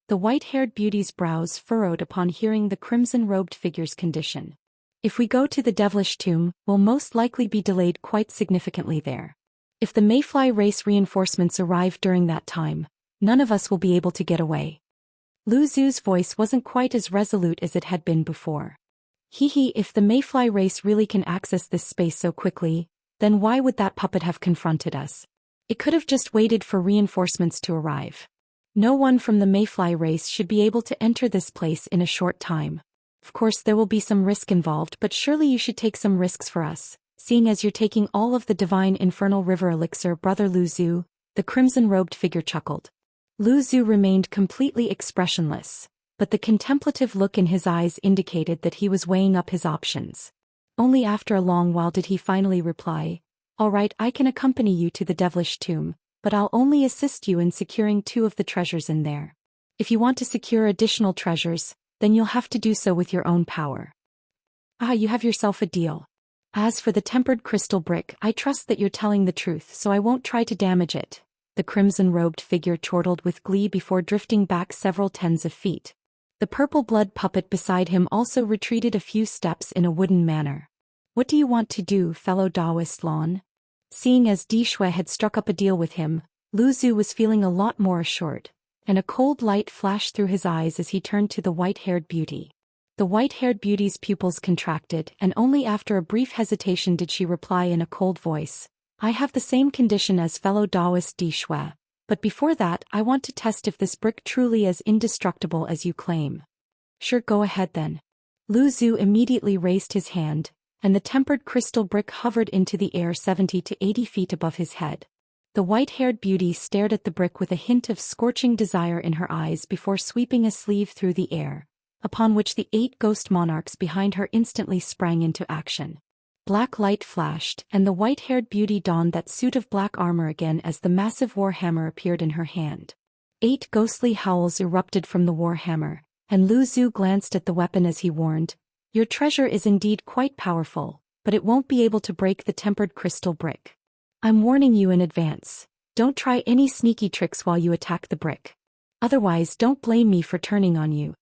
The white-haired beauty's brows furrowed upon hearing the crimson-robed figure's condition. If we go to the devilish tomb, we'll most likely be delayed quite significantly there. If the Mayfly race reinforcements arrive during that time, none of us will be able to get away. Lu Zhu's voice wasn't quite as resolute as it had been before. If the Mayfly race really can access this space so quickly, then why would that puppet have confronted us? It could have just waited for reinforcements to arrive. No one from the Mayfly race should be able to enter this place in a short time. Of course there will be some risk involved, but surely you should take some risks for us, seeing as you're taking all of the divine infernal river elixir. Brother Lu Zhu, the crimson-robed figure chuckled. Lu Zhu remained completely expressionless, but the contemplative look in his eyes indicated that he was weighing up his options. Only after a long while did he finally reply, "All right, I can accompany you to the devilish tomb, but I'll only assist you in securing 2 of the treasures in there. If you want to secure additional treasures, then you'll have to do so with your own power." You have yourself a deal. As for the tempered crystal brick, I trust that you're telling the truth, so I won't try to damage it. The crimson-robed figure chortled with glee before drifting back several tens of feet. The purple blood puppet beside him also retreated a few steps in a wooden manner. What do you want to do, fellow Daoist Lon? Seeing as Di Shui had struck up a deal with him, Lu Zhu was feeling a lot more assured, and a cold light flashed through his eyes as he turned to the white-haired beauty. The white-haired beauty's pupils contracted, and only after a brief hesitation did she reply in a cold voice, "I have the same condition as fellow Daoist Di Shui, but before that I want to test if this brick truly is indestructible as you claim." "Sure, go ahead then." Lu Zhu immediately raised his hand, and the tempered crystal brick hovered into the air 70 to 80 feet above his head. The white-haired beauty stared at the brick with a hint of scorching desire in her eyes before sweeping a sleeve through the air, upon which the 8 ghost monarchs behind her instantly sprang into action. Black light flashed, and the white-haired beauty donned that suit of black armor again as the massive warhammer appeared in her hand. 8 ghostly howls erupted from the warhammer, and Lu Zhu glanced at the weapon as he warned, "Your treasure is indeed quite powerful, but it won't be able to break the tempered crystal brick. I'm warning you in advance. Don't try any sneaky tricks while you attack the brick. Otherwise, don't blame me for turning on you."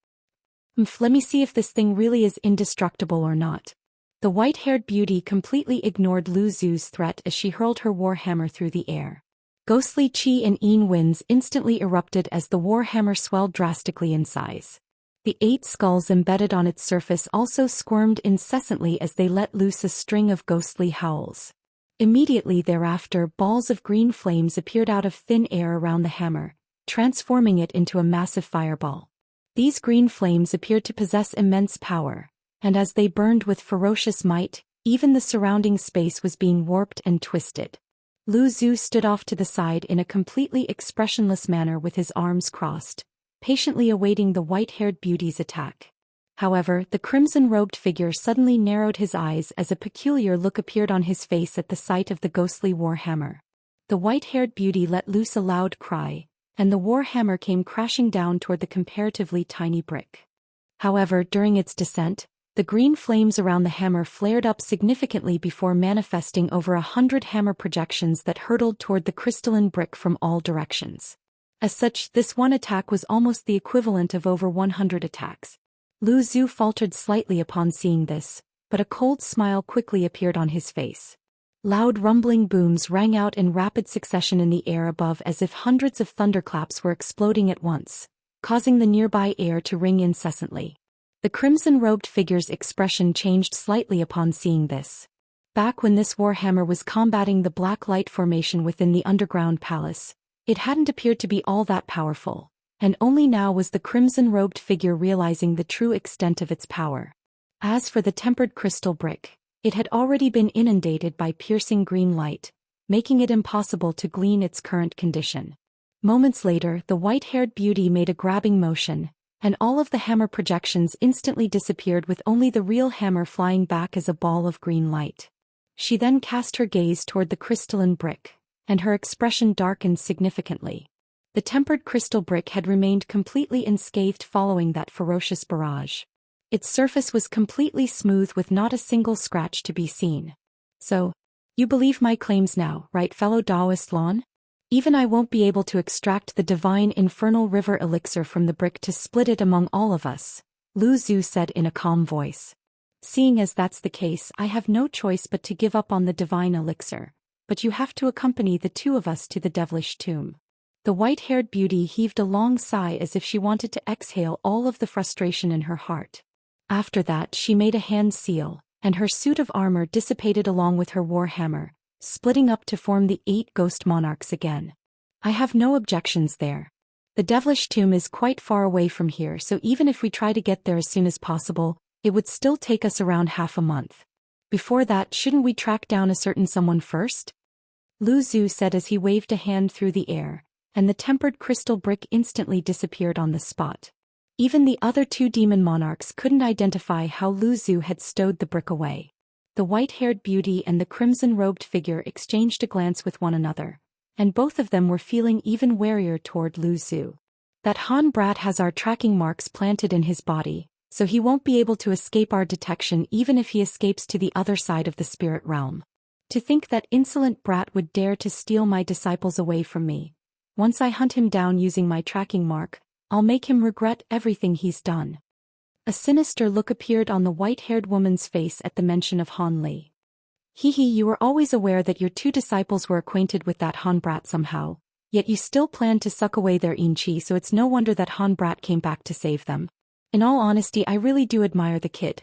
Let me see if this thing really is indestructible or not." The white-haired beauty completely ignored Lu Zhu's threat as she hurled her warhammer through the air. Ghostly qi and yin winds instantly erupted as the warhammer swelled drastically in size. The 8 skulls embedded on its surface also squirmed incessantly as they let loose a string of ghostly howls. Immediately thereafter, balls of green flames appeared out of thin air around the hammer, transforming it into a massive fireball. These green flames appeared to possess immense power, and as they burned with ferocious might, even the surrounding space was being warped and twisted. Lu Zhu stood off to the side in a completely expressionless manner with his arms crossed, patiently awaiting the white-haired beauty's attack. However, the crimson-robed figure suddenly narrowed his eyes as a peculiar look appeared on his face at the sight of the ghostly warhammer. The white-haired beauty let loose a loud cry, and the warhammer came crashing down toward the comparatively tiny brick. However, during its descent, the green flames around the hammer flared up significantly before manifesting over 100 hammer projections that hurtled toward the crystalline brick from all directions. As such, this one attack was almost the equivalent of over 100 attacks. Lu Zhu faltered slightly upon seeing this, but a cold smile quickly appeared on his face. Loud rumbling booms rang out in rapid succession in the air above as if hundreds of thunderclaps were exploding at once, causing the nearby air to ring incessantly. The crimson-robed figure's expression changed slightly upon seeing this. Back when this warhammer was combating the black light formation within the underground palace, it hadn't appeared to be all that powerful, and only now was the crimson-robed figure realizing the true extent of its power. As for the tempered crystal brick, it had already been inundated by piercing green light, making it impossible to glean its current condition. Moments later, the white-haired beauty made a grabbing motion, and all of the hammer projections instantly disappeared with only the real hammer flying back as a ball of green light. She then cast her gaze toward the crystalline brick, and her expression darkened significantly. The tempered crystal brick had remained completely unscathed following that ferocious barrage. Its surface was completely smooth with not a single scratch to be seen. So, you believe my claims now, right, fellow Daoist Lon? Even I won't be able to extract the divine infernal river elixir from the brick to split it among all of us, Lu Zhu said in a calm voice. Seeing as that's the case, I have no choice but to give up on the divine elixir, but you have to accompany the two of us to the devilish tomb. The white-haired beauty heaved a long sigh as if she wanted to exhale all of the frustration in her heart. After that she made a hand seal, and her suit of armor dissipated along with her war hammer, splitting up to form the 8 ghost monarchs again. I have no objections there. The devilish tomb is quite far away from here, so even if we try to get there as soon as possible, it would still take us around half a month. Before that, shouldn't we track down a certain someone first? Lu Zhu said as he waved a hand through the air, and the tempered crystal brick instantly disappeared on the spot. Even the other 2 demon monarchs couldn't identify how Lu Zhu had stowed the brick away. The white-haired beauty and the crimson-robed figure exchanged a glance with one another, and both of them were feeling even warier toward Lu Zhu. That Han brat has our tracking marks planted in his body, so he won't be able to escape our detection even if he escapes to the other side of the spirit realm. To think that insolent brat would dare to steal my disciples away from me. Once I hunt him down using my tracking mark, I'll make him regret everything he's done. A sinister look appeared on the white-haired woman's face at the mention of Han Li. You were always aware that your 2 disciples were acquainted with that Han brat somehow, yet you still planned to suck away their yin qi, so it's no wonder that Han brat came back to save them. In all honesty, I really do admire the kid.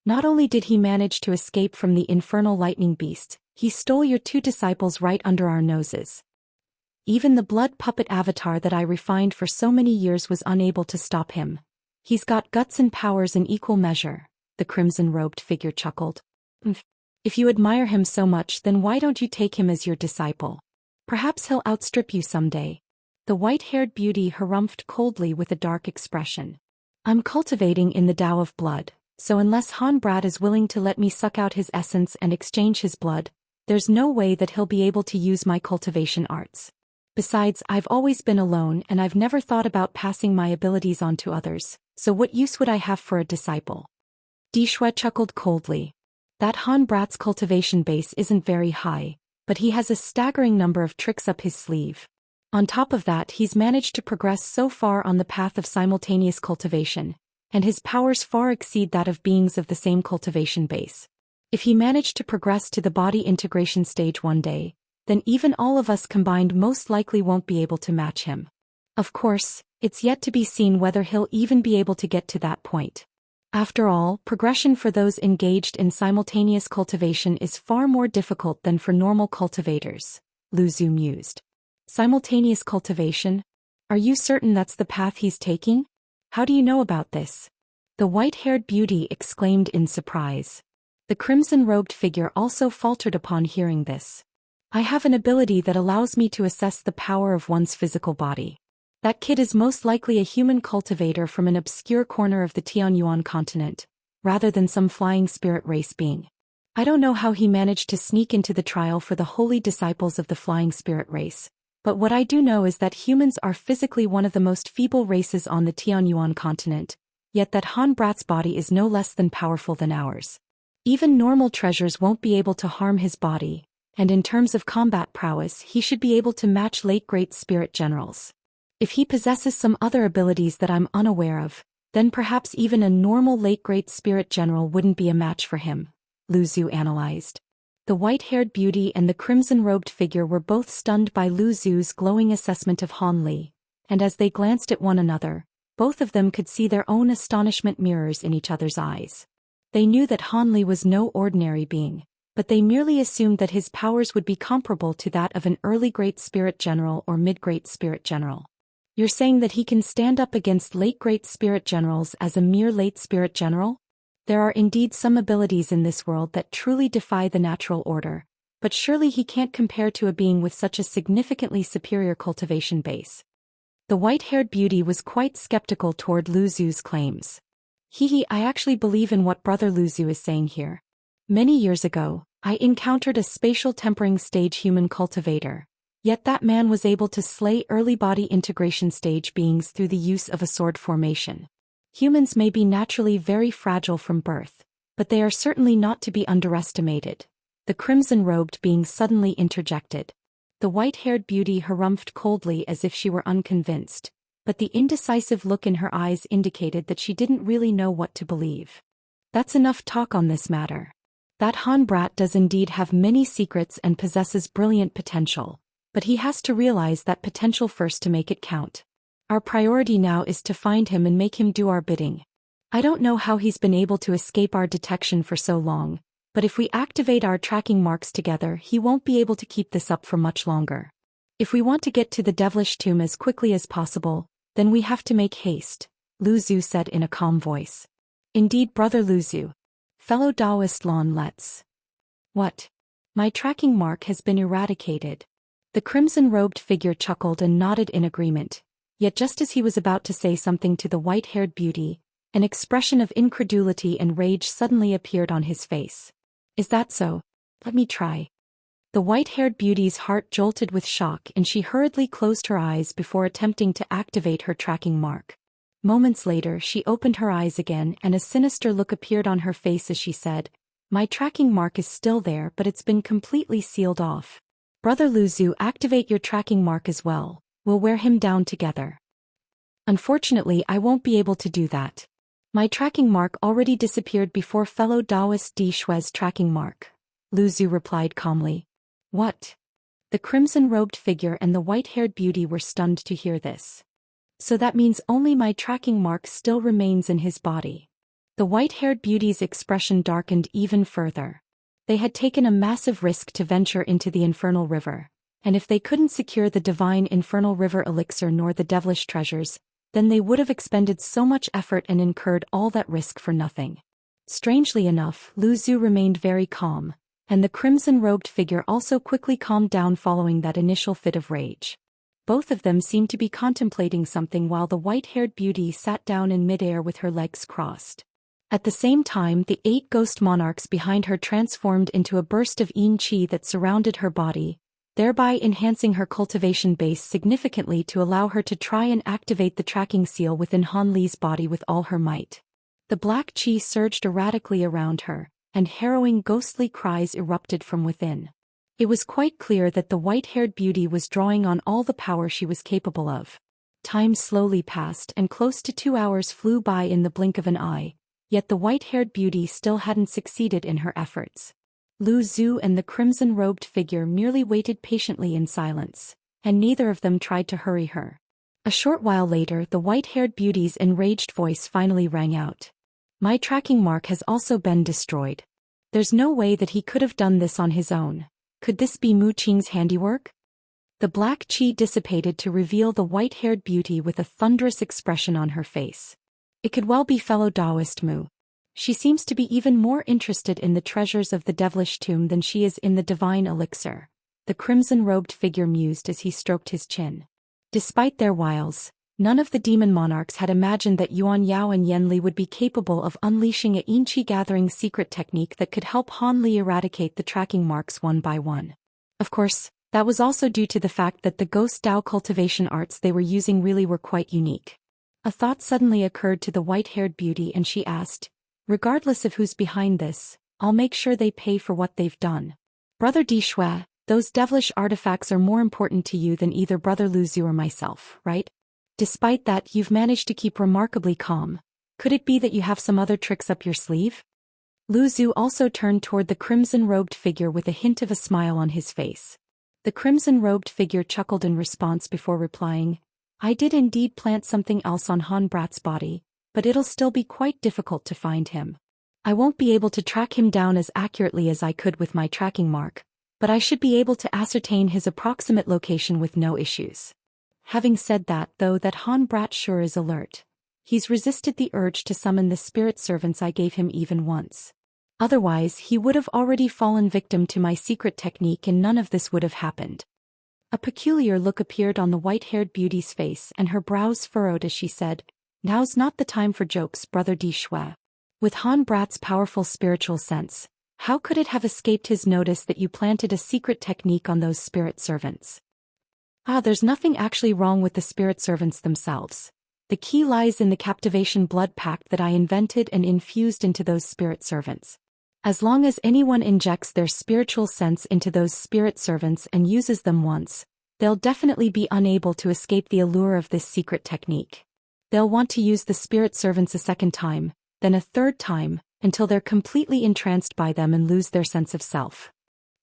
Not only did he manage to escape from the infernal lightning beast, he stole your 2 disciples right under our noses. Even the blood puppet avatar that I refined for so many years was unable to stop him. He's got guts and powers in equal measure, the crimson-robed figure chuckled. If you admire him so much, then why don't you take him as your disciple? Perhaps he'll outstrip you someday. The white-haired beauty harumphed coldly with a dark expression. I'm cultivating in the Tao of blood, so unless Han brat is willing to let me suck out his essence and exchange his blood, there's no way that he'll be able to use my cultivation arts. Besides, I've always been alone and I've never thought about passing my abilities on to others, so what use would I have for a disciple? Dishue chuckled coldly. That Han brat's cultivation base isn't very high, but he has a staggering number of tricks up his sleeve. On top of that, he's managed to progress so far on the path of simultaneous cultivation, and his powers far exceed that of beings of the same cultivation base. If he managed to progress to the body integration stage one day, then even all of us combined most likely won't be able to match him. Of course, it's yet to be seen whether he'll even be able to get to that point. After all, progression for those engaged in simultaneous cultivation is far more difficult than for normal cultivators, Lu Zhu mused. Simultaneous cultivation? Are you certain that's the path he's taking? How do you know about this? The white-haired beauty exclaimed in surprise. The crimson-robed figure also faltered upon hearing this. I have an ability that allows me to assess the power of one's physical body. That kid is most likely a human cultivator from an obscure corner of the Tianyuan continent, rather than some flying spirit race being. I don't know how he managed to sneak into the trial for the holy disciples of the flying spirit race, but what I do know is that humans are physically one of the most feeble races on the Tianyuan continent, yet that Han brat's body is no less than powerful than ours. Even normal treasures won't be able to harm his body, and in terms of combat prowess he should be able to match late great spirit generals. If he possesses some other abilities that I'm unaware of, then perhaps even a normal late great spirit general wouldn't be a match for him, Lu Zhu analyzed. The white-haired beauty and the crimson-robed figure were both stunned by Lu Zhu's glowing assessment of Han Li, and as they glanced at one another, both of them could see their own astonishment mirrors in each other's eyes. They knew that Han Li was no ordinary being, but they merely assumed that his powers would be comparable to that of an early great spirit general or mid-great spirit general. You're saying that he can stand up against late great spirit generals as a mere late spirit general? There are indeed some abilities in this world that truly defy the natural order, but surely he can't compare to a being with such a significantly superior cultivation base. The white-haired beauty was quite skeptical toward Lu Zhu's claims. I actually believe in what Brother Lu Zhu is saying here. Many years ago, I encountered a spatial tempering stage human cultivator. Yet that man was able to slay early body integration stage beings through the use of a sword formation. Humans may be naturally very fragile from birth, but they are certainly not to be underestimated. The crimson-robed being suddenly interjected. The white-haired beauty harumphed coldly as if she were unconvinced, but the indecisive look in her eyes indicated that she didn't really know what to believe. That's enough talk on this matter. That Han brat does indeed have many secrets and possesses brilliant potential, but he has to realize that potential first to make it count. Our priority now is to find him and make him do our bidding. I don't know how he's been able to escape our detection for so long, but if we activate our tracking marks together, he won't be able to keep this up for much longer. If we want to get to the devilish tomb as quickly as possible, then we have to make haste, Lu Zhu said in a calm voice. Indeed, Brother Lu Zhu. Fellow Daoist Lon, let's. What? My tracking mark has been eradicated. The crimson-robed figure chuckled and nodded in agreement, yet just as he was about to say something to the white-haired beauty, an expression of incredulity and rage suddenly appeared on his face. Is that so? Let me try. The white-haired beauty's heart jolted with shock and she hurriedly closed her eyes before attempting to activate her tracking mark. Moments later she opened her eyes again and a sinister look appeared on her face as she said, "My tracking mark is still there but it's been completely sealed off. Brother Lu Zhu, activate your tracking mark as well, we'll wear him down together." Unfortunately, I won't be able to do that. My tracking mark already disappeared before fellow Daoist Di Shui's tracking mark, Lu Zhu replied calmly. What? The crimson-robed figure and the white-haired beauty were stunned to hear this. So that means only my tracking mark still remains in his body. The white-haired beauty's expression darkened even further. They had taken a massive risk to venture into the Infernal River, and if they couldn't secure the divine Infernal River elixir nor the devilish treasures, then they would have expended so much effort and incurred all that risk for nothing. Strangely enough, Lu Zhu remained very calm, and the crimson-robed figure also quickly calmed down following that initial fit of rage. Both of them seemed to be contemplating something while the white-haired beauty sat down in midair with her legs crossed. At the same time, the 8 ghost monarchs behind her transformed into a burst of yin qi that surrounded her body, thereby enhancing her cultivation base significantly to allow her to try and activate the tracking seal within Han Li's body with all her might. The black qi surged erratically around her, and harrowing ghostly cries erupted from within. It was quite clear that the white-haired beauty was drawing on all the power she was capable of. Time slowly passed and close to 2 hours flew by in the blink of an eye, yet the white-haired beauty still hadn't succeeded in her efforts. Lu Zhu and the crimson-robed figure merely waited patiently in silence, and neither of them tried to hurry her. A short while later, the white-haired beauty's enraged voice finally rang out. My tracking mark has also been destroyed. There's no way that he could have done this on his own. Could this be Mu Qing's handiwork? The black qi dissipated to reveal the white-haired beauty with a thunderous expression on her face. It could well be fellow Daoist Mu. She seems to be even more interested in the treasures of the devilish tomb than she is in the divine elixir, the crimson-robed figure mused as he stroked his chin. Despite their wiles, none of the demon monarchs had imagined that Yuan Yao and Yen Li would be capable of unleashing a yin qi gathering secret technique that could help Han Li eradicate the tracking marks one by one. Of course, that was also due to the fact that the ghost Dao cultivation arts they were using really were quite unique. A thought suddenly occurred to the white-haired beauty and she asked, regardless of who's behind this, I'll make sure they pay for what they've done. Brother Di Shui, those devilish artifacts are more important to you than either Brother Lu Zhu or myself, right? Despite that, you've managed to keep remarkably calm. Could it be that you have some other tricks up your sleeve? Lu Zhu also turned toward the crimson-robed figure with a hint of a smile on his face. The crimson-robed figure chuckled in response before replying, I did indeed plant something else on Han Brat's body, but it'll still be quite difficult to find him. I won't be able to track him down as accurately as I could with my tracking mark, but I should be able to ascertain his approximate location with no issues. Having said that, though, that Han Brat sure is alert. He's resisted the urge to summon the spirit servants I gave him even once. Otherwise, he would have already fallen victim to my secret technique and none of this would have happened. A peculiar look appeared on the white-haired beauty's face and her brows furrowed as she said, "Now's not the time for jokes, brother Di Shui. With Han Brat's powerful spiritual sense, how could it have escaped his notice that you planted a secret technique on those spirit servants?" There's nothing actually wrong with the spirit servants themselves. The key lies in the Cultivation blood pact that I invented and infused into those spirit servants. As long as anyone injects their spiritual sense into those spirit servants and uses them once, they'll definitely be unable to escape the allure of this secret technique. They'll want to use the spirit servants a second time, then a third time, until they're completely entranced by them and lose their sense of self.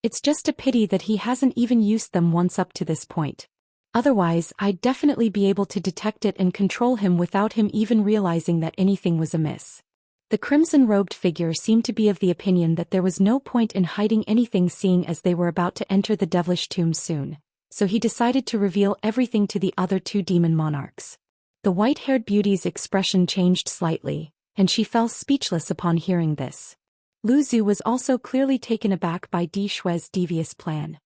It's just a pity that he hasn't even used them once up to this point. Otherwise, I'd definitely be able to detect it and control him without him even realizing that anything was amiss. The crimson-robed figure seemed to be of the opinion that there was no point in hiding anything seeing as they were about to enter the devilish tomb soon, so he decided to reveal everything to the other two demon monarchs. The white-haired beauty's expression changed slightly, and she fell speechless upon hearing this. Lu Zhu was also clearly taken aback by Di Shui's devious plan.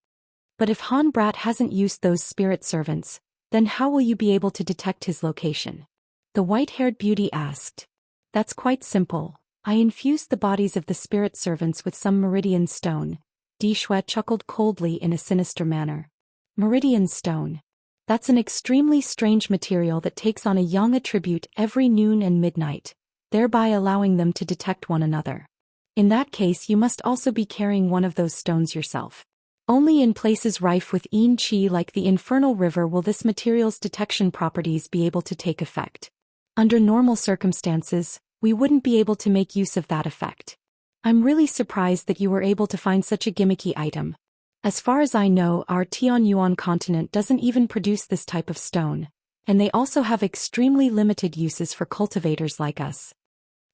"But if Han Brat hasn't used those spirit servants, then how will you be able to detect his location?" The white-haired beauty asked. "That's quite simple. I infused the bodies of the spirit servants with some meridian stone." Di Shui chuckled coldly in a sinister manner. "Meridian stone. That's an extremely strange material that takes on a yang attribute every noon and midnight, thereby allowing them to detect one another. In that case you must also be carrying one of those stones yourself. Only in places rife with yin qi like the infernal river will this material's detection properties be able to take effect. Under normal circumstances, we wouldn't be able to make use of that effect. I'm really surprised that you were able to find such a gimmicky item. As far as I know, our Tianyuan continent doesn't even produce this type of stone, and they also have extremely limited uses for cultivators like us."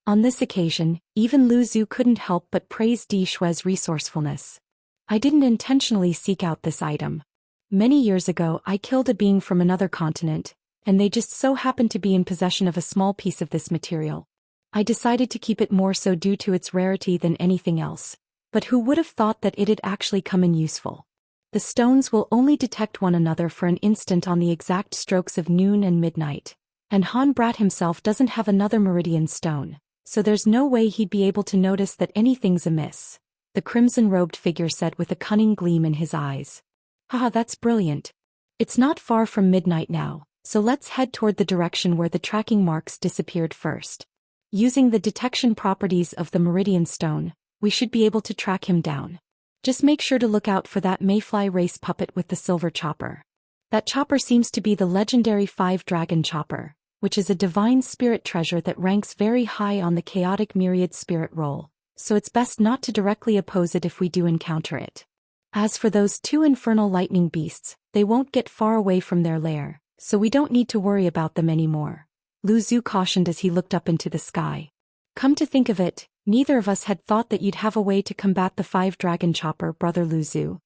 On this occasion, even Lu Zhu couldn't help but praise Di Shui's resourcefulness. "I didn't intentionally seek out this item. Many years ago I killed a being from another continent, and they just so happened to be in possession of a small piece of this material. I decided to keep it more so due to its rarity than anything else, but who would have thought that it'd actually come in useful? The stones will only detect one another for an instant on the exact strokes of noon and midnight, and Han Brat himself doesn't have another meridian stone, so there's no way he'd be able to notice that anything's amiss," the crimson-robed figure said with a cunning gleam in his eyes. "Haha, that's brilliant. It's not far from midnight now, so let's head toward the direction where the tracking marks disappeared first. Using the detection properties of the meridian stone, we should be able to track him down. Just make sure to look out for that mayfly race puppet with the silver chopper. That chopper seems to be the legendary 5-dragon chopper, which is a divine spirit treasure that ranks very high on the chaotic myriad spirit roll, so it's best not to directly oppose it if we do encounter it. As for those two infernal lightning beasts, they won't get far away from their lair, so we don't need to worry about them anymore," Lu Zhu cautioned as he looked up into the sky. "Come to think of it, neither of us had thought that you'd have a way to combat the 5-dragon chopper, brother Lu Zhu.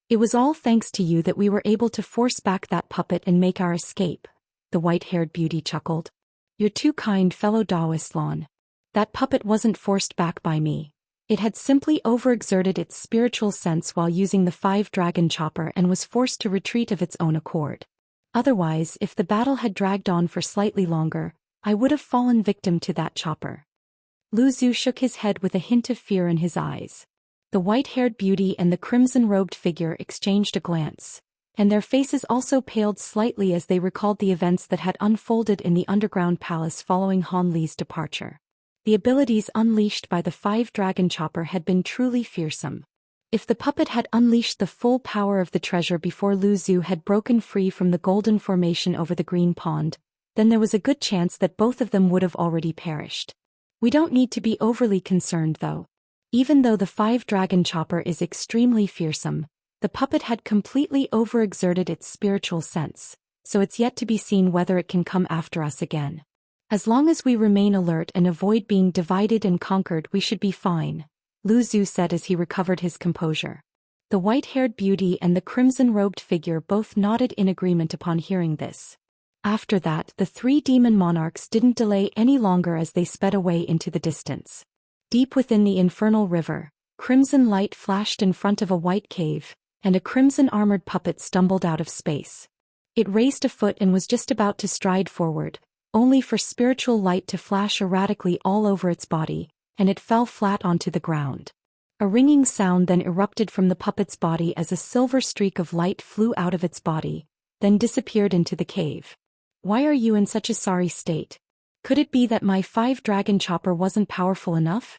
It was all thanks to you that we were able to force back that puppet and make our escape," the white-haired beauty chuckled. "You're too kind, fellow Daoist Lon. That puppet wasn't forced back by me. It had simply overexerted its spiritual sense while using the 5-dragon chopper and was forced to retreat of its own accord. Otherwise, if the battle had dragged on for slightly longer, I would have fallen victim to that chopper." Lu Zhu shook his head with a hint of fear in his eyes. The white-haired beauty and the crimson-robed figure exchanged a glance, and their faces also paled slightly as they recalled the events that had unfolded in the underground palace following Han Li's departure. The abilities unleashed by the 5-dragon chopper had been truly fearsome. If the puppet had unleashed the full power of the treasure before Lu Zhu had broken free from the golden formation over the green pond, then there was a good chance that both of them would have already perished. We don't need to be overly concerned though. Even though the 5-dragon chopper is extremely fearsome, the puppet had completely overexerted its spiritual sense, so it's yet to be seen whether it can come after us again. As long as we remain alert and avoid being divided and conquered, we should be fine," Lu Zhu said as he recovered his composure. The white-haired beauty and the crimson-robed figure both nodded in agreement upon hearing this. After that, the 3 demon monarchs didn't delay any longer as they sped away into the distance. Deep within the infernal river, crimson light flashed in front of a white cave, and a crimson-armored puppet stumbled out of space. It raised a foot and was just about to stride forward, only for spiritual light to flash erratically all over its body, and it fell flat onto the ground. A ringing sound then erupted from the puppet's body as a silver streak of light flew out of its body, then disappeared into the cave. Why are you in such a sorry state? Could it be that my 5-dragon chopper wasn't powerful enough?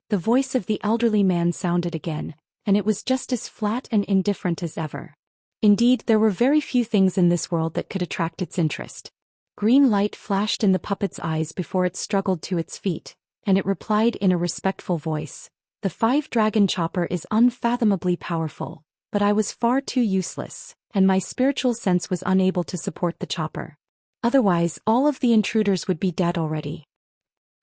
The voice of the elderly man sounded again, and it was just as flat and indifferent as ever. Indeed, there were very few things in this world that could attract its interest. Green light flashed in the puppet's eyes before it struggled to its feet, and it replied in a respectful voice, "The 5-dragon chopper is unfathomably powerful, but I was far too useless, and my spiritual sense was unable to support the chopper. Otherwise, all of the intruders would be dead already."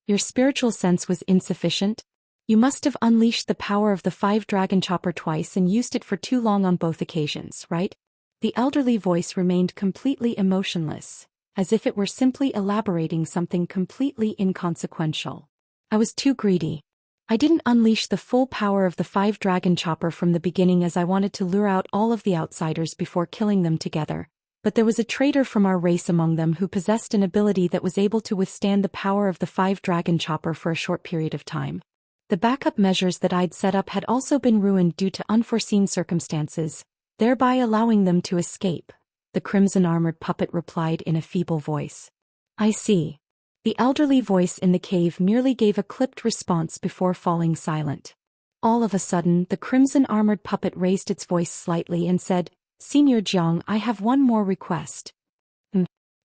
Your spiritual sense was insufficient? You must have unleashed the power of the 5-dragon chopper twice and used it for too long on both occasions, right? The elderly voice remained completely emotionless, as if it were simply elaborating something completely inconsequential. I was too greedy. I didn't unleash the full power of the 5-dragon chopper from the beginning as I wanted to lure out all of the outsiders before killing them together, but there was a traitor from our race among them who possessed an ability that was able to withstand the power of the 5-dragon chopper for a short period of time. The backup measures that I'd set up had also been ruined due to unforeseen circumstances, thereby allowing them to escape, the crimson-armored puppet replied in a feeble voice. I see. The elderly voice in the cave merely gave a clipped response before falling silent. All of a sudden, the crimson-armored puppet raised its voice slightly and said, "Senior Jiang, I have one more request.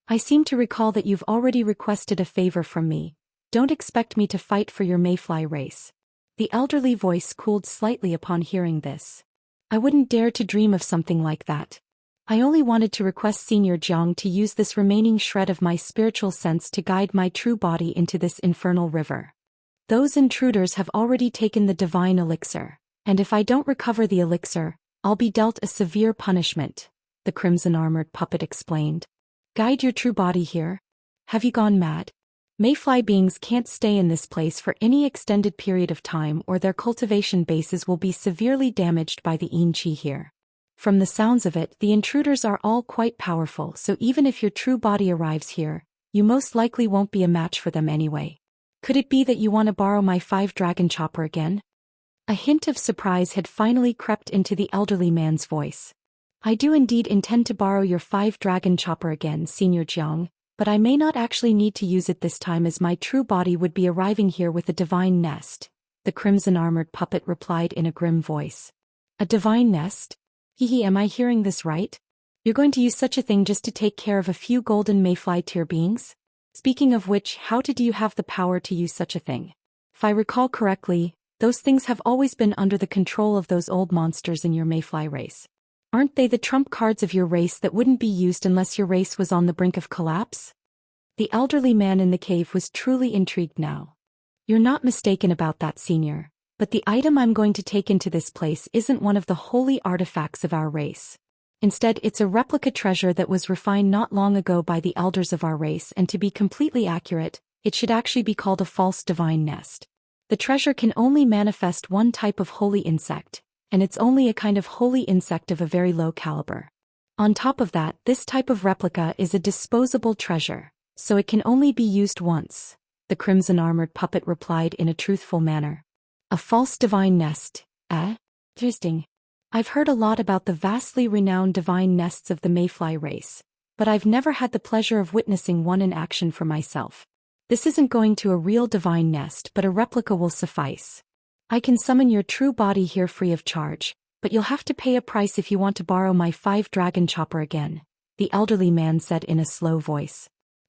I seem to recall that you've already requested a favor from me. Don't expect me to fight for your mayfly race." The elderly voice cooled slightly upon hearing this. I wouldn't dare to dream of something like that. I only wanted to request Senior Jiang to use this remaining shred of my spiritual sense to guide my true body into this infernal river. Those intruders have already taken the divine elixir, and if I don't recover the elixir, I'll be dealt a severe punishment, the crimson-armored puppet explained. Guide your true body here? Have you gone mad? Mayfly beings can't stay in this place for any extended period of time or their cultivation bases will be severely damaged by the Yin Qi here. From the sounds of it, the intruders are all quite powerful, so even if your true body arrives here, you most likely won't be a match for them anyway. Could it be that you want to borrow my 5-dragon chopper again? A hint of surprise had finally crept into the elderly man's voice. I do indeed intend to borrow your 5-dragon chopper again, Senior Jiang, but I may not actually need to use it this time as my true body would be arriving here with a divine nest, the crimson-armored puppet replied in a grim voice. A divine nest? Hehe, am I hearing this right? You're going to use such a thing just to take care of a few golden mayfly tier beings? Speaking of which, how did you have the power to use such a thing? If I recall correctly, those things have always been under the control of those old monsters in your mayfly race. Aren't they the trump cards of your race that wouldn't be used unless your race was on the brink of collapse? The elderly man in the cave was truly intrigued now. You're not mistaken about that, Senior, but the item I'm going to take into this place isn't one of the holy artifacts of our race. Instead, it's a replica treasure that was refined not long ago by the elders of our race, and to be completely accurate, it should actually be called a false divine nest. The treasure can only manifest one type of holy insect, and it's only a kind of holy insect of a very low caliber. On top of that, this type of replica is a disposable treasure, so it can only be used once, the crimson-armored puppet replied in a truthful manner. A false divine nest, eh? Interesting. I've heard a lot about the vastly renowned divine nests of the mayfly race, but I've never had the pleasure of witnessing one in action for myself. This isn't going to a real divine nest, but a replica will suffice. I can summon your true body here free of charge, but you'll have to pay a price if you want to borrow my 5-dragon chopper again, the elderly man said in a slow voice.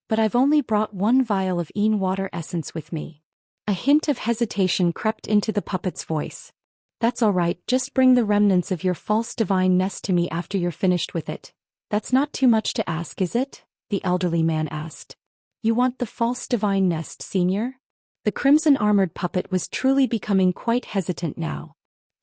But I've only brought one vial of Yin water essence with me. A hint of hesitation crept into the puppet's voice. That's all right, just bring the remnants of your false divine nest to me after you're finished with it. That's not too much to ask, is it? The elderly man asked. You want the false divine nest, Senior? The crimson-armored puppet was truly becoming quite hesitant now.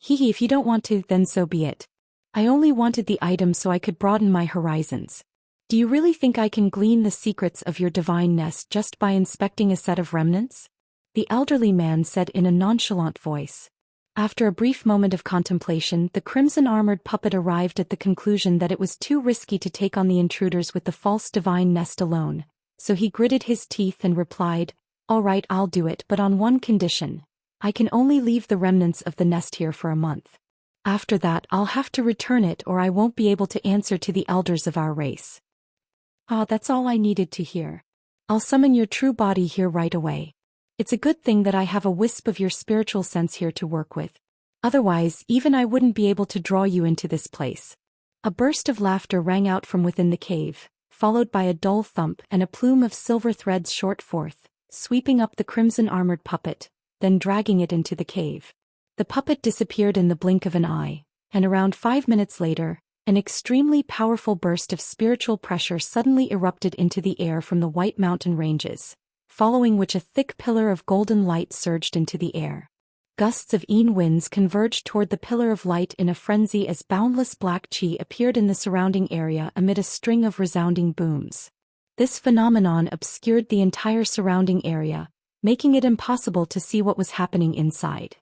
Hehe, if you don't want to, then so be it. I only wanted the item so I could broaden my horizons. Do you really think I can glean the secrets of your divine nest just by inspecting a set of remnants? The elderly man said in a nonchalant voice. After a brief moment of contemplation, the crimson-armored puppet arrived at the conclusion that it was too risky to take on the intruders with the false divine nest alone, so he gritted his teeth and replied, "All right, I'll do it, but on one condition. I can only leave the remnants of the nest here for a month. After that, I'll have to return it or I won't be able to answer to the elders of our race." "Ah, that's all I needed to hear. I'll summon your true body here right away. It's a good thing that I have a wisp of your spiritual sense here to work with. Otherwise, even I wouldn't be able to draw you into this place." A burst of laughter rang out from within the cave, followed by a dull thump and a plume of silver threads shot forth, sweeping up the crimson-armored puppet, then dragging it into the cave. The puppet disappeared in the blink of an eye, and around 5 minutes later, an extremely powerful burst of spiritual pressure suddenly erupted into the air from the White Mountain ranges, following which a thick pillar of golden light surged into the air. Gusts of Yin winds converged toward the pillar of light in a frenzy as boundless black qi appeared in the surrounding area amid a string of resounding booms. This phenomenon obscured the entire surrounding area, making it impossible to see what was happening inside.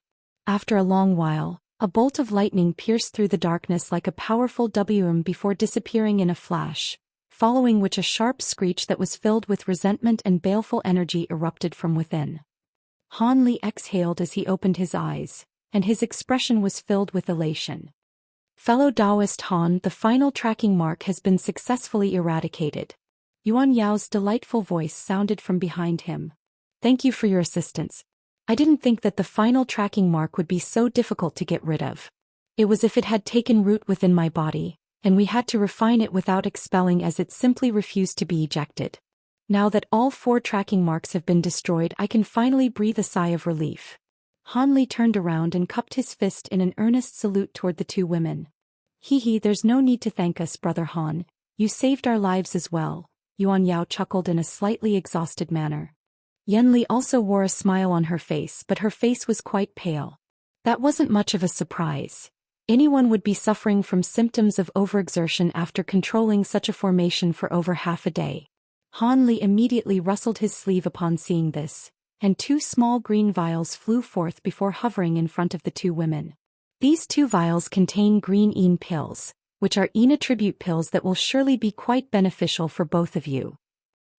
After a long while, a bolt of lightning pierced through the darkness like a powerful WM before disappearing in a flash, following which a sharp screech that was filled with resentment and baleful energy erupted from within. Han Li exhaled as he opened his eyes, and his expression was filled with elation. "Fellow Daoist Han, the final tracking mark has been successfully eradicated." Yuan Yao's delightful voice sounded from behind him. "Thank you for your assistance. I didn't think that the final tracking mark would be so difficult to get rid of. It was if it had taken root within my body, and we had to refine it without expelling as it simply refused to be ejected. Now that all 4 tracking marks have been destroyed, I can finally breathe a sigh of relief." Han Li turned around and cupped his fist in an earnest salute toward the 2 women. "Hee, there's no need to thank us, Brother Han. You saved our lives as well," Yuan Yao chuckled in a slightly exhausted manner. Yen Li also wore a smile on her face, but her face was quite pale. That wasn't much of a surprise. Anyone would be suffering from symptoms of overexertion after controlling such a formation for over half a day. Han Li immediately rustled his sleeve upon seeing this, and 2 small green vials flew forth before hovering in front of the 2 women. These 2 vials contain green Yin pills, which are Yin attribute pills that will surely be quite beneficial for both of you.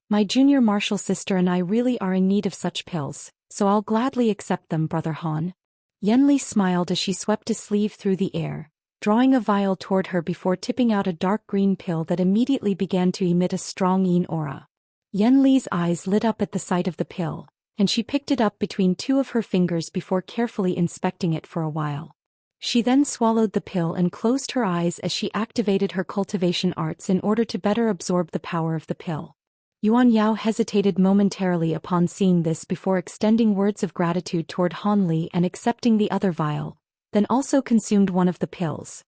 My junior martial sister and I really are in need of such pills, so I'll gladly accept them, Brother Han. Yen Li smiled as she swept a sleeve through the air, drawing a vial toward her before tipping out a dark green pill that immediately began to emit a strong Yin aura. Yen Li's eyes lit up at the sight of the pill, and she picked it up between 2 of her fingers before carefully inspecting it for a while. She then swallowed the pill and closed her eyes as she activated her cultivation arts in order to better absorb the power of the pill. Yuan Yao hesitated momentarily upon seeing this before extending words of gratitude toward Han Li and accepting the other vial, then also consumed one of the pills.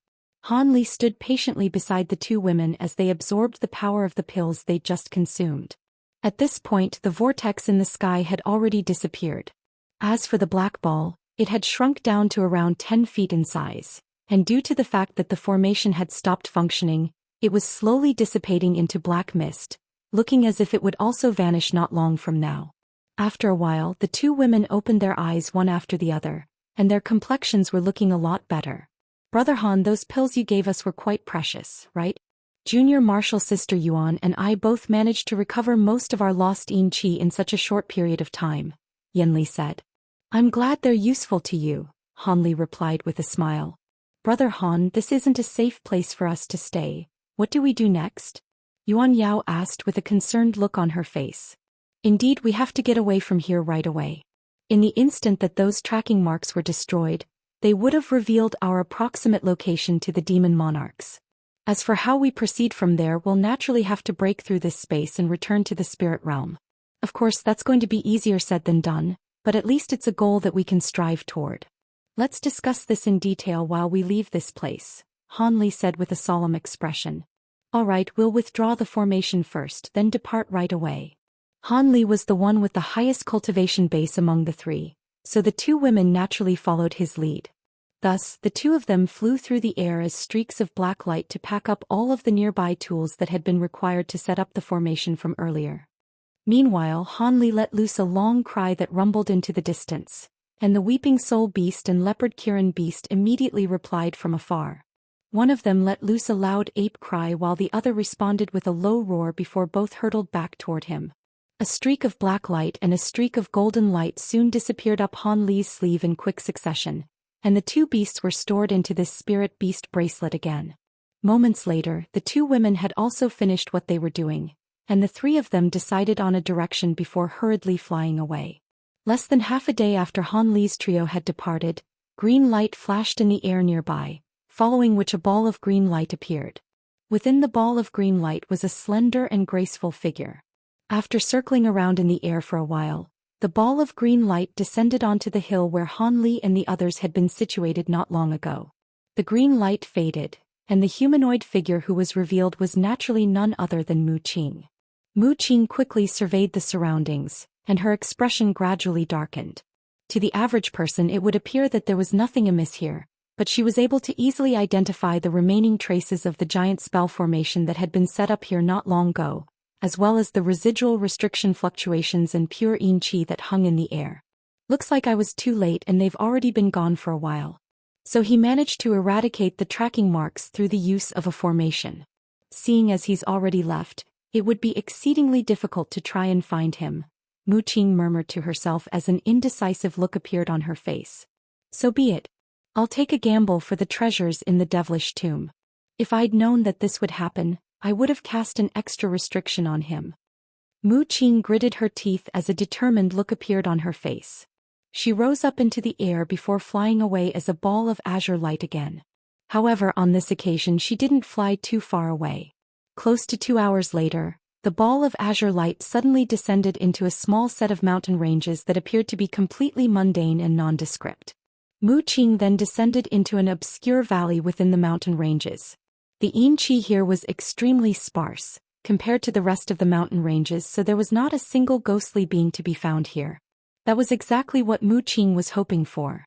Han Li stood patiently beside the 2 women as they absorbed the power of the pills they'd just consumed. At this point, the vortex in the sky had already disappeared. As for the black ball, it had shrunk down to around 10 feet in size, and due to the fact that the formation had stopped functioning, it was slowly dissipating into black mist, looking as if it would also vanish not long from now. After a while, the 2 women opened their eyes one after the other, and their complexions were looking a lot better. "Brother Han, those pills you gave us were quite precious, right? Junior martial sister Yuan and I both managed to recover most of our lost Yin Qi in such a short period of time," Yen Li said. "I'm glad they're useful to you," Han Li replied with a smile. "Brother Han, this isn't a safe place for us to stay. What do we do next?" Yuan Yao asked with a concerned look on her face. "Indeed, we have to get away from here right away. In the instant that those tracking marks were destroyed, they would have revealed our approximate location to the demon monarchs. As for how we proceed from there, we'll naturally have to break through this space and return to the spirit realm. Of course, that's going to be easier said than done, but at least it's a goal that we can strive toward. Let's discuss this in detail while we leave this place," Han Li said with a solemn expression. "All right, we'll withdraw the formation first, then depart right away." Han Li was the one with the highest cultivation base among the 3, so the 2 women naturally followed his lead. Thus, the 2 of them flew through the air as streaks of black light to pack up all of the nearby tools that had been required to set up the formation from earlier. Meanwhile, Han Li let loose a long cry that rumbled into the distance, and the Weeping Soul Beast and Leopard Kirin Beast immediately replied from afar. One of them let loose a loud ape cry while the other responded with a low roar before both hurtled back toward him. A streak of black light and a streak of golden light soon disappeared up Han Li's sleeve in quick succession, and the two beasts were stored into this spirit beast bracelet again. Moments later, the two women had also finished what they were doing, and the three of them decided on a direction before hurriedly flying away. Less than half a day after Han Li's trio had departed, green light flashed in the air nearby, following which a ball of green light appeared. Within the ball of green light was a slender and graceful figure. After circling around in the air for a while, the ball of green light descended onto the hill where Han Li and the others had been situated not long ago. The green light faded, and the humanoid figure who was revealed was naturally none other than Mu Qing. Mu Qing quickly surveyed the surroundings, and her expression gradually darkened. To the average person it would appear that there was nothing amiss here, but she was able to easily identify the remaining traces of the giant spell formation that had been set up here not long ago, as well as the residual restriction fluctuations and pure yin qi that hung in the air. Looks like I was too late and they've already been gone for a while. So he managed to eradicate the tracking marks through the use of a formation. Seeing as he's already left, it would be exceedingly difficult to try and find him, Mu Qing murmured to herself as an indecisive look appeared on her face. So be it. I'll take a gamble for the treasures in the devilish tomb. If I'd known that this would happen, I would have cast an extra restriction on him. Mu Qing gritted her teeth as a determined look appeared on her face. She rose up into the air before flying away as a ball of azure light again. However, on this occasion she didn't fly too far away. Close to 2 hours later, the ball of azure light suddenly descended into a small set of mountain ranges that appeared to be completely mundane and nondescript. Mu Qing then descended into an obscure valley within the mountain ranges. The yin qi here was extremely sparse, compared to the rest of the mountain ranges, so there was not a single ghostly being to be found here. That was exactly what Mu Qing was hoping for.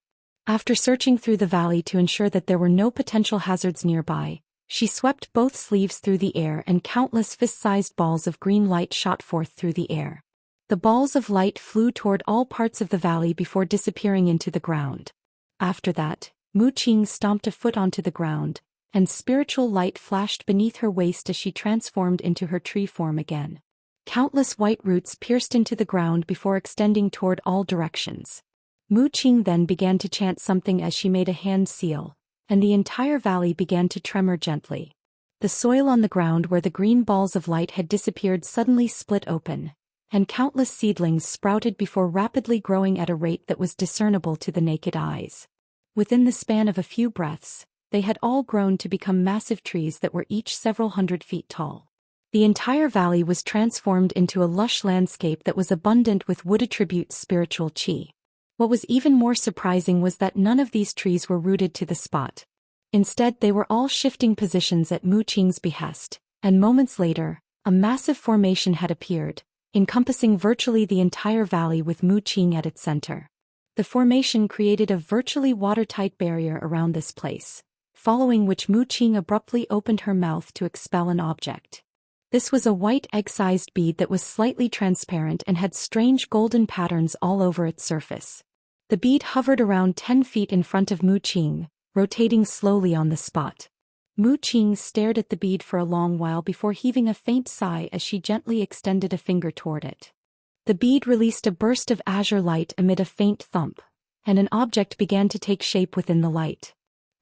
After searching through the valley to ensure that there were no potential hazards nearby, she swept both sleeves through the air and countless fist-sized balls of green light shot forth through the air. The balls of light flew toward all parts of the valley before disappearing into the ground. After that, Mu Qing stomped a foot onto the ground, and spiritual light flashed beneath her waist as she transformed into her tree form again. Countless white roots pierced into the ground before extending toward all directions. Mu Qing then began to chant something as she made a hand seal, and the entire valley began to tremor gently. The soil on the ground where the green balls of light had disappeared suddenly split open, and countless seedlings sprouted before rapidly growing at a rate that was discernible to the naked eyes. Within the span of a few breaths, they had all grown to become massive trees that were each several 100 feet tall. The entire valley was transformed into a lush landscape that was abundant with wood attributes spiritual qi. What was even more surprising was that none of these trees were rooted to the spot. Instead, they were all shifting positions at Mu Qing's behest, and moments later, a massive formation had appeared, encompassing virtually the entire valley with Mu Qing at its center. The formation created a virtually watertight barrier around this place, following which Mu Qing abruptly opened her mouth to expel an object. This was a white egg-sized bead that was slightly transparent and had strange golden patterns all over its surface. The bead hovered around 10 feet in front of Mu Qing, rotating slowly on the spot. Mu Qing stared at the bead for a long while before heaving a faint sigh as she gently extended a finger toward it. The bead released a burst of azure light amid a faint thump, and an object began to take shape within the light.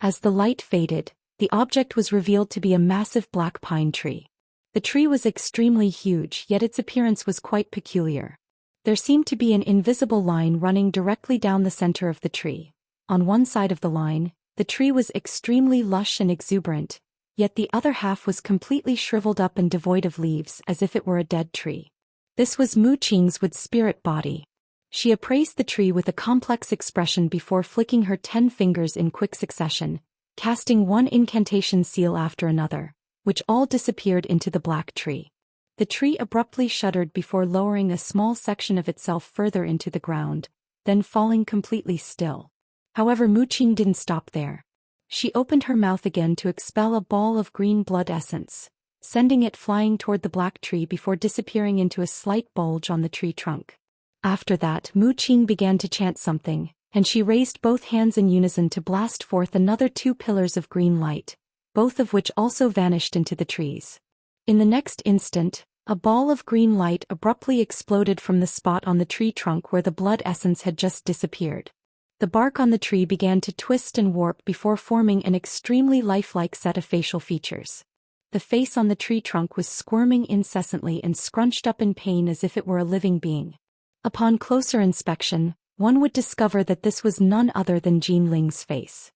As the light faded, the object was revealed to be a massive black pine tree. The tree was extremely huge, yet its appearance was quite peculiar. There seemed to be an invisible line running directly down the center of the tree. On one side of the line, the tree was extremely lush and exuberant, yet the other half was completely shriveled up and devoid of leaves as if it were a dead tree. This was Mu Qing's wood spirit body. She appraised the tree with a complex expression before flicking her 10 fingers in quick succession, casting one incantation seal after another, which all disappeared into the black tree. The tree abruptly shuddered before lowering a small section of itself further into the ground, then falling completely still. However, Mu Qing didn't stop there. She opened her mouth again to expel a ball of green blood essence, sending it flying toward the black tree before disappearing into a slight bulge on the tree trunk. After that, Mu Qing began to chant something, and she raised both hands in unison to blast forth another 2 pillars of green light, both of which also vanished into the trees. In the next instant, a ball of green light abruptly exploded from the spot on the tree trunk where the blood essence had just disappeared. The bark on the tree began to twist and warp before forming an extremely lifelike set of facial features. The face on the tree trunk was squirming incessantly and scrunched up in pain as if it were a living being. Upon closer inspection, one would discover that this was none other than Jin Ling's face.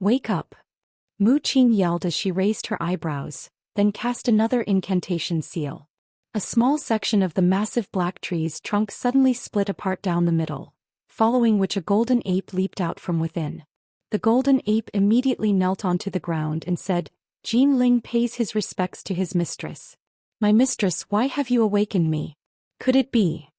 "Wake up!" Mu Qing yelled as she raised her eyebrows, then cast another incantation seal. A small section of the massive black tree's trunk suddenly split apart down the middle, following which a golden ape leaped out from within. The golden ape immediately knelt onto the ground and said, "Jin Ling pays his respects to his mistress. My mistress, why have you awakened me? Could it be?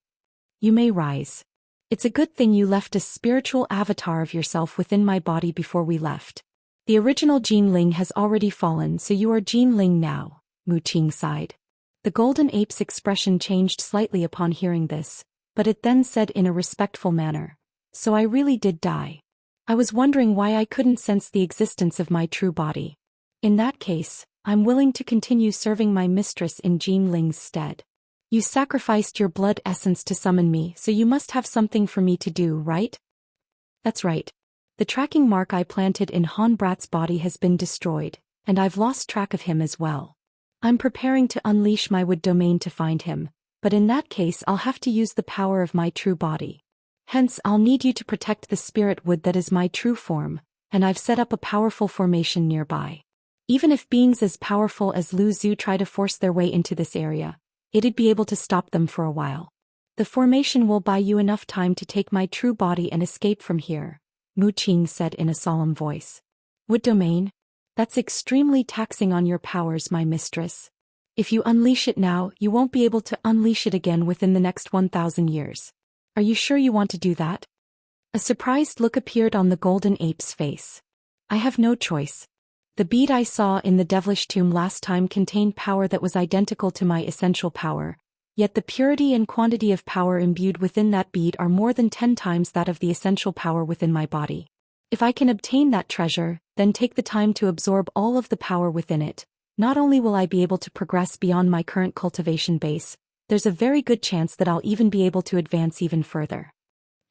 You may rise. It's a good thing you left a spiritual avatar of yourself within my body before we left. The original Jin Ling has already fallen, so you are Jin Ling now," Mu Qing sighed. The golden ape's expression changed slightly upon hearing this, but it then said in a respectful manner, "So I really did die. I was wondering why I couldn't sense the existence of my true body. In that case, I'm willing to continue serving my mistress in Jin Ling's stead. You sacrificed your blood essence to summon me, so you must have something for me to do, right?" "That's right. The tracking mark I planted in Han Brat's body has been destroyed, and I've lost track of him as well. I'm preparing to unleash my wood domain to find him, but in that case I'll have to use the power of my true body. Hence I'll need you to protect the spirit wood that is my true form, and I've set up a powerful formation nearby. Even if beings as powerful as Lu Zhu try to force their way into this area, it'd be able to stop them for a while. The formation will buy you enough time to take my true body and escape from here," Mu Qing said in a solemn voice. "Wood domain? That's extremely taxing on your powers, my mistress. If you unleash it now, you won't be able to unleash it again within the next 1,000 years. Are you sure you want to do that?" A surprised look appeared on the golden ape's face. "I have no choice. The bead I saw in the devilish tomb last time contained power that was identical to my essential power, yet the purity and quantity of power imbued within that bead are more than 10 times that of the essential power within my body. If I can obtain that treasure, then take the time to absorb all of the power within it, not only will I be able to progress beyond my current cultivation base, there's a very good chance that I'll even be able to advance even further.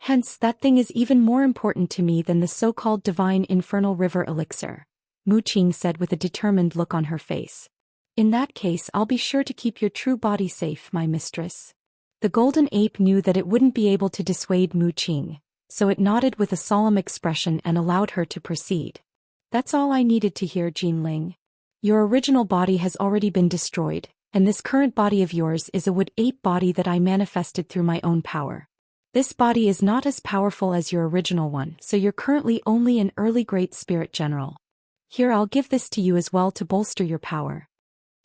Hence, that thing is even more important to me than the so-called divine infernal river elixir," Mu Qing said with a determined look on her face. "In that case, I'll be sure to keep your true body safe, my mistress." The golden ape knew that it wouldn't be able to dissuade Mu Qing, so it nodded with a solemn expression and allowed her to proceed. "That's all I needed to hear, Jin Ling. Your original body has already been destroyed, and this current body of yours is a wood ape body that I manifested through my own power. This body is not as powerful as your original one, so you're currently only an early great spirit general. Here, I'll give this to you as well to bolster your power."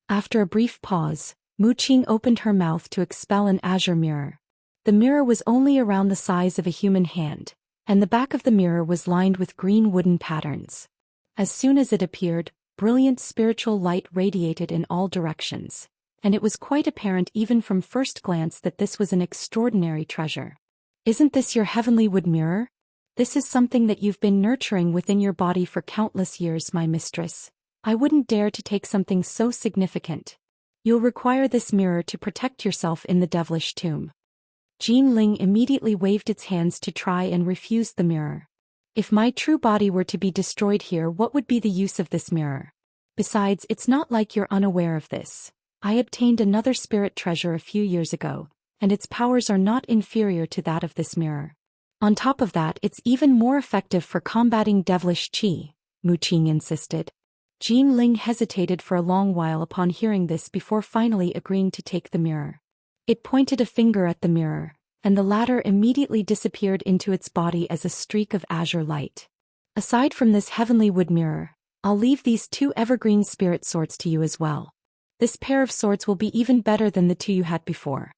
After a brief pause, Mu Qing opened her mouth to expel an azure mirror. The mirror was only around the size of a human hand, and the back of the mirror was lined with green wooden patterns. As soon as it appeared, brilliant spiritual light radiated in all directions, and it was quite apparent even from first glance that this was an extraordinary treasure. "Isn't this your heavenly wood mirror? This is something that you've been nurturing within your body for countless years, my mistress. I wouldn't dare to take something so significant. You'll require this mirror to protect yourself in the devilish tomb." Jin Ling immediately waved its hands to try and refuse the mirror. "If my true body were to be destroyed here, what would be the use of this mirror? Besides, it's not like you're unaware of this. I obtained another spirit treasure a few years ago, and its powers are not inferior to that of this mirror. On top of that, it's even more effective for combating devilish qi," Mu Qing insisted. Jin Ling hesitated for a long while upon hearing this before finally agreeing to take the mirror. It pointed a finger at the mirror, and the latter immediately disappeared into its body as a streak of azure light. "Aside from this heavenly wood mirror, I'll leave these 2 evergreen spirit swords to you as well. This pair of swords will be even better than the 2 you had before."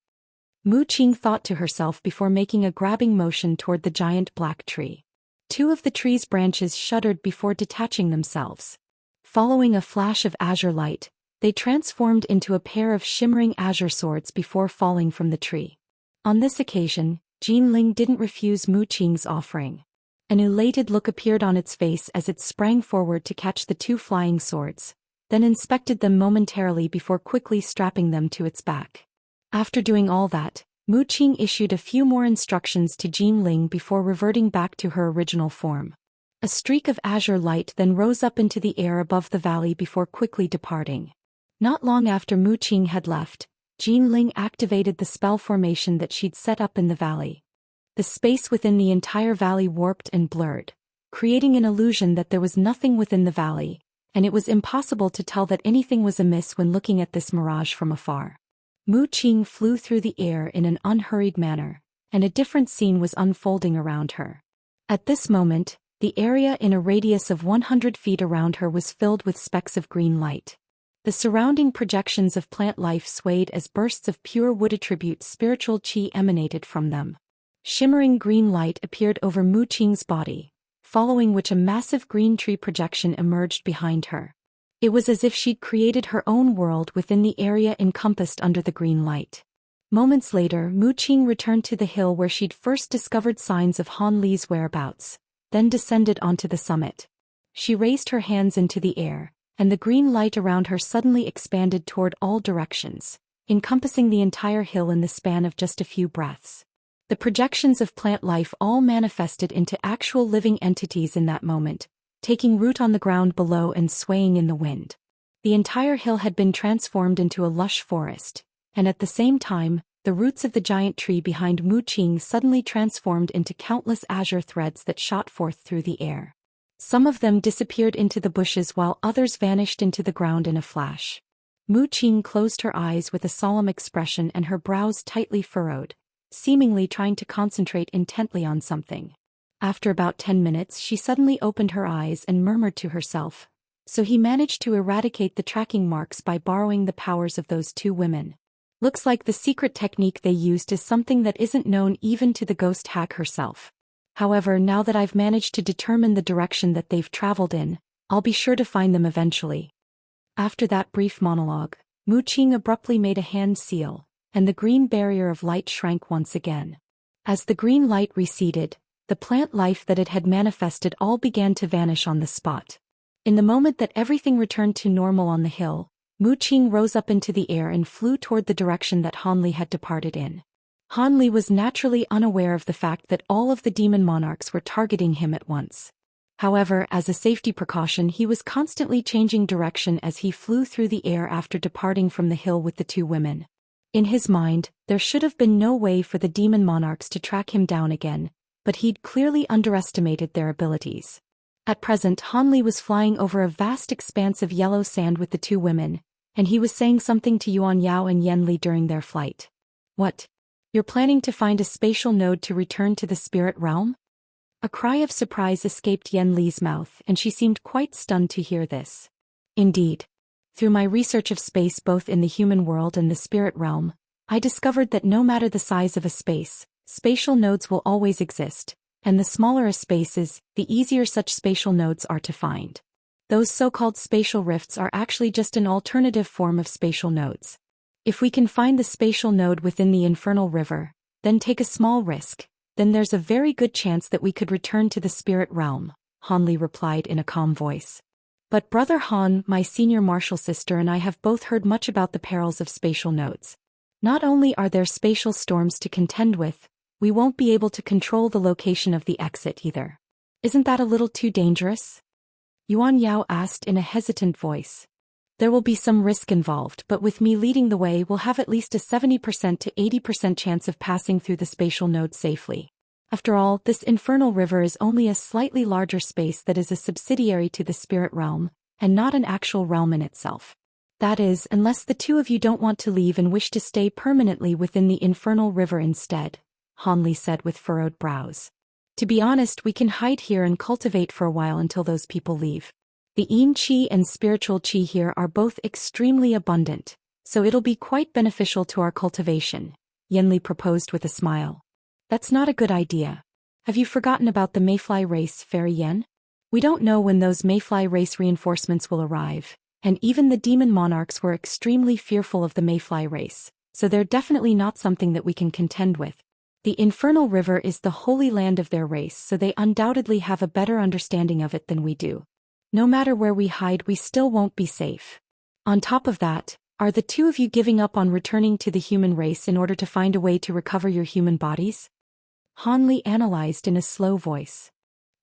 Mu Qing thought to herself before making a grabbing motion toward the giant black tree. 2 of the tree's branches shuddered before detaching themselves. Following a flash of azure light, they transformed into a pair of shimmering azure swords before falling from the tree. On this occasion, Jin Ling didn't refuse Mu Qing's offering. An elated look appeared on its face as it sprang forward to catch the two flying swords, then inspected them momentarily before quickly strapping them to its back. After doing all that, Mu Qing issued a few more instructions to Jin Ling before reverting back to her original form. A streak of azure light then rose up into the air above the valley before quickly departing. Not long after Mu Qing had left, Jin Ling activated the spell formation that she'd set up in the valley. The space within the entire valley warped and blurred, creating an illusion that there was nothing within the valley, and it was impossible to tell that anything was amiss when looking at this mirage from afar. Mu Qing flew through the air in an unhurried manner, and a different scene was unfolding around her. At this moment, the area in a radius of 100 feet around her was filled with specks of green light. The surrounding projections of plant life swayed as bursts of pure wood attribute spiritual qi emanated from them. Shimmering green light appeared over Mu Qing's body, following which a massive green tree projection emerged behind her. It was as if she'd created her own world within the area encompassed under the green light. Moments later, Mu Qing returned to the hill where she'd first discovered signs of Han Li's whereabouts, then descended onto the summit. She raised her hands into the air, and the green light around her suddenly expanded toward all directions, encompassing the entire hill in the span of just a few breaths. The projections of plant life all manifested into actual living entities in that moment, taking root on the ground below and swaying in the wind. The entire hill had been transformed into a lush forest, and at the same time, the roots of the giant tree behind Mu Qing suddenly transformed into countless azure threads that shot forth through the air. Some of them disappeared into the bushes while others vanished into the ground in a flash. Mu Qing closed her eyes with a solemn expression and her brows tightly furrowed, seemingly trying to concentrate intently on something. After about 10 minutes she suddenly opened her eyes and murmured to herself, "So he managed to eradicate the tracking marks by borrowing the powers of those two women. Looks like the secret technique they used is something that isn't known even to the ghost hag herself. However, now that I've managed to determine the direction that they've traveled in, I'll be sure to find them eventually." After that brief monologue, Mu Qing abruptly made a hand seal, and the green barrier of light shrank once again. As the green light receded, the plant life that it had manifested all began to vanish on the spot. In the moment that everything returned to normal on the hill, Mu Qing rose up into the air and flew toward the direction that Han Li had departed in. Han Li was naturally unaware of the fact that all of the demon monarchs were targeting him at once. However, as a safety precaution, he was constantly changing direction as he flew through the air after departing from the hill with the two women. In his mind, there should have been no way for the demon monarchs to track him down again, but he'd clearly underestimated their abilities. At present, Han Li was flying over a vast expanse of yellow sand with the two women, and he was saying something to Yuan Yao and Yen Li during their flight. "What? You're planning to find a spatial node to return to the spirit realm?" A cry of surprise escaped Yen Li's mouth, and she seemed quite stunned to hear this. "Indeed. Through my research of space both in the human world and the spirit realm, I discovered that no matter the size of a space, spatial nodes will always exist, and the smaller a space is, the easier such spatial nodes are to find. Those so-called spatial rifts are actually just an alternative form of spatial nodes. If we can find the spatial node within the infernal river, then take a small risk, then there's a very good chance that we could return to the spirit realm," Han Li replied in a calm voice. "But Brother Han, my senior martial sister, and I have both heard much about the perils of spatial nodes. Not only are there spatial storms to contend with, we won't be able to control the location of the exit either. Isn't that a little too dangerous?" Yuan Yao asked in a hesitant voice. "There will be some risk involved, but with me leading the way we'll have at least a 70% to 80% chance of passing through the spatial node safely. After all, this infernal river is only a slightly larger space that is a subsidiary to the spirit realm, and not an actual realm in itself. That is, unless the two of you don't want to leave and wish to stay permanently within the infernal river instead," Han Li said with furrowed brows. "To be honest, we can hide here and cultivate for a while until those people leave. The Yin Qi and spiritual Qi here are both extremely abundant, so it'll be quite beneficial to our cultivation," Yen Li proposed with a smile. "That's not a good idea. Have you forgotten about the Mayfly race, Fairy Yen? We don't know when those Mayfly race reinforcements will arrive, and even the demon monarchs were extremely fearful of the Mayfly race, so they're definitely not something that we can contend with. The infernal river is the holy land of their race, so they undoubtedly have a better understanding of it than we do. No matter where we hide, we still won't be safe. On top of that, are the two of you giving up on returning to the human race in order to find a way to recover your human bodies? Han Li analyzed in a slow voice.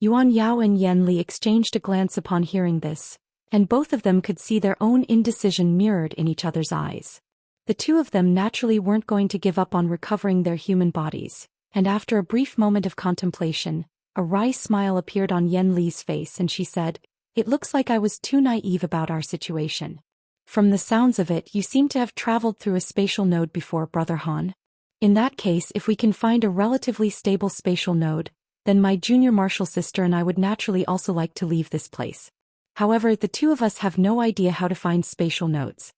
Yuan Yao and Yan Li exchanged a glance upon hearing this, and both of them could see their own indecision mirrored in each other's eyes. The two of them naturally weren't going to give up on recovering their human bodies, and after a brief moment of contemplation, a wry smile appeared on Yan Li's face and she said, "It looks like I was too naive about our situation. From the sounds of it, you seem to have traveled through a spatial node before, Brother Han. In that case, if we can find a relatively stable spatial node, then my junior martial sister and I would naturally also like to leave this place. However, the two of us have no idea how to find spatial nodes.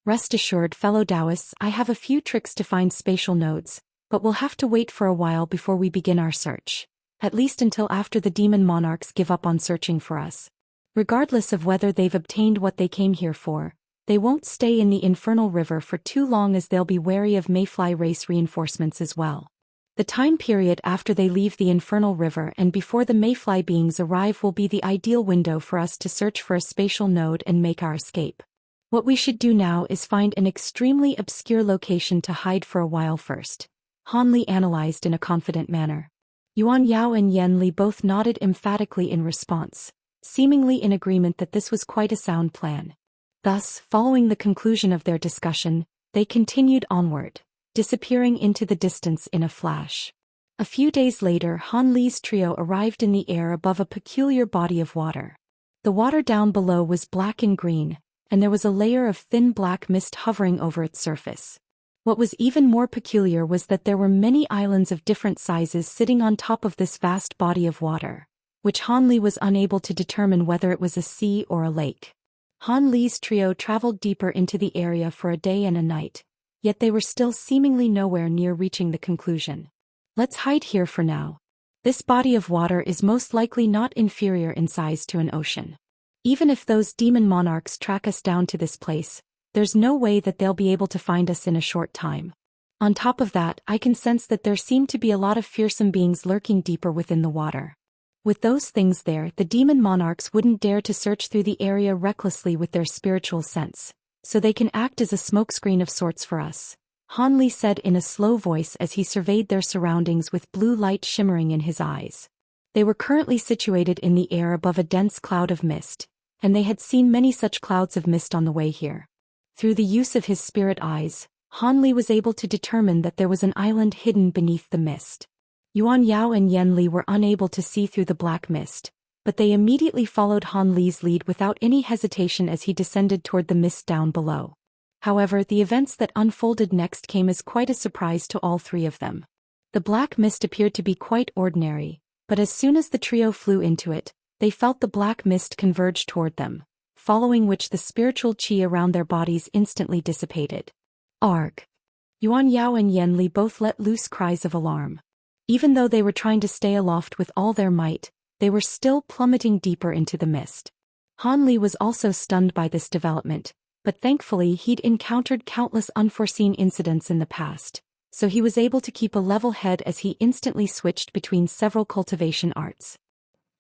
Rest assured, fellow Daoists, I have a few tricks to find spatial nodes, but we'll have to wait for a while before we begin our search. At least until after the demon monarchs give up on searching for us. Regardless of whether they've obtained what they came here for, they won't stay in the infernal river for too long, as they'll be wary of Mayfly race reinforcements as well. The time period after they leave the infernal river and before the Mayfly beings arrive will be the ideal window for us to search for a spatial node and make our escape. What we should do now is find an extremely obscure location to hide for a while first," Han Li analyzed in a confident manner. Yuan Yao and Yan Li both nodded emphatically in response, seemingly in agreement that this was quite a sound plan. Thus, following the conclusion of their discussion, they continued onward, disappearing into the distance in a flash. A few days later, Han Li's trio arrived in the air above a peculiar body of water. The water down below was black and green, and there was a layer of thin black mist hovering over its surface. What was even more peculiar was that there were many islands of different sizes sitting on top of this vast body of water, which Han Li was unable to determine whether it was a sea or a lake. Han Li's trio traveled deeper into the area for a day and a night, yet they were still seemingly nowhere near reaching the conclusion. Let's hide here for now. This body of water is most likely not inferior in size to an ocean. Even if those demon monarchs track us down to this place, there's no way that they'll be able to find us in a short time. On top of that, I can sense that there seem to be a lot of fearsome beings lurking deeper within the water. With those things there, the demon monarchs wouldn't dare to search through the area recklessly with their spiritual sense, so they can act as a smokescreen of sorts for us," Han Li said in a slow voice as he surveyed their surroundings with blue light shimmering in his eyes. They were currently situated in the air above a dense cloud of mist, and they had seen many such clouds of mist on the way here. Through the use of his spirit eyes, Han Li was able to determine that there was an island hidden beneath the mist. Yuan Yao and Yan Li were unable to see through the black mist, but they immediately followed Han Li's lead without any hesitation as he descended toward the mist down below. However, the events that unfolded next came as quite a surprise to all three of them. The black mist appeared to be quite ordinary, but as soon as the trio flew into it, they felt the black mist converge toward them, following which the spiritual qi around their bodies instantly dissipated. Arg! Yuan Yao and Yan Li both let loose cries of alarm. Even though they were trying to stay aloft with all their might, they were still plummeting deeper into the mist. Han Li was also stunned by this development, but thankfully he'd encountered countless unforeseen incidents in the past, so he was able to keep a level head as he instantly switched between several cultivation arts.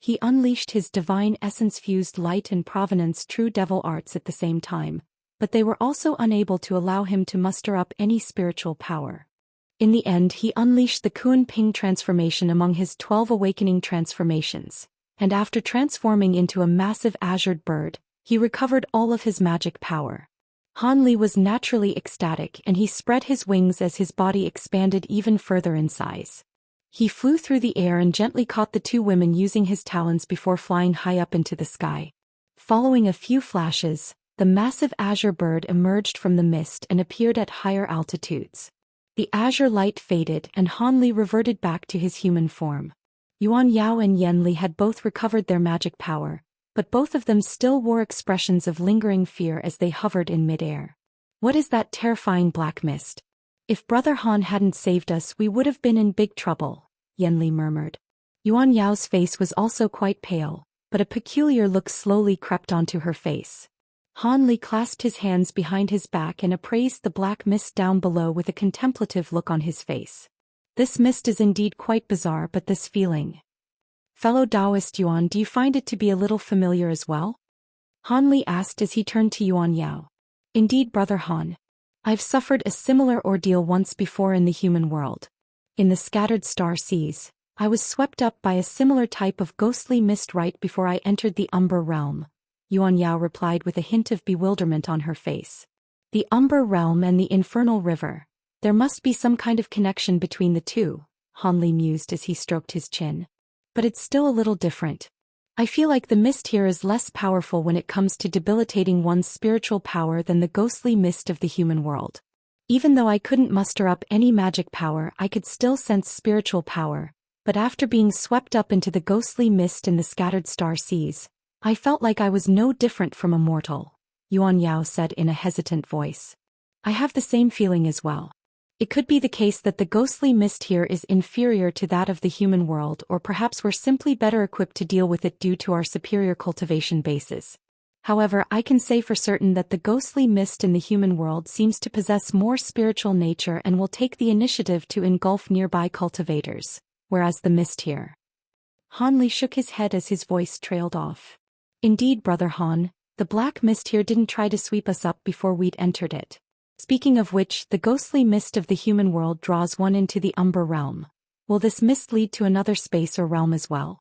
He unleashed his divine essence-fused light and provenance true devil arts at the same time, but they were also unable to allow him to muster up any spiritual power. In the end, he unleashed the Kuan Ping transformation among his 12 awakening transformations, and after transforming into a massive azured bird, he recovered all of his magic power. Han Li was naturally ecstatic and he spread his wings as his body expanded even further in size. He flew through the air and gently caught the two women using his talons before flying high up into the sky. Following a few flashes, the massive azure bird emerged from the mist and appeared at higher altitudes. The azure light faded and Han Li reverted back to his human form. Yuan Yao and Yan Li had both recovered their magic power, but both of them still wore expressions of lingering fear as they hovered in midair. What is that terrifying black mist? If Brother Han hadn't saved us, we would have been in big trouble, Yan Li murmured. Yuan Yao's face was also quite pale, but a peculiar look slowly crept onto her face. Han Li clasped his hands behind his back and appraised the black mist down below with a contemplative look on his face. This mist is indeed quite bizarre, but this feeling. Fellow Daoist Yuan, do you find it to be a little familiar as well? Han Li asked as he turned to Yuan Yao. Indeed, Brother Han. I've suffered a similar ordeal once before in the human world. In the scattered star seas, I was swept up by a similar type of ghostly mist right before I entered the Umber realm. Yuan Yao replied with a hint of bewilderment on her face. The Umber realm and the Infernal River. There must be some kind of connection between the two, Han Li mused as he stroked his chin. But it's still a little different. I feel like the mist here is less powerful when it comes to debilitating one's spiritual power than the ghostly mist of the human world. Even though I couldn't muster up any magic power, I could still sense spiritual power, but after being swept up into the ghostly mist in the scattered star seas, I felt like I was no different from a mortal, Yuan Yao said in a hesitant voice. I have the same feeling as well. It could be the case that the ghostly mist here is inferior to that of the human world, or perhaps we're simply better equipped to deal with it due to our superior cultivation bases. However, I can say for certain that the ghostly mist in the human world seems to possess more spiritual nature and will take the initiative to engulf nearby cultivators, whereas the mist here. Han Li shook his head as his voice trailed off. Indeed, Brother Han, the black mist here didn't try to sweep us up before we'd entered it. Speaking of which, the ghostly mist of the human world draws one into the Umber realm. Will this mist lead to another space or realm as well?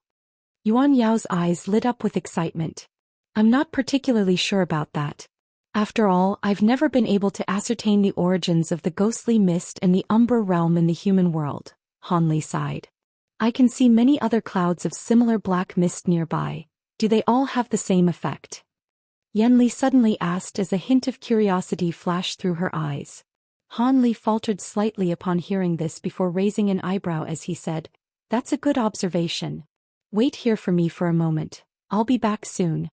Yuan Yao's eyes lit up with excitement. I'm not particularly sure about that. After all, I've never been able to ascertain the origins of the ghostly mist and the Umber realm in the human world, Han Li sighed. I can see many other clouds of similar black mist nearby. Do they all have the same effect? Yan Li suddenly asked as a hint of curiosity flashed through her eyes. Han Li faltered slightly upon hearing this before raising an eyebrow as he said, That's a good observation. Wait here for me for a moment. I'll be back soon.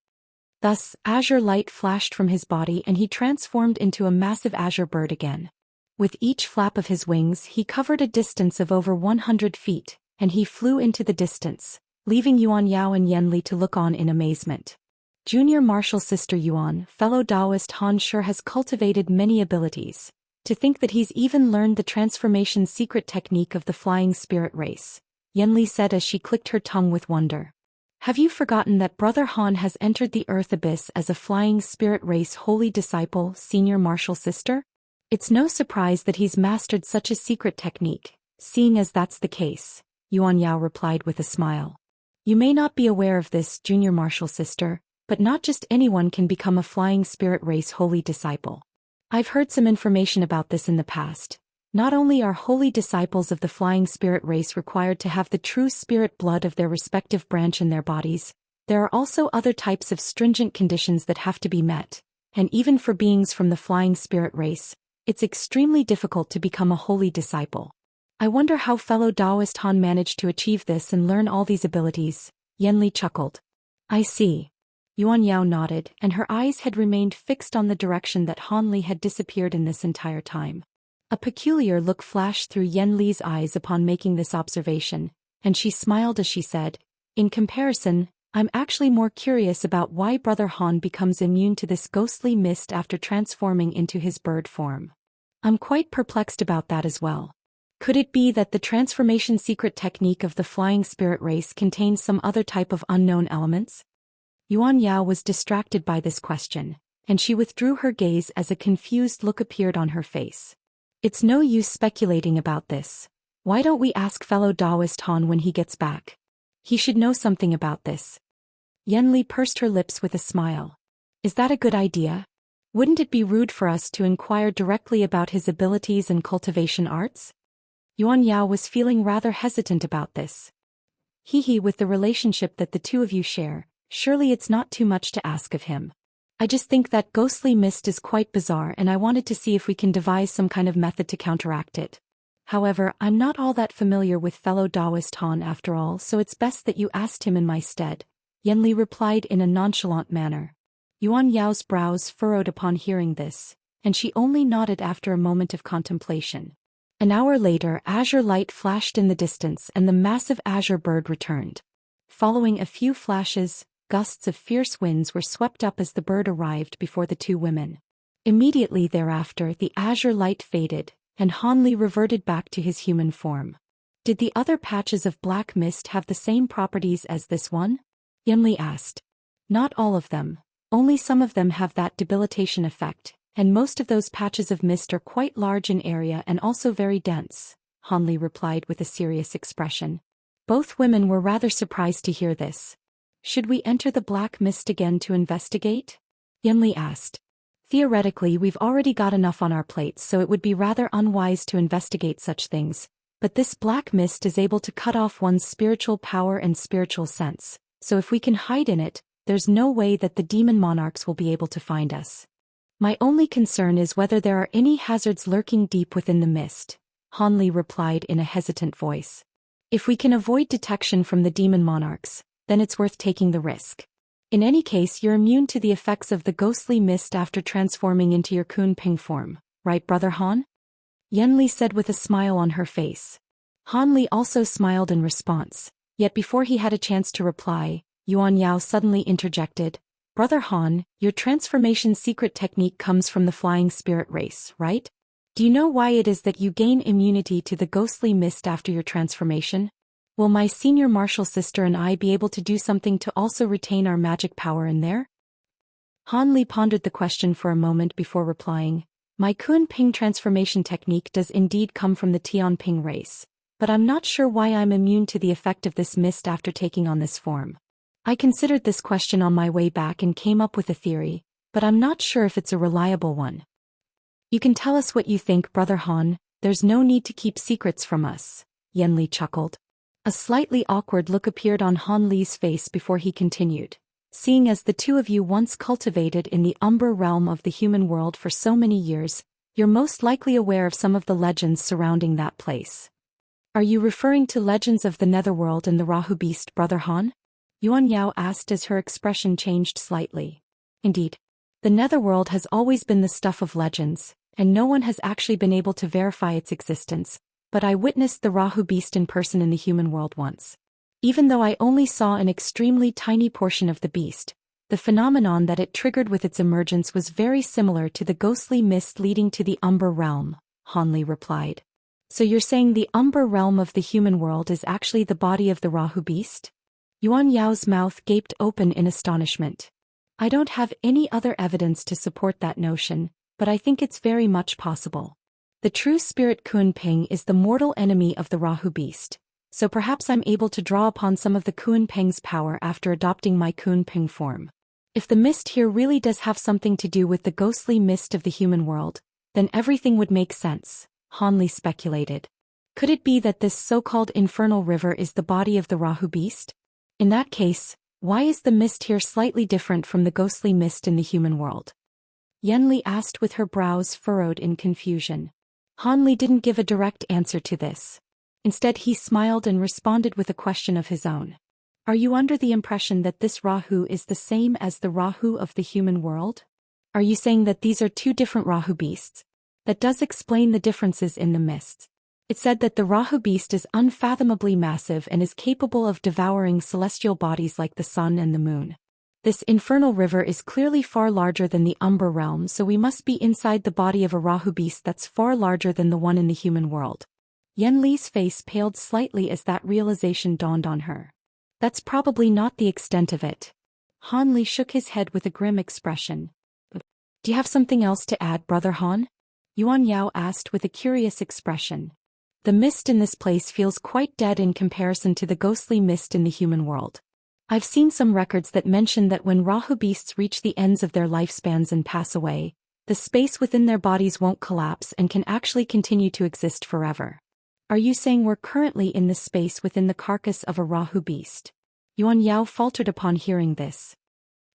Thus, azure light flashed from his body and he transformed into a massive azure bird again. With each flap of his wings he covered a distance of over 100 feet, and he flew into the distance, leaving Yuan Yao and Yan Li to look on in amazement. Junior martial sister Yuan, fellow Daoist Han sure has cultivated many abilities. To think that he's even learned the transformation secret technique of the flying spirit race, Yan Li said as she clicked her tongue with wonder. Have you forgotten that Brother Han has entered the earth abyss as a flying spirit race holy disciple, senior martial sister? It's no surprise that he's mastered such a secret technique, seeing as that's the case, Yuan Yao replied with a smile. You may not be aware of this, junior martial sister, but not just anyone can become a flying spirit race holy disciple. I've heard some information about this in the past. Not only are holy disciples of the flying spirit race required to have the true spirit blood of their respective branch in their bodies, there are also other types of stringent conditions that have to be met, and even for beings from the flying spirit race, it's extremely difficult to become a holy disciple. I wonder how fellow Daoist Han managed to achieve this and learn all these abilities, Yan Li chuckled. I see. Yuan Yao nodded, and her eyes had remained fixed on the direction that Han Li had disappeared in this entire time. A peculiar look flashed through Yan Li's eyes upon making this observation, and she smiled as she said, In comparison, I'm actually more curious about why Brother Han becomes immune to this ghostly mist after transforming into his bird form. I'm quite perplexed about that as well. Could it be that the transformation secret technique of the flying spirit race contains some other type of unknown elements? Yuan Yao was distracted by this question, and she withdrew her gaze as a confused look appeared on her face. It's no use speculating about this. Why don't we ask fellow Daoist Han when he gets back? He should know something about this. Yan Li pursed her lips with a smile. Is that a good idea? Wouldn't it be rude for us to inquire directly about his abilities and cultivation arts? Yuan Yao was feeling rather hesitant about this. With the relationship that the two of you share, surely it's not too much to ask of him. I just think that ghostly mist is quite bizarre and I wanted to see if we can devise some kind of method to counteract it. However, I'm not all that familiar with fellow Daoist Han after all, so it's best that you asked him in my stead, Yan Li replied in a nonchalant manner. Yuan Yao's brows furrowed upon hearing this, and she only nodded after a moment of contemplation. An hour later, azure light flashed in the distance and the massive azure bird returned. Following a few flashes, gusts of fierce winds were swept up as the bird arrived before the two women. Immediately thereafter, the azure light faded, and Han Li reverted back to his human form. Did the other patches of black mist have the same properties as this one? Yanli asked. Not all of them. Only some of them have that debilitation effect, and most of those patches of mist are quite large in area and also very dense, Hanli replied with a serious expression. Both women were rather surprised to hear this. Should we enter the black mist again to investigate? Yanli asked. Theoretically, we've already got enough on our plates, so it would be rather unwise to investigate such things, but this black mist is able to cut off one's spiritual power and spiritual sense, so if we can hide in it, there's no way that the demon monarchs will be able to find us. My only concern is whether there are any hazards lurking deep within the mist, Hanli replied in a hesitant voice. If we can avoid detection from the demon monarchs, then it's worth taking the risk. In any case, you're immune to the effects of the ghostly mist after transforming into your Kunping form, right, Brother Han? Yanli said with a smile on her face. Hanli also smiled in response, yet before he had a chance to reply, Yuan Yao suddenly interjected, Brother Han, your transformation secret technique comes from the flying spirit race, right? Do you know why it is that you gain immunity to the ghostly mist after your transformation? Will my senior martial sister and I be able to do something to also retain our magic power in there? Hanli pondered the question for a moment before replying, My Kunping transformation technique does indeed come from the Tianping race, but I'm not sure why I'm immune to the effect of this mist after taking on this form. I considered this question on my way back and came up with a theory, but I'm not sure if it's a reliable one. You can tell us what you think, Brother Han, there's no need to keep secrets from us, Yanli chuckled. A slightly awkward look appeared on Han Li's face before he continued. Seeing as the two of you once cultivated in the Umber realm of the human world for so many years, you're most likely aware of some of the legends surrounding that place. Are you referring to legends of the Netherworld and the Rahu Beast, Brother Han? Yuan Yao asked as her expression changed slightly. Indeed. The Netherworld has always been the stuff of legends, and no one has actually been able to verify its existence, but I witnessed the Rahu Beast in person in the human world once. Even though I only saw an extremely tiny portion of the beast, the phenomenon that it triggered with its emergence was very similar to the ghostly mist leading to the Umber realm, Hanli replied. So you're saying the Umber realm of the human world is actually the body of the Rahu Beast? Yuan Yao's mouth gaped open in astonishment. I don't have any other evidence to support that notion, but I think it's very much possible. The true spirit Kunping is the mortal enemy of the Rahu Beast, so perhaps I'm able to draw upon some of the Kunping's power after adopting my Kunping form. If the mist here really does have something to do with the ghostly mist of the human world, then everything would make sense, Hanli speculated. Could it be that this so-called infernal river is the body of the Rahu Beast? In that case, why is the mist here slightly different from the ghostly mist in the human world? Yanli asked with her brows furrowed in confusion. Hanli didn't give a direct answer to this. Instead he smiled and responded with a question of his own. Are you under the impression that this Rahu is the same as the Rahu of the human world? Are you saying that these are two different Rahu beasts? That does explain the differences in the mists. It said that the Rahu beast is unfathomably massive and is capable of devouring celestial bodies like the sun and the moon. This infernal river is clearly far larger than the Umber realm, so we must be inside the body of a Rahu beast that's far larger than the one in the human world. Yanli's face paled slightly as that realization dawned on her. That's probably not the extent of it. Hanli shook his head with a grim expression. Do you have something else to add, Brother Han? Yuan Yao asked with a curious expression. The mist in this place feels quite dead in comparison to the ghostly mist in the human world. I've seen some records that mention that when Rahu beasts reach the ends of their lifespans and pass away, the space within their bodies won't collapse and can actually continue to exist forever. Are you saying we're currently in the space within the carcass of a Rahu beast? Yuan Yao faltered upon hearing this.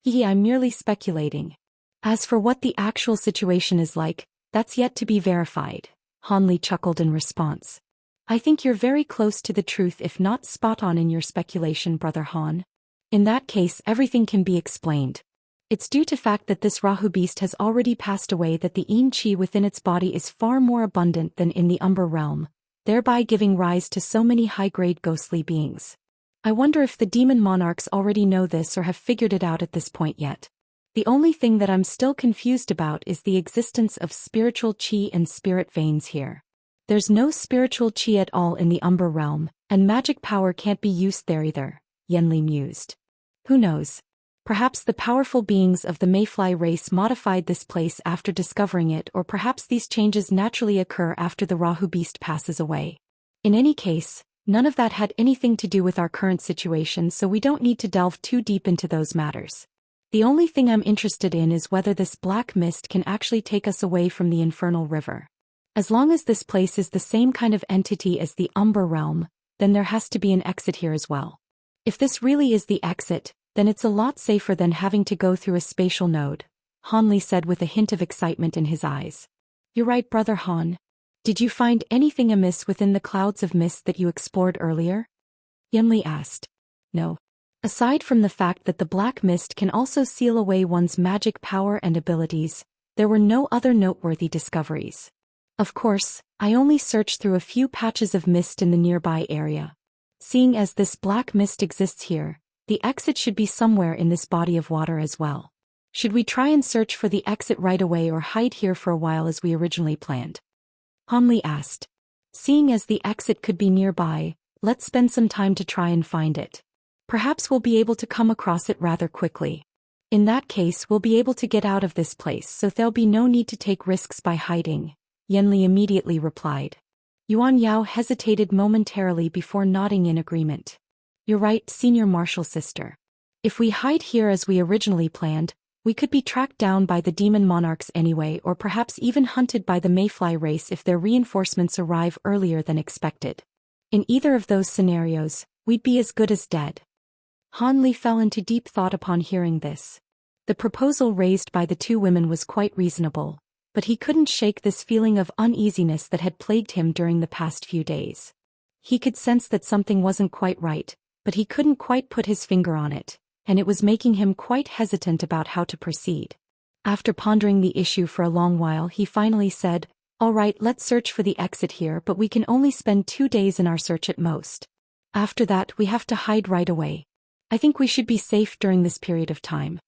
I'm merely speculating. As for what the actual situation is like, that's yet to be verified. Hanli chuckled in response. I think you're very close to the truth if not spot on in your speculation, Brother Han. In that case, everything can be explained. It's due to fact that this Rahu beast has already passed away that the Yin Qi within its body is far more abundant than in the Umber realm, thereby giving rise to so many high-grade ghostly beings. I wonder if the demon monarchs already know this or have figured it out at this point yet. The only thing that I'm still confused about is the existence of spiritual qi and spirit veins here. There's no spiritual qi at all in the Umber realm, and magic power can't be used there either, Yanli mused. Who knows? Perhaps the powerful beings of the Mayfly race modified this place after discovering it, or perhaps these changes naturally occur after the Rahu beast passes away. In any case, none of that had anything to do with our current situation, so we don't need to delve too deep into those matters. The only thing I'm interested in is whether this black mist can actually take us away from the infernal river. As long as this place is the same kind of entity as the Umber realm, then there has to be an exit here as well. If this really is the exit, then it's a lot safer than having to go through a spatial node, Hanli said with a hint of excitement in his eyes. You're right, Brother Han. Did you find anything amiss within the clouds of mist that you explored earlier? Yanli asked. No. Aside from the fact that the black mist can also seal away one's magic power and abilities, there were no other noteworthy discoveries. Of course, I only searched through a few patches of mist in the nearby area. Seeing as this black mist exists here, the exit should be somewhere in this body of water as well. Should we try and search for the exit right away or hide here for a while as we originally planned? Hanli asked. Seeing as the exit could be nearby, let's spend some time to try and find it. Perhaps we'll be able to come across it rather quickly. In that case, we'll be able to get out of this place, so there'll be no need to take risks by hiding, Yanli immediately replied. Yuan Yao hesitated momentarily before nodding in agreement. You're right, Senior Martial Sister. If we hide here as we originally planned, we could be tracked down by the demon monarchs anyway, or perhaps even hunted by the Mayfly race if their reinforcements arrive earlier than expected. In either of those scenarios, we'd be as good as dead. Hanli fell into deep thought upon hearing this. The proposal raised by the two women was quite reasonable, but he couldn't shake this feeling of uneasiness that had plagued him during the past few days. He could sense that something wasn't quite right, but he couldn't quite put his finger on it, and it was making him quite hesitant about how to proceed. After pondering the issue for a long while, he finally said, All right, let's search for the exit here, but we can only spend 2 days in our search at most. After that, we have to hide right away. I think we should be safe during this period of time.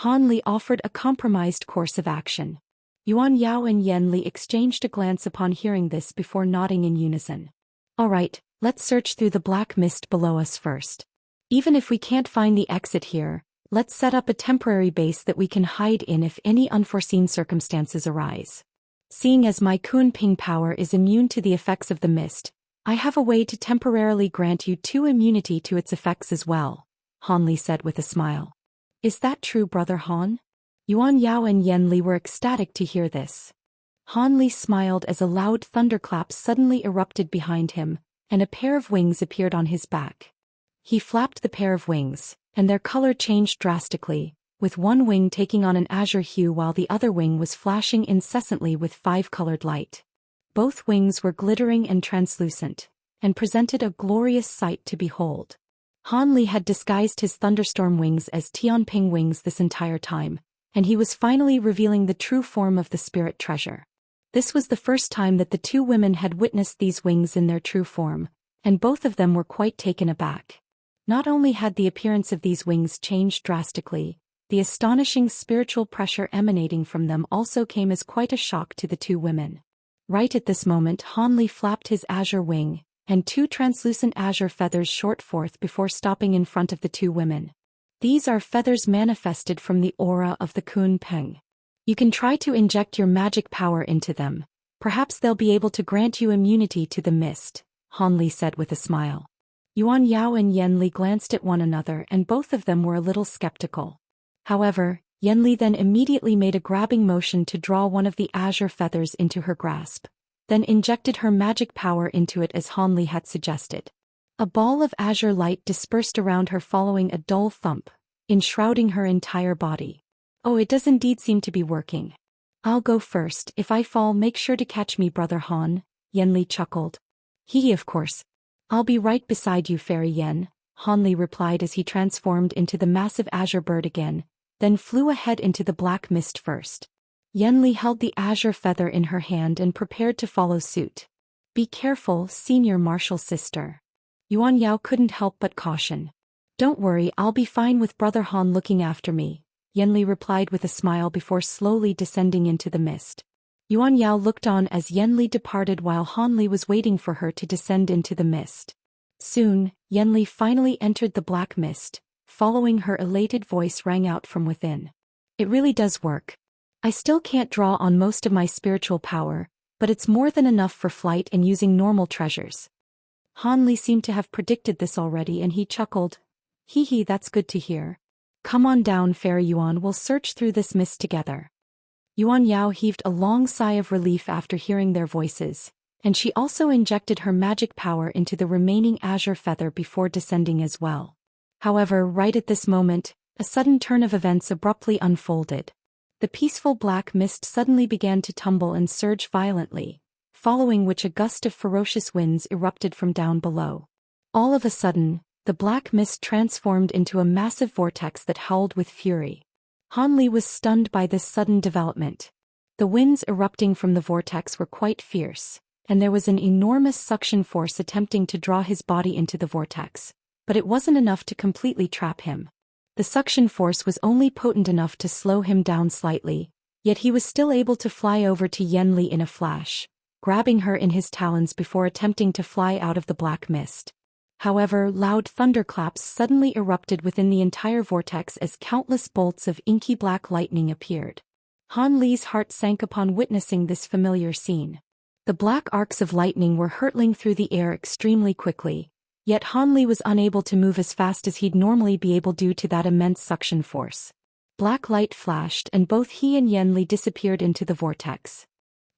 Hanli offered a compromised course of action. Yuan Yao and Yanli exchanged a glance upon hearing this before nodding in unison. All right, let's search through the black mist below us first. Even if we can't find the exit here, let's set up a temporary base that we can hide in if any unforeseen circumstances arise. Seeing as my Kun Ping power is immune to the effects of the mist, I have a way to temporarily grant you 2 immunity to its effects as well, Hanli said with a smile. Is that true, Brother Han? Yuan Yao and Yanli were ecstatic to hear this. Hanli smiled as a loud thunderclap suddenly erupted behind him, and a pair of wings appeared on his back. He flapped the pair of wings, and their color changed drastically, with one wing taking on an azure hue while the other wing was flashing incessantly with 5-colored light. Both wings were glittering and translucent, and presented a glorious sight to behold. Hanli had disguised his thunderstorm wings as Tianping wings this entire time, and he was finally revealing the true form of the spirit treasure. This was the first time that the two women had witnessed these wings in their true form, and both of them were quite taken aback. Not only had the appearance of these wings changed drastically, the astonishing spiritual pressure emanating from them also came as quite a shock to the two women. Right at this moment, Hanli flapped his azure wing, and 2 translucent azure feathers shot forth before stopping in front of the two women. These are feathers manifested from the aura of the Kun Peng. You can try to inject your magic power into them. Perhaps they'll be able to grant you immunity to the mist, Hanli said with a smile. Yuan Yao and Yanli glanced at one another and both of them were a little skeptical. However, Yanli then immediately made a grabbing motion to draw one of the azure feathers into her grasp, then injected her magic power into it as Hanli had suggested. A ball of azure light dispersed around her following a dull thump, enshrouding her entire body. Oh, it does indeed seem to be working. I'll go first. If I fall, make sure to catch me, Brother Han, Yanli chuckled. Hee, of course. I'll be right beside you, Fairy Yen, Hanli replied as he transformed into the massive azure bird again, then flew ahead into the black mist first. Yanli held the azure feather in her hand and prepared to follow suit. Be careful, Senior Martial Sister. Yuan Yao couldn't help but caution. Don't worry, I'll be fine with Brother Han looking after me, Yanli replied with a smile before slowly descending into the mist. Yuan Yao looked on as Yanli departed while Hanli was waiting for her to descend into the mist. Soon, Yanli finally entered the black mist. Following her elated voice rang out from within. It really does work. I still can't draw on most of my spiritual power, but it's more than enough for flight and using normal treasures. Hanli seemed to have predicted this already and he chuckled. Hee hee, that's good to hear. Come on down, Fairy Yuan, we'll search through this mist together. Yuan Yao heaved a long sigh of relief after hearing their voices, and she also injected her magic power into the remaining azure feather before descending as well. However, right at this moment, a sudden turn of events abruptly unfolded. The peaceful black mist suddenly began to tumble and surge violently, following which a gust of ferocious winds erupted from down below. All of a sudden, the black mist transformed into a massive vortex that howled with fury. Hanli was stunned by this sudden development. The winds erupting from the vortex were quite fierce, and there was an enormous suction force attempting to draw his body into the vortex, but it wasn't enough to completely trap him. The suction force was only potent enough to slow him down slightly, yet he was still able to fly over to Yanli in a flash, grabbing her in his talons before attempting to fly out of the black mist. However, loud thunderclaps suddenly erupted within the entire vortex as countless bolts of inky black lightning appeared. Han Li's heart sank upon witnessing this familiar scene. The black arcs of lightning were hurtling through the air extremely quickly, yet Han Li was unable to move as fast as he'd normally be able due to that immense suction force. Black light flashed and both he and Yanli disappeared into the vortex.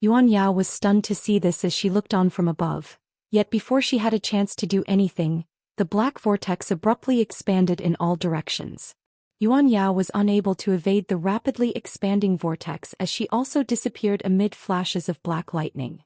Yuan Yao was stunned to see this as she looked on from above. Yet before she had a chance to do anything, the black vortex abruptly expanded in all directions. Yuan Yao was unable to evade the rapidly expanding vortex as she also disappeared amid flashes of black lightning.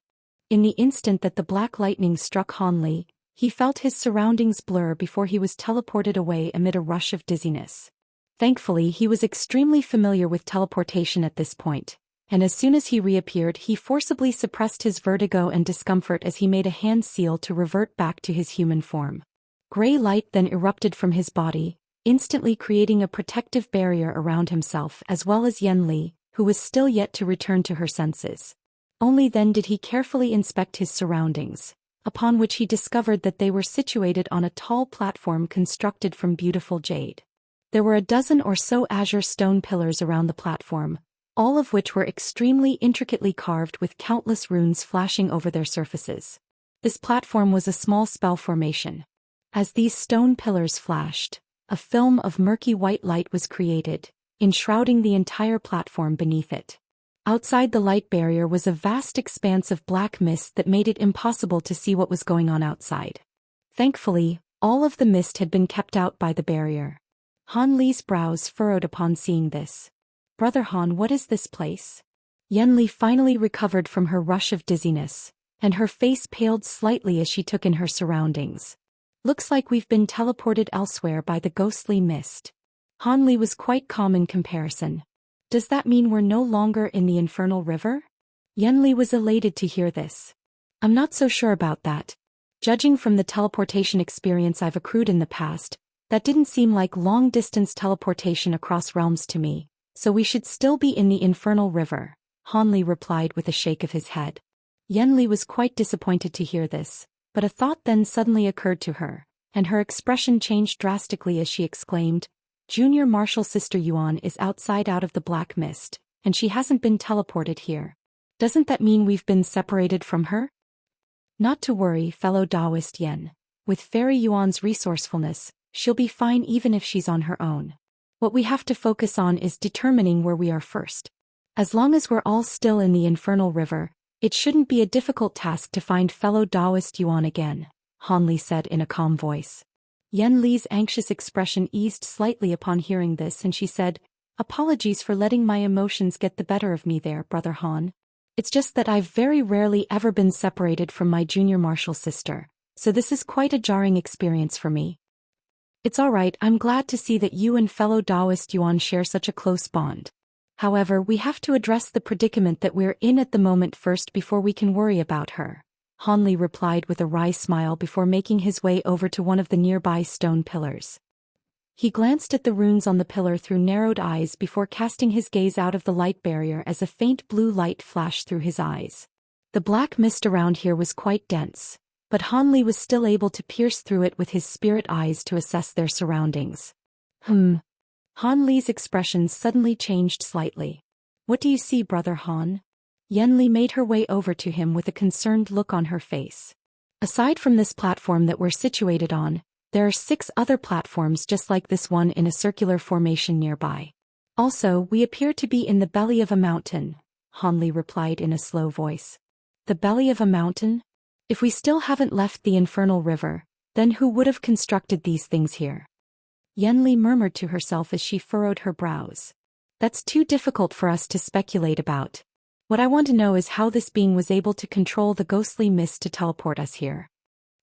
In the instant that the black lightning struck Han Li, he felt his surroundings blur before he was teleported away amid a rush of dizziness. Thankfully, he was extremely familiar with teleportation at this point, and as soon as he reappeared he forcibly suppressed his vertigo and discomfort as he made a hand seal to revert back to his human form. Gray light then erupted from his body, instantly creating a protective barrier around himself as well as Yan Li, who was still yet to return to her senses. Only then did he carefully inspect his surroundings, upon which he discovered that they were situated on a tall platform constructed from beautiful jade. There were a dozen or so azure stone pillars around the platform, all of which were extremely intricately carved with countless runes flashing over their surfaces. This platform was a small spell formation. As these stone pillars flashed, a film of murky white light was created, enshrouding the entire platform beneath it. Outside the light barrier was a vast expanse of black mist that made it impossible to see what was going on outside. Thankfully, all of the mist had been kept out by the barrier. Han Li's brows furrowed upon seeing this. "Brother Han, what is this place?" Yan Li finally recovered from her rush of dizziness, and her face paled slightly as she took in her surroundings. "Looks like we've been teleported elsewhere by the ghostly mist." Han Li was quite calm in comparison. "Does that mean we're no longer in the infernal river?" Yan Li was elated to hear this. "I'm not so sure about that. Judging from the teleportation experience I've accrued in the past, that didn't seem like long-distance teleportation across realms to me. So we should still be in the infernal river," Han Li replied with a shake of his head. Yan Li was quite disappointed to hear this, but a thought then suddenly occurred to her, and her expression changed drastically as she exclaimed, "Junior Martial Sister Yuan is outside out of the black mist, and she hasn't been teleported here. Doesn't that mean we've been separated from her?" "Not to worry, fellow Daoist Yen. With Fairy Yuan's resourcefulness, she'll be fine even if she's on her own. What we have to focus on is determining where we are first. As long as we're all still in the infernal river, it shouldn't be a difficult task to find fellow Daoist Yuan again," Han Li said in a calm voice. Yan Li's anxious expression eased slightly upon hearing this and she said, "Apologies for letting my emotions get the better of me there, Brother Han. It's just that I've very rarely ever been separated from my junior martial sister, so this is quite a jarring experience for me. It's alright, I'm glad to see that you and fellow Daoist Yuan share such a close bond. However, we have to address the predicament that we're in at the moment first before we can worry about her," Han Li replied with a wry smile before making his way over to one of the nearby stone pillars. He glanced at the runes on the pillar through narrowed eyes before casting his gaze out of the light barrier as a faint blue light flashed through his eyes. The black mist around here was quite dense, but Hanli was still able to pierce through it with his spirit eyes to assess their surroundings. Hanli's expression suddenly changed slightly. What do you see, Brother Han? Yanli made her way over to him with a concerned look on her face. Aside from this platform that we're situated on, there are 6 other platforms just like this one in a circular formation nearby. Also, we appear to be in the belly of a mountain, Hanli replied in a slow voice. The belly of a mountain? If we still haven't left the infernal river, then who would have constructed these things here? Yanli murmured to herself as she furrowed her brows. That's too difficult for us to speculate about. What I want to know is how this being was able to control the ghostly mist to teleport us here.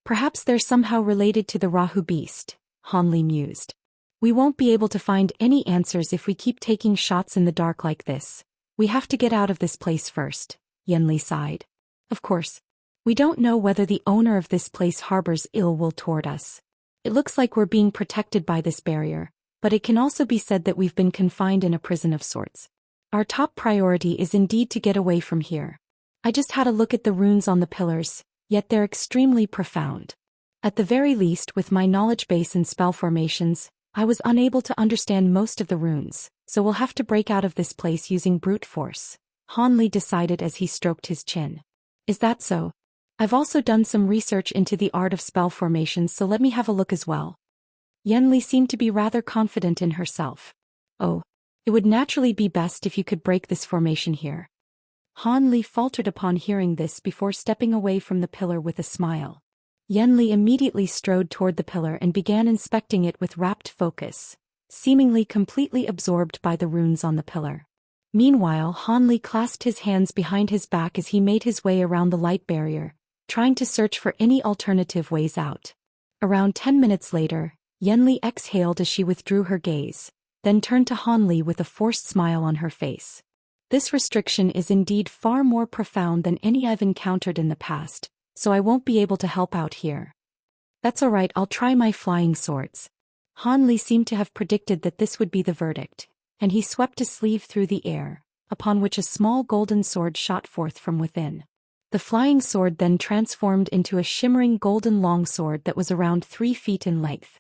Perhaps they're somehow related to the Rahu beast, Hanli mused. We won't be able to find any answers if we keep taking shots in the dark like this. We have to get out of this place first, Yanli sighed. Of course, we don't know whether the owner of this place harbors ill will toward us. It looks like we're being protected by this barrier, but it can also be said that we've been confined in a prison of sorts. Our top priority is indeed to get away from here. I just had a look at the runes on the pillars, yet they're extremely profound. At the very least, with my knowledge base and spell formations, I was unable to understand most of the runes, so we'll have to break out of this place using brute force, Hanli decided as he stroked his chin. Is that so? I've also done some research into the art of spell formations, so let me have a look as well. Yanli seemed to be rather confident in herself. Oh, it would naturally be best if you could break this formation here. Hanli faltered upon hearing this before stepping away from the pillar with a smile. Yanli immediately strode toward the pillar and began inspecting it with rapt focus, seemingly completely absorbed by the runes on the pillar. Meanwhile, Hanli clasped his hands behind his back as he made his way around the light barrier, trying to search for any alternative ways out. Around 10 minutes later, Yanli exhaled as she withdrew her gaze, then turned to Hanli with a forced smile on her face. This restriction is indeed far more profound than any I've encountered in the past, so I won't be able to help out here. That's alright, I'll try my flying swords. Hanli seemed to have predicted that this would be the verdict, and he swept a sleeve through the air, upon which a small golden sword shot forth from within. The flying sword then transformed into a shimmering golden longsword that was around 3 feet in length.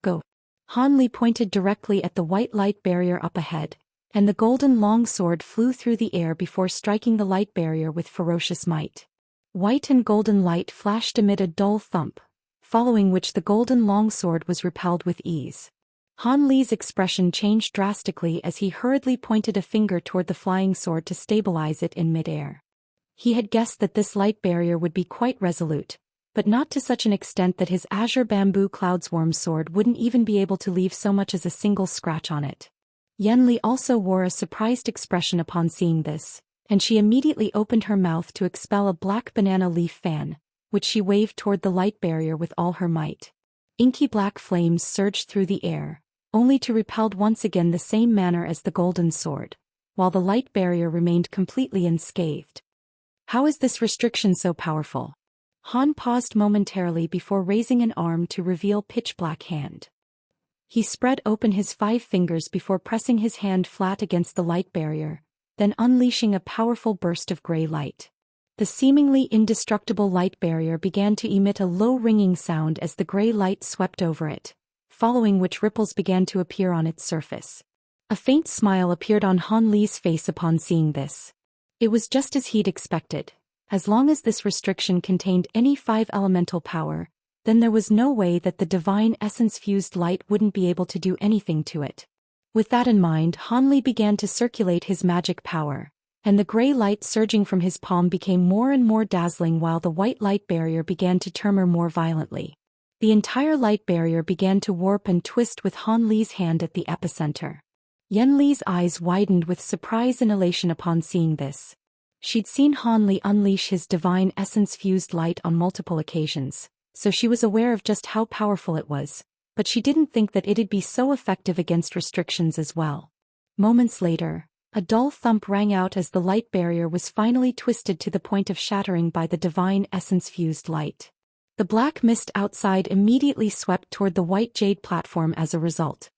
Go. Hanli pointed directly at the white light barrier up ahead, and the golden longsword flew through the air before striking the light barrier with ferocious might. White and golden light flashed amid a dull thump, following which the golden longsword was repelled with ease. Hanli's expression changed drastically as he hurriedly pointed a finger toward the flying sword to stabilize it in midair. He had guessed that this light barrier would be quite resolute, but not to such an extent that his azure bamboo cloudsworm sword wouldn't even be able to leave so much as a single scratch on it. Yanli also wore a surprised expression upon seeing this, and she immediately opened her mouth to expel a black banana leaf fan, which she waved toward the light barrier with all her might. Inky black flames surged through the air, only to repelled once again the same manner as the golden sword, while the light barrier remained completely unscathed. How is this restriction so powerful? Han paused momentarily before raising an arm to reveal pitch-black hand. He spread open his 5 fingers before pressing his hand flat against the light barrier, then unleashing a powerful burst of gray light. The seemingly indestructible light barrier began to emit a low ringing sound as the gray light swept over it, following which ripples began to appear on its surface. A faint smile appeared on Hanli's face upon seeing this. It was just as he'd expected. As long as this restriction contained any 5 elemental power, then there was no way that the divine essence-fused light wouldn't be able to do anything to it. With that in mind, Hanli began to circulate his magic power, and the gray light surging from his palm became more and more dazzling while the white light barrier began to tremor more violently. The entire light barrier began to warp and twist with Hanli's hand at the epicenter. Yanli's eyes widened with surprise and elation upon seeing this. She'd seen Hanli unleash his divine essence-fused light on multiple occasions, so she was aware of just how powerful it was, but she didn't think that it'd be so effective against restrictions as well. Moments later, a dull thump rang out as the light barrier was finally twisted to the point of shattering by the divine essence-fused light. The black mist outside immediately swept toward the white jade platform as a result.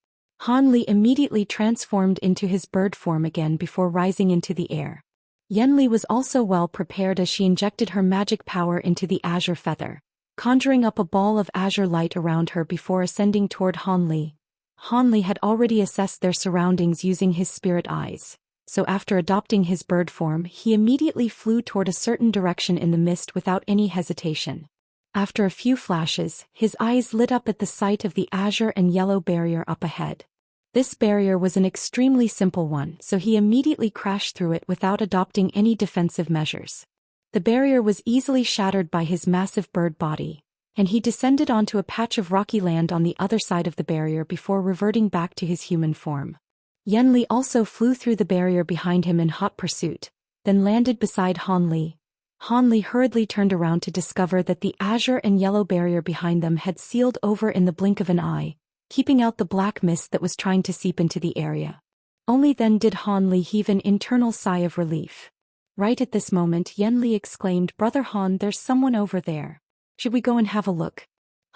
Han Li immediately transformed into his bird form again before rising into the air. Yen Li was also well prepared as she injected her magic power into the azure feather, conjuring up a ball of azure light around her before ascending toward Han Li. Han Li had already assessed their surroundings using his spirit eyes, so after adopting his bird form he immediately flew toward a certain direction in the mist without any hesitation. After a few flashes, his eyes lit up at the sight of the azure and yellow barrier up ahead. This barrier was an extremely simple one, so he immediately crashed through it without adopting any defensive measures. The barrier was easily shattered by his massive bird body, and he descended onto a patch of rocky land on the other side of the barrier before reverting back to his human form. Yen Li also flew through the barrier behind him in hot pursuit, then landed beside Han Li. Han Li hurriedly turned around to discover that the azure and yellow barrier behind them had sealed over in the blink of an eye, keeping out the black mist that was trying to seep into the area. Only then did Han Li heave an internal sigh of relief. Right at this moment Yen Li exclaimed, "Brother Han, there's someone over there. Should we go and have a look?"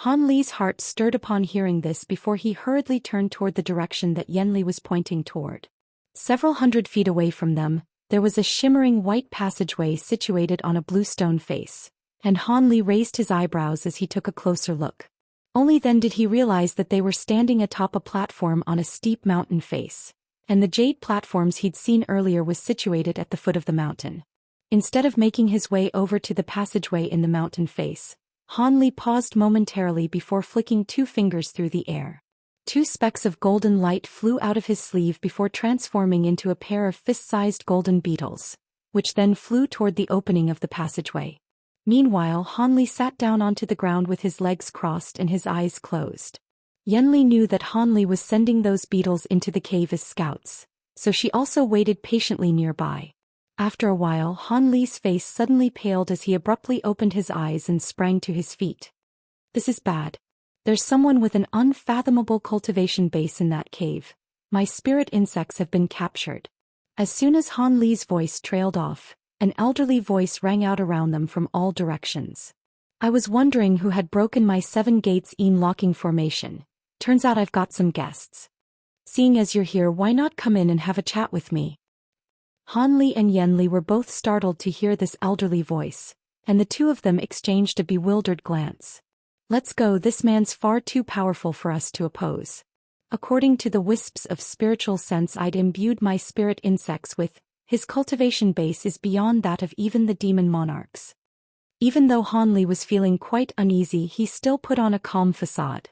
Han Li's heart stirred upon hearing this before he hurriedly turned toward the direction that Yen Li was pointing toward. Several hundred feet away from them, there was a shimmering white passageway situated on a blue stone face, and Han Li raised his eyebrows as he took a closer look. Only then did he realize that they were standing atop a platform on a steep mountain face, and the jade platforms he'd seen earlier was situated at the foot of the mountain. Instead of making his way over to the passageway in the mountain face, Han Li paused momentarily before flicking 2 fingers through the air. 2 specks of golden light flew out of his sleeve before transforming into a pair of fist-sized golden beetles, which then flew toward the opening of the passageway. Meanwhile, Han Li sat down onto the ground with his legs crossed and his eyes closed. Yen Li knew that Han Li was sending those beetles into the cave as scouts, so she also waited patiently nearby. After a while, Han Li's face suddenly paled as he abruptly opened his eyes and sprang to his feet. "This is bad. There's someone with an unfathomable cultivation base in that cave. My spirit insects have been captured." As soon as Han Li's voice trailed off, an elderly voice rang out around them from all directions. "I was wondering who had broken my 7 gates locking formation. Turns out I've got some guests. Seeing as you're here, why not come in and have a chat with me?" Han Li and Yen Li were both startled to hear this elderly voice, and the 2 of them exchanged a bewildered glance. "Let's go, this man's far too powerful for us to oppose. According to the wisps of spiritual sense I'd imbued my spirit insects with, his cultivation base is beyond that of even the demon monarchs." Even though Han Li was feeling quite uneasy, he still put on a calm facade.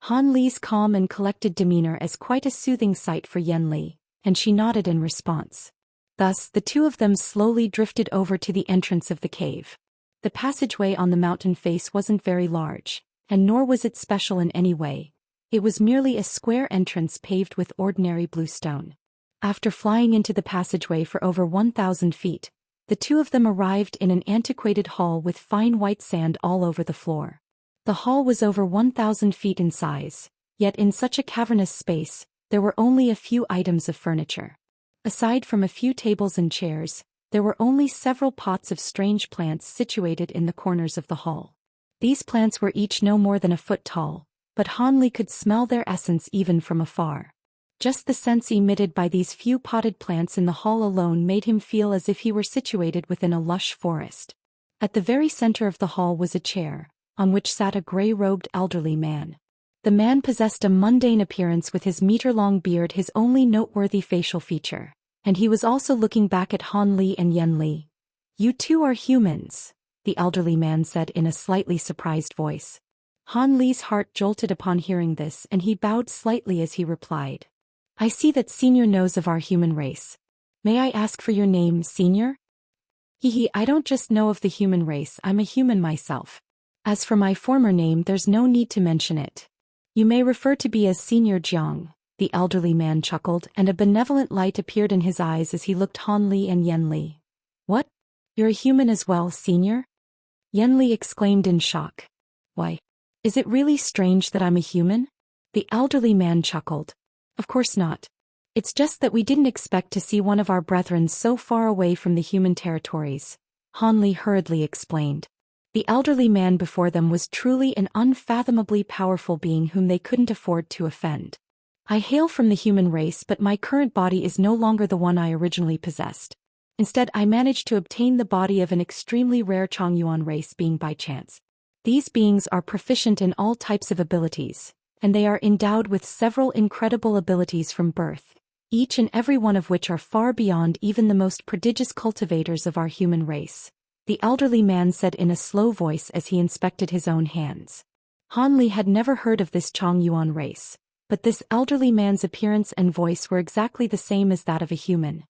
Han Li's calm and collected demeanor as quite a soothing sight for Yen Li, and she nodded in response. Thus, the 2 of them slowly drifted over to the entrance of the cave. The passageway on the mountain face wasn't very large, and nor was it special in any way. It was merely a square entrance paved with ordinary blue stone. After flying into the passageway for over 1,000 feet, the 2 of them arrived in an antiquated hall with fine white sand all over the floor. The hall was over 1,000 feet in size, yet in such a cavernous space, there were only a few items of furniture. Aside from a few tables and chairs, there were only several pots of strange plants situated in the corners of the hall. These plants were each no more than a foot tall, but Han Li could smell their essence even from afar. Just the scents emitted by these few potted plants in the hall alone made him feel as if he were situated within a lush forest. At the very center of the hall was a chair, on which sat a gray-robed elderly man. The man possessed a mundane appearance with his meter-long beard his only noteworthy facial feature, and he was also looking back at Han Li and Yen Li. "You 2 are humans," the elderly man said in a slightly surprised voice. Han Li's heart jolted upon hearing this and he bowed slightly as he replied. "I see that Senior knows of our human race. May I ask for your name, Senior?" I don't just know of the human race, I'm a human myself. As for my former name, there's no need to mention it. You may refer to me as Senior Jiang," the elderly man chuckled, and a benevolent light appeared in his eyes as he looked Han Li and Yen Li. "What? You're a human as well, Senior?" Yen Li exclaimed in shock. "Why? Is it really strange that I'm a human?" The elderly man chuckled. "Of course not. It's just that we didn't expect to see one of our brethren so far away from the human territories," Han Li hurriedly explained. The elderly man before them was truly an unfathomably powerful being whom they couldn't afford to offend. I hail from the human race, but my current body is no longer the one I originally possessed. Instead, I managed to obtain the body of an extremely rare Chongyuan race being by chance. These beings are proficient in all types of abilities, and they are endowed with several incredible abilities from birth, each and every one of which are far beyond even the most prodigious cultivators of our human race, the elderly man said in a slow voice as he inspected his own hands. Han Li had never heard of this Chongyuan race, but this elderly man's appearance and voice were exactly the same as that of a human.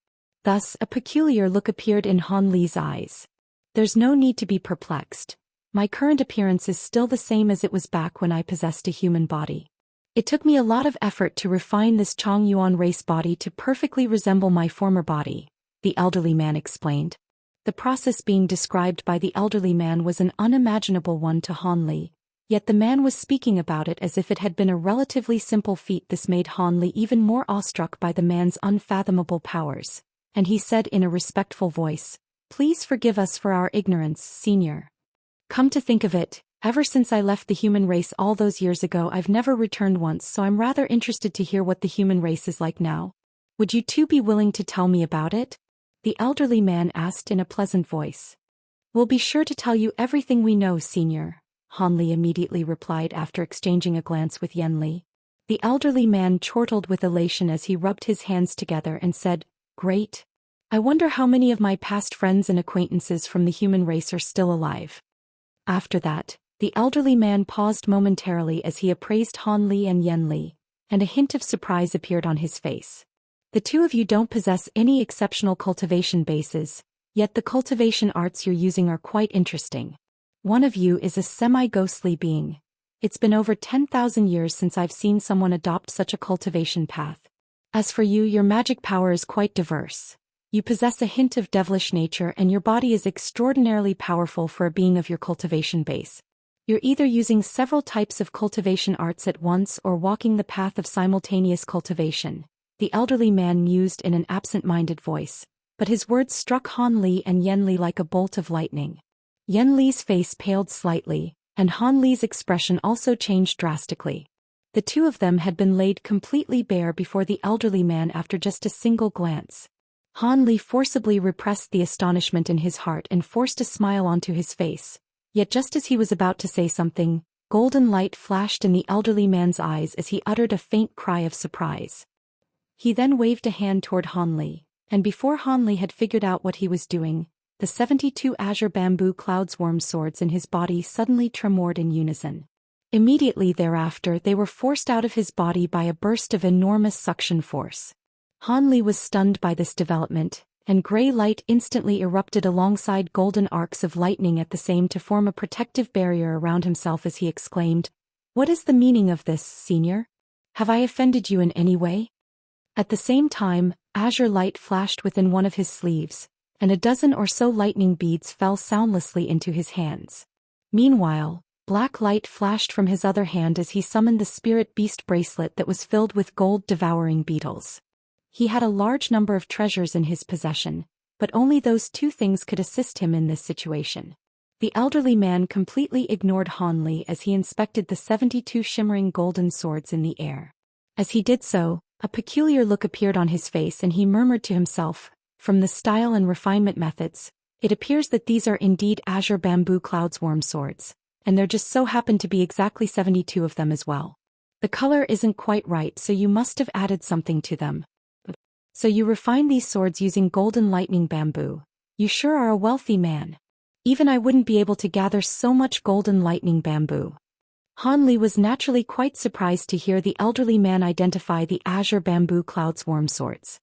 Thus, a peculiar look appeared in Han Li's eyes. There's no need to be perplexed. My current appearance is still the same as it was back when I possessed a human body. It took me a lot of effort to refine this Chongyuan race body to perfectly resemble my former body, the elderly man explained. The process being described by the elderly man was an unimaginable one to Han Li, yet the man was speaking about it as if it had been a relatively simple feat. This made Han Li even more awestruck by the man's unfathomable powers, and he said in a respectful voice, "Please forgive us for our ignorance, senior. Come to think of it, ever since I left the human race all those years ago I've never returned once, so I'm rather interested to hear what the human race is like now. Would you two be willing to tell me about it?" The elderly man asked in a pleasant voice. "We'll be sure to tell you everything we know, senior," Han Li immediately replied after exchanging a glance with Yen Li. The elderly man chortled with elation as he rubbed his hands together and said, "Great. I wonder how many of my past friends and acquaintances from the human race are still alive." After that, the elderly man paused momentarily as he appraised Han Li and Yen Li, and a hint of surprise appeared on his face. "The two of you don't possess any exceptional cultivation bases, yet the cultivation arts you're using are quite interesting. One of you is a semi-ghostly being. It's been over 10,000 years since I've seen someone adopt such a cultivation path. As for you, your magic power is quite diverse. You possess a hint of devilish nature and your body is extraordinarily powerful for a being of your cultivation base. You're either using several types of cultivation arts at once or walking the path of simultaneous cultivation," the elderly man mused in an absent-minded voice, but his words struck Han Li and Yen Li like a bolt of lightning. Yen Li's face paled slightly, and Han Li's expression also changed drastically. The two of them had been laid completely bare before the elderly man after just a single glance. Han Li forcibly repressed the astonishment in his heart and forced a smile onto his face, yet just as he was about to say something, golden light flashed in the elderly man's eyes as he uttered a faint cry of surprise. He then waved a hand toward Han Li, and before Han Li had figured out what he was doing, the 72 azure bamboo cloudsworm swords in his body suddenly tremored in unison. Immediately thereafter they were forced out of his body by a burst of enormous suction force. Han Li was stunned by this development, and gray light instantly erupted alongside golden arcs of lightning at the same to form a protective barrier around himself as he exclaimed, "What is the meaning of this, senior? Have I offended you in any way?" At the same time, azure light flashed within one of his sleeves, and a dozen or so lightning beads fell soundlessly into his hands. Meanwhile, black light flashed from his other hand as he summoned the spirit beast bracelet that was filled with gold-devouring beetles. He had a large number of treasures in his possession, but only those two things could assist him in this situation. The elderly man completely ignored Han Li as he inspected the 72 shimmering golden swords in the air. As he did so, a peculiar look appeared on his face and he murmured to himself, "From the style and refinement methods, it appears that these are indeed azure bamboo cloudsworm swords, and there just so happen to be exactly 72 of them as well. The color isn't quite right, so you must have added something to them. So you refine these swords using golden lightning bamboo. You sure are a wealthy man. Even I wouldn't be able to gather so much golden lightning bamboo." Han Li was naturally quite surprised to hear the elderly man identify the azure bamboo cloudsworm swords.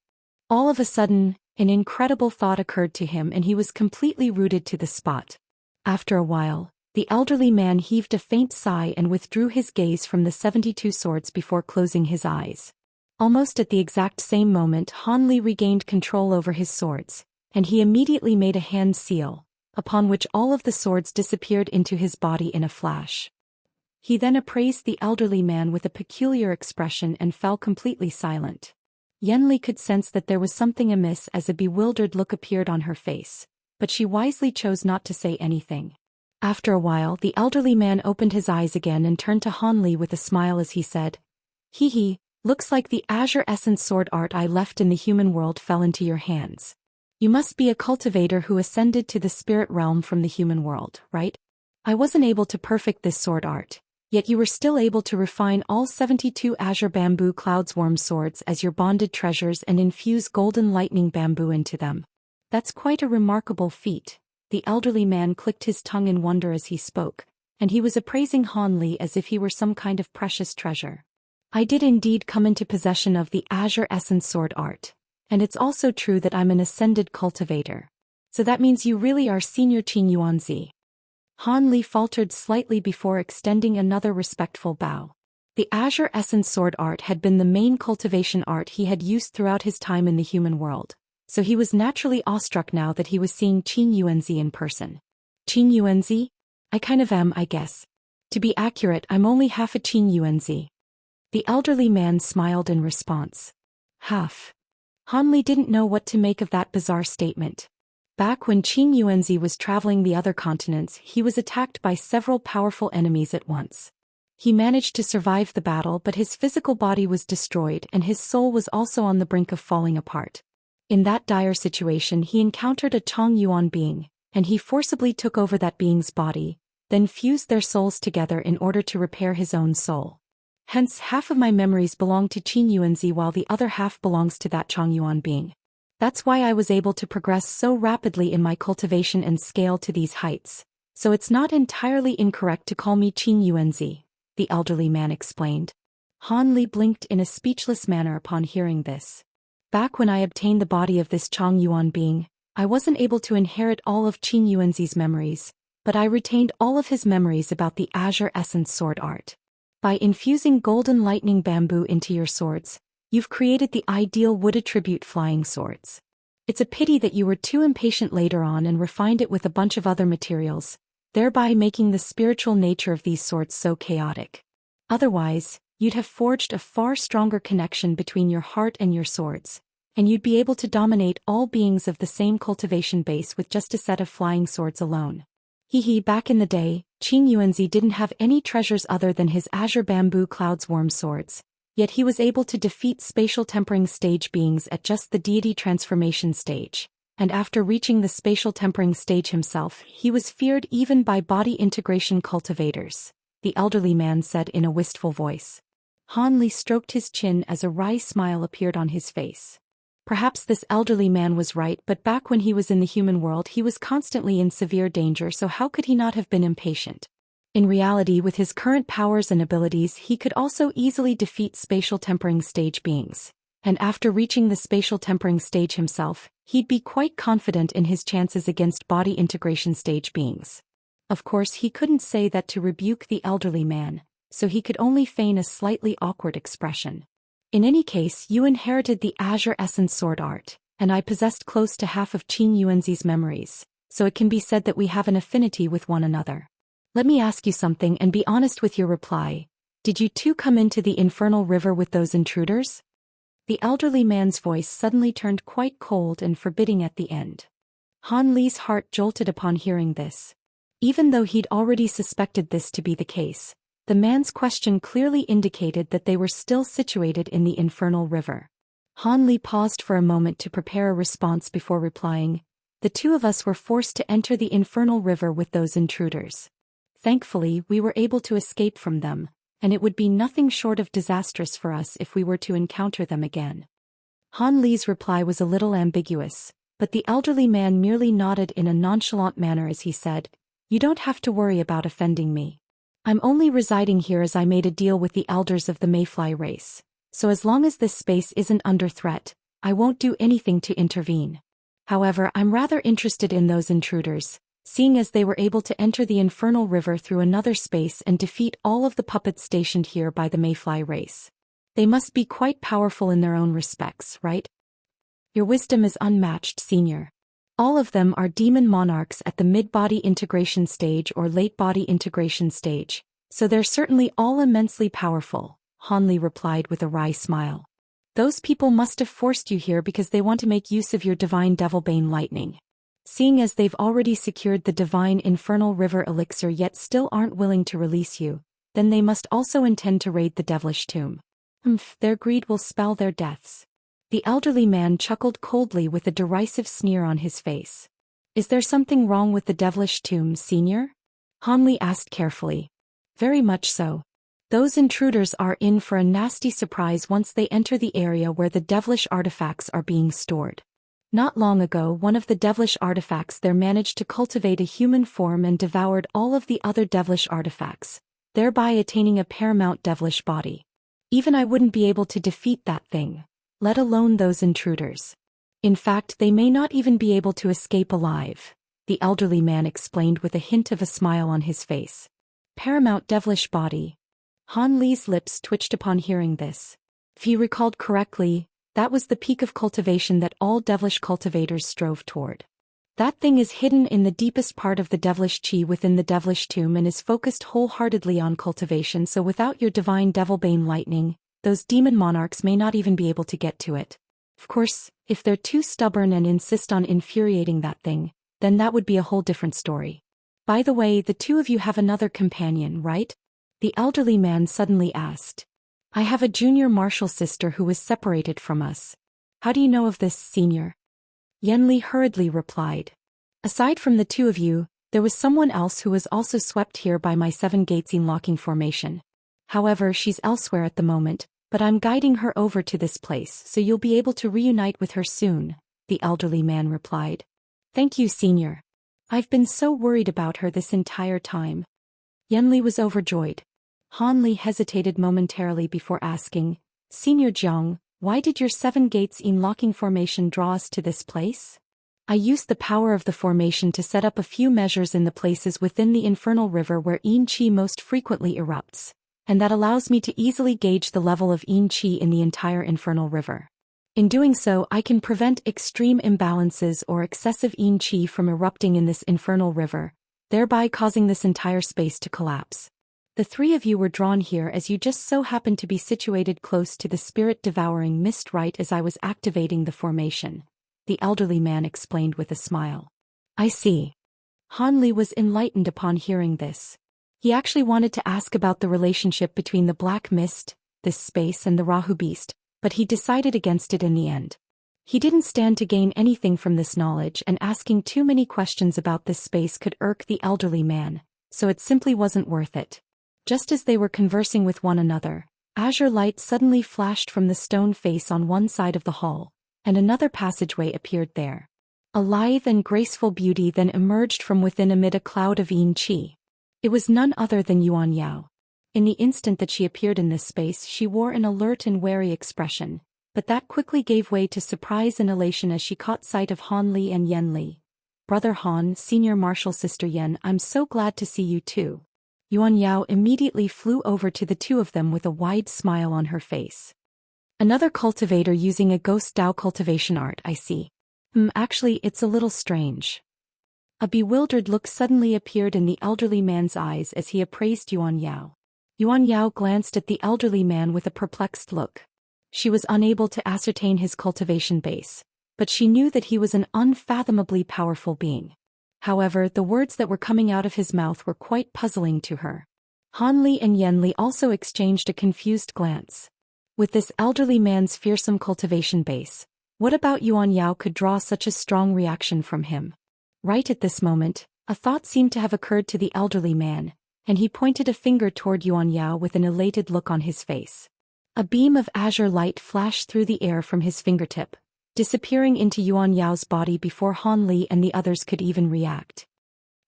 All of a sudden, an incredible thought occurred to him and he was completely rooted to the spot. After a while, the elderly man heaved a faint sigh and withdrew his gaze from the 72 swords before closing his eyes. Almost at the exact same moment Han Li regained control over his swords, and he immediately made a hand seal, upon which all of the swords disappeared into his body in a flash. He then appraised the elderly man with a peculiar expression and fell completely silent. Yen Li could sense that there was something amiss as a bewildered look appeared on her face, but she wisely chose not to say anything. After a while, the elderly man opened his eyes again and turned to Han Li with a smile as he said, "Hee hee, looks like the Azure Essence sword art I left in the human world fell into your hands. You must be a cultivator who ascended to the spirit realm from the human world, right? I wasn't able to perfect this sword art, yet you were still able to refine all 72 Azure Bamboo Clouds Worm swords as your bonded treasures and infuse golden lightning bamboo into them. That's quite a remarkable feat." The elderly man clicked his tongue in wonder as he spoke, and he was appraising Han Li as if he were some kind of precious treasure. "I did indeed come into possession of the Azure Essence sword art, and it's also true that I'm an ascended cultivator. So that means you really are Senior Qin Yuanzi." Han Li faltered slightly before extending another respectful bow. The Azure Essence sword art had been the main cultivation art he had used throughout his time in the human world, so he was naturally awestruck now that he was seeing Qin Yuanzi in person. "Qin Yuanzi? I kind of am, I guess. To be accurate, I'm only half a Qin Yuanzi." The elderly man smiled in response. Half. Han Li didn't know what to make of that bizarre statement. Back when Qin Yuanzi was traveling the other continents, he was attacked by several powerful enemies at once. He managed to survive the battle, but his physical body was destroyed and his soul was also on the brink of falling apart. In that dire situation, he encountered a Chong Yuan being, and he forcibly took over that being's body, then fused their souls together in order to repair his own soul. Hence, half of my memories belong to Qin Yuanzi while the other half belongs to that Chong Yuan being. That's why I was able to progress so rapidly in my cultivation and scale to these heights. So it's not entirely incorrect to call me Qin Yuanzi, the elderly man explained. Han Li blinked in a speechless manner upon hearing this. Back when I obtained the body of this Chong Yuan being, I wasn't able to inherit all of Qin Yuanzi's memories, but I retained all of his memories about the Azure Essence sword art. By infusing golden lightning bamboo into your swords, you've created the ideal wood attribute flying swords. It's a pity that you were too impatient later on and refined it with a bunch of other materials, thereby making the spiritual nature of these swords so chaotic. Otherwise, you'd have forged a far stronger connection between your heart and your swords, and you'd be able to dominate all beings of the same cultivation base with just a set of flying swords alone. Back in the day, Qin Yuanzi didn't have any treasures other than his Azure Bamboo Clouds Worm swords, yet he was able to defeat spatial tempering stage beings at just the deity transformation stage, and after reaching the spatial tempering stage himself, he was feared even by body integration cultivators, the elderly man said in a wistful voice. Han Li stroked his chin as a wry smile appeared on his face. Perhaps this elderly man was right, but back when he was in the human world he was constantly in severe danger, so how could he not have been impatient? In reality, with his current powers and abilities, he could also easily defeat spatial tempering stage beings, and after reaching the spatial tempering stage himself, he'd be quite confident in his chances against body integration stage beings. Of course, he couldn't say that to rebuke the elderly man, so he could only feign a slightly awkward expression. "In any case, you inherited the Azure Essence sword art, and I possessed close to half of Qin Yuanzi's memories, so it can be said that we have an affinity with one another. Let me ask you something and be honest with your reply. Did you too come into the infernal river with those intruders?" The elderly man's voice suddenly turned quite cold and forbidding at the end. Han Li's heart jolted upon hearing this. Even though he'd already suspected this to be the case, the man's question clearly indicated that they were still situated in the infernal river. Han Li paused for a moment to prepare a response before replying, "The two of us were forced to enter the infernal river with those intruders. Thankfully, we were able to escape from them, and it would be nothing short of disastrous for us if we were to encounter them again." Han Li's reply was a little ambiguous, but the elderly man merely nodded in a nonchalant manner as he said, "You don't have to worry about offending me. I'm only residing here as I made a deal with the elders of the Mayfly race, so as long as this space isn't under threat, I won't do anything to intervene. However, I'm rather interested in those intruders, seeing as they were able to enter the infernal river through another space and defeat all of the puppets stationed here by the Mayfly race. They must be quite powerful in their own respects, right? Your wisdom is unmatched, Senior. All of them are demon monarchs at the mid-body integration stage or late-body integration stage, so they're certainly all immensely powerful," Han Li replied with a wry smile. "Those people must have forced you here because they want to make use of your divine Devilbane lightning. Seeing as they've already secured the divine infernal river elixir yet still aren't willing to release you, then they must also intend to raid the devilish tomb. Their greed will spell their deaths. The elderly man chuckled coldly with a derisive sneer on his face. Is there something wrong with the devilish tomb, Senior? Hanli asked carefully. Very much so. Those intruders are in for a nasty surprise once they enter the area where the devilish artifacts are being stored. Not long ago, one of the devilish artifacts there managed to cultivate a human form and devoured all of the other devilish artifacts, thereby attaining a paramount devilish body. Even I wouldn't be able to defeat that thing, let alone those intruders. In fact, they may not even be able to escape alive, the elderly man explained with a hint of a smile on his face. Paramount devilish body. Han Li's lips twitched upon hearing this. If he recalled correctly, that was the peak of cultivation that all devilish cultivators strove toward. That thing is hidden in the deepest part of the devilish chi within the devilish tomb and is focused wholeheartedly on cultivation, so without your divine devilbane lightning, those demon monarchs may not even be able to get to it. Of course, if they're too stubborn and insist on infuriating that thing, then that would be a whole different story. By the way, the two of you have another companion, right? The elderly man suddenly asked. I have a junior martial sister who was separated from us. How do you know of this, Senior? Yanli hurriedly replied. Aside from the two of you, there was someone else who was also swept here by my seven gates unlocking formation. However, she's elsewhere at the moment, but I'm guiding her over to this place so you'll be able to reunite with her soon, the elderly man replied. Thank you, Senior. I've been so worried about her this entire time. Yanli was overjoyed. Han Li hesitated momentarily before asking, Senior Jiang, why did your seven gates unlocking formation draw us to this place? I used the power of the formation to set up a few measures in the places within the infernal river where Yin Qi most frequently erupts, and that allows me to easily gauge the level of Yin Qi in the entire infernal river. In doing so, I can prevent extreme imbalances or excessive Yin Qi from erupting in this infernal river, thereby causing this entire space to collapse. The three of you were drawn here as you just so happened to be situated close to the spirit-devouring mist right as I was activating the formation, the elderly man explained with a smile. I see. Han Li was enlightened upon hearing this. He actually wanted to ask about the relationship between the black mist, this space, and the Rahu beast, but he decided against it in the end. He didn't stand to gain anything from this knowledge, and asking too many questions about this space could irk the elderly man, so it simply wasn't worth it. Just as they were conversing with one another, azure light suddenly flashed from the stone face on one side of the hall, and another passageway appeared there. A lithe and graceful beauty then emerged from within amid a cloud of Yin Qi. It was none other than Yuan Yao. In the instant that she appeared in this space, she wore an alert and wary expression, but that quickly gave way to surprise and elation as she caught sight of Han Li and Yan Li. Brother Han, Senior Martial Sister Yan, I'm so glad to see you too. Yuan Yao immediately flew over to the two of them with a wide smile on her face. Another cultivator using a ghost Dao cultivation art, I see. Actually, it's a little strange. A bewildered look suddenly appeared in the elderly man's eyes as he appraised Yuan Yao. Yuan Yao glanced at the elderly man with a perplexed look. She was unable to ascertain his cultivation base, but she knew that he was an unfathomably powerful being. However, the words that were coming out of his mouth were quite puzzling to her. Han Li and Yan Li also exchanged a confused glance. With this elderly man's fearsome cultivation base, what about Yuan Yao could draw such a strong reaction from him? Right at this moment, a thought seemed to have occurred to the elderly man, and he pointed a finger toward Yuan Yao with an elated look on his face. A beam of azure light flashed through the air from his fingertip, disappearing into Yuan Yao's body before Han Li and the others could even react.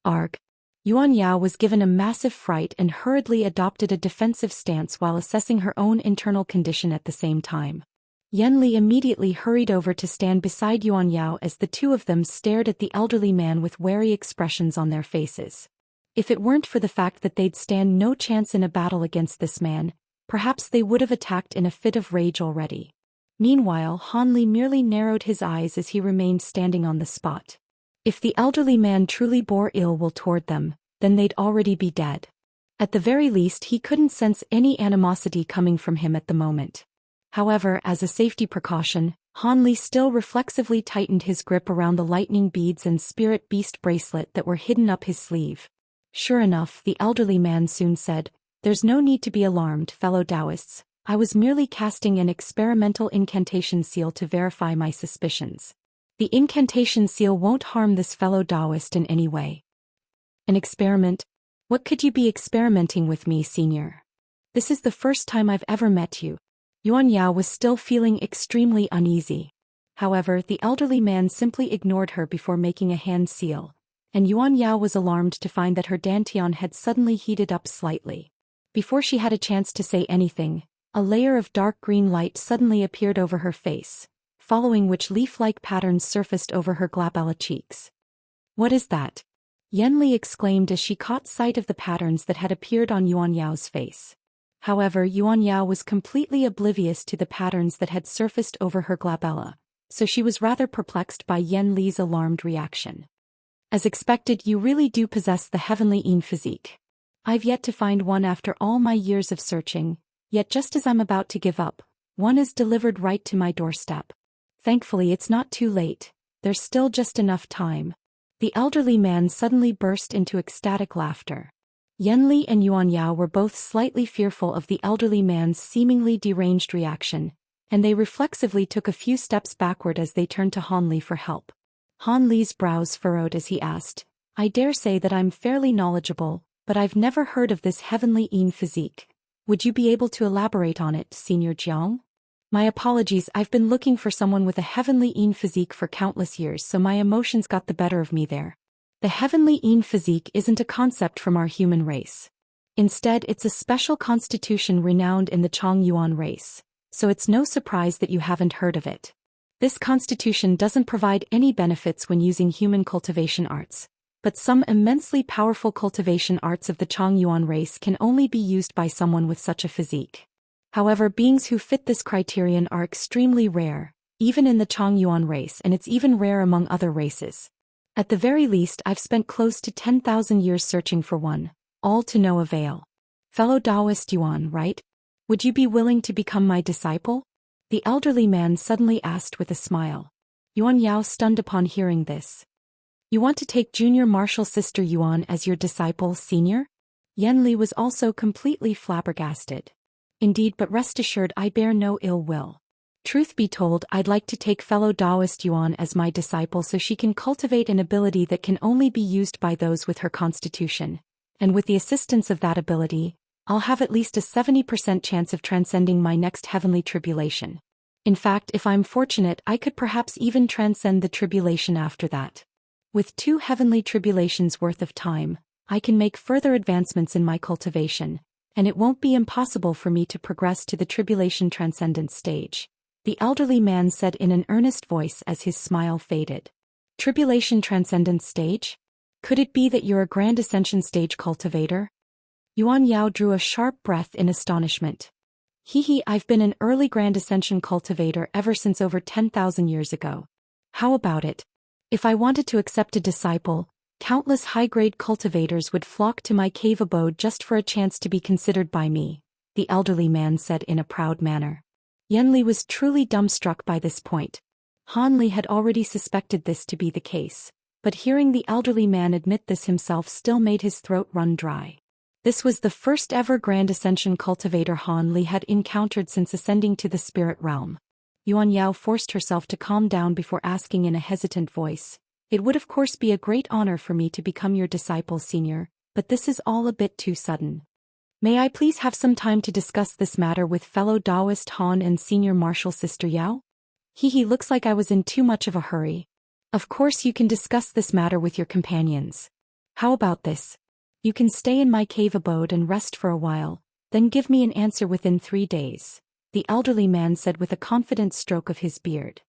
Arg. Yuan Yao was given a massive fright and hurriedly adopted a defensive stance while assessing her own internal condition at the same time. Yan Li immediately hurried over to stand beside Yuan Yao as the two of them stared at the elderly man with wary expressions on their faces. If it weren't for the fact that they'd stand no chance in a battle against this man, perhaps they would have attacked in a fit of rage already. Meanwhile, Han Li merely narrowed his eyes as he remained standing on the spot. If the elderly man truly bore ill will toward them, then they'd already be dead. At the very least, he couldn't sense any animosity coming from him at the moment. However, as a safety precaution, Han Li still reflexively tightened his grip around the lightning beads and spirit beast bracelet that were hidden up his sleeve. Sure enough, the elderly man soon said, "There's no need to be alarmed, fellow Daoists. I was merely casting an experimental incantation seal to verify my suspicions. The incantation seal won't harm this fellow Daoist in any way." "An experiment? What could you be experimenting with me, senior? This is the first time I've ever met you." Yuan Yao was still feeling extremely uneasy. However, the elderly man simply ignored her before making a hand seal, and Yuan Yao was alarmed to find that her dantian had suddenly heated up slightly. Before she had a chance to say anything, a layer of dark green light suddenly appeared over her face, following which leaf-like patterns surfaced over her glabella cheeks. "What is that?" Yen Li exclaimed as she caught sight of the patterns that had appeared on Yuan Yao's face. However, Yuan Yao was completely oblivious to the patterns that had surfaced over her glabella, so she was rather perplexed by Yen Li's alarmed reaction. "As expected, you really do possess the heavenly Yin physique. I've yet to find one after all my years of searching, yet just as I'm about to give up, one is delivered right to my doorstep. Thankfully it's not too late, there's still just enough time." The elderly man suddenly burst into ecstatic laughter. Yen Li and Yuan Yao were both slightly fearful of the elderly man's seemingly deranged reaction, and they reflexively took a few steps backward as they turned to Han Li for help. Han Li's brows furrowed as he asked, "I dare say that I'm fairly knowledgeable, but I've never heard of this heavenly Yin physique. Would you be able to elaborate on it, Senior Jiang?" "My apologies, I've been looking for someone with a heavenly Yin physique for countless years, so my emotions got the better of me there. The heavenly Yin physique isn't a concept from our human race. Instead, it's a special constitution renowned in the Chongyuan race, so it's no surprise that you haven't heard of it. This constitution doesn't provide any benefits when using human cultivation arts, but some immensely powerful cultivation arts of the Chongyuan race can only be used by someone with such a physique. However, beings who fit this criterion are extremely rare, even in the Chongyuan race, and it's even rare among other races. At the very least, I've spent close to 10,000 years searching for one, all to no avail. Fellow Daoist Yuan, right? Would you be willing to become my disciple?" The elderly man suddenly asked with a smile. Yuan Yao stunned upon hearing this. "You want to take junior martial sister Yuan as your disciple, senior?" Yen Li was also completely flabbergasted. "Indeed, but rest assured I bear no ill will. Truth be told, I'd like to take fellow Daoist Yuan as my disciple so she can cultivate an ability that can only be used by those with her constitution, and with the assistance of that ability, I'll have at least a 70% chance of transcending my next heavenly tribulation. In fact, if I'm fortunate, I could perhaps even transcend the tribulation after that. With 2 heavenly tribulations worth of time, I can make further advancements in my cultivation, and it won't be impossible for me to progress to the tribulation transcendence stage," the elderly man said in an earnest voice as his smile faded. "Tribulation transcendence stage? Could it be that you're a grand ascension stage cultivator?" Yuan Yao drew a sharp breath in astonishment. I've been an early grand ascension cultivator ever since over 10,000 years ago. How about it? If I wanted to accept a disciple, countless high-grade cultivators would flock to my cave abode just for a chance to be considered by me," the elderly man said in a proud manner. Yen Li was truly dumbstruck by this point. Han Li had already suspected this to be the case, but hearing the elderly man admit this himself still made his throat run dry. This was the first ever Grand Ascension cultivator Han Li had encountered since ascending to the spirit realm. Yuan Yao forced herself to calm down before asking in a hesitant voice, "It would of course be a great honor for me to become your disciple, senior, but this is all a bit too sudden. May I please have some time to discuss this matter with fellow Daoist Han and senior martial sister Yao? Looks like I was in too much of a hurry. Of course you can discuss this matter with your companions. How about this? You can stay in my cave abode and rest for a while, then give me an answer within 3 days," the elderly man said with a confident stroke of his beard.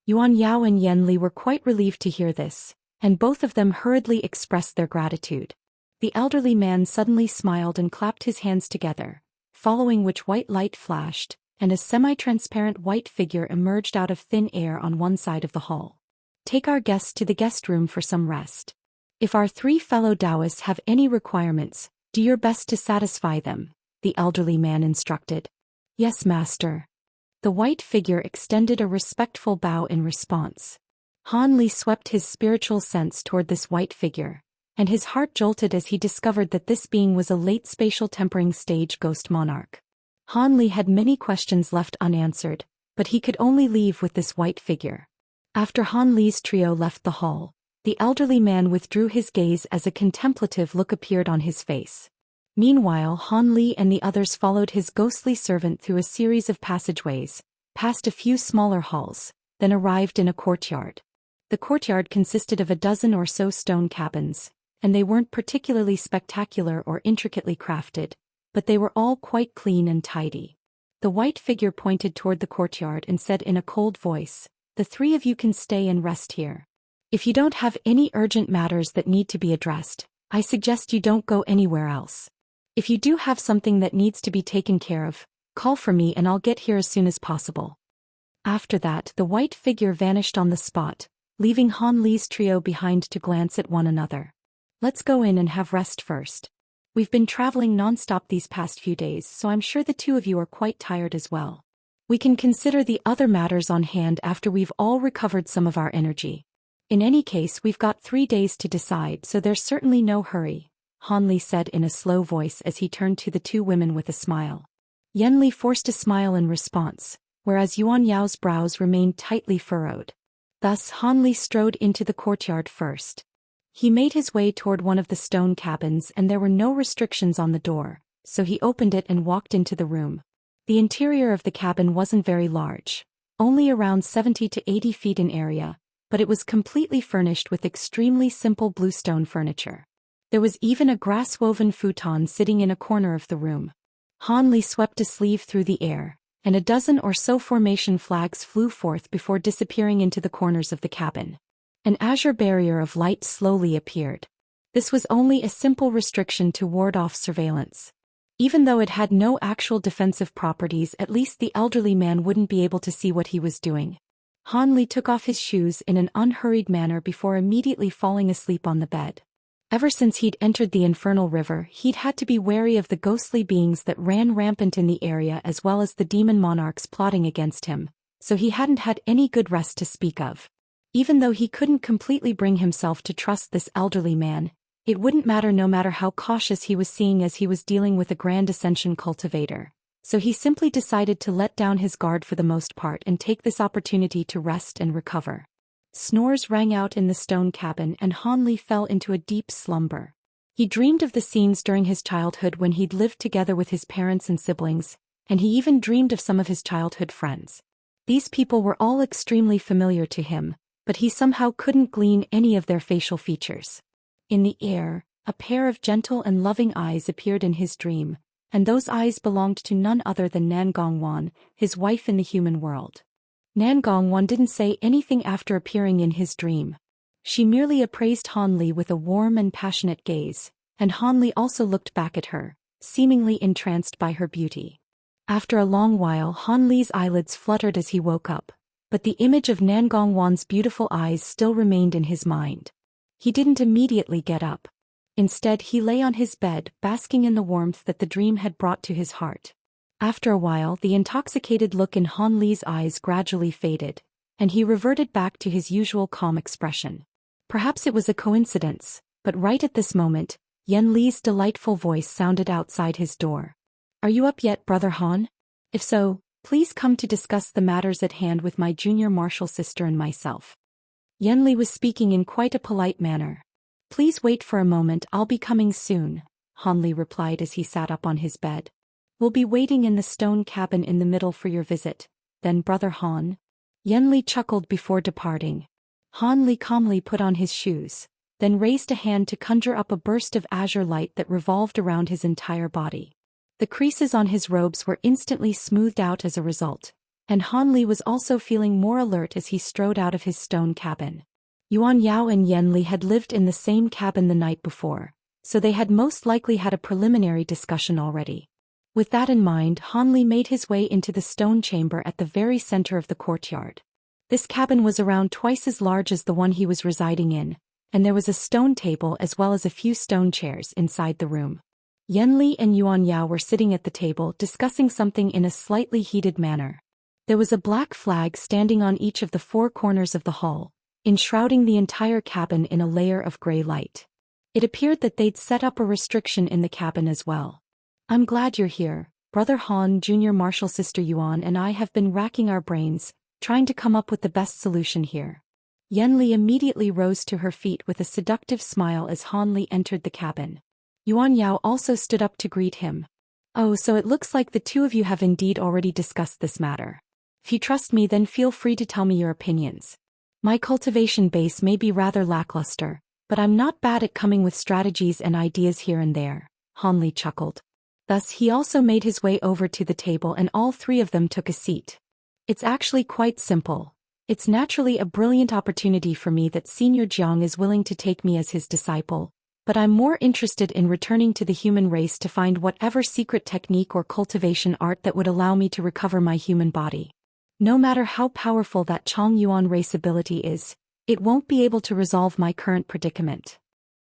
Yuan Yao and Yen Li were quite relieved to hear this, and both of them hurriedly expressed their gratitude. The elderly man suddenly smiled and clapped his hands together, following which white light flashed, and a semi-transparent white figure emerged out of thin air on one side of the hall. "Take our guests to the guest room for some rest. If our 3 fellow Daoists have any requirements, do your best to satisfy them," the elderly man instructed. "Yes, master." The white figure extended a respectful bow in response. Han Li swept his spiritual sense toward this white figure, and his heart jolted as he discovered that this being was a late spatial tempering stage ghost monarch. Han Li had many questions left unanswered, but he could only leave with this white figure. After Han Li's trio left the hall, the elderly man withdrew his gaze as a contemplative look appeared on his face. Meanwhile, Han Li and the others followed his ghostly servant through a series of passageways, past a few smaller halls, then arrived in a courtyard. The courtyard consisted of a dozen or so stone cabins, and they weren't particularly spectacular or intricately crafted, but they were all quite clean and tidy. The white figure pointed toward the courtyard and said in a cold voice, "The three of you can stay and rest here. If you don't have any urgent matters that need to be addressed, I suggest you don't go anywhere else. If you do have something that needs to be taken care of, call for me and I'll get here as soon as possible." After that, the white figure vanished on the spot, leaving Han Li's trio behind to glance at one another. "Let's go in and have rest first. We've been traveling non-stop these past few days, so I'm sure the two of you are quite tired as well. We can consider the other matters on hand after we've all recovered some of our energy. In any case, we've got 3 days to decide, so there's certainly no hurry," Han Li said in a slow voice as he turned to the two women with a smile. Yen Li forced a smile in response, whereas Yuan Yao's brows remained tightly furrowed. Thus Han Li strode into the courtyard first. He made his way toward one of the stone cabins and there were no restrictions on the door, so he opened it and walked into the room. The interior of the cabin wasn't very large, only around 70 to 80 feet in area, but it was completely furnished with extremely simple bluestone furniture. There was even a grass-woven futon sitting in a corner of the room. Han Li swept a sleeve through the air, and a dozen or so formation flags flew forth before disappearing into the corners of the cabin. An azure barrier of light slowly appeared. This was only a simple restriction to ward off surveillance. Even though it had no actual defensive properties, at least the elderly man wouldn't be able to see what he was doing. Han Li took off his shoes in an unhurried manner before immediately falling asleep on the bed. Ever since he'd entered the infernal river, he'd had to be wary of the ghostly beings that ran rampant in the area as well as the demon monarchs plotting against him, so he hadn't had any good rest to speak of. Even though he couldn't completely bring himself to trust this elderly man, it wouldn't matter no matter how cautious he was, seeing as he was dealing with a Grand Ascension cultivator. So he simply decided to let down his guard for the most part and take this opportunity to rest and recover. Snores rang out in the stone cabin and Han Li fell into a deep slumber. He dreamed of the scenes during his childhood when he'd lived together with his parents and siblings, and he even dreamed of some of his childhood friends. These people were all extremely familiar to him, but he somehow couldn't glean any of their facial features. In the air, a pair of gentle and loving eyes appeared in his dream, and those eyes belonged to none other than Nan Gongwan, his wife in the human world. Nan Gongwan didn't say anything after appearing in his dream. She merely appraised Han Li with a warm and passionate gaze, and Han Li also looked back at her, seemingly entranced by her beauty. After a long while, Han Li's eyelids fluttered as he woke up, but the image of Nan Gongwan's beautiful eyes still remained in his mind. He didn't immediately get up. Instead, he lay on his bed, basking in the warmth that the dream had brought to his heart. After a while, the intoxicated look in Han Li's eyes gradually faded, and he reverted back to his usual calm expression. Perhaps it was a coincidence, but right at this moment, Yen Li's delightful voice sounded outside his door. "Are you up yet, Brother Han? If so, please come to discuss the matters at hand with my junior martial sister and myself." Yen Li was speaking in quite a polite manner. "Please wait for a moment, I'll be coming soon," Han Li replied as he sat up on his bed. "We'll be waiting in the stone cabin in the middle for your visit, then, Brother Han." Yen Li chuckled before departing. Han Li calmly put on his shoes, then raised a hand to conjure up a burst of azure light that revolved around his entire body. The creases on his robes were instantly smoothed out as a result, and Han Li was also feeling more alert as he strode out of his stone cabin. Yuan Yao and Yen Li had lived in the same cabin the night before, so they had most likely had a preliminary discussion already. With that in mind, Han Li made his way into the stone chamber at the very center of the courtyard. This cabin was around twice as large as the one he was residing in, and there was a stone table as well as a few stone chairs inside the room. Yen Li and Yuan Yao were sitting at the table discussing something in a slightly heated manner. There was a black flag standing on each of the four corners of the hall, enshrouding the entire cabin in a layer of gray light. It appeared that they'd set up a restriction in the cabin as well. I'm glad you're here. Brother Han, Junior Martial Sister Yuan and I have been racking our brains, trying to come up with the best solution here. Yanli immediately rose to her feet with a seductive smile as Han Li entered the cabin. Yuan Yao also stood up to greet him. Oh, so it looks like the two of you have indeed already discussed this matter. If you trust me, then feel free to tell me your opinions. My cultivation base may be rather lackluster, but I'm not bad at coming with strategies and ideas here and there, Han Li chuckled. Thus he also made his way over to the table and all three of them took a seat. It's actually quite simple. It's naturally a brilliant opportunity for me that Senior Jiang is willing to take me as his disciple, but I'm more interested in returning to the human race to find whatever secret technique or cultivation art that would allow me to recover my human body. No matter how powerful that Chong Yuan race ability is, it won't be able to resolve my current predicament.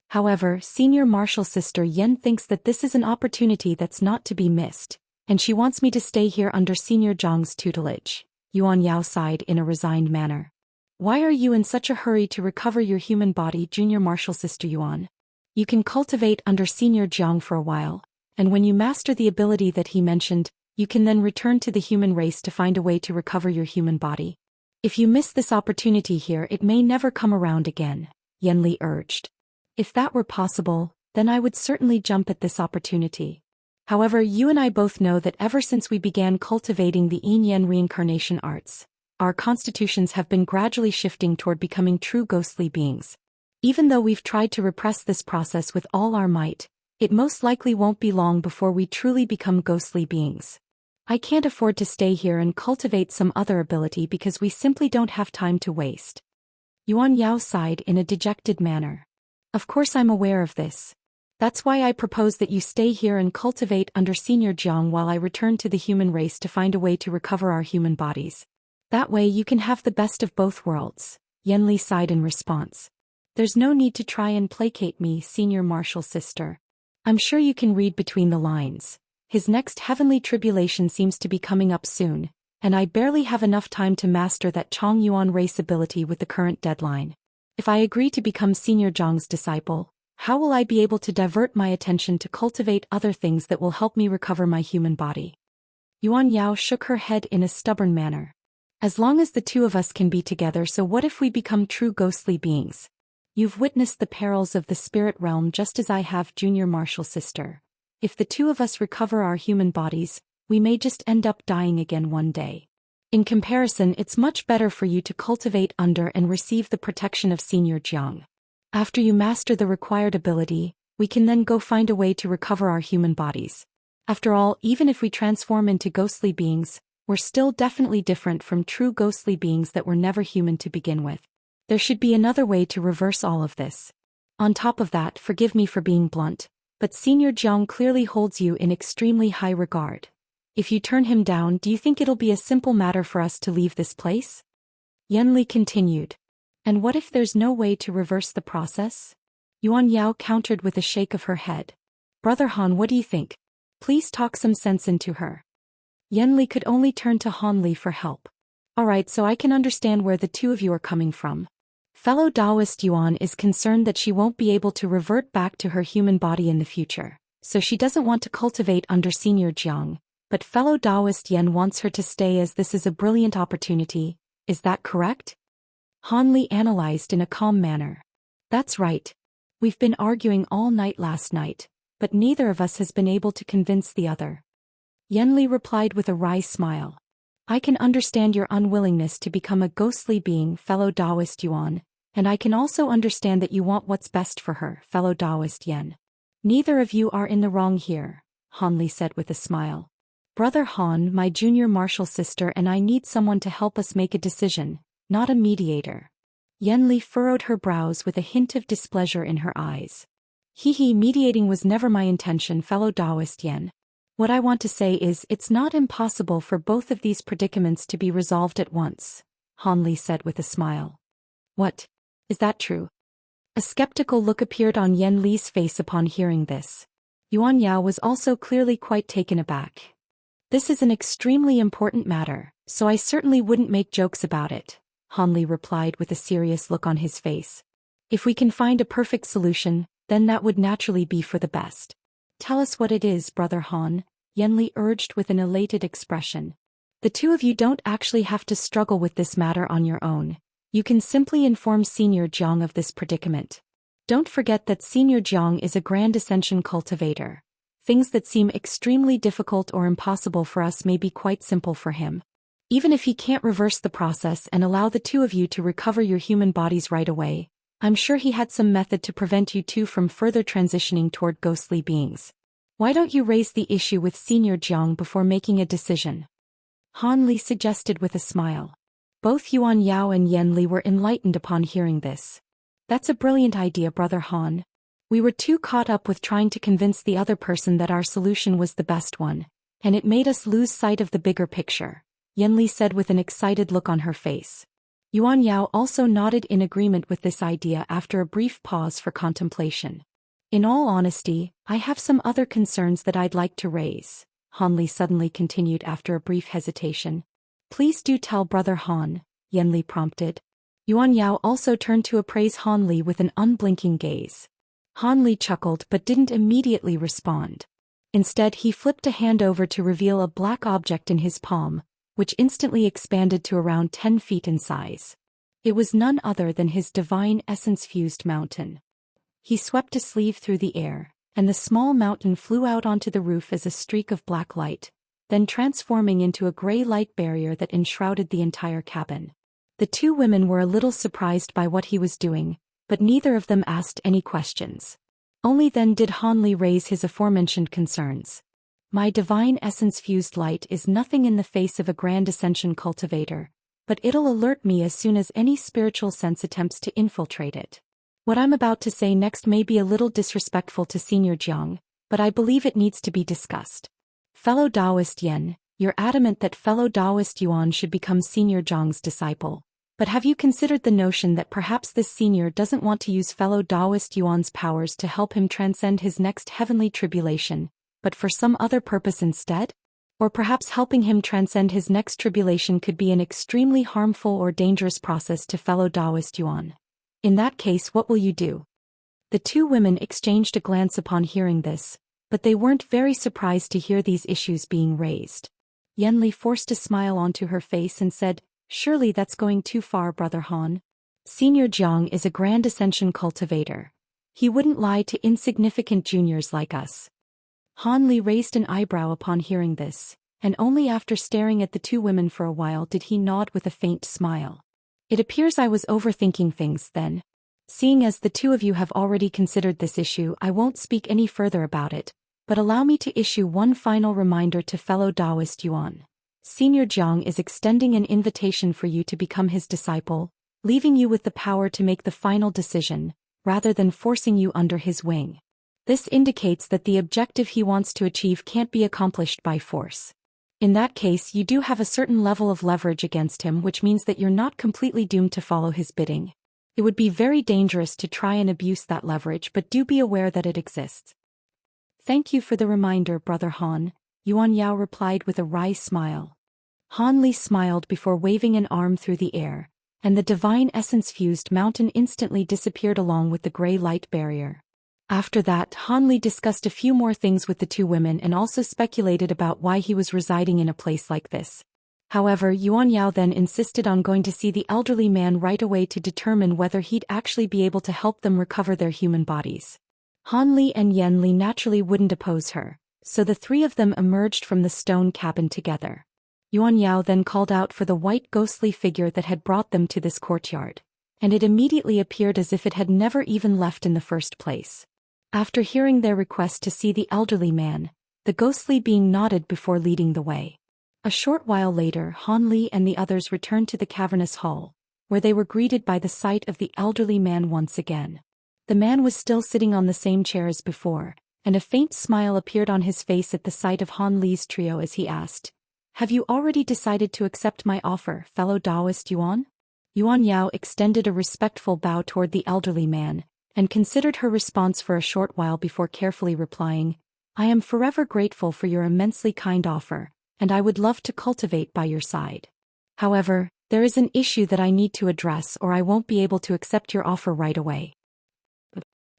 However, Senior Martial Sister Yen thinks that this is an opportunity that's not to be missed, and she wants me to stay here under Senior Zhang's tutelage. Yuan Yao sighed in a resigned manner. Why are you in such a hurry to recover your human body, Junior Martial Sister Yuan? You can cultivate under Senior Jiang for a while, and when you master the ability that he mentioned, you can then return to the human race to find a way to recover your human body. If you miss this opportunity here, it may never come around again, Yanli urged. If that were possible, then I would certainly jump at this opportunity. However, you and I both know that ever since we began cultivating the Yin-Yen reincarnation arts, our constitutions have been gradually shifting toward becoming true ghostly beings. Even though we've tried to repress this process with all our might, it most likely won't be long before we truly become ghostly beings. I can't afford to stay here and cultivate some other ability because we simply don't have time to waste. Yuan Yao sighed in a dejected manner. Of course I'm aware of this. That's why I propose that you stay here and cultivate under Senior Jiang while I return to the human race to find a way to recover our human bodies. That way you can have the best of both worlds, Yanli sighed in response. There's no need to try and placate me, Senior Martial Sister. I'm sure you can read between the lines. His next heavenly tribulation seems to be coming up soon, and I barely have enough time to master that Chong Yuan race ability with the current deadline. If I agree to become Senior Zhang's disciple, how will I be able to divert my attention to cultivate other things that will help me recover my human body? Yuan Yao shook her head in a stubborn manner. As long as the two of us can be together, so what if we become true ghostly beings? You've witnessed the perils of the spirit realm just as I have, Junior Martial Sister. If the two of us recover our human bodies, we may just end up dying again one day. In comparison, it's much better for you to cultivate under and receive the protection of Senior Jiang. After you master the required ability, we can then go find a way to recover our human bodies. After all, even if we transform into ghostly beings, we're still definitely different from true ghostly beings that were never human to begin with. There should be another way to reverse all of this. On top of that, forgive me for being blunt, but Senior Jiang clearly holds you in extremely high regard. If you turn him down, do you think it'll be a simple matter for us to leave this place? Yanli continued. And what if there's no way to reverse the process? Yuan Yao countered with a shake of her head. Brother Han, what do you think? Please talk some sense into her. Yanli could only turn to Han Li for help. Alright, so I can understand where the two of you are coming from. Fellow Daoist Yuan is concerned that she won't be able to revert back to her human body in the future, so she doesn't want to cultivate under Senior Jiang. But fellow Daoist Yen wants her to stay as this is a brilliant opportunity. Is that correct? Han Li analyzed in a calm manner. That's right. We've been arguing all night last night, but neither of us has been able to convince the other. Yanli replied with a wry smile. I can understand your unwillingness to become a ghostly being, fellow Daoist Yuan, and I can also understand that you want what's best for her, fellow Daoist Yen. Neither of you are in the wrong here, Han Li said with a smile. Brother Han, my junior martial sister and I need someone to help us make a decision, not a mediator. Yanli furrowed her brows with a hint of displeasure in her eyes. Mediating was never my intention, fellow Daoist Yen. What I want to say is it's not impossible for both of these predicaments to be resolved at once, Han Li said with a smile. What? Is that true? A skeptical look appeared on Yan Li's face upon hearing this. Yuan Yao was also clearly quite taken aback. This is an extremely important matter, So I certainly wouldn't make jokes about it, Han Li replied with a serious look on his face. If we can find a perfect solution, then that would naturally be for the best. Tell us what it is, Brother Han, Yan Li urged with an elated expression. The two of you don't actually have to struggle with this matter on your own. You can simply inform Senior Jiang of this predicament. Don't forget that Senior Jiang is a Grand Ascension cultivator. Things that seem extremely difficult or impossible for us may be quite simple for him. Even if he can't reverse the process and allow the two of you to recover your human bodies right away, I'm sure he had some method to prevent you two from further transitioning toward ghostly beings. Why don't you raise the issue with Senior Jiang before making a decision? Han Li suggested with a smile. Both Yuan Yao and Yan Li were enlightened upon hearing this. That's a brilliant idea, Brother Han. We were too caught up with trying to convince the other person that our solution was the best one, and it made us lose sight of the bigger picture, Yan Li said with an excited look on her face. Yuan Yao also nodded in agreement with this idea after a brief pause for contemplation. In all honesty, I have some other concerns that I'd like to raise, Han Li suddenly continued after a brief hesitation. Please do tell Brother Han, Yan Li prompted. Yuan Yao also turned to appraise Han Li with an unblinking gaze. Han Li chuckled but didn't immediately respond. Instead, he flipped a hand over to reveal a black object in his palm, which instantly expanded to around 10 feet in size. It was none other than his divine essence-fused mountain. He swept a sleeve through the air, and the small mountain flew out onto the roof as a streak of black light, then transforming into a gray light barrier that enshrouded the entire cabin. The two women were a little surprised by what he was doing, but neither of them asked any questions. Only then did Han Li raise his aforementioned concerns. My divine essence-fused light is nothing in the face of a Grand Ascension cultivator, but it'll alert me as soon as any spiritual sense attempts to infiltrate it. What I'm about to say next may be a little disrespectful to Senior Jiang, but I believe it needs to be discussed. Fellow Daoist Yen, you're adamant that fellow Daoist Yuan should become Senior Jiang's disciple. But have you considered the notion that perhaps this senior doesn't want to use fellow Daoist Yuan's powers to help him transcend his next heavenly tribulation, but for some other purpose instead? Or perhaps helping him transcend his next tribulation could be an extremely harmful or dangerous process to fellow Daoist Yuan. In that case, what will you do? The two women exchanged a glance upon hearing this, but they weren't very surprised to hear these issues being raised. Yan Li forced a smile onto her face and said, Surely that's going too far, Brother Han. Senior Jiang is a Grand Ascension cultivator. He wouldn't lie to insignificant juniors like us. Han Li raised an eyebrow upon hearing this, and only after staring at the two women for a while did he nod with a faint smile. It appears I was overthinking things then. Seeing as the two of you have already considered this issue, I won't speak any further about it, but allow me to issue one final reminder to fellow Daoist Yuan. Senior Jiang is extending an invitation for you to become his disciple, leaving you with the power to make the final decision, rather than forcing you under his wing. This indicates that the objective he wants to achieve can't be accomplished by force. In that case, you do have a certain level of leverage against him, which means that you're not completely doomed to follow his bidding. It would be very dangerous to try and abuse that leverage, but do be aware that it exists. Thank you for the reminder, Brother Han, Yuan Yao replied with a wry smile. Han Li smiled before waving an arm through the air, and the divine essence-fused mountain instantly disappeared along with the gray light barrier. After that, Han Li discussed a few more things with the two women and also speculated about why he was residing in a place like this. However, Yuan Yao then insisted on going to see the elderly man right away to determine whether he'd actually be able to help them recover their human bodies. Han Li and Yan Li naturally wouldn't oppose her, so the three of them emerged from the stone cabin together. Yuan Yao then called out for the white ghostly figure that had brought them to this courtyard, and it immediately appeared as if it had never even left in the first place. After hearing their request to see the elderly man, the ghostly being nodded before leading the way. A short while later, Han Li and the others returned to the cavernous hall, where they were greeted by the sight of the elderly man once again. The man was still sitting on the same chair as before, and a faint smile appeared on his face at the sight of Han Li's trio as he asked, "Have you already decided to accept my offer, fellow Daoist Yuan?" Yuan Yao extended a respectful bow toward the elderly man, and considered her response for a short while before carefully replying, "I am forever grateful for your immensely kind offer, and I would love to cultivate by your side." However, there is an issue that I need to address or I won't be able to accept your offer right away.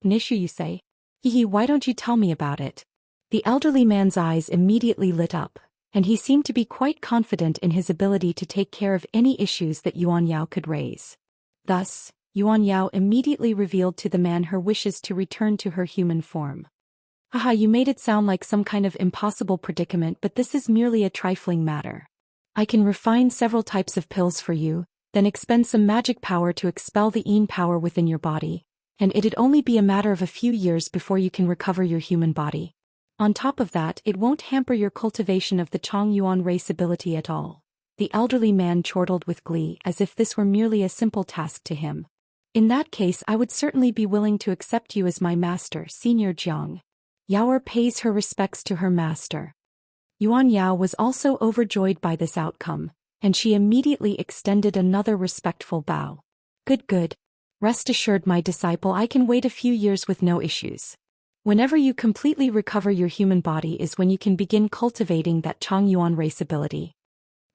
An issue, you say? Hehe, why don't you tell me about it? The elderly man's eyes immediately lit up, and he seemed to be quite confident in his ability to take care of any issues that Yuan Yao could raise. Thus, Yuan Yao immediately revealed to the man her wishes to return to her human form. Haha, you made it sound like some kind of impossible predicament, but this is merely a trifling matter. I can refine several types of pills for you, then expend some magic power to expel the Yin power within your body, and it'd only be a matter of a few years before you can recover your human body. On top of that, it won't hamper your cultivation of the Chongyuan race ability at all. The elderly man chortled with glee as if this were merely a simple task to him. In that case, I would certainly be willing to accept you as my master, Senior Jiang. Yaoer pays her respects to her master. Yuan Yao was also overjoyed by this outcome, and she immediately extended another respectful bow. Good. Rest assured, my disciple, I can wait a few years with no issues. Whenever you completely recover your human body is when you can begin cultivating that Chongyuan race ability.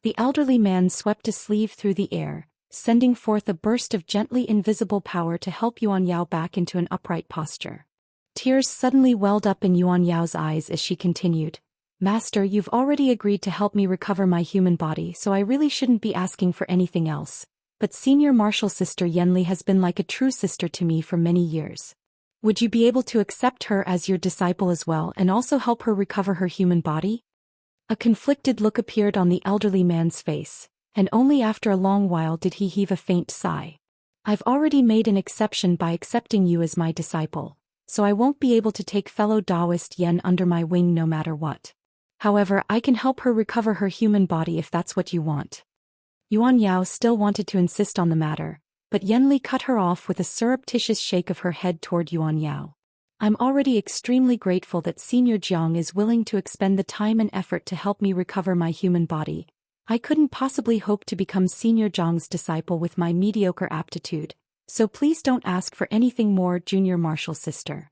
The elderly man swept a sleeve through the air, sending forth a burst of gently invisible power to help Yuan Yao back into an upright posture. Tears suddenly welled up in Yuan Yao's eyes as she continued. Master, you've already agreed to help me recover my human body, so I really shouldn't be asking for anything else. But Senior Martial Sister Yanli has been like a true sister to me for many years. Would you be able to accept her as your disciple as well and also help her recover her human body? A conflicted look appeared on the elderly man's face, and only after a long while did he heave a faint sigh. I've already made an exception by accepting you as my disciple, so I won't be able to take fellow Daoist Yen under my wing no matter what. However, I can help her recover her human body if that's what you want. Yuan Yao still wanted to insist on the matter, but Yanli cut her off with a surreptitious shake of her head toward Yuan Yao. I'm already extremely grateful that Senior Jiang is willing to expend the time and effort to help me recover my human body. I couldn't possibly hope to become Senior Jiang's disciple with my mediocre aptitude, so please don't ask for anything more, Junior Martial Sister.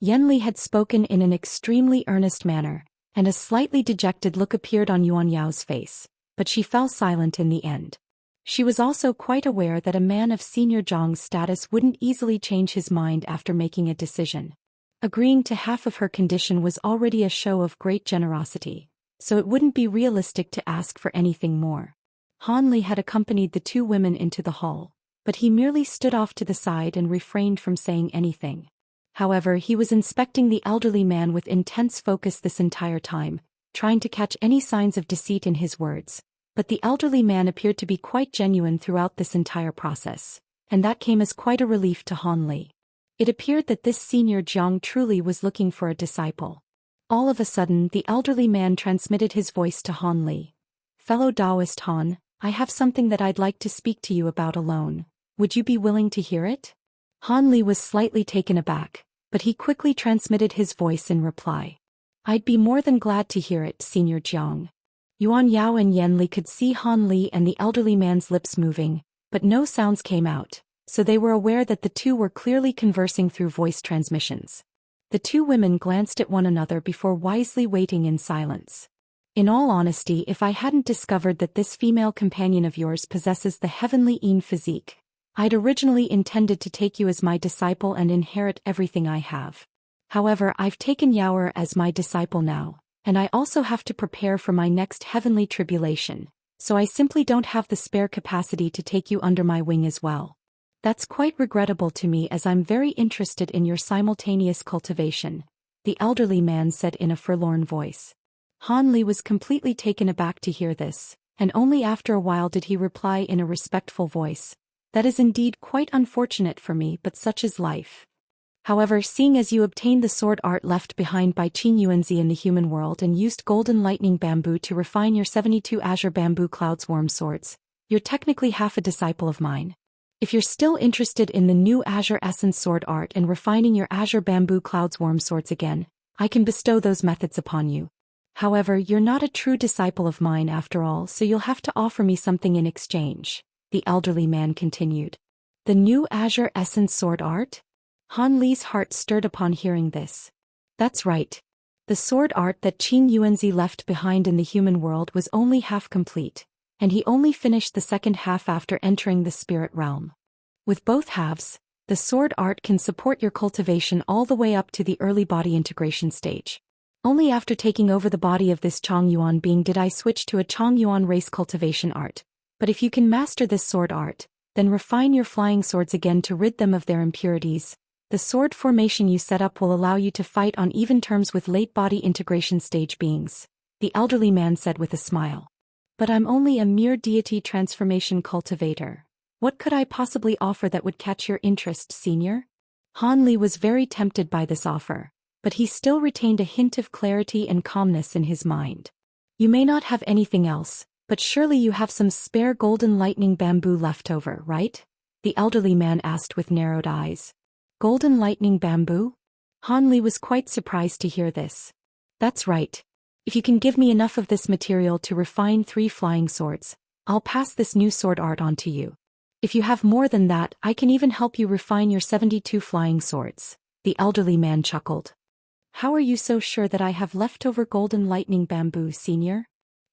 Yanli had spoken in an extremely earnest manner, and a slightly dejected look appeared on Yuan Yao's face, but she fell silent in the end. She was also quite aware that a man of Senior Jiang's status wouldn't easily change his mind after making a decision. Agreeing to half of her condition was already a show of great generosity, so it wouldn't be realistic to ask for anything more. Han Li had accompanied the two women into the hall, but he merely stood off to the side and refrained from saying anything. However, he was inspecting the elderly man with intense focus this entire time, trying to catch any signs of deceit in his words, but the elderly man appeared to be quite genuine throughout this entire process, and that came as quite a relief to Han Li. It appeared that this Senior Jiang truly was looking for a disciple. All of a sudden, the elderly man transmitted his voice to Han Li. Fellow Daoist Han, I have something that I'd like to speak to you about alone. Would you be willing to hear it? Han Li was slightly taken aback, but he quickly transmitted his voice in reply. I'd be more than glad to hear it, Senior Jiang. Yuan Yao and Yan Li could see Han Li and the elderly man's lips moving, but no sounds came out, so they were aware that the two were clearly conversing through voice transmissions. The two women glanced at one another before wisely waiting in silence. In all honesty, if I hadn't discovered that this female companion of yours possesses the heavenly Yin physique, I'd originally intended to take you as my disciple and inherit everything I have. However, I've taken Yaoer as my disciple now, and I also have to prepare for my next heavenly tribulation, so I simply don't have the spare capacity to take you under my wing as well. That's quite regrettable to me as I'm very interested in your simultaneous cultivation, the elderly man said in a forlorn voice. Han Li was completely taken aback to hear this, and only after a while did he reply in a respectful voice. That is indeed quite unfortunate for me, but such is life. However, seeing as you obtained the sword art left behind by Qin Yuanzi in the human world and used golden lightning bamboo to refine your 72 azure bamboo clouds worm swords, you're technically half a disciple of mine. If you're still interested in the new azure essence sword art and refining your azure bamboo clouds worm swords again, I can bestow those methods upon you. However, you're not a true disciple of mine after all, so you'll have to offer me something in exchange, the elderly man continued. The new azure essence sword art? Han Li's heart stirred upon hearing this. That's right. The sword art that Qin Yuanzi left behind in the human world was only half complete, and he only finished the second half after entering the spirit realm. With both halves, the sword art can support your cultivation all the way up to the early body integration stage. Only after taking over the body of this Chongyuan being did I switch to a Chongyuan race cultivation art. But if you can master this sword art, then refine your flying swords again to rid them of their impurities. The sword formation you set up will allow you to fight on even terms with late body integration stage beings, the elderly man said with a smile. But I'm only a mere deity transformation cultivator. What could I possibly offer that would catch your interest, senior? Han Li was very tempted by this offer, but he still retained a hint of clarity and calmness in his mind. You may not have anything else, but surely you have some spare golden lightning bamboo left over, right? The elderly man asked with narrowed eyes. Golden lightning bamboo? Han Li was quite surprised to hear this. That's right. If you can give me enough of this material to refine 3 flying swords, I'll pass this new sword art on to you. If you have more than that, I can even help you refine your 72 flying swords, the elderly man chuckled. How are you so sure that I have leftover golden lightning bamboo, senior?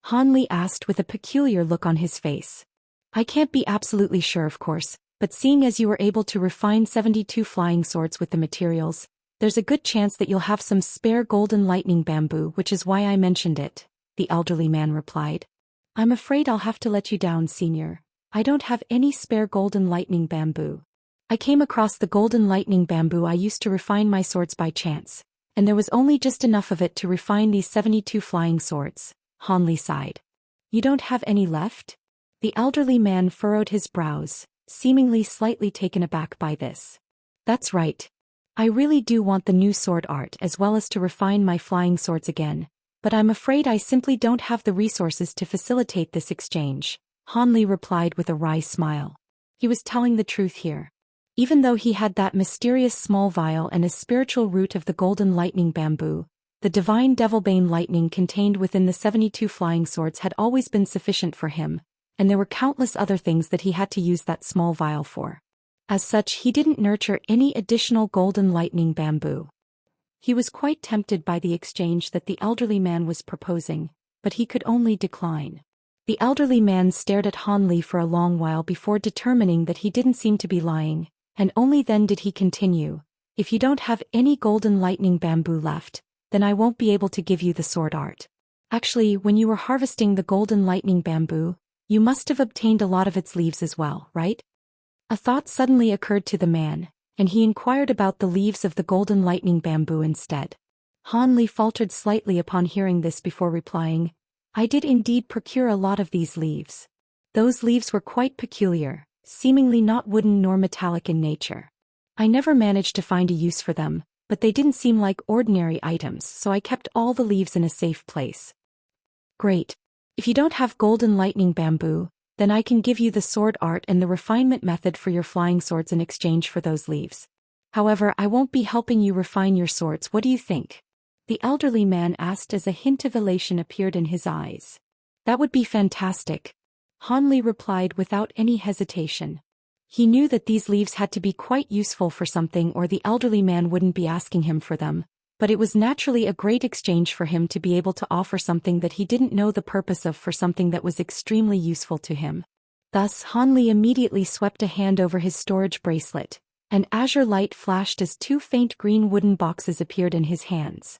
Han Li asked with a peculiar look on his face. I can't be absolutely sure, of course, but seeing as you were able to refine 72 flying swords with the materials, there's a good chance that you'll have some spare golden lightning bamboo, which is why I mentioned it, the elderly man replied. I'm afraid I'll have to let you down, senior. I don't have any spare golden lightning bamboo. I came across the golden lightning bamboo I used to refine my swords by chance, and there was only just enough of it to refine these 72 flying swords, Han Li sighed. You don't have any left? The elderly man furrowed his brows, seemingly slightly taken aback by this. That's right. I really do want the new sword art as well as to refine my flying swords again, but I'm afraid I simply don't have the resources to facilitate this exchange, Han Li replied with a wry smile. He was telling the truth here. Even though he had that mysterious small vial and a spiritual root of the golden lightning bamboo, the divine devilbane lightning contained within the 72 flying swords had always been sufficient for him, and there were countless other things that he had to use that small vial for. As such, he didn't nurture any additional golden lightning bamboo. He was quite tempted by the exchange that the elderly man was proposing, but he could only decline. The elderly man stared at Han Li for a long while before determining that he didn't seem to be lying, and only then did he continue. If you don't have any golden lightning bamboo left, then I won't be able to give you the sword art. Actually, when you were harvesting the golden lightning bamboo, you must have obtained a lot of its leaves as well, right? A thought suddenly occurred to the man, and he inquired about the leaves of the golden lightning bamboo instead. Han Li faltered slightly upon hearing this before replying, I did indeed procure a lot of these leaves. Those leaves were quite peculiar, seemingly not wooden nor metallic in nature. I never managed to find a use for them, but they didn't seem like ordinary items, so I kept all the leaves in a safe place. Great. If you don't have golden lightning bamboo, then I can give you the sword art and the refinement method for your flying swords in exchange for those leaves. However, I won't be helping you refine your swords. What do you think? The elderly man asked as a hint of elation appeared in his eyes. That would be fantastic. Han Li replied without any hesitation. He knew that these leaves had to be quite useful for something or the elderly man wouldn't be asking him for them, but it was naturally a great exchange for him to be able to offer something that he didn't know the purpose of for something that was extremely useful to him. Thus Han Li immediately swept a hand over his storage bracelet, and azure light flashed as 2 faint green wooden boxes appeared in his hands.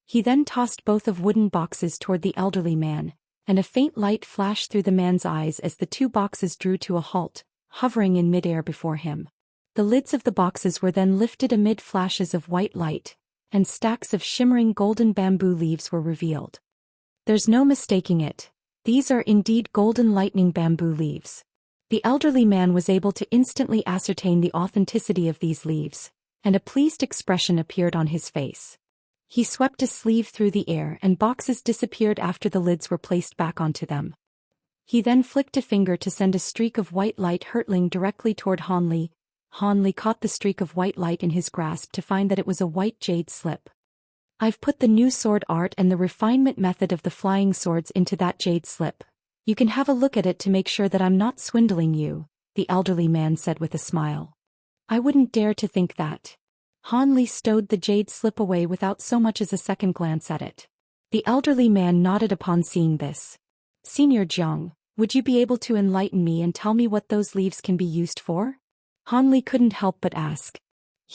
He then tossed both of wooden boxes toward the elderly man, and a faint light flashed through the man's eyes as the 2 boxes drew to a halt, hovering in midair before him. The lids of the boxes were then lifted amid flashes of white light, and stacks of shimmering golden bamboo leaves were revealed. There's no mistaking it. These are indeed golden lightning bamboo leaves. The elderly man was able to instantly ascertain the authenticity of these leaves, and a pleased expression appeared on his face. He swept a sleeve through the air and boxes disappeared after the lids were placed back onto them. He then flicked a finger to send a streak of white light hurtling directly toward Han Li. Han Li caught the streak of white light in his grasp to find that it was a white jade slip. I've put the new sword art and the refinement method of the flying swords into that jade slip. You can have a look at it to make sure that I'm not swindling you, the elderly man said with a smile. I wouldn't dare to think that. Han Li stowed the jade slip away without so much as a second glance at it. The elderly man nodded upon seeing this. Senior Jiang, Would you be able to enlighten me and tell me what those leaves can be used for? Han Li couldn't help but ask.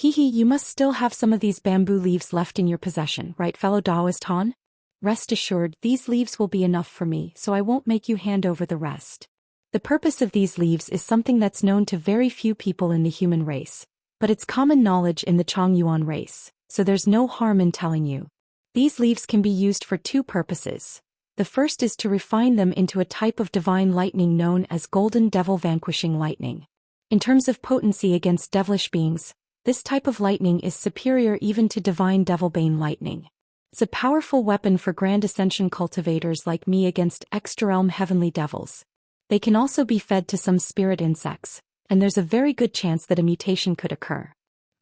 You must still have some of these bamboo leaves left in your possession, right, fellow Daoist Han? Rest assured, these leaves will be enough for me, so I won't make you hand over the rest. The purpose of these leaves is something that's known to very few people in the human race, but it's common knowledge in the Chongyuan race, so there's no harm in telling you. These leaves can be used for two purposes. The first is to refine them into a type of divine lightning known as golden devil vanquishing lightning. In terms of potency against devilish beings, this type of lightning is superior even to divine devilbane lightning. It's a powerful weapon for Grand Ascension cultivators like me against extra-realm heavenly devils. They can also be fed to some spirit insects, and there's a very good chance that a mutation could occur.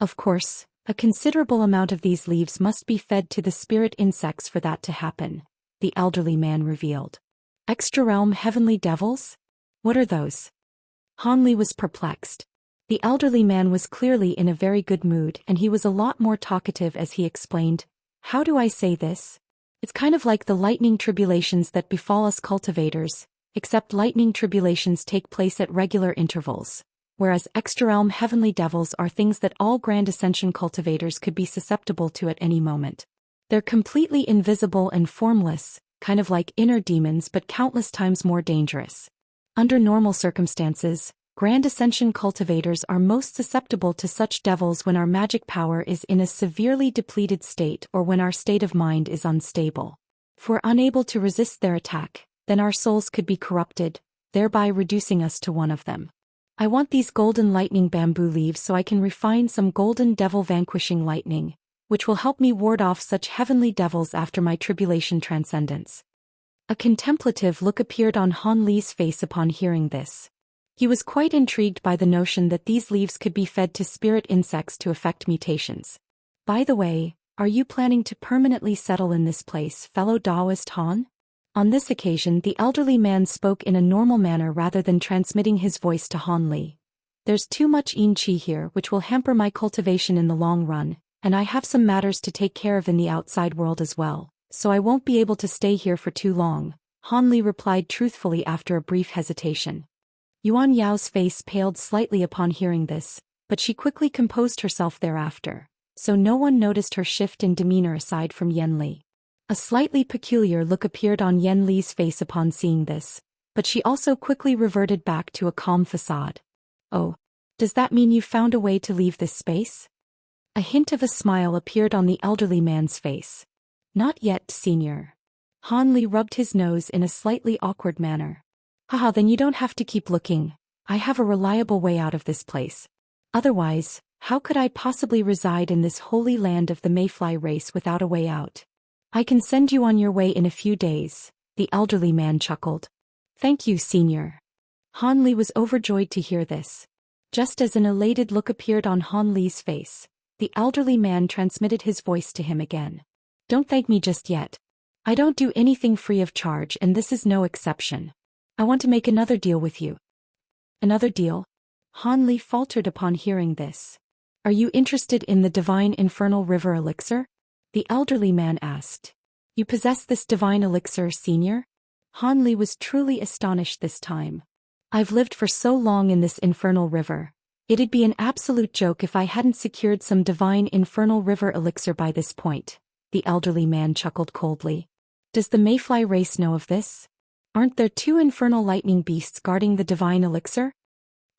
Of course, a considerable amount of these leaves must be fed to the spirit insects for that to happen, the elderly man revealed. Extra-realm heavenly devils? What are those? Han Li was perplexed. The elderly man was clearly in a very good mood, and he was a lot more talkative as he explained. How do I say this? It's kind of like the lightning tribulations that befall us cultivators, except lightning tribulations take place at regular intervals, whereas extra-realm heavenly devils are things that all Grand Ascension cultivators could be susceptible to at any moment. They're completely invisible and formless, kind of like inner demons but countless times more dangerous. Under normal circumstances, Grand Ascension cultivators are most susceptible to such devils when our magic power is in a severely depleted state or when our state of mind is unstable. If we're unable to resist their attack, then our souls could be corrupted, thereby reducing us to one of them. I want these golden lightning bamboo leaves so I can refine some golden devil vanquishing lightning, which will help me ward off such heavenly devils after my tribulation transcendence. A contemplative look appeared on Han Li's face upon hearing this. He was quite intrigued by the notion that these leaves could be fed to spirit insects to effect mutations. By the way, are you planning to permanently settle in this place, fellow Daoist Han? On this occasion the elderly man spoke in a normal manner rather than transmitting his voice to Han Li. There's too much yin qi here which will hamper my cultivation in the long run, and I have some matters to take care of in the outside world as well, so I won't be able to stay here for too long, Han Li replied truthfully after a brief hesitation. Yuan Yao's face paled slightly upon hearing this, but she quickly composed herself thereafter, so no one noticed her shift in demeanor aside from Yan Li. A slightly peculiar look appeared on Yan Li's face upon seeing this, but she also quickly reverted back to a calm facade. Oh, does that mean you found a way to leave this space? A hint of a smile appeared on the elderly man's face. Not yet, senior. Han Li rubbed his nose in a slightly awkward manner. Haha, then you don't have to keep looking. I have a reliable way out of this place. Otherwise, how could I possibly reside in this holy land of the Mayfly race without a way out? I can send you on your way in a few days, the elderly man chuckled. Thank you, senior. Han Li was overjoyed to hear this. Just as an elated look appeared on Han Li's face, the elderly man transmitted his voice to him again. Don't thank me just yet. I don't do anything free of charge, and this is no exception. I want to make another deal with you. Another deal? Han Li faltered upon hearing this. Are you interested in the divine infernal river elixir? The elderly man asked. You possess this divine elixir, senior? Han Li was truly astonished this time. I've lived for so long in this infernal river. It'd be an absolute joke if I hadn't secured some divine infernal river elixir by this point, the elderly man chuckled coldly. Does the Mayfly race know of this? Aren't there 2 infernal lightning beasts guarding the divine elixir?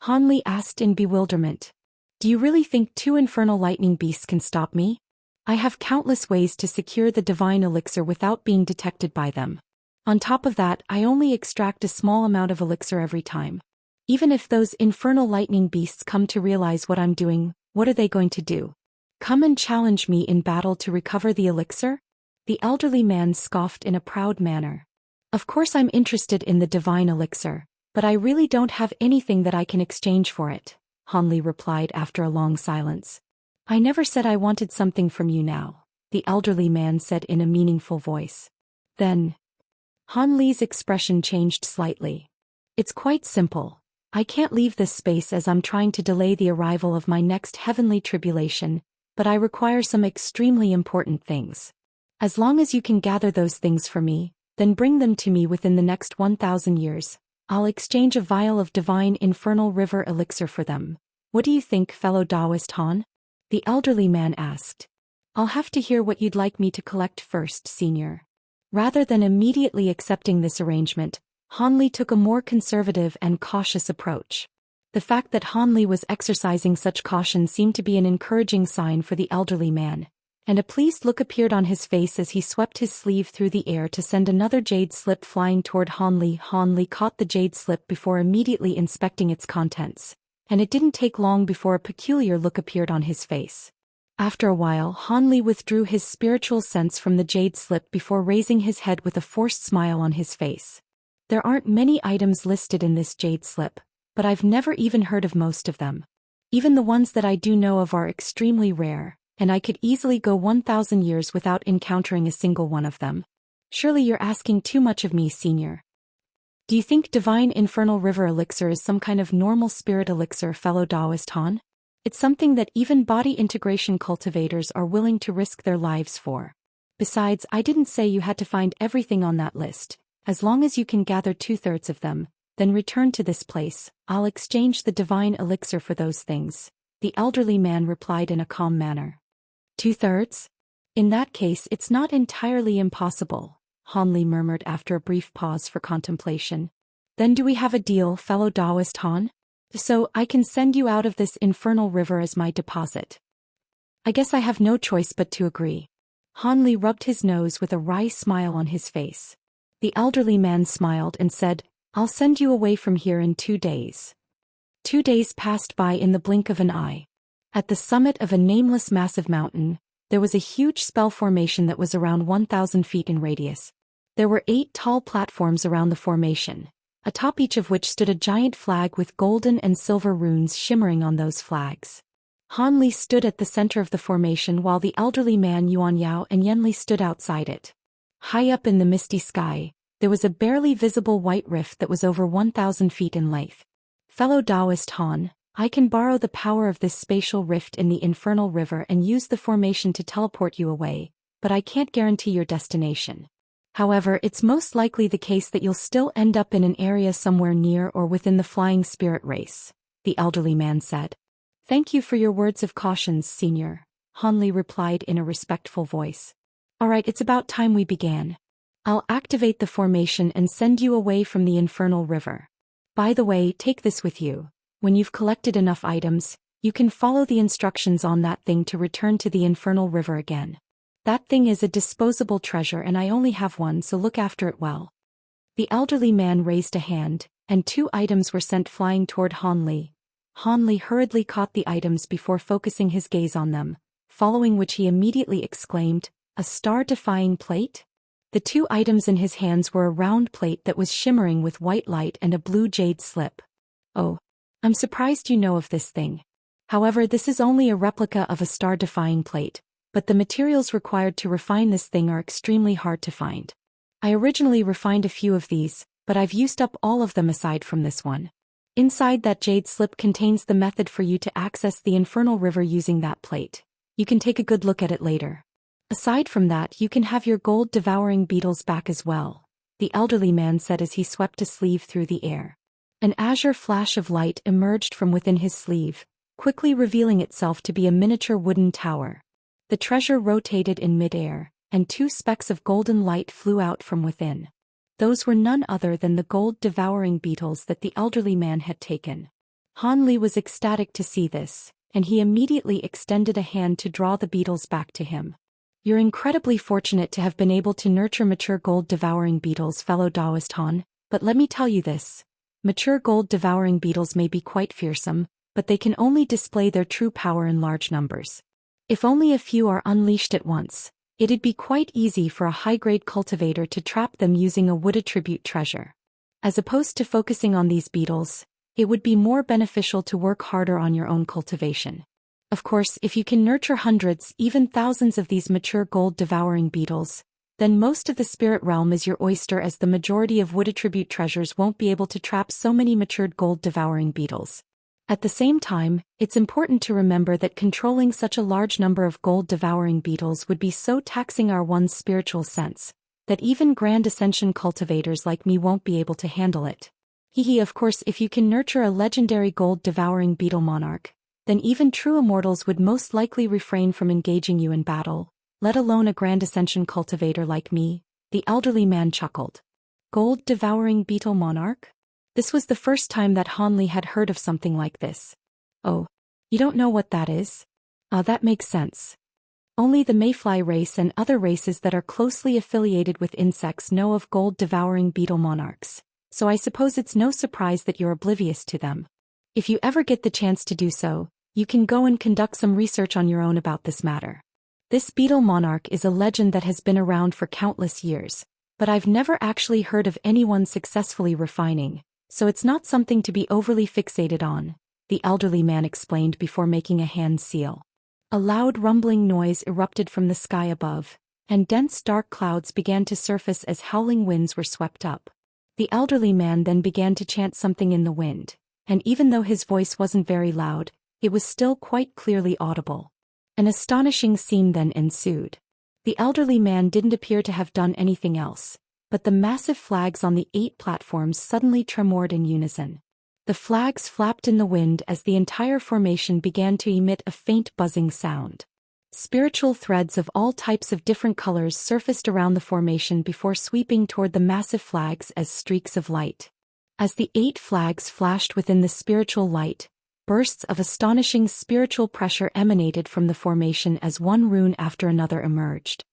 Han Li asked in bewilderment. Do you really think 2 infernal lightning beasts can stop me? I have countless ways to secure the divine elixir without being detected by them. On top of that, I only extract a small amount of elixir every time. Even if those infernal lightning beasts come to realize what I'm doing, what are they going to do? Come and challenge me in battle to recover the elixir? The elderly man scoffed in a proud manner. Of course I'm interested in the divine elixir, but I really don't have anything that I can exchange for it, Han Li replied after a long silence. I never said I wanted something from you now, the elderly man said in a meaningful voice. Then, Han Li's expression changed slightly. It's quite simple. I can't leave this space as I'm trying to delay the arrival of my next heavenly tribulation, but I require some extremely important things. As long as you can gather those things for me, then bring them to me within the next 1,000 years, I'll exchange a vial of divine infernal river elixir for them. What do you think, fellow Daoist Han? The elderly man asked. I'll have to hear what you'd like me to collect first, senior. Rather than immediately accepting this arrangement, Hanli took a more conservative and cautious approach. The fact that Hanli was exercising such caution seemed to be an encouraging sign for the elderly man, and a pleased look appeared on his face as he swept his sleeve through the air to send another jade slip flying toward Hanli. Hanli caught the jade slip before immediately inspecting its contents, and it didn't take long before a peculiar look appeared on his face. After a while, Hanli withdrew his spiritual sense from the jade slip before raising his head with a forced smile on his face. There aren't many items listed in this jade slip, but I've never even heard of most of them. Even the ones that I do know of are extremely rare, and I could easily go 1,000 years without encountering a single one of them. Surely you're asking too much of me, senior. Do you think divine infernal river elixir is some kind of normal spirit elixir, fellow Daoist Han? It's something that even body integration cultivators are willing to risk their lives for. Besides, I didn't say you had to find everything on that list. As long as you can gather 2/3 of them, then return to this place. I'll exchange the divine elixir for those things, the elderly man replied in a calm manner. 2/3? In that case, it's not entirely impossible, Hanli murmured after a brief pause for contemplation. Then do we have a deal, fellow Daoist Han? So, I can send you out of this infernal river as my deposit. I guess I have no choice but to agree. Hanli rubbed his nose with a wry smile on his face. The elderly man smiled and said, I'll send you away from here in 2 days. 2 days passed by in the blink of an eye. At the summit of a nameless massive mountain, there was a huge spell formation that was around 1,000 feet in radius. There were 8 tall platforms around the formation, atop each of which stood a giant flag with golden and silver runes shimmering on those flags. Hanli stood at the center of the formation while the elderly man Yuan Yao and Yanli stood outside it. High up in the misty sky, there was a barely visible white rift that was over 1,000 feet in length. Fellow Daoist Han, I can borrow the power of this spatial rift in the infernal river and use the formation to teleport you away, but I can't guarantee your destination. However, it's most likely the case that you'll still end up in an area somewhere near or within the flying spirit race, the elderly man said. Thank you for your words of caution, senior, Hanli replied in a respectful voice. Alright, it's about time we began. I'll activate the formation and send you away from the infernal river. By the way, take this with you. When you've collected enough items, you can follow the instructions on that thing to return to the infernal river again. That thing is a disposable treasure and I only have one, so look after it well. The elderly man raised a hand, and 2 items were sent flying toward Hanli. Hanli hurriedly caught the items before focusing his gaze on them, following which he immediately exclaimed, a star-defying plate? The 2 items in his hands were a round plate that was shimmering with white light and a blue jade slip. Oh, I'm surprised you know of this thing. However, this is only a replica of a star-defying plate, but the materials required to refine this thing are extremely hard to find. I originally refined a few of these, but I've used up all of them aside from this one. Inside that jade slip contains the method for you to access the infernal river using that plate. You can take a good look at it later. Aside from that, you can have your gold-devouring beetles back as well, the elderly man said as he swept a sleeve through the air. An azure flash of light emerged from within his sleeve, quickly revealing itself to be a miniature wooden tower. The treasure rotated in midair, and 2 specks of golden light flew out from within. Those were none other than the gold-devouring beetles that the elderly man had taken. Hanli was ecstatic to see this, and he immediately extended a hand to draw the beetles back to him. You're incredibly fortunate to have been able to nurture mature gold-devouring beetles, fellow Daoist Han, but let me tell you this. Mature gold-devouring beetles may be quite fearsome, but they can only display their true power in large numbers. If only a few are unleashed at once, it'd be quite easy for a high-grade cultivator to trap them using a wood attribute treasure. As opposed to focusing on these beetles, it would be more beneficial to work harder on your own cultivation. Of course, if you can nurture hundreds, even thousands of these mature gold-devouring beetles, then most of the spirit realm is your oyster, as the majority of wood attribute treasures won't be able to trap so many matured gold-devouring beetles. At the same time, it's important to remember that controlling such a large number of gold-devouring beetles would be so taxing our one's spiritual sense, that even Grand Ascension cultivators like me won't be able to handle it. Hee, of course, if you can nurture a legendary gold-devouring beetle monarch, then even true immortals would most likely refrain from engaging you in battle, let alone a grand ascension cultivator like me, the elderly man chuckled. Gold-devouring beetle monarch? This was the first time that Han Li had heard of something like this. Oh, you don't know what that is? That makes sense. Only the mayfly race and other races that are closely affiliated with insects know of gold-devouring beetle monarchs, so I suppose it's no surprise that you're oblivious to them. If you ever get the chance to do so, you can go and conduct some research on your own about this matter. This beetle monarch is a legend that has been around for countless years, but I've never actually heard of anyone successfully refining, so it's not something to be overly fixated on, the elderly man explained before making a hand seal. A loud rumbling noise erupted from the sky above, and dense dark clouds began to surface as howling winds were swept up. The elderly man then began to chant something in the wind, and even though his voice wasn't very loud, it was still quite clearly audible. An astonishing scene then ensued. The elderly man didn't appear to have done anything else, but the massive flags on the 8 platforms suddenly tremored in unison. The flags flapped in the wind as the entire formation began to emit a faint buzzing sound. Spiritual threads of all types of different colors surfaced around the formation before sweeping toward the massive flags as streaks of light. As the 8 flags flashed within the spiritual light, bursts of astonishing spiritual pressure emanated from the formation as one rune after another emerged.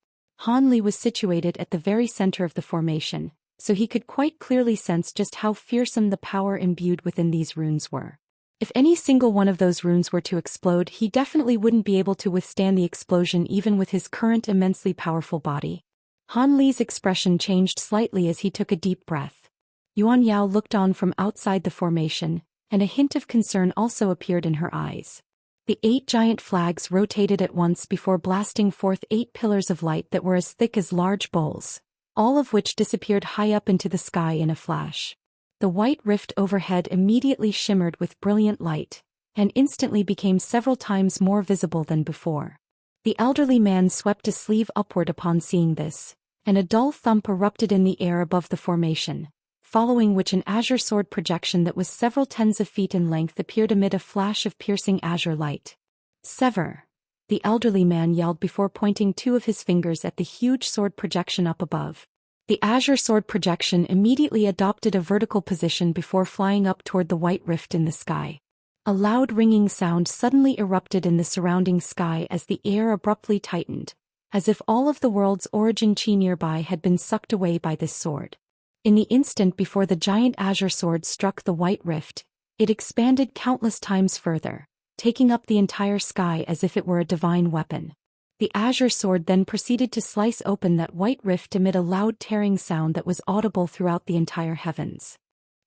Han Li was situated at the very center of the formation, so he could quite clearly sense just how fearsome the power imbued within these runes were. If any single one of those runes were to explode, he definitely wouldn't be able to withstand the explosion even with his current immensely powerful body. Han Li's expression changed slightly as he took a deep breath. Yuan Yao looked on from outside the formation, and a hint of concern also appeared in her eyes. The 8 giant flags rotated at once before blasting forth 8 pillars of light that were as thick as large bowls, all of which disappeared high up into the sky in a flash. The white rift overhead immediately shimmered with brilliant light, and instantly became several times more visible than before. The elderly man swept a sleeve upward upon seeing this, and a dull thump erupted in the air above the formation, following which an azure sword projection that was several tens of feet in length appeared amid a flash of piercing azure light. Sever! The elderly man yelled before pointing 2 of his fingers at the huge sword projection up above. The azure sword projection immediately adopted a vertical position before flying up toward the white rift in the sky. A loud ringing sound suddenly erupted in the surrounding sky as the air abruptly tightened, as if all of the world's origin chi nearby had been sucked away by this sword. In the instant before the giant azure sword struck the white rift, it expanded countless times further, taking up the entire sky as if it were a divine weapon. The azure sword then proceeded to slice open that white rift amid a loud tearing sound that was audible throughout the entire heavens.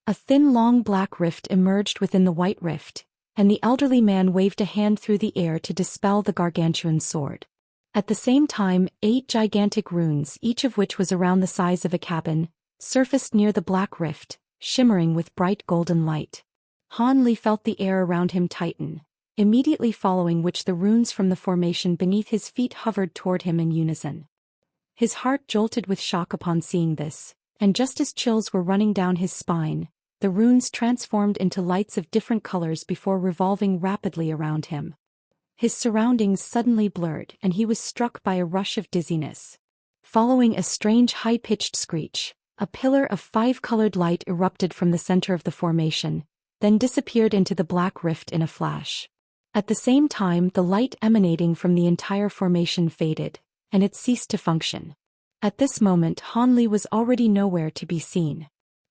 A thin long black rift emerged within the white rift, and the elderly man waved a hand through the air to dispel the gargantuan sword. At the same time, 8 gigantic runes, each of which was around the size of a cabin, surfaced near the black rift, shimmering with bright golden light. Han Li felt the air around him tighten, immediately following which the runes from the formation beneath his feet hovered toward him in unison. His heart jolted with shock upon seeing this, and just as chills were running down his spine, the runes transformed into lights of different colors before revolving rapidly around him. His surroundings suddenly blurred and he was struck by a rush of dizziness. Following a strange high-pitched screech, a pillar of 5-colored light erupted from the center of the formation, then disappeared into the black rift in a flash. At the same time, the light emanating from the entire formation faded, and it ceased to function. At this moment, Han Li was already nowhere to be seen.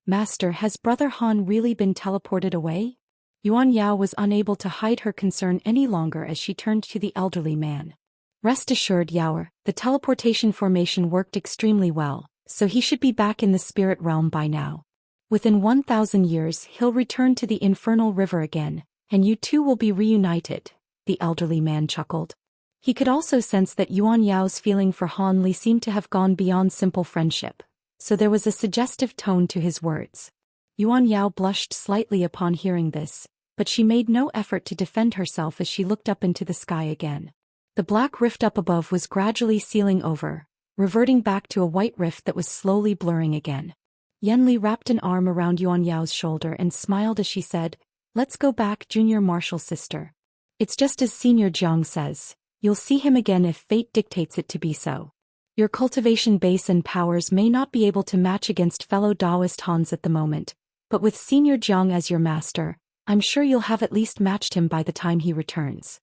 Master, has Brother Han really been teleported away? Yuan Yao was unable to hide her concern any longer as she turned to the elderly man. Rest assured, Yao, the teleportation formation worked extremely well, so he should be back in the spirit realm by now. Within 1,000 years he'll return to the infernal river again, and you two will be reunited, the elderly man chuckled. He could also sense that Yuan Yao's feeling for Han Li seemed to have gone beyond simple friendship, so there was a suggestive tone to his words. Yuan Yao blushed slightly upon hearing this, but she made no effort to defend herself as she looked up into the sky again. The black rift up above was gradually sealing over, reverting back to a white rift that was slowly blurring again. Yanli wrapped an arm around Yuan Yao's shoulder and smiled as she said, "Let's go back, junior martial sister. It's just as Senior Jiang says, you'll see him again if fate dictates it to be so. Your cultivation base and powers may not be able to match against fellow Daoist Hans at the moment, but with Senior Jiang as your master, I'm sure you'll have at least matched him by the time he returns."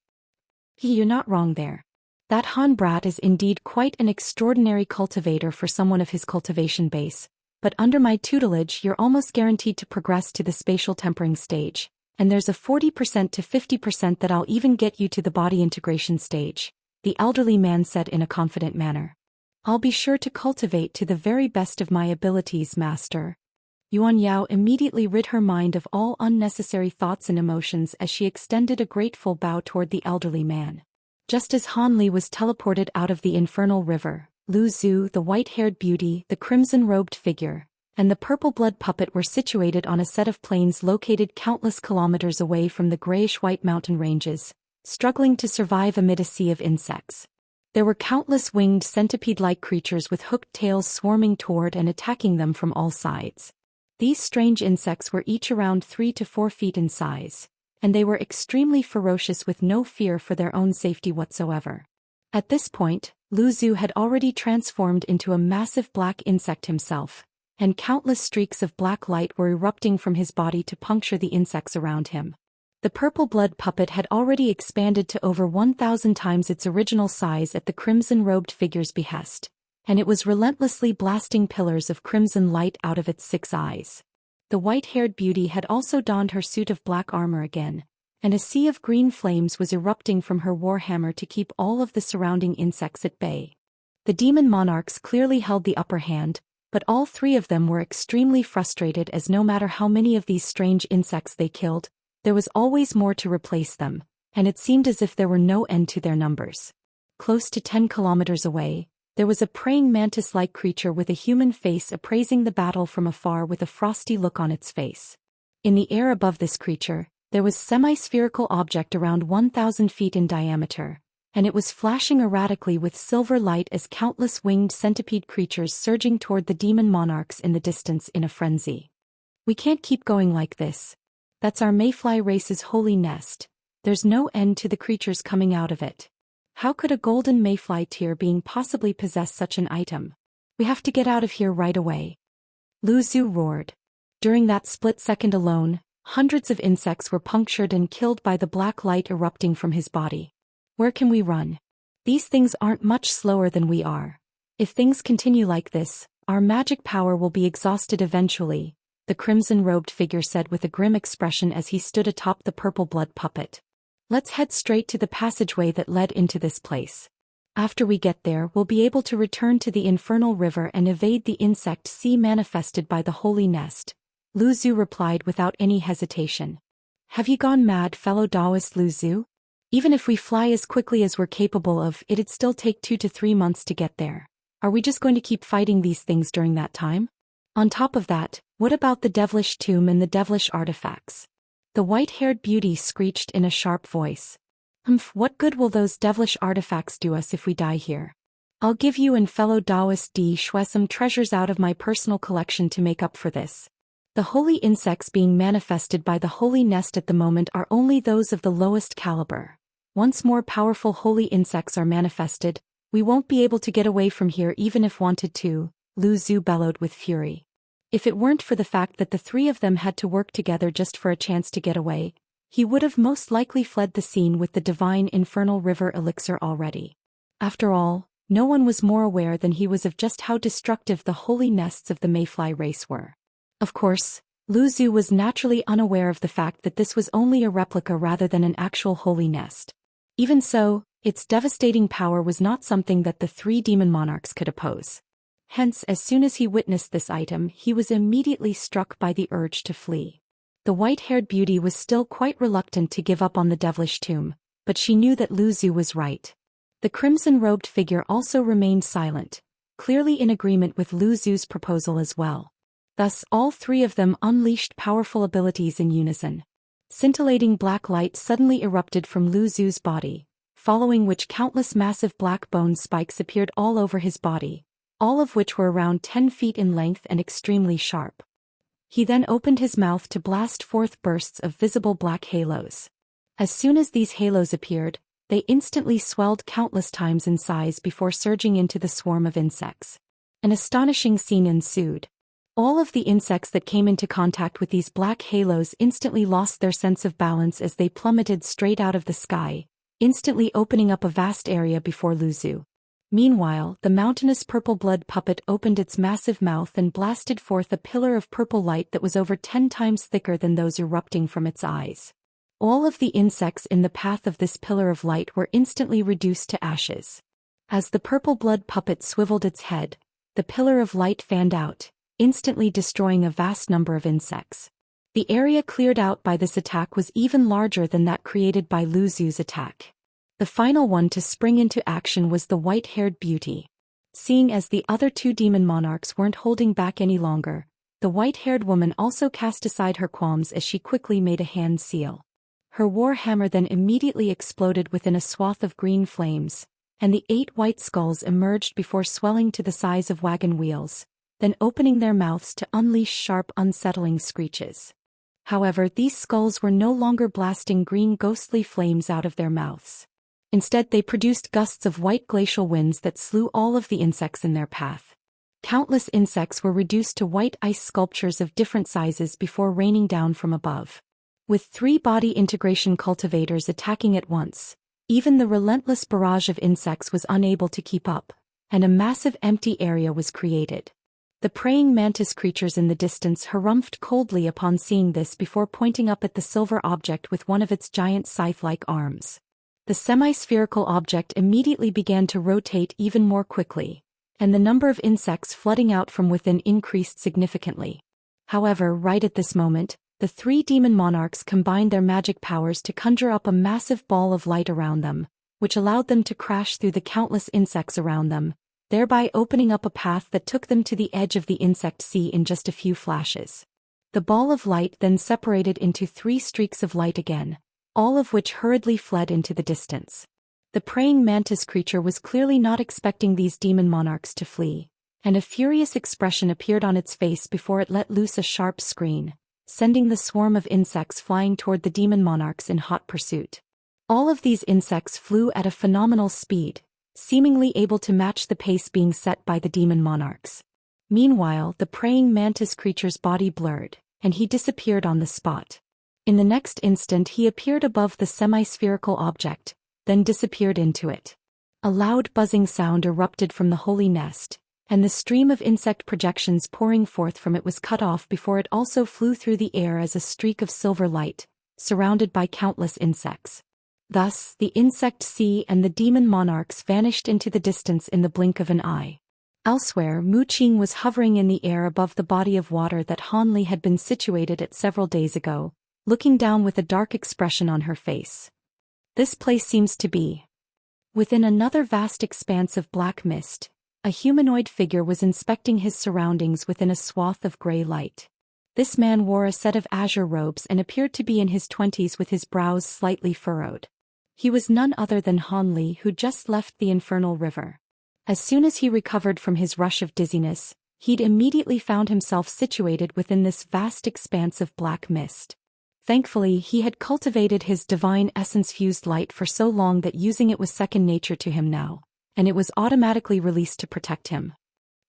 You're not wrong there. That Han brat is indeed quite an extraordinary cultivator for someone of his cultivation base, but under my tutelage you're almost guaranteed to progress to the spatial tempering stage, and there's a 40% to 50% that I'll even get you to the body integration stage, the elderly man said in a confident manner. "I'll be sure to cultivate to the very best of my abilities, master." Yuan Yao immediately rid her mind of all unnecessary thoughts and emotions as she extended a grateful bow toward the elderly man. Just as Han Li was teleported out of the infernal river, Lu Zhu, the white-haired beauty, the crimson-robed figure, and the purple-blood puppet were situated on a set of plains located countless kilometers away from the grayish-white mountain ranges, struggling to survive amid a sea of insects. There were countless winged centipede-like creatures with hooked tails swarming toward and attacking them from all sides. These strange insects were each around 3 to 4 feet in size, and they were extremely ferocious with no fear for their own safety whatsoever. At this point, Lu Zhu had already transformed into a massive black insect himself, and countless streaks of black light were erupting from his body to puncture the insects around him. The purple blood puppet had already expanded to over 1,000 times its original size at the crimson-robed figure's behest, and it was relentlessly blasting pillars of crimson light out of its 6 eyes. The white-haired beauty had also donned her suit of black armor again, and a sea of green flames was erupting from her warhammer to keep all of the surrounding insects at bay. The demon monarchs clearly held the upper hand, but all 3 of them were extremely frustrated as no matter how many of these strange insects they killed, there was always more to replace them, and it seemed as if there were no end to their numbers. Close to 10 kilometers away, there was a praying mantis-like creature with a human face appraising the battle from afar with a frosty look on its face. In the air above this creature, there was a semi-spherical object around 1,000 feet in diameter, and it was flashing erratically with silver light as countless winged centipede creatures surging toward the demon monarchs in the distance in a frenzy. "We can't keep going like this. That's our mayfly race's holy nest. There's no end to the creatures coming out of it. How could a golden mayfly tier being possibly possess such an item? We have to get out of here right away." Lu Zhu roared. During that split second alone, hundreds of insects were punctured and killed by the black light erupting from his body. "Where can we run? These things aren't much slower than we are. If things continue like this, our magic power will be exhausted eventually," the crimson-robed figure said with a grim expression as he stood atop the purple blood puppet. "Let's head straight to the passageway that led into this place. After we get there, we'll be able to return to the infernal river and evade the insect sea manifested by the holy nest," Lu Zhu replied without any hesitation. "Have you gone mad, fellow Daoist Lu Zhu? Even if we fly as quickly as we're capable of, it'd still take 2 to 3 months to get there. Are we just going to keep fighting these things during that time? On top of that, what about the devilish tomb and the devilish artifacts?" The white-haired beauty screeched in a sharp voice. What good will those devilish artifacts do us if we die here? I'll give you and fellow Daoist D. Shui some treasures out of my personal collection to make up for this. The holy insects being manifested by the holy nest at the moment are only those of the lowest caliber. Once more powerful holy insects are manifested, we won't be able to get away from here even if wanted to, Lu Zhu bellowed with fury. If it weren't for the fact that the 3 of them had to work together just for a chance to get away, he would have most likely fled the scene with the divine infernal river elixir already. After all, no one was more aware than he was of just how destructive the holy nests of the mayfly race were. Of course, Lu Zhu was naturally unaware of the fact that this was only a replica rather than an actual holy nest. Even so, its devastating power was not something that the 3 demon monarchs could oppose. Hence, as soon as he witnessed this item, he was immediately struck by the urge to flee. The white-haired beauty was still quite reluctant to give up on the devilish tomb, but she knew that Lu Zhu was right. The crimson-robed figure also remained silent, clearly in agreement with Lu Zhu's proposal as well. Thus, all 3 of them unleashed powerful abilities in unison. Scintillating black light suddenly erupted from Lu Zhu's body, following which countless massive black bone spikes appeared all over his body, all of which were around 10 feet in length and extremely sharp. He then opened his mouth to blast forth bursts of visible black halos. As soon as these halos appeared, they instantly swelled countless times in size before surging into the swarm of insects. An astonishing scene ensued. All of the insects that came into contact with these black halos instantly lost their sense of balance as they plummeted straight out of the sky, instantly opening up a vast area before Luzu. Meanwhile, the mountainous purple blood puppet opened its massive mouth and blasted forth a pillar of purple light that was over 10 times thicker than those erupting from its eyes. All of the insects in the path of this pillar of light were instantly reduced to ashes. As the purple blood puppet swiveled its head, the pillar of light fanned out, instantly destroying a vast number of insects. The area cleared out by this attack was even larger than that created by Lu Zu's attack. The final one to spring into action was the white-haired beauty. Seeing as the other two demon monarchs weren't holding back any longer, the white-haired woman also cast aside her qualms as she quickly made a hand seal. Her war hammer then immediately exploded within a swath of green flames, and the 8 white skulls emerged before swelling to the size of wagon wheels, then opening their mouths to unleash sharp, unsettling screeches. However, these skulls were no longer blasting green ghostly flames out of their mouths. Instead, they produced gusts of white glacial winds that slew all of the insects in their path. Countless insects were reduced to white ice sculptures of different sizes before raining down from above. With 3 body integration cultivators attacking at once, even the relentless barrage of insects was unable to keep up, and a massive empty area was created. The praying mantis creatures in the distance harumphed coldly upon seeing this before pointing up at the silver object with one of its giant scythe-like arms. The semi-spherical object immediately began to rotate even more quickly, and the number of insects flooding out from within increased significantly. However, right at this moment, the 3 demon monarchs combined their magic powers to conjure up a massive ball of light around them, which allowed them to crash through the countless insects around them, thereby opening up a path that took them to the edge of the insect sea in just a few flashes. The ball of light then separated into 3 streaks of light again, all of which hurriedly fled into the distance. The praying mantis creature was clearly not expecting these demon monarchs to flee, and a furious expression appeared on its face before it let loose a sharp scream, sending the swarm of insects flying toward the demon monarchs in hot pursuit. All of these insects flew at a phenomenal speed, seemingly able to match the pace being set by the demon monarchs. Meanwhile, the praying mantis creature's body blurred, and he disappeared on the spot. In the next instant he appeared above the semi-spherical object, then disappeared into it. A loud buzzing sound erupted from the holy nest, and the stream of insect projections pouring forth from it was cut off before it also flew through the air as a streak of silver light, surrounded by countless insects. Thus, the insect sea and the demon monarchs vanished into the distance in the blink of an eye. Elsewhere, Mu Qing was hovering in the air above the body of water that Han Li had been situated at several days ago, looking down with a dark expression on her face. This place seems to be. Within another vast expanse of black mist, a humanoid figure was inspecting his surroundings within a swath of gray light. This man wore a set of azure robes and appeared to be in his 20s with his brows slightly furrowed. He was none other than Han Li, who just left the infernal river. As soon as he recovered from his rush of dizziness, he'd immediately found himself situated within this vast expanse of black mist. Thankfully, he had cultivated his divine essence-fused light for so long that using it was second nature to him now, and it was automatically released to protect him.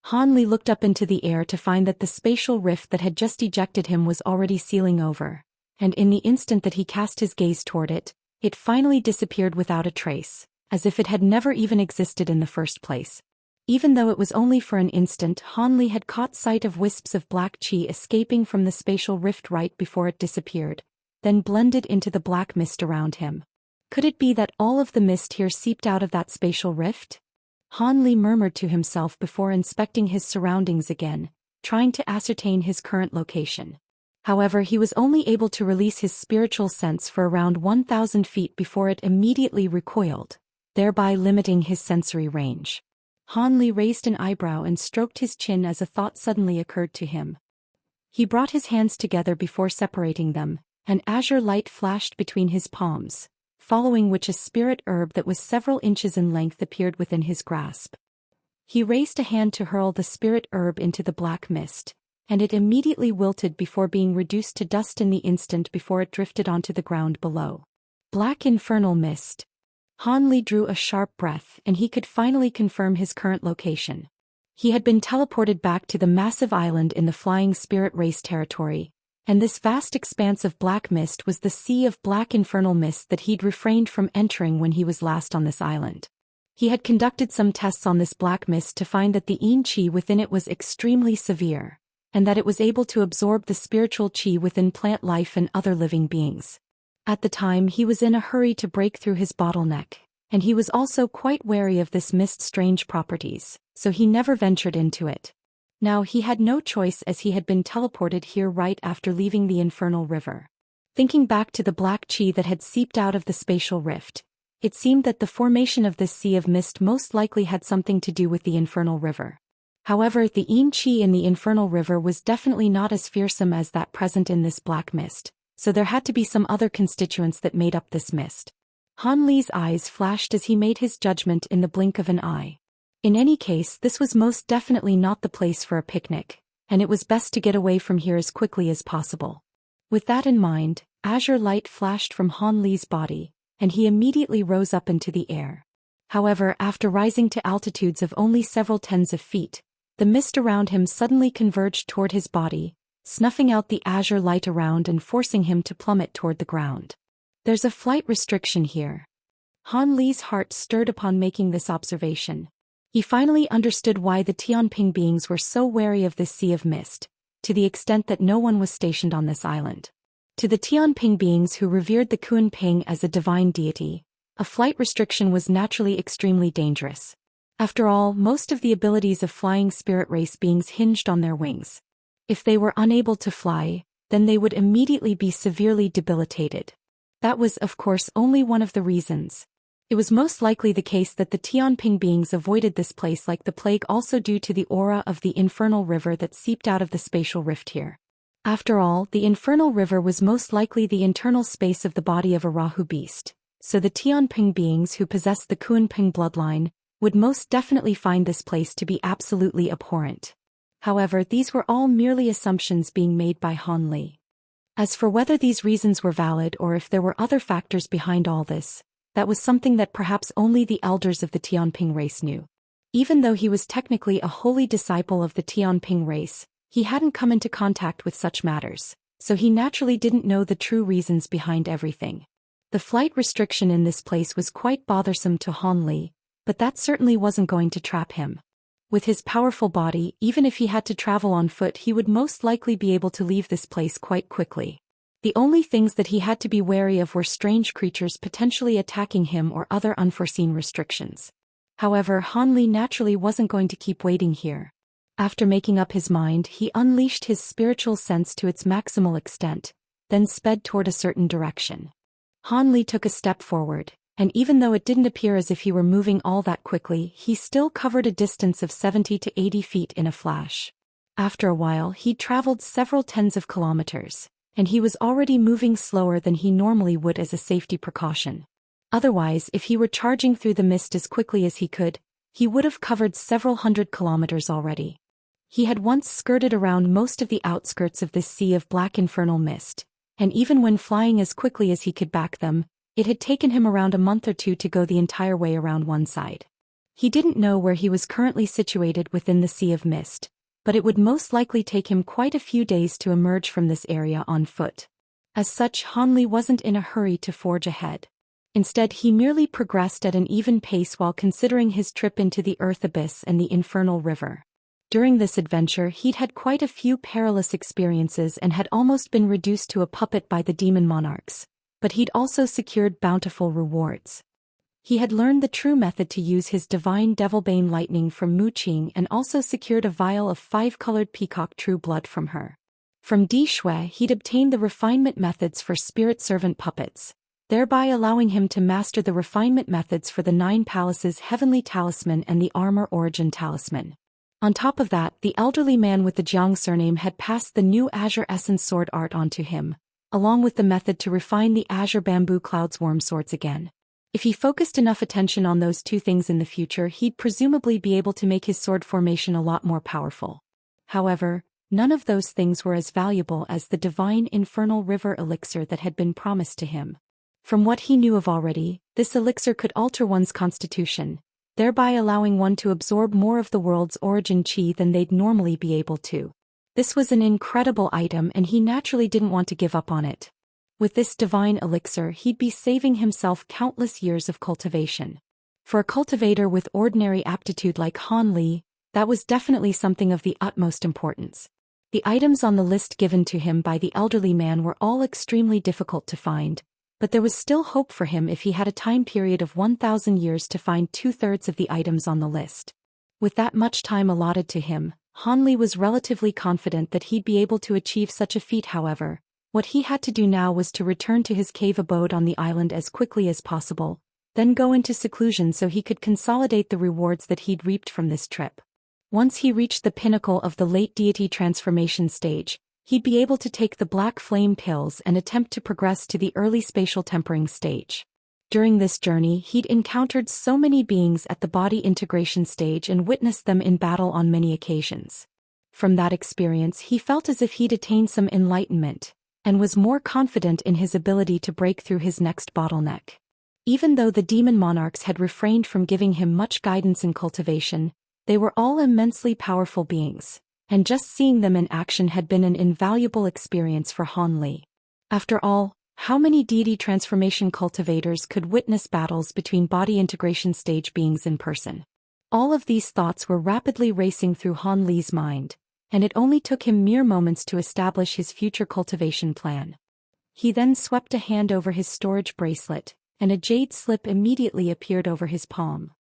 Han Li looked up into the air to find that the spatial rift that had just ejected him was already sealing over, and in the instant that he cast his gaze toward it, it finally disappeared without a trace, as if it had never even existed in the first place. Even though it was only for an instant, Han Li had caught sight of wisps of black qi escaping from the spatial rift right before it disappeared, then blended into the black mist around him. Could it be that all of the mist here seeped out of that spatial rift? Han Li murmured to himself before inspecting his surroundings again, trying to ascertain his current location. However, he was only able to release his spiritual sense for around 1,000 feet before it immediately recoiled, thereby limiting his sensory range. Han Li raised an eyebrow and stroked his chin as a thought suddenly occurred to him. He brought his hands together before separating them, and azure light flashed between his palms, following which a spirit herb that was several inches in length appeared within his grasp. He raised a hand to hurl the spirit herb into the black mist, and it immediately wilted before being reduced to dust in the instant before it drifted onto the ground below. Black infernal mist. Han Li drew a sharp breath and he could finally confirm his current location. He had been teleported back to the massive island in the flying spirit race territory, and this vast expanse of black mist was the sea of black infernal mist that he'd refrained from entering when he was last on this island. He had conducted some tests on this black mist to find that the yin qi within it was extremely severe, and that it was able to absorb the spiritual qi within plant life and other living beings. At the time he was in a hurry to break through his bottleneck, and he was also quite wary of this mist's strange properties, so he never ventured into it. Now he had no choice as he had been teleported here right after leaving the infernal river. Thinking back to the black qi that had seeped out of the spatial rift, it seemed that the formation of this sea of mist most likely had something to do with the infernal river. However, the yin qi in the infernal river was definitely not as fearsome as that present in this black mist, so there had to be some other constituents that made up this mist. Han Li's eyes flashed as he made his judgment in the blink of an eye. In any case, this was most definitely not the place for a picnic, and it was best to get away from here as quickly as possible. With that in mind, azure light flashed from Han Li's body, and he immediately rose up into the air. However, after rising to altitudes of only several tens of feet, the mist around him suddenly converged toward his body, snuffing out the azure light around and forcing him to plummet toward the ground. There's a flight restriction here. Han Li's heart stirred upon making this observation. He finally understood why the Tianping beings were so wary of this sea of mist, to the extent that no one was stationed on this island. To the Tianping beings who revered the Kunping as a divine deity, a flight restriction was naturally extremely dangerous. After all, most of the abilities of flying spirit race beings hinged on their wings. If they were unable to fly, then they would immediately be severely debilitated. That was, of course, only one of the reasons. It was most likely the case that the Tianping beings avoided this place like the plague also due to the aura of the infernal river that seeped out of the spatial rift here. After all, the infernal river was most likely the internal space of the body of a Rahu beast, so the Tianping beings who possessed the Kunping bloodline would most definitely find this place to be absolutely abhorrent. However, these were all merely assumptions being made by Han Li. As for whether these reasons were valid or if there were other factors behind all this, that was something that perhaps only the elders of the Tianping race knew. Even though he was technically a holy disciple of the Tianping race, he hadn't come into contact with such matters, so he naturally didn't know the true reasons behind everything. The flight restriction in this place was quite bothersome to Han Li, but that certainly wasn't going to trap him. With his powerful body, even if he had to travel on foot, he would most likely be able to leave this place quite quickly. The only things that he had to be wary of were strange creatures potentially attacking him or other unforeseen restrictions. However, Han Li naturally wasn't going to keep waiting here. After making up his mind, he unleashed his spiritual sense to its maximal extent, then sped toward a certain direction. Han Li took a step forward, and even though it didn't appear as if he were moving all that quickly, he still covered a distance of 70 to 80 feet in a flash. After a while, he'd traveled several tens of kilometers, and he was already moving slower than he normally would as a safety precaution. Otherwise, if he were charging through the mist as quickly as he could, he would have covered several hundred kilometers already. He had once skirted around most of the outskirts of this sea of black infernal mist, and even when flying as quickly as he could back them, it had taken him around a month or two to go the entire way around one side. He didn't know where he was currently situated within the sea of mist, but it would most likely take him quite a few days to emerge from this area on foot. As such, Han Li wasn't in a hurry to forge ahead. Instead, he merely progressed at an even pace while considering his trip into the earth abyss and the infernal river. During this adventure, he'd had quite a few perilous experiences and had almost been reduced to a puppet by the demon monarchs, but he'd also secured bountiful rewards. He had learned the true method to use his divine devilbane lightning from Mu Qing and also secured a vial of 5-colored peacock true blood from her. From Di Shui, he'd obtained the refinement methods for spirit servant puppets, thereby allowing him to master the refinement methods for the 9 palaces heavenly talisman and the armor origin talisman. On top of that, the elderly man with the Jiang surname had passed the new Azure Essence sword art onto him, along with the method to refine the Azure Bamboo Cloud's worm swords again. If he focused enough attention on those two things in the future, he'd presumably be able to make his sword formation a lot more powerful. However, none of those things were as valuable as the divine infernal river elixir that had been promised to him. From what he knew of already, this elixir could alter one's constitution, thereby allowing one to absorb more of the world's origin chi than they'd normally be able to. This was an incredible item and he naturally didn't want to give up on it. With this divine elixir, he'd be saving himself countless years of cultivation. For a cultivator with ordinary aptitude like Han Li, that was definitely something of the utmost importance. The items on the list given to him by the elderly man were all extremely difficult to find, but there was still hope for him if he had a time period of 1,000 years to find 2/3 of the items on the list. With that much time allotted to him, Han Li was relatively confident that he'd be able to achieve such a feat. However, what he had to do now was to return to his cave abode on the island as quickly as possible, then go into seclusion so he could consolidate the rewards that he'd reaped from this trip. Once he reached the pinnacle of the late deity transformation stage, he'd be able to take the black flame pills and attempt to progress to the early spatial tempering stage. During this journey, he'd encountered so many beings at the body integration stage and witnessed them in battle on many occasions. From that experience, he felt as if he'd attained some enlightenment, and was more confident in his ability to break through his next bottleneck. Even though the demon monarchs had refrained from giving him much guidance in cultivation, they were all immensely powerful beings, and just seeing them in action had been an invaluable experience for Han Li. After all, how many deity transformation cultivators could witness battles between body integration stage beings in person? All of these thoughts were rapidly racing through Han Li's mind, and it only took him mere moments to establish his future cultivation plan. He then swept a hand over his storage bracelet, and a jade slip immediately appeared over his palm.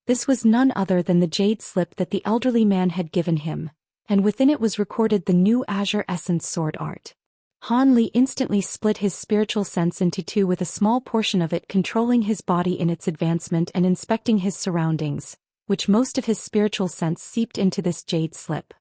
This was none other than the jade slip that the elderly man had given him, and within it was recorded the new Azure Essence sword art. Han Li instantly split his spiritual sense into two, with a small portion of it controlling his body in its advancement and inspecting his surroundings, which most of his spiritual sense seeped into this jade slip.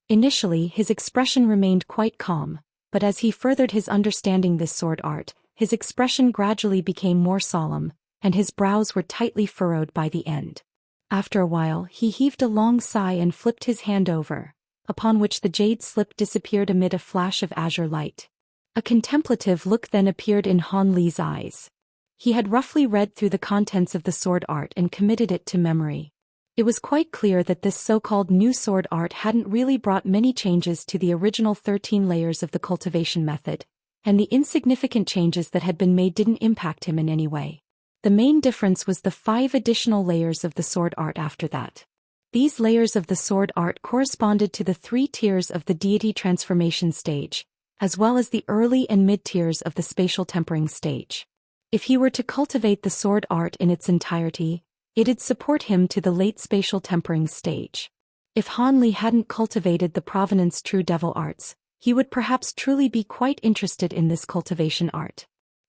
Initially, his expression remained quite calm, but as he furthered his understanding this sword art, his expression gradually became more solemn, and his brows were tightly furrowed by the end. After a while, he heaved a long sigh and flipped his hand over, upon which the jade slip disappeared amid a flash of azure light. A contemplative look then appeared in Han Li's eyes. He had roughly read through the contents of the sword art and committed it to memory. It was quite clear that this so-called new sword art hadn't really brought many changes to the original 13 layers of the cultivation method, and the insignificant changes that had been made didn't impact him in any way. The main difference was the 5 additional layers of the sword art after that. These layers of the sword art corresponded to the 3 tiers of the deity transformation stage, as well as the early and mid tiers of the spatial tempering stage. If he were to cultivate the sword art in its entirety, it'd support him to the late spatial tempering stage. If Han Li hadn't cultivated the Provenance True Devil arts, he would perhaps truly be quite interested in this cultivation art.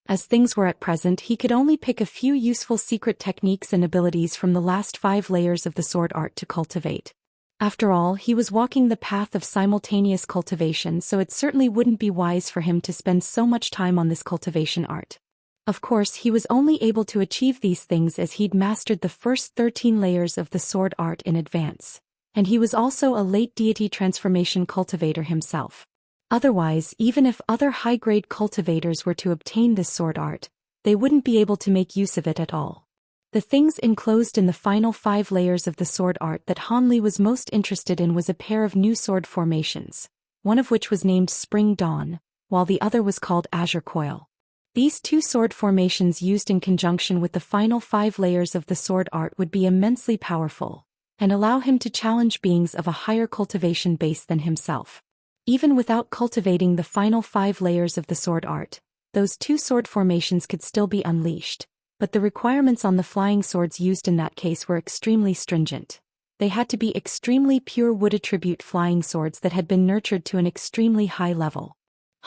As things were at present, he could only pick a few useful secret techniques and abilities from the last 5 layers of the sword art to cultivate. After all, he was walking the path of simultaneous cultivation, so it certainly wouldn't be wise for him to spend so much time on this cultivation art. Of course, he was only able to achieve these things as he'd mastered the first 13 layers of the sword art in advance, and he was also a late deity transformation cultivator himself. Otherwise, even if other high-grade cultivators were to obtain this sword art, they wouldn't be able to make use of it at all. The things enclosed in the final 5 layers of the sword art that Han Li was most interested in was a pair of new sword formations, one of which was named Spring Dawn, while the other was called Azure Coil. These 2 sword formations used in conjunction with the final 5 layers of the sword art would be immensely powerful, and allow him to challenge beings of a higher cultivation base than himself. Even without cultivating the final 5 layers of the sword art, those 2 sword formations could still be unleashed, but the requirements on the flying swords used in that case were extremely stringent. They had to be extremely pure wood attribute flying swords that had been nurtured to an extremely high level.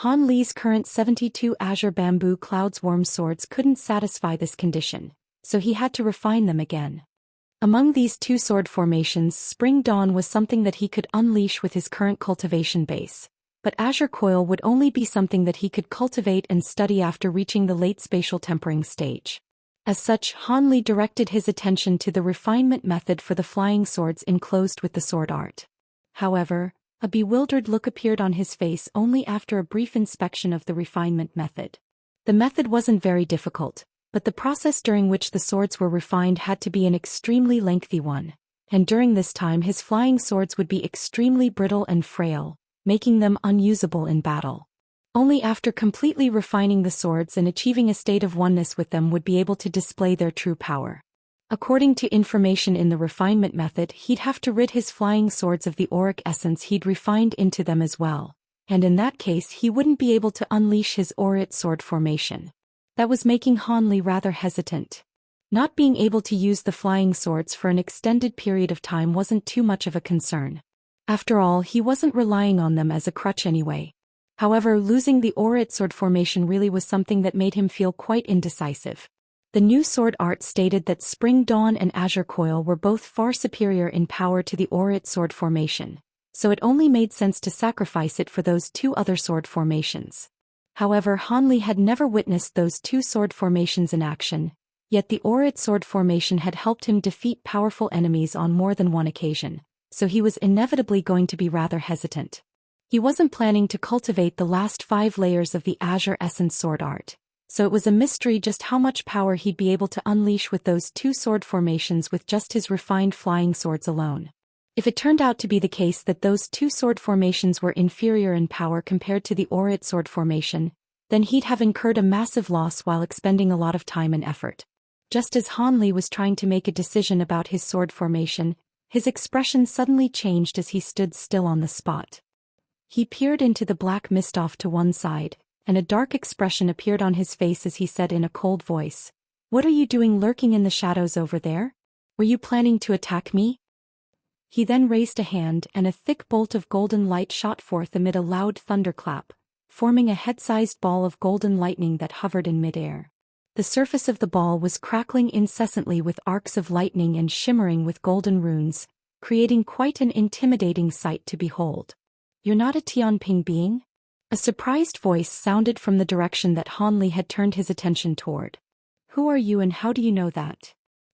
Han Li's current 72 Azure Bamboo Clouds Worm swords couldn't satisfy this condition, so he had to refine them again. Among these 2 sword formations, Spring Dawn was something that he could unleash with his current cultivation base, but Azure Coil would only be something that he could cultivate and study after reaching the late spatial tempering stage. As such, Han Li directed his attention to the refinement method for the flying swords enclosed with the sword art. However, a bewildered look appeared on his face only after a brief inspection of the refinement method. The method wasn't very difficult, but the process during which the swords were refined had to be an extremely lengthy one, and during this time his flying swords would be extremely brittle and frail, making them unusable in battle. Only after completely refining the swords and achieving a state of oneness with them would be able to display their true power. According to information in the refinement method, he'd have to rid his flying swords of the auric essence he'd refined into them as well, and in that case he wouldn't be able to unleash his aurit sword formation. That was making Han Li rather hesitant. Not being able to use the flying swords for an extended period of time wasn't too much of a concern. After all, he wasn't relying on them as a crutch anyway. However, losing the aurit sword formation really was something that made him feel quite indecisive. The new sword art stated that Spring Dawn and Azure Coil were both far superior in power to the aurit sword formation, so it only made sense to sacrifice it for those two other sword formations. However, Han Li had never witnessed those two sword formations in action, yet the aurit sword formation had helped him defeat powerful enemies on more than one occasion, so he was inevitably going to be rather hesitant. He wasn't planning to cultivate the last 5 layers of the Azure Essence sword art, so it was a mystery just how much power he'd be able to unleash with those two sword formations with just his refined flying swords alone. If it turned out to be the case that those two sword formations were inferior in power compared to the aurit sword formation, then he'd have incurred a massive loss while expending a lot of time and effort. Just as Han Li was trying to make a decision about his sword formation, his expression suddenly changed as he stood still on the spot. He peered into the black mist off to one side, and a dark expression appeared on his face as he said in a cold voice, "What are you doing lurking in the shadows over there? Were you planning to attack me?" He then raised a hand and a thick bolt of golden light shot forth amid a loud thunderclap, forming a head-sized ball of golden lightning that hovered in midair. The surface of the ball was crackling incessantly with arcs of lightning and shimmering with golden runes, creating quite an intimidating sight to behold. "You're not a Tianping being?" A surprised voice sounded from the direction that Han Li had turned his attention toward. "Who are you and how do you know that?"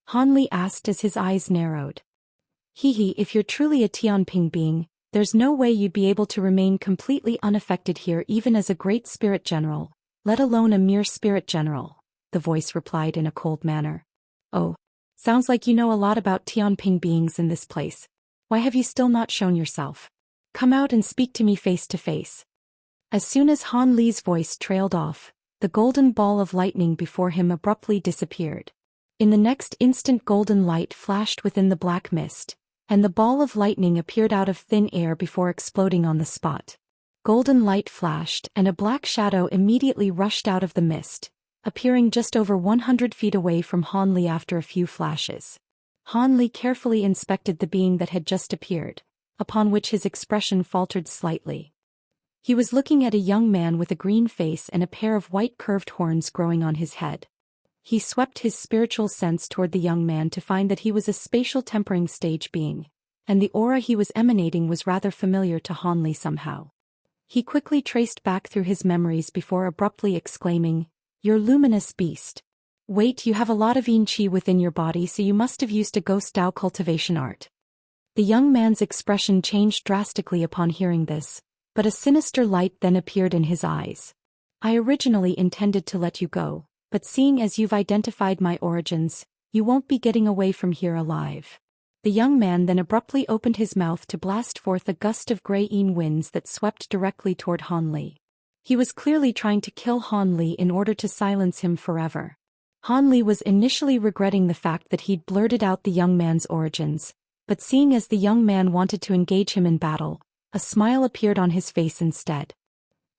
Han Li asked as his eyes narrowed. "Hehe, if you're truly a Tianping being, there's no way you'd be able to remain completely unaffected here even as a great spirit general, let alone a mere spirit general," the voice replied in a cold manner. "Oh, sounds like you know a lot about Tianping beings in this place. Why have you still not shown yourself? Come out and speak to me face to face." As soon as Han Li's voice trailed off, the golden ball of lightning before him abruptly disappeared. In the next instant golden light flashed within the black mist, and the ball of lightning appeared out of thin air before exploding on the spot. Golden light flashed and a black shadow immediately rushed out of the mist, appearing just over 100 feet away from Han Li after a few flashes. Han Li carefully inspected the being that had just appeared, upon which his expression faltered slightly. He was looking at a young man with a green face and a pair of white curved horns growing on his head. He swept his spiritual sense toward the young man to find that he was a spatial tempering stage being, and the aura he was emanating was rather familiar to Han Li somehow. He quickly traced back through his memories before abruptly exclaiming, "You're luminous beast. Wait, you have a lot of yin qi within your body, so you must have used a ghost Dao cultivation art." The young man's expression changed drastically upon hearing this, but a sinister light then appeared in his eyes. "I originally intended to let you go, but seeing as you've identified my origins, you won't be getting away from here alive." The young man then abruptly opened his mouth to blast forth a gust of grey yin winds that swept directly toward Han Li. He was clearly trying to kill Han Li in order to silence him forever. Han Li was initially regretting the fact that he'd blurted out the young man's origins, but seeing as the young man wanted to engage him in battle, a smile appeared on his face instead.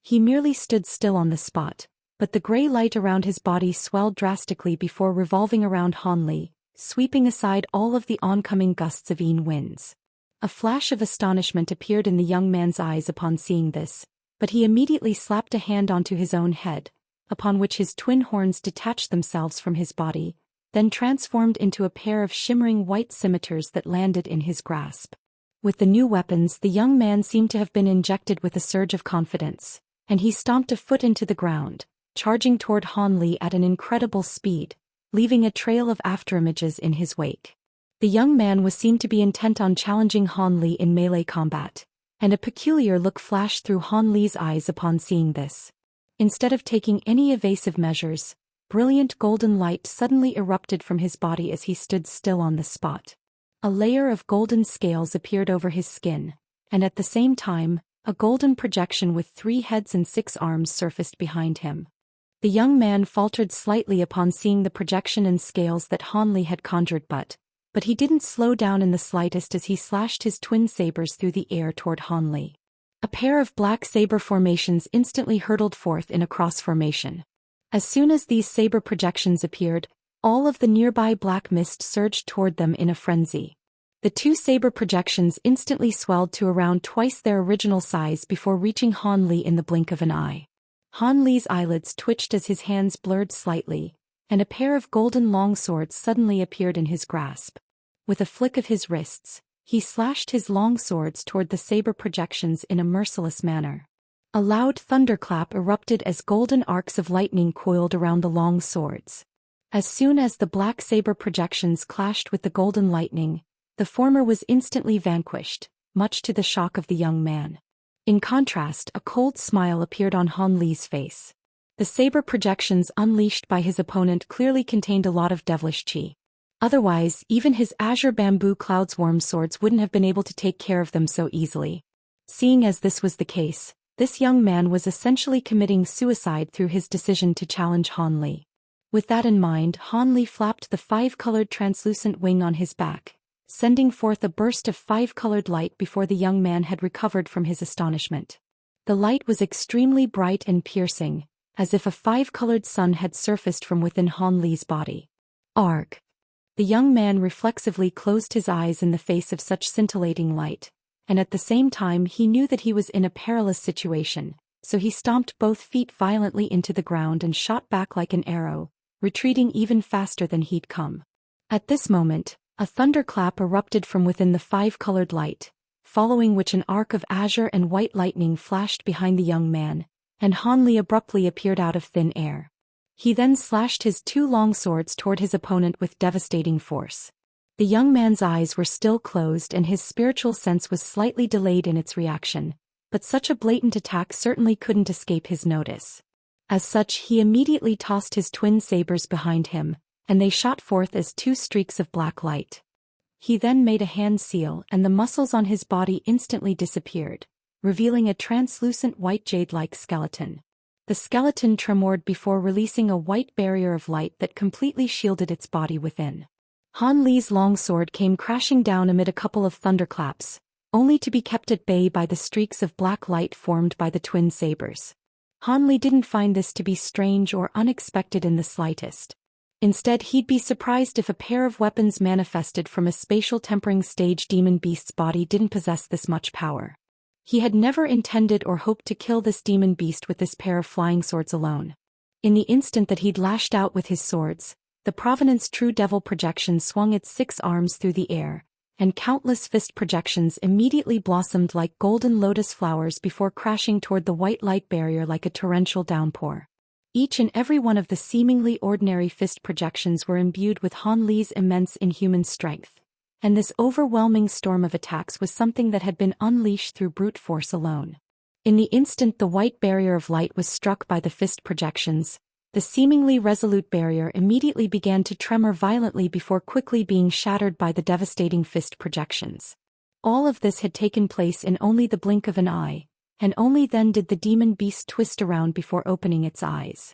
He merely stood still on the spot, but the grey light around his body swelled drastically before revolving around Han Li, sweeping aside all of the oncoming gusts of yin winds. A flash of astonishment appeared in the young man's eyes upon seeing this, but he immediately slapped a hand onto his own head, upon which his twin horns detached themselves from his body, then transformed into a pair of shimmering white scimitars that landed in his grasp. With the new weapons, the young man seemed to have been injected with a surge of confidence, and he stomped a foot into the ground, charging toward Han Li at an incredible speed, leaving a trail of afterimages in his wake. The young man was seen to be intent on challenging Han Li in melee combat, and a peculiar look flashed through Han Li's eyes upon seeing this. Instead of taking any evasive measures, brilliant golden light suddenly erupted from his body as he stood still on the spot. A layer of golden scales appeared over his skin, and at the same time, a golden projection with 3 heads and 6 arms surfaced behind him. The young man faltered slightly upon seeing the projection and scales that Han Li had conjured, but he didn't slow down in the slightest as he slashed his twin sabers through the air toward Han Li. A pair of black saber formations instantly hurtled forth in a cross formation. As soon as these saber projections appeared, all of the nearby black mist surged toward them in a frenzy. The 2 saber projections instantly swelled to around twice their original size before reaching Han Li in the blink of an eye. Han Li's eyelids twitched as his hands blurred slightly, and a pair of golden longswords suddenly appeared in his grasp. With a flick of his wrists, he slashed his long swords toward the saber projections in a merciless manner. A loud thunderclap erupted as golden arcs of lightning coiled around the long swords. As soon as the black saber projections clashed with the golden lightning, the former was instantly vanquished, much to the shock of the young man. In contrast, a cold smile appeared on Han Li's face. The saber projections unleashed by his opponent clearly contained a lot of devilish chi. Otherwise, even his azure bamboo cloudsworm swords wouldn't have been able to take care of them so easily. Seeing as this was the case, this young man was essentially committing suicide through his decision to challenge Han Li. With that in mind, Han Li flapped the 5-colored translucent wing on his back, sending forth a burst of 5-colored light before the young man had recovered from his astonishment. The light was extremely bright and piercing, as if a 5-colored sun had surfaced from within Han Li's body. Arg! The young man reflexively closed his eyes in the face of such scintillating light, and at the same time he knew that he was in a perilous situation, so he stomped both feet violently into the ground and shot back like an arrow, retreating even faster than he'd come. At this moment, a thunderclap erupted from within the 5-colored light, following which an arc of azure and white lightning flashed behind the young man, and Han Li abruptly appeared out of thin air. He then slashed his 2 long swords toward his opponent with devastating force. The young man's eyes were still closed and his spiritual sense was slightly delayed in its reaction, but such a blatant attack certainly couldn't escape his notice. As such, he immediately tossed his twin sabers behind him, and they shot forth as 2 streaks of black light. He then made a hand seal and the muscles on his body instantly disappeared, revealing a translucent white jade-like skeleton. The skeleton tremored before releasing a white barrier of light that completely shielded its body within. Han Li's longsword came crashing down amid a couple of thunderclaps, only to be kept at bay by the streaks of black light formed by the twin sabers. Han Li didn't find this to be strange or unexpected in the slightest. Instead, he'd be surprised if a pair of weapons manifested from a spatial tempering stage demon beast's body didn't possess this much power. He had never intended or hoped to kill this demon beast with this pair of flying swords alone. In the instant that he'd lashed out with his swords, the Provenance True Devil projection swung its 6 arms through the air, and countless fist projections immediately blossomed like golden lotus flowers before crashing toward the white light barrier like a torrential downpour. Each and every one of the seemingly ordinary fist projections were imbued with Han Li's immense inhuman strength, and this overwhelming storm of attacks was something that had been unleashed through brute force alone. In the instant the white barrier of light was struck by the fist projections, the seemingly resolute barrier immediately began to tremor violently before quickly being shattered by the devastating fist projections. All of this had taken place in only the blink of an eye, and only then did the demon beast twist around before opening its eyes.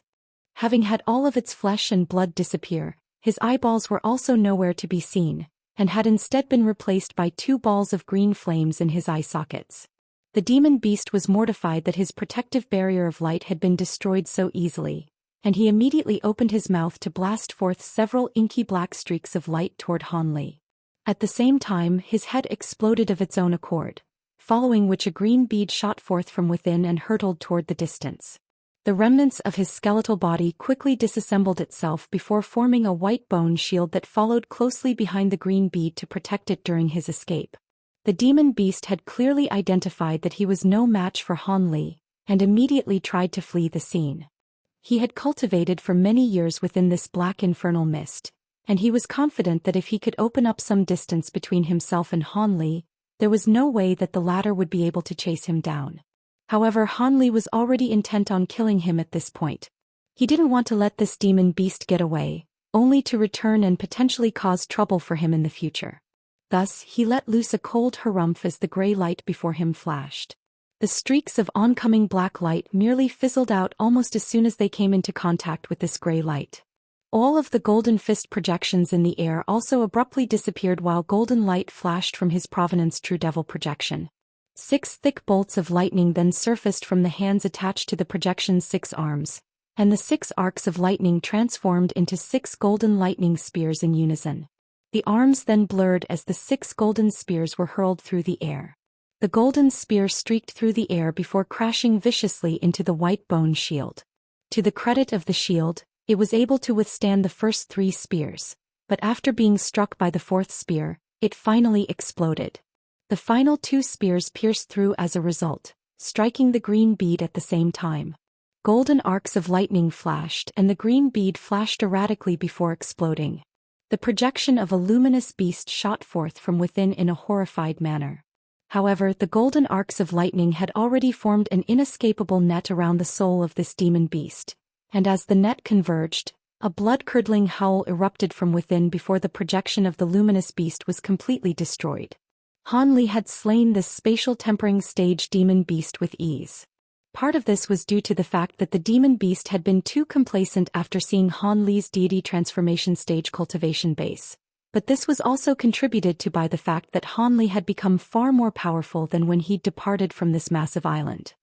Having had all of its flesh and blood disappear, his eyeballs were also nowhere to be seen, and had instead been replaced by 2 balls of green flames in his eye sockets. The demon beast was mortified that his protective barrier of light had been destroyed so easily, and he immediately opened his mouth to blast forth several inky black streaks of light toward Han Li. At the same time, his head exploded of its own accord, following which a green bead shot forth from within and hurtled toward the distance. The remnants of his skeletal body quickly disassembled itself before forming a white bone shield that followed closely behind the green bead to protect it during his escape. The demon beast had clearly identified that he was no match for Han Li, and immediately tried to flee the scene. He had cultivated for many years within this black infernal mist, and he was confident that if he could open up some distance between himself and Han Li, there was no way that the latter would be able to chase him down. However, Han Li was already intent on killing him at this point. He didn't want to let this demon beast get away, only to return and potentially cause trouble for him in the future. Thus, he let loose a cold harumph as the gray light before him flashed. The streaks of oncoming black light merely fizzled out almost as soon as they came into contact with this gray light. All of the golden fist projections in the air also abruptly disappeared while golden light flashed from his provenance True Devil projection. 6 thick bolts of lightning then surfaced from the hands attached to the projection's 6 arms, and the 6 arcs of lightning transformed into 6 golden lightning spears in unison. The arms then blurred as the 6 golden spears were hurled through the air. The golden spear streaked through the air before crashing viciously into the white bone shield. To the credit of the shield, it was able to withstand the first 3 spears, but after being struck by the 4th spear, it finally exploded. The final 2 spears pierced through as a result, striking the green bead at the same time. Golden arcs of lightning flashed and the green bead flashed erratically before exploding. The projection of a luminous beast shot forth from within in a horrified manner. However, the golden arcs of lightning had already formed an inescapable net around the soul of this demon beast, and as the net converged, a blood-curdling howl erupted from within before the projection of the luminous beast was completely destroyed. Han Li had slain this spatial tempering stage demon beast with ease. Part of this was due to the fact that the demon beast had been too complacent after seeing Han Li's deity transformation stage cultivation base, but this was also contributed to by the fact that Han Li had become far more powerful than when he'd departed from this massive island.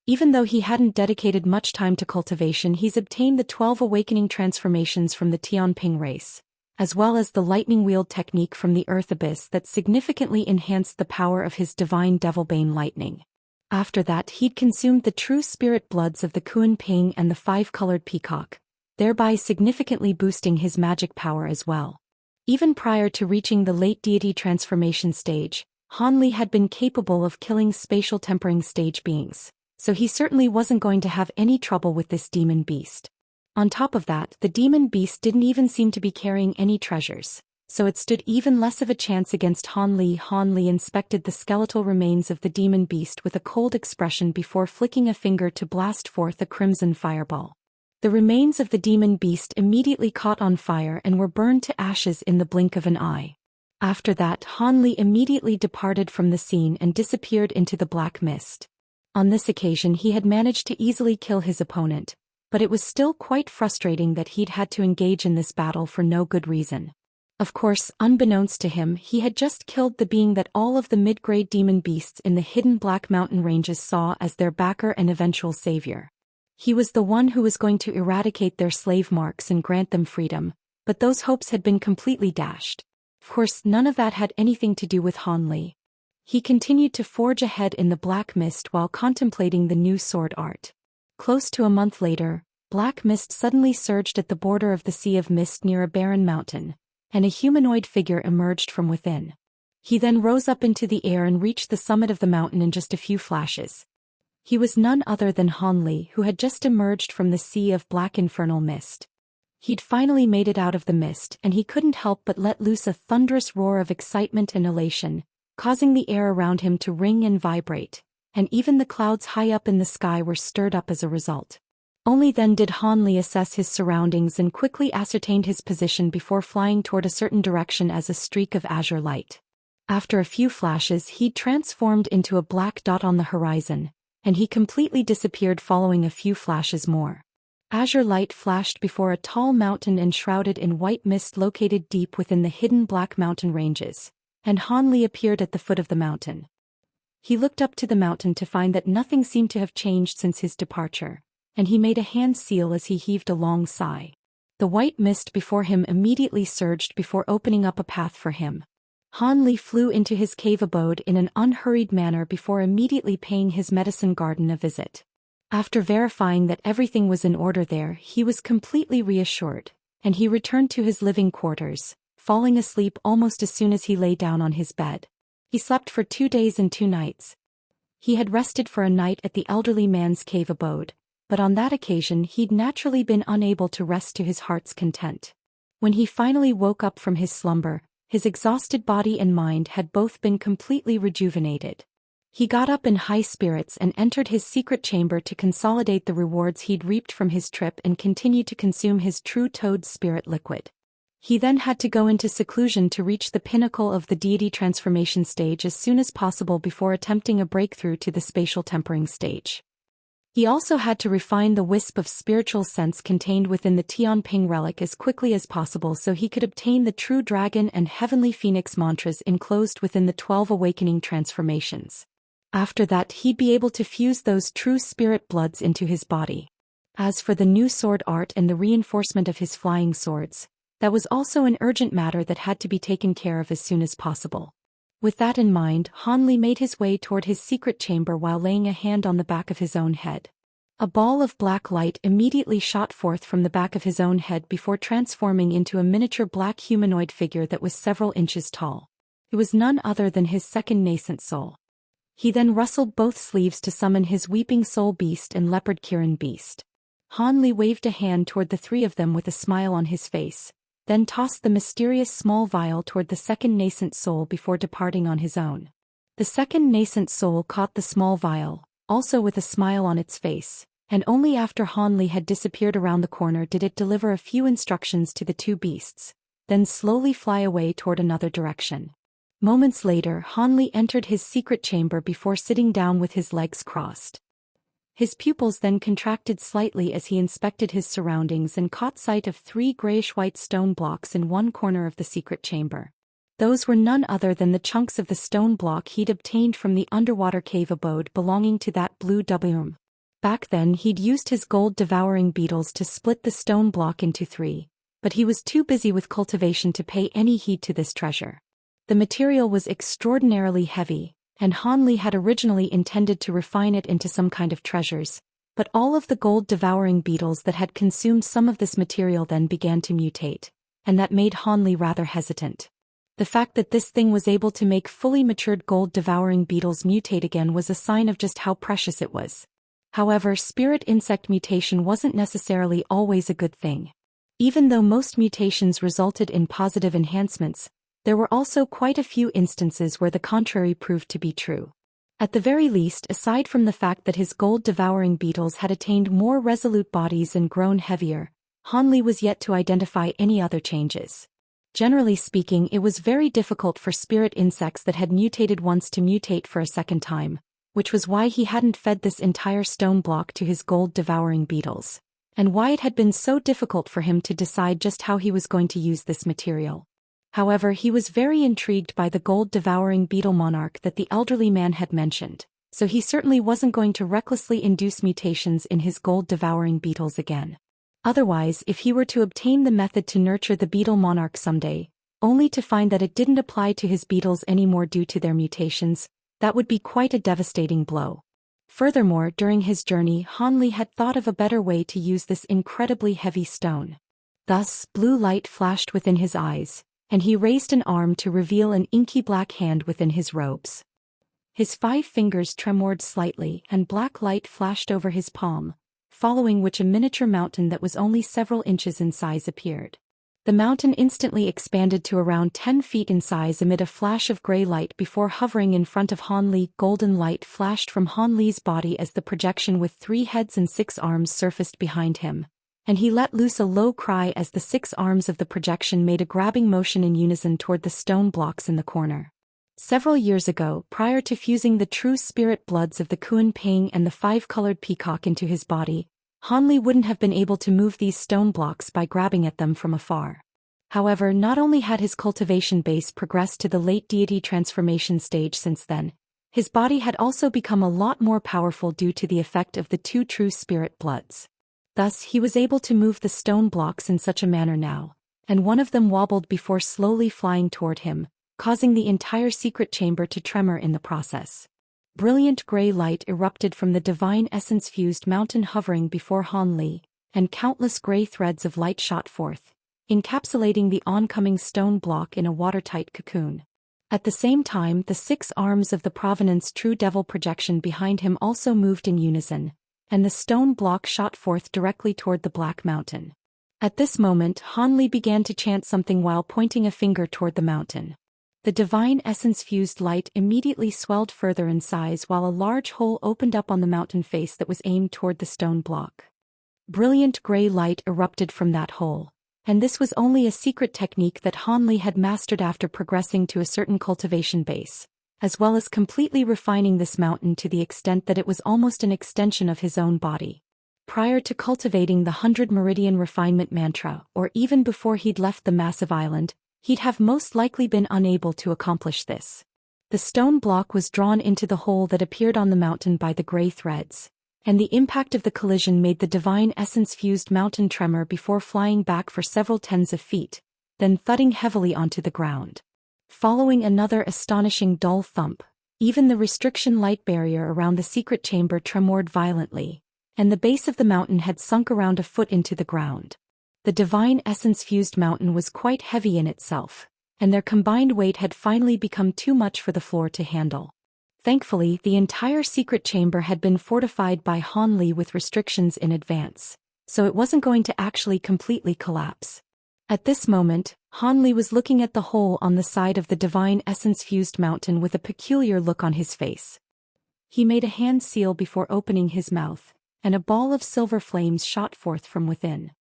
Even though he hadn't dedicated much time to cultivation, he's obtained the 12 awakening transformations from the Tianping race, as well as the lightning wield technique from the Earth Abyss that significantly enhanced the power of his divine Devilbane lightning. After that, he'd consumed the true spirit bloods of the Kuan Ping and the 5-colored peacock, thereby significantly boosting his magic power as well. Even prior to reaching the late deity transformation stage, Han Li had been capable of killing spatial tempering stage beings, so he certainly wasn't going to have any trouble with this demon beast. On top of that, the demon beast didn't even seem to be carrying any treasures, so it stood even less of a chance against Han Li. Han Li inspected the skeletal remains of the demon beast with a cold expression before flicking a finger to blast forth a crimson fireball. The remains of the demon beast immediately caught on fire and were burned to ashes in the blink of an eye. After that, Han Li immediately departed from the scene and disappeared into the black mist. On this occasion he had managed to easily kill his opponent, but it was still quite frustrating that he'd had to engage in this battle for no good reason. Of course, unbeknownst to him, he had just killed the being that all of the mid-grade demon beasts in the hidden Black Mountain ranges saw as their backer and eventual savior. He was the one who was going to eradicate their slave marks and grant them freedom, but those hopes had been completely dashed. Of course, none of that had anything to do with Han Li. He continued to forge ahead in the black mist while contemplating the new sword art. Close to a month later, black mist suddenly surged at the border of the Sea of Mist near a barren mountain, and a humanoid figure emerged from within. He then rose up into the air and reached the summit of the mountain in just a few flashes. He was none other than Han Li, who had just emerged from the sea of black infernal mist. He'd finally made it out of the mist, and he couldn't help but let loose a thunderous roar of excitement and elation, causing the air around him to ring and vibrate, and even the clouds high up in the sky were stirred up as a result. Only then did Han Li assess his surroundings and quickly ascertained his position before flying toward a certain direction as a streak of azure light. After a few flashes, he transformed into a black dot on the horizon, and he completely disappeared following a few flashes more. Azure light flashed before a tall mountain enshrouded in white mist located deep within the hidden Black Mountain ranges, and Han Li appeared at the foot of the mountain. He looked up to the mountain to find that nothing seemed to have changed since his departure, and he made a hand seal as he heaved a long sigh. The white mist before him immediately surged before opening up a path for him. Han Li flew into his cave abode in an unhurried manner before immediately paying his medicine garden a visit. After verifying that everything was in order there, he was completely reassured, and he returned to his living quarters, falling asleep almost as soon as he lay down on his bed. He slept for 2 days and 2 nights. He had rested for a night at the elderly man's cave abode, but on that occasion he'd naturally been unable to rest to his heart's content. When he finally woke up from his slumber, his exhausted body and mind had both been completely rejuvenated. He got up in high spirits and entered his secret chamber to consolidate the rewards he'd reaped from his trip and continue to consume his true toad spirit liquid. He then had to go into seclusion to reach the pinnacle of the deity transformation stage as soon as possible before attempting a breakthrough to the spatial tempering stage. He also had to refine the wisp of spiritual sense contained within the Tianping relic as quickly as possible so he could obtain the true dragon and heavenly phoenix mantras enclosed within the 12 awakening transformations. After that he'd be able to fuse those true spirit bloods into his body. As for the new sword art and the reinforcement of his flying swords, that was also an urgent matter that had to be taken care of as soon as possible. With that in mind, Han Li made his way toward his secret chamber while laying a hand on the back of his own head. A ball of black light immediately shot forth from the back of his own head before transforming into a miniature black humanoid figure that was several inches tall. It was none other than his second nascent soul. He then rustled both sleeves to summon his weeping soul beast and leopard Kirin beast. Han Li waved a hand toward the three of them with a smile on his face, then tossed the mysterious small vial toward the second nascent soul before departing on his own. The second nascent soul caught the small vial, also with a smile on its face, and only after Han Li had disappeared around the corner did it deliver a few instructions to the two beasts, then slowly fly away toward another direction. Moments later, Han Li entered his secret chamber before sitting down with his legs crossed. His pupils then contracted slightly as he inspected his surroundings and caught sight of 3 grayish-white stone blocks in one corner of the secret chamber. Those were none other than the chunks of the stone block he'd obtained from the underwater cave abode belonging to that blue W. Back then he'd used his gold-devouring beetles to split the stone block into 3, but he was too busy with cultivation to pay any heed to this treasure. The material was extraordinarily heavy, and Han Li had originally intended to refine it into some kind of treasures, but all of the gold-devouring beetles that had consumed some of this material then began to mutate, and that made Han Li rather hesitant. The fact that this thing was able to make fully matured gold-devouring beetles mutate again was a sign of just how precious it was. However, spirit insect mutation wasn't necessarily always a good thing. Even though most mutations resulted in positive enhancements, there were also quite a few instances where the contrary proved to be true. At the very least, aside from the fact that his gold-devouring beetles had attained more resolute bodies and grown heavier, Han Li was yet to identify any other changes. Generally speaking, it was very difficult for spirit insects that had mutated once to mutate for a second time, which was why he hadn't fed this entire stone block to his gold-devouring beetles, and why it had been so difficult for him to decide just how he was going to use this material. However, he was very intrigued by the gold-devouring beetle monarch that the elderly man had mentioned, so he certainly wasn't going to recklessly induce mutations in his gold-devouring beetles again. Otherwise, if he were to obtain the method to nurture the beetle monarch someday, only to find that it didn't apply to his beetles anymore due to their mutations, that would be quite a devastating blow. Furthermore, during his journey, Han Li had thought of a better way to use this incredibly heavy stone. Thus, blue light flashed within his eyes, and he raised an arm to reveal an inky black hand within his robes. His 5 fingers tremored slightly and black light flashed over his palm, following which a miniature mountain that was only several inches in size appeared. The mountain instantly expanded to around 10 feet in size amid a flash of gray light before hovering in front of Han Li. Golden light flashed from Han Li's body as the projection with 3 heads and 6 arms surfaced behind him, and he let loose a low cry as the 6 arms of the projection made a grabbing motion in unison toward the stone blocks in the corner. Several years ago, prior to fusing the true spirit bloods of the Kuan Ping and the 5-colored peacock into his body, Han Li wouldn't have been able to move these stone blocks by grabbing at them from afar. However, not only had his cultivation base progressed to the late deity transformation stage since then, his body had also become a lot more powerful due to the effect of the 2 true spirit bloods. Thus, he was able to move the stone blocks in such a manner now, and one of them wobbled before slowly flying toward him, causing the entire secret chamber to tremor in the process. Brilliant gray light erupted from the divine essence-fused mountain hovering before Han Li, and countless gray threads of light shot forth, encapsulating the oncoming stone block in a watertight cocoon. At the same time, the 6 arms of the Provenance True Devil projection behind him also moved in unison, and the stone block shot forth directly toward the Black Mountain. At this moment, Han Li began to chant something while pointing a finger toward the mountain. The divine essence-fused light immediately swelled further in size while a large hole opened up on the mountain face that was aimed toward the stone block. Brilliant gray light erupted from that hole, and this was only a secret technique that Han Li had mastered after progressing to a certain cultivation base, as well as completely refining this mountain to the extent that it was almost an extension of his own body. Prior to cultivating the 100 Meridian Refinement Mantra, or even before he'd left the massive island, he'd have most likely been unable to accomplish this. The stone block was drawn into the hole that appeared on the mountain by the gray threads, and the impact of the collision made the divine essence-fused mountain tremor before flying back for several tens of feet, then thudding heavily onto the ground. Following another astonishing dull thump, even the restriction light barrier around the secret chamber tremored violently, and the base of the mountain had sunk around a foot into the ground. The divine essence-fused mountain was quite heavy in itself, and their combined weight had finally become too much for the floor to handle. Thankfully, the entire secret chamber had been fortified by Han Li with restrictions in advance, so it wasn't going to actually completely collapse. At this moment, Han Li was looking at the hole on the side of the divine essence-fused mountain with a peculiar look on his face. He made a hand seal before opening his mouth, and a ball of silver flames shot forth from within.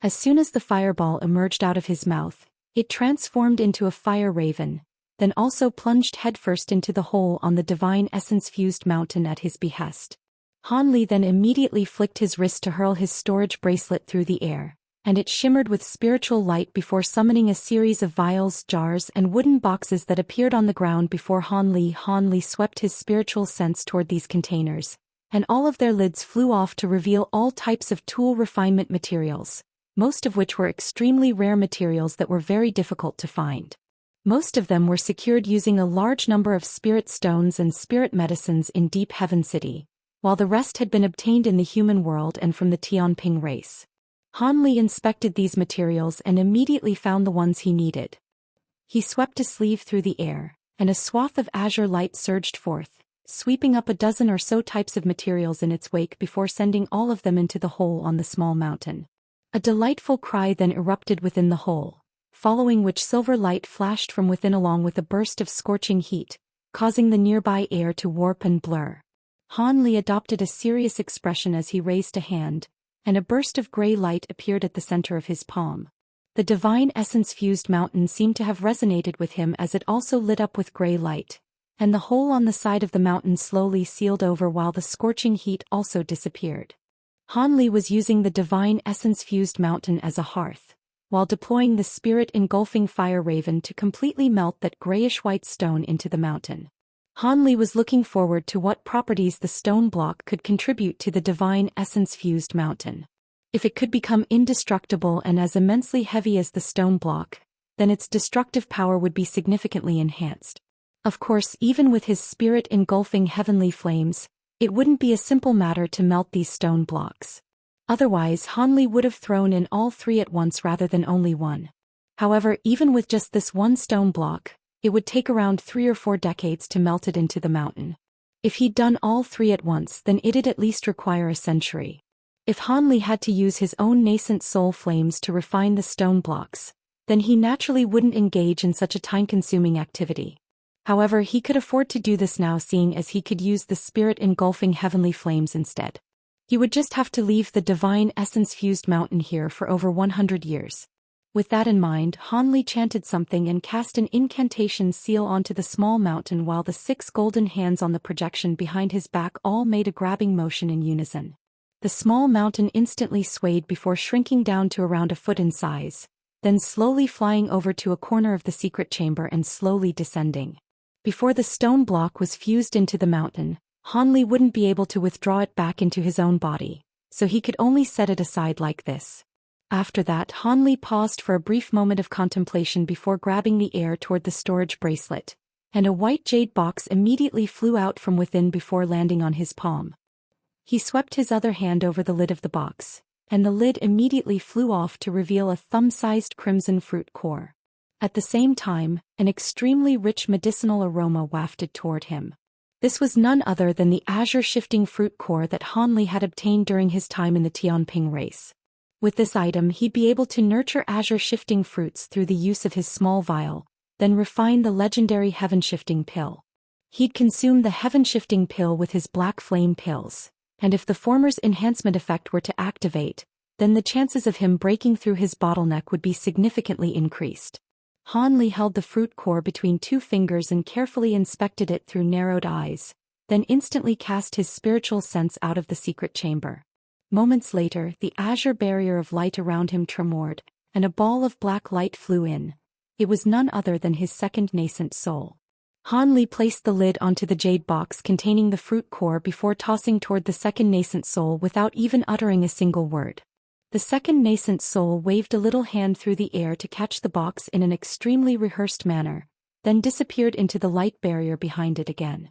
As soon as the fireball emerged out of his mouth, it transformed into a fire raven, then also plunged headfirst into the hole on the divine essence-fused mountain at his behest. Han Li then immediately flicked his wrist to hurl his storage bracelet through the air, and it shimmered with spiritual light before summoning a series of vials, jars, and wooden boxes that appeared on the ground before Han Li. Han Li swept his spiritual sense toward these containers, and all of their lids flew off to reveal all types of tool refinement materials, most of which were extremely rare materials that were very difficult to find. Most of them were secured using a large number of spirit stones and spirit medicines in Deep Heaven City, while the rest had been obtained in the human world and from the Tianping race. Han Li inspected these materials and immediately found the ones he needed. He swept a sleeve through the air, and a swath of azure light surged forth, sweeping up a dozen or so types of materials in its wake before sending all of them into the hole on the small mountain. A delightful cry then erupted within the hole, following which silver light flashed from within along with a burst of scorching heat, causing the nearby air to warp and blur. Han Li adopted a serious expression as he raised a hand, and a burst of gray light appeared at the center of his palm. The divine essence-fused mountain seemed to have resonated with him as it also lit up with gray light, and the hole on the side of the mountain slowly sealed over while the scorching heat also disappeared. Han Li was using the divine essence-fused mountain as a hearth, while deploying the spirit-engulfing fire raven to completely melt that grayish-white stone into the mountain. Han Li was looking forward to what properties the stone block could contribute to the divine essence-fused mountain. If it could become indestructible and as immensely heavy as the stone block, then its destructive power would be significantly enhanced. Of course, even with his spirit-engulfing heavenly flames, it wouldn't be a simple matter to melt these stone blocks. Otherwise, Han Li would have thrown in all three at once rather than only one. However, even with just this one stone block, it would take around 3 or 4 decades to melt it into the mountain. If he'd done all three at once, then it'd at least require a century. If Han Li had to use his own nascent soul flames to refine the stone blocks, then he naturally wouldn't engage in such a time-consuming activity. However, he could afford to do this now, seeing as he could use the spirit-engulfing heavenly flames instead. He would just have to leave the divine essence-fused mountain here for over 100 years. With that in mind, Han Li chanted something and cast an incantation seal onto the small mountain while the 6 golden hands on the projection behind his back all made a grabbing motion in unison. The small mountain instantly swayed before shrinking down to around a foot in size, then slowly flying over to a corner of the secret chamber and slowly descending. Before the stone block was fused into the mountain, Han Li wouldn't be able to withdraw it back into his own body, so he could only set it aside like this. After that, Han Li paused for a brief moment of contemplation before grabbing the air toward the storage bracelet, and a white jade box immediately flew out from within before landing on his palm. He swept his other hand over the lid of the box, and the lid immediately flew off to reveal a thumb-sized crimson fruit core. At the same time, an extremely rich medicinal aroma wafted toward him. This was none other than the azure shifting fruit core that Han Li had obtained during his time in the Tianping race. With this item he'd be able to nurture azure shifting fruits through the use of his small vial, then refine the legendary heaven shifting pill. He'd consume the heaven shifting pill with his black flame pills, and if the former's enhancement effect were to activate, then the chances of him breaking through his bottleneck would be significantly increased. Han Li held the fruit core between two fingers and carefully inspected it through narrowed eyes, then instantly cast his spiritual sense out of the secret chamber. Moments later, the azure barrier of light around him tremored, and a ball of black light flew in. It was none other than his second nascent soul. Han Li placed the lid onto the jade box containing the fruit core before tossing toward the second nascent soul without even uttering a single word. The second nascent soul waved a little hand through the air to catch the box in an extremely rehearsed manner, then disappeared into the light barrier behind it again.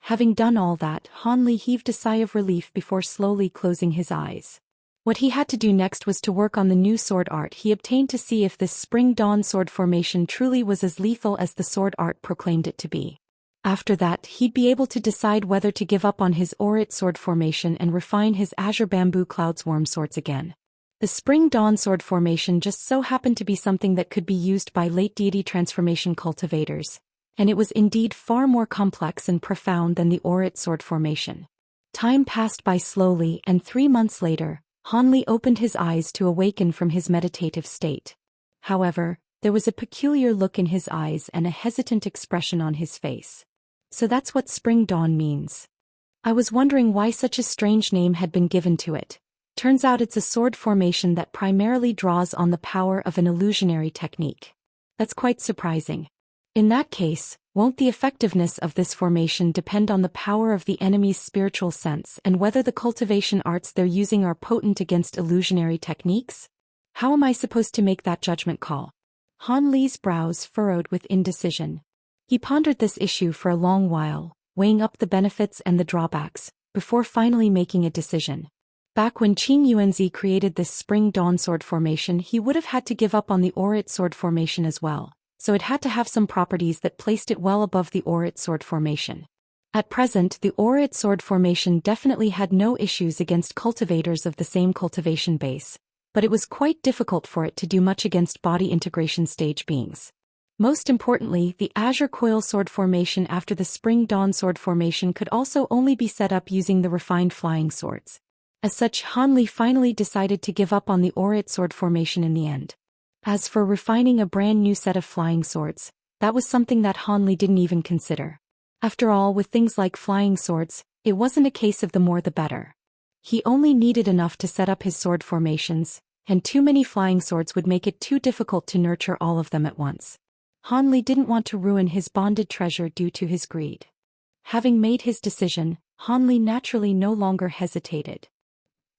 Having done all that, Han Li heaved a sigh of relief before slowly closing his eyes. What he had to do next was to work on the new sword art he obtained to see if this Spring Dawn sword formation truly was as lethal as the sword art proclaimed it to be. After that, he'd be able to decide whether to give up on his Aurit sword formation and refine his Azure Bamboo Cloud Swarm swords again. The Spring Dawn sword formation just so happened to be something that could be used by late deity transformation cultivators, and it was indeed far more complex and profound than the Aurit sword formation. Time passed by slowly, and 3 months later, Han Li opened his eyes to awaken from his meditative state. However, there was a peculiar look in his eyes and a hesitant expression on his face. So that's what Spring Dawn means. I was wondering why such a strange name had been given to it. Turns out it's a sword formation that primarily draws on the power of an illusionary technique. That's quite surprising. In that case, won't the effectiveness of this formation depend on the power of the enemy's spiritual sense and whether the cultivation arts they're using are potent against illusionary techniques? How am I supposed to make that judgment call? Han Li's brows furrowed with indecision. He pondered this issue for a long while, weighing up the benefits and the drawbacks, before finally making a decision. Back when Qing Yuanzi created this Spring Dawn sword formation, he would have had to give up on the Aurit sword formation as well, so it had to have some properties that placed it well above the Aurit sword formation. At present, the Aurit sword formation definitely had no issues against cultivators of the same cultivation base, but it was quite difficult for it to do much against body integration stage beings. Most importantly, the Azure Coil sword formation after the Spring Dawn sword formation could also only be set up using the refined flying swords. As such, Han Li finally decided to give up on the Aurit sword formation in the end. As for refining a brand new set of flying swords, that was something that Han Li didn't even consider. After all, with things like flying swords, it wasn't a case of the more the better. He only needed enough to set up his sword formations, and too many flying swords would make it too difficult to nurture all of them at once. Han Li didn't want to ruin his bonded treasure due to his greed. Having made his decision, Han Li naturally no longer hesitated.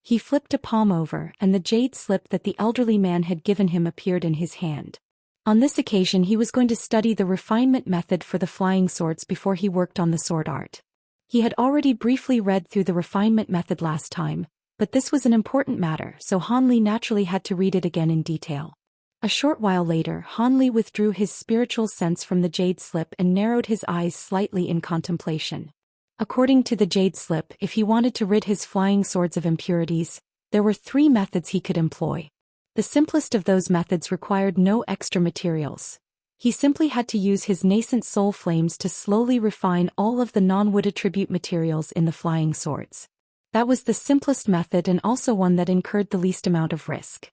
He flipped a palm over, and the jade slip that the elderly man had given him appeared in his hand. On this occasion he was going to study the refinement method for the flying swords before he worked on the sword art. He had already briefly read through the refinement method last time, but this was an important matter, so Han Li naturally had to read it again in detail. A short while later, Han Li withdrew his spiritual sense from the jade slip and narrowed his eyes slightly in contemplation. According to the jade slip, if he wanted to rid his flying swords of impurities, there were 3 methods he could employ. The simplest of those methods required no extra materials. He simply had to use his nascent soul flames to slowly refine all of the non-wood attribute materials in the flying swords. That was the simplest method and also one that incurred the least amount of risk.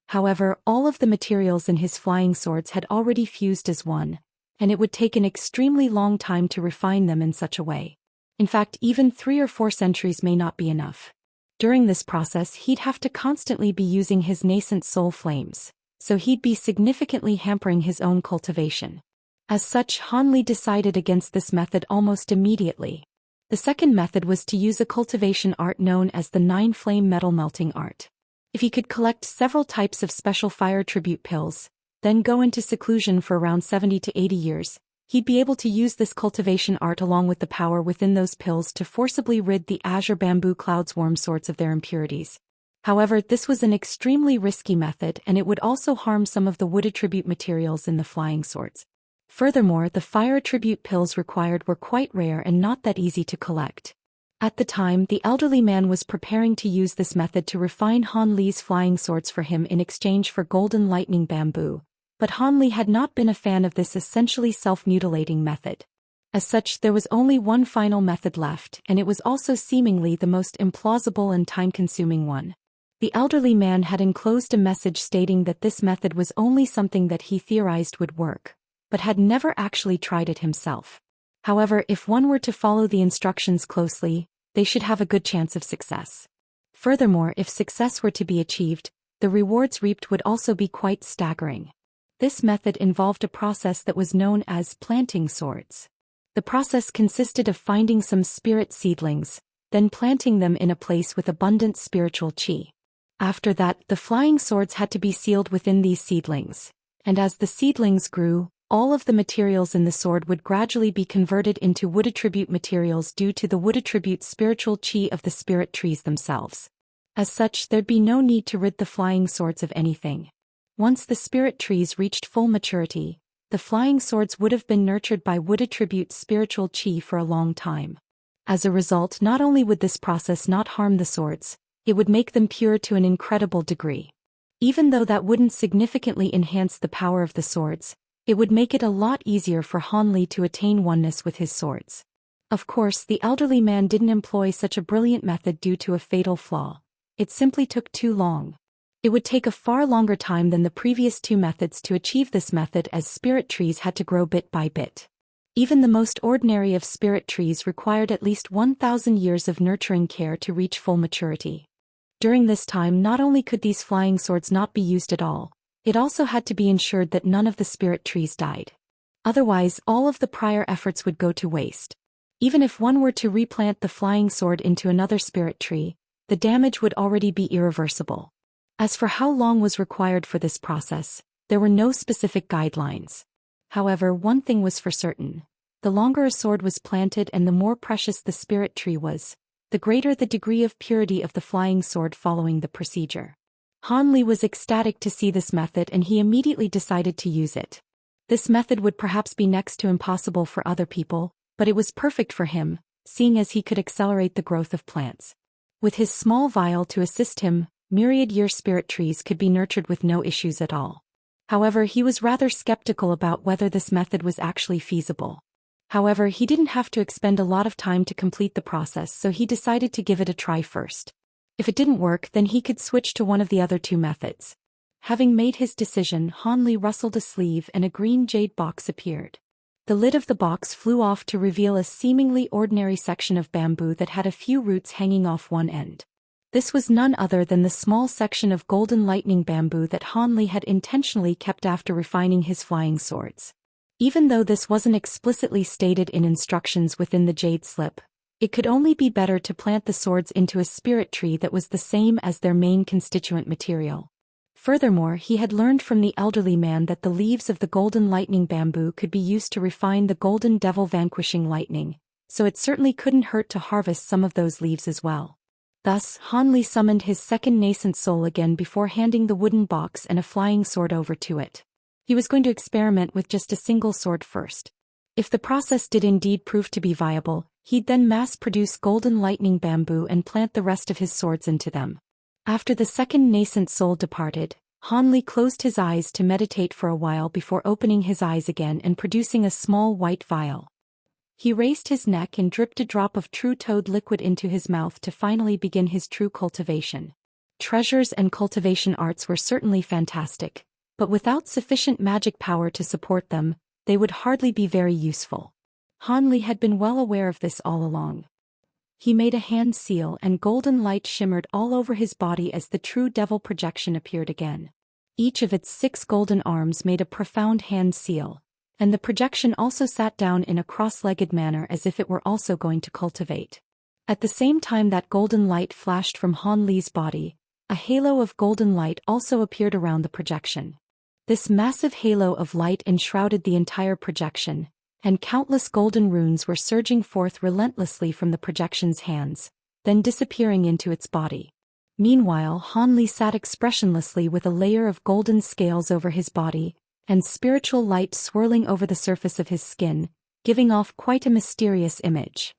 However, all of the materials in his flying swords had already fused as one, and it would take an extremely long time to refine them in such a way. In fact, even 3 or 4 centuries may not be enough. During this process, he'd have to constantly be using his nascent soul flames, so he'd be significantly hampering his own cultivation. As such, Han Li decided against this method almost immediately. The second method was to use a cultivation art known as the 9-flame metal melting art. If he could collect several types of special fire tribute pills, then go into seclusion for around 70 to 80 years, he'd be able to use this cultivation art along with the power within those pills to forcibly rid the Azure Bamboo Cloud Swarm swords of their impurities. However, this was an extremely risky method and it would also harm some of the wood attribute materials in the flying swords. Furthermore, the fire attribute pills required were quite rare and not that easy to collect. At the time, the elderly man was preparing to use this method to refine Han Li's flying swords for him in exchange for golden lightning bamboo, but Han Li had not been a fan of this essentially self-mutilating method. As such, there was only one final method left, and it was also seemingly the most implausible and time-consuming one. The elderly man had enclosed a message stating that this method was only something that he theorized would work, but had never actually tried it himself. However, if one were to follow the instructions closely, they should have a good chance of success. Furthermore, if success were to be achieved, the rewards reaped would also be quite staggering. This method involved a process that was known as planting swords. The process consisted of finding some spirit seedlings, then planting them in a place with abundant spiritual qi. After that, the flying swords had to be sealed within these seedlings, and as the seedlings grew, all of the materials in the sword would gradually be converted into wood attribute materials due to the wood attribute spiritual qi of the spirit trees themselves. As such, there'd be no need to rid the flying swords of anything. Once the spirit trees reached full maturity, the flying swords would have been nurtured by wood attribute spiritual qi for a long time. As a result, not only would this process not harm the swords, it would make them pure to an incredible degree. Even though that wouldn't significantly enhance the power of the swords, it would make it a lot easier for Han Li to attain oneness with his swords. Of course, the elderly man didn't employ such a brilliant method due to a fatal flaw. It simply took too long. It would take a far longer time than the previous two methods to achieve this method, as spirit trees had to grow bit by bit. Even the most ordinary of spirit trees required at least 1,000 years of nurturing care to reach full maturity. During this time, not only could these flying swords not be used at all, it also had to be ensured that none of the spirit trees died. Otherwise, all of the prior efforts would go to waste. Even if one were to replant the flying sword into another spirit tree, the damage would already be irreversible. As for how long was required for this process, there were no specific guidelines. However, one thing was for certain: the longer a sword was planted and the more precious the spirit tree was, the greater the degree of purity of the flying sword following the procedure. Han Li was ecstatic to see this method, and he immediately decided to use it. This method would perhaps be next to impossible for other people, but it was perfect for him, seeing as he could accelerate the growth of plants. With his small vial to assist him, myriad-year spirit trees could be nurtured with no issues at all. However, he was rather skeptical about whether this method was actually feasible. However, he didn't have to expend a lot of time to complete the process, so he decided to give it a try first. If it didn't work, then he could switch to one of the other two methods. Having made his decision, Han Li rustled a sleeve and a green jade box appeared. The lid of the box flew off to reveal a seemingly ordinary section of bamboo that had a few roots hanging off one end. This was none other than the small section of golden lightning bamboo that Han Li had intentionally kept after refining his flying swords. Even though this wasn't explicitly stated in instructions within the jade slip, it could only be better to plant the swords into a spirit tree that was the same as their main constituent material. Furthermore, he had learned from the elderly man that the leaves of the golden lightning bamboo could be used to refine the golden devil vanquishing lightning, so it certainly couldn't hurt to harvest some of those leaves as well. Thus, Han Li summoned his second nascent soul again before handing the wooden box and a flying sword over to it. He was going to experiment with just a single sword first. If the process did indeed prove to be viable, he'd then mass-produce golden lightning bamboo and plant the rest of his swords into them. After the second nascent soul departed, Han Li closed his eyes to meditate for a while before opening his eyes again and producing a small white vial. He raised his neck and dripped a drop of true toad liquid into his mouth to finally begin his true cultivation. Treasures and cultivation arts were certainly fantastic, but without sufficient magic power to support them, they would hardly be very useful. Han Li had been well aware of this all along. He made a hand seal, and golden light shimmered all over his body as the true devil projection appeared again. Each of its 6 golden arms made a profound hand seal, and the projection also sat down in a cross-legged manner as if it were also going to cultivate. At the same time that golden light flashed from Han Li's body, a halo of golden light also appeared around the projection. This massive halo of light enshrouded the entire projection, and countless golden runes were surging forth relentlessly from the projection's hands, then disappearing into its body. Meanwhile, Han Li sat expressionlessly with a layer of golden scales over his body, and spiritual light swirling over the surface of his skin, giving off quite a mysterious image.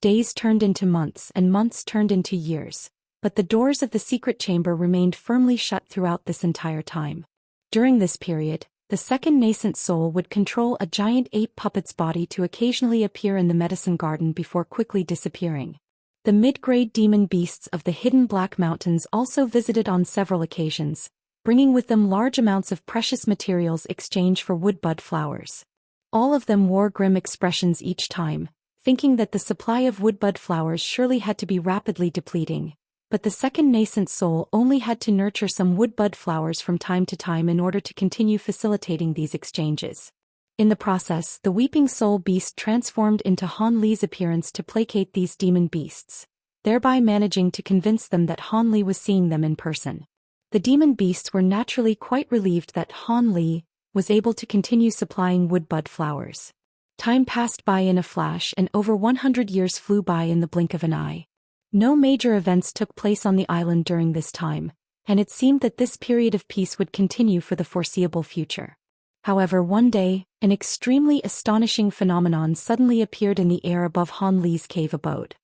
Days turned into months and months turned into years, but the doors of the secret chamber remained firmly shut throughout this entire time. During this period, the second nascent soul would control a giant ape puppet's body to occasionally appear in the medicine garden before quickly disappearing. The mid-grade demon beasts of the hidden Black Mountains also visited on several occasions, bringing with them large amounts of precious materials exchanged for woodbud flowers. All of them wore grim expressions each time, thinking that the supply of woodbud flowers surely had to be rapidly depleting, but the second nascent soul only had to nurture some woodbud flowers from time to time in order to continue facilitating these exchanges. In the process, the weeping soul beast transformed into Han Li's appearance to placate these demon beasts, thereby managing to convince them that Han Li was seeing them in person. The demon beasts were naturally quite relieved that Han Li was able to continue supplying woodbud flowers. Time passed by in a flash and over 100 years flew by in the blink of an eye. No major events took place on the island during this time, and it seemed that this period of peace would continue for the foreseeable future. However, one day, an extremely astonishing phenomenon suddenly appeared in the air above Han Li's cave abode.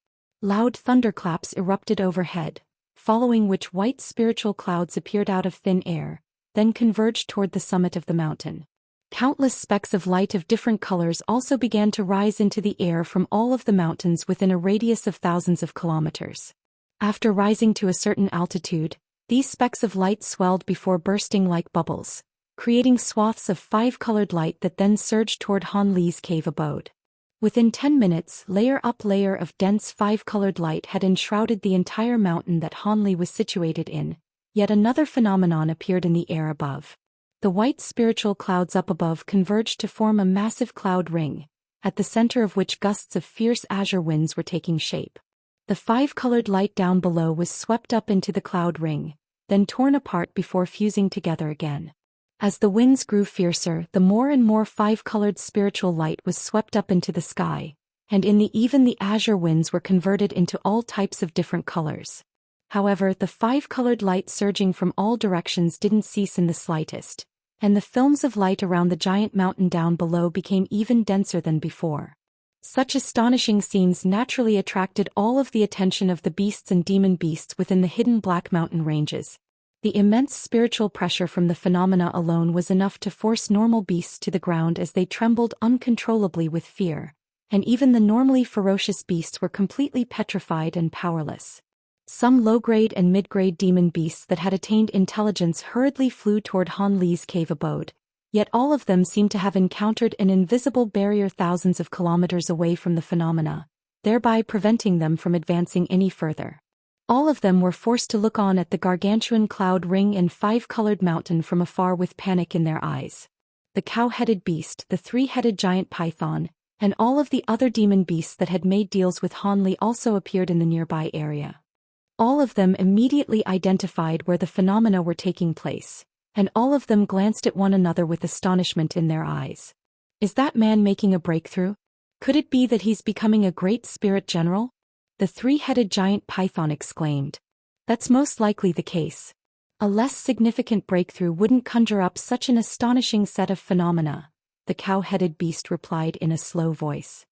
Loud thunderclaps erupted overhead, following which white spiritual clouds appeared out of thin air, then converged toward the summit of the mountain. Countless specks of light of different colors also began to rise into the air from all of the mountains within a radius of thousands of kilometers. After rising to a certain altitude, these specks of light swelled before bursting like bubbles, creating swaths of five-colored light that then surged toward Han Li's cave abode. Within 10 minutes, layer up layer of dense five-colored light had enshrouded the entire mountain that Han Li was situated in, yet another phenomenon appeared in the air above. The white spiritual clouds up above converged to form a massive cloud ring, at the center of which gusts of fierce azure winds were taking shape. The five-colored light down below was swept up into the cloud ring, then torn apart before fusing together again. As the winds grew fiercer, the more and more five-colored spiritual light was swept up into the sky, and in the azure winds were converted into all types of different colors. However, the five-colored light surging from all directions didn't cease in the slightest, and the films of light around the giant mountain down below became even denser than before. Such astonishing scenes naturally attracted all of the attention of the beasts and demon beasts within the hidden Black Mountain ranges. The immense spiritual pressure from the phenomena alone was enough to force normal beasts to the ground as they trembled uncontrollably with fear, and even the normally ferocious beasts were completely petrified and powerless. Some low-grade and mid-grade demon beasts that had attained intelligence hurriedly flew toward Han Li's cave abode, yet all of them seemed to have encountered an invisible barrier thousands of kilometers away from the phenomena, thereby preventing them from advancing any further. All of them were forced to look on at the gargantuan cloud ring and five-colored mountain from afar with panic in their eyes. The cow-headed beast, the three-headed giant python, and all of the other demon beasts that had made deals with Han Li also appeared in the nearby area. All of them immediately identified where the phenomena were taking place, and all of them glanced at one another with astonishment in their eyes. Is that man making a breakthrough? Could it be that he's becoming a great spirit general? The three-headed giant python exclaimed. That's most likely the case. A less significant breakthrough wouldn't conjure up such an astonishing set of phenomena, the cow-headed beast replied in a slow voice.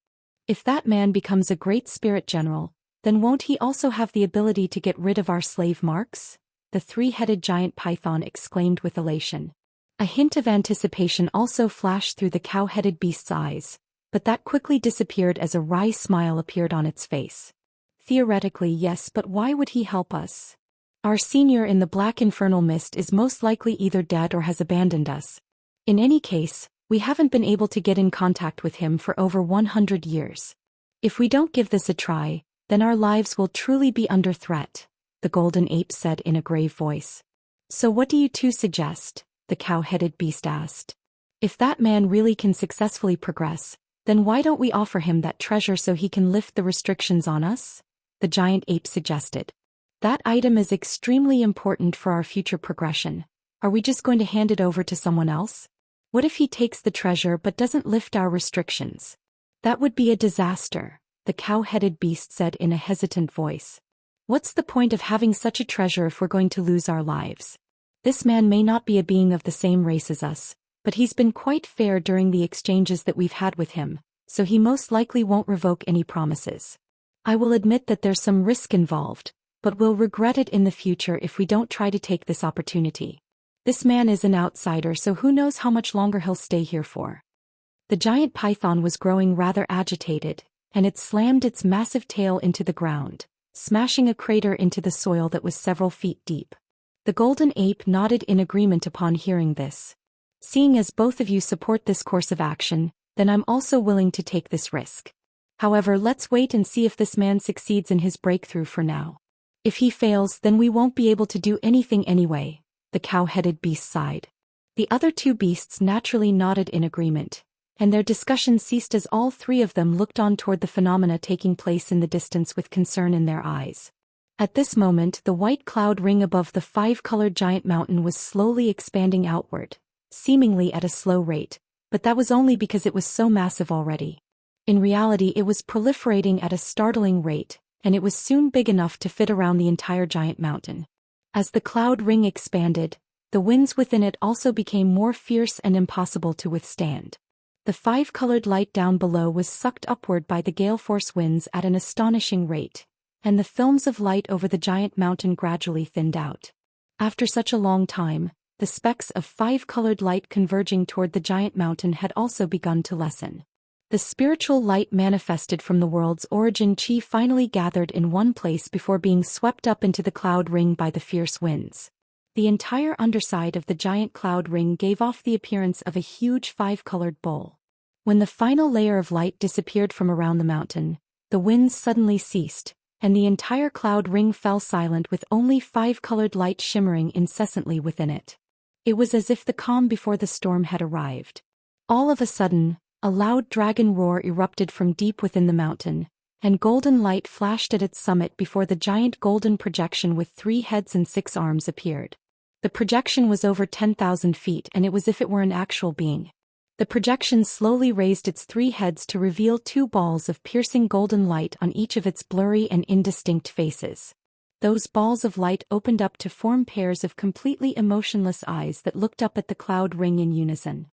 If that man becomes a great spirit general, then won't he also have the ability to get rid of our slave marks? The three-headed giant python exclaimed with elation. A hint of anticipation also flashed through the cow-headed beast's eyes, but that quickly disappeared as a wry smile appeared on its face. Theoretically, yes, but why would he help us? Our senior in the black infernal mist is most likely either dead or has abandoned us. In any case, we haven't been able to get in contact with him for over 100 years. If we don't give this a try, then our lives will truly be under threat, the golden ape said in a grave voice. So what do you two suggest? The cow-headed beast asked. If that man really can successfully progress, then why don't we offer him that treasure so he can lift the restrictions on us? The giant ape suggested. That item is extremely important for our future progression. Are we just going to hand it over to someone else? What if he takes the treasure but doesn't lift our restrictions? That would be a disaster, the cow-headed beast said in a hesitant voice. What's the point of having such a treasure if we're going to lose our lives? This man may not be a being of the same race as us, but he's been quite fair during the exchanges that we've had with him, so he most likely won't revoke any promises. I will admit that there's some risk involved, but we'll regret it in the future if we don't try to take this opportunity. This man is an outsider, so who knows how much longer he'll stay here for. The giant python was growing rather agitated, and it slammed its massive tail into the ground, smashing a crater into the soil that was several feet deep. The golden ape nodded in agreement upon hearing this. Seeing as both of you support this course of action, then I'm also willing to take this risk. However, let's wait and see if this man succeeds in his breakthrough for now. If he fails, then we won't be able to do anything anyway, the cow-headed beast sighed. The other two beasts naturally nodded in agreement, and their discussion ceased as all three of them looked on toward the phenomena taking place in the distance with concern in their eyes. At this moment, the white cloud ring above the five-colored giant mountain was slowly expanding outward, seemingly at a slow rate, but that was only because it was so massive already. In reality, it was proliferating at a startling rate, and it was soon big enough to fit around the entire giant mountain. As the cloud ring expanded, the winds within it also became more fierce and impossible to withstand. The five-colored light down below was sucked upward by the gale-force winds at an astonishing rate, and the films of light over the giant mountain gradually thinned out. After such a long time, the specks of five-colored light converging toward the giant mountain had also begun to lessen. The spiritual light manifested from the world's origin chi finally gathered in one place before being swept up into the cloud ring by the fierce winds. The entire underside of the giant cloud ring gave off the appearance of a huge five-colored bowl. When the final layer of light disappeared from around the mountain, the winds suddenly ceased, and the entire cloud ring fell silent with only five-colored light shimmering incessantly within it. It was as if the calm before the storm had arrived. All of a sudden, a loud dragon roar erupted from deep within the mountain, and golden light flashed at its summit before the giant golden projection with 3 heads and 6 arms appeared. The projection was over 10,000 feet, and it was as if it were an actual being. The projection slowly raised its 3 heads to reveal 2 balls of piercing golden light on each of its blurry and indistinct faces. Those balls of light opened up to form pairs of completely emotionless eyes that looked up at the cloud ring in unison.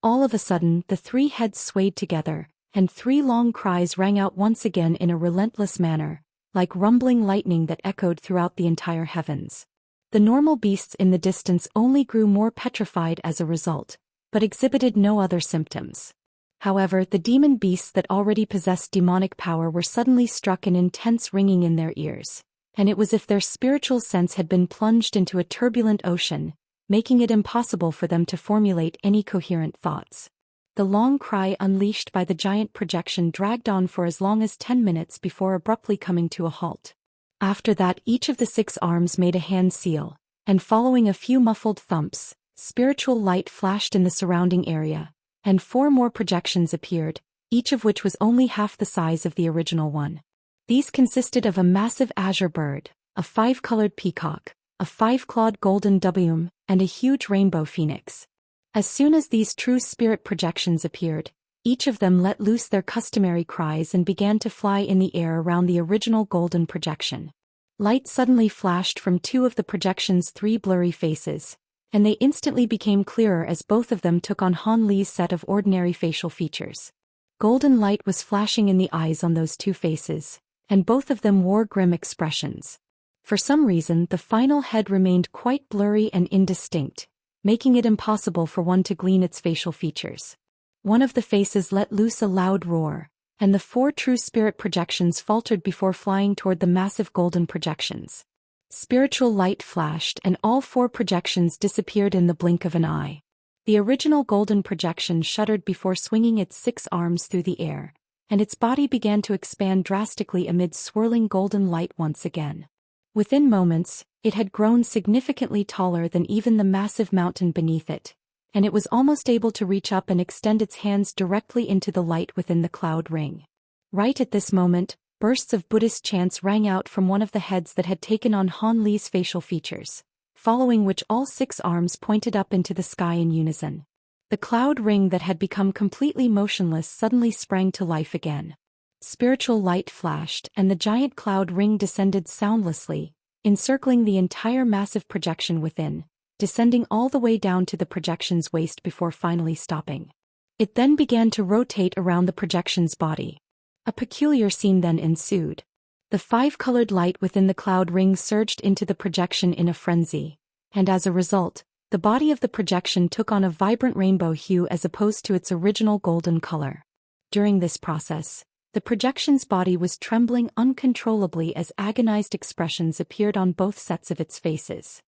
All of a sudden, the 3 heads swayed together, and 3 long cries rang out once again in a relentless manner, like rumbling lightning that echoed throughout the entire heavens. The normal beasts in the distance only grew more petrified as a result, but exhibited no other symptoms. However, the demon beasts that already possessed demonic power were suddenly struck an intense ringing in their ears, and it was as if their spiritual sense had been plunged into a turbulent ocean, making it impossible for them to formulate any coherent thoughts. The long cry unleashed by the giant projection dragged on for as long as 10 minutes before abruptly coming to a halt. After that, each of the 6 arms made a hand seal, and following a few muffled thumps, spiritual light flashed in the surrounding area, and 4 more projections appeared, each of which was only half the size of the original one. These consisted of a massive azure bird, a 5-colored peacock, a 5-clawed golden doubloon, and a huge rainbow phoenix. As soon as these true spirit projections appeared, each of them let loose their customary cries and began to fly in the air around the original golden projection. Light suddenly flashed from 2 of the projection's 3 blurry faces, and they instantly became clearer as both of them took on Han Li's set of ordinary facial features. Golden light was flashing in the eyes on those 2 faces, and both of them wore grim expressions. For some reason, the final head remained quite blurry and indistinct, making it impossible for one to glean its facial features. One of the faces let loose a loud roar, and the 4 true spirit projections faltered before flying toward the massive golden projections. Spiritual light flashed and all 4 projections disappeared in the blink of an eye. The original golden projection shuddered before swinging its 6 arms through the air, and its body began to expand drastically amid swirling golden light once again. Within moments, it had grown significantly taller than even the massive mountain beneath it, and it was almost able to reach up and extend its hands directly into the light within the cloud ring. Right at this moment, bursts of Buddhist chants rang out from one of the heads that had taken on Han Li's facial features, following which all 6 arms pointed up into the sky in unison. The cloud ring that had become completely motionless suddenly sprang to life again. Spiritual light flashed, and the giant cloud ring descended soundlessly, encircling the entire massive projection within, descending all the way down to the projection's waist before finally stopping. It then began to rotate around the projection's body. A peculiar scene then ensued. The five-colored light within the cloud ring surged into the projection in a frenzy, and as a result, the body of the projection took on a vibrant rainbow hue as opposed to its original golden color. During this process, the projection's body was trembling uncontrollably as agonized expressions appeared on both sets of its faces.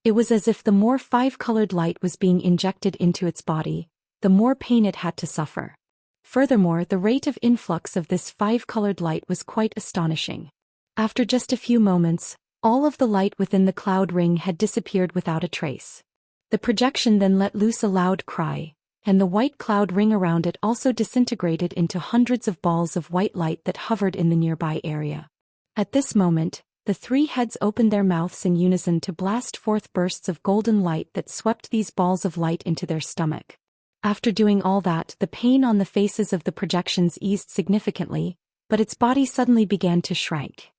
It was as if the more five-colored light was being injected into its body, the more pain it had to suffer. Furthermore, the rate of influx of this five-colored light was quite astonishing. After just a few moments, all of the light within the cloud ring had disappeared without a trace. The projection then let loose a loud cry, and the white cloud ring around it also disintegrated into hundreds of balls of white light that hovered in the nearby area. At this moment, the three heads opened their mouths in unison to blast forth bursts of golden light that swept these balls of light into their stomach. After doing all that, the pain on the faces of the projections eased significantly, but its body suddenly began to shrink.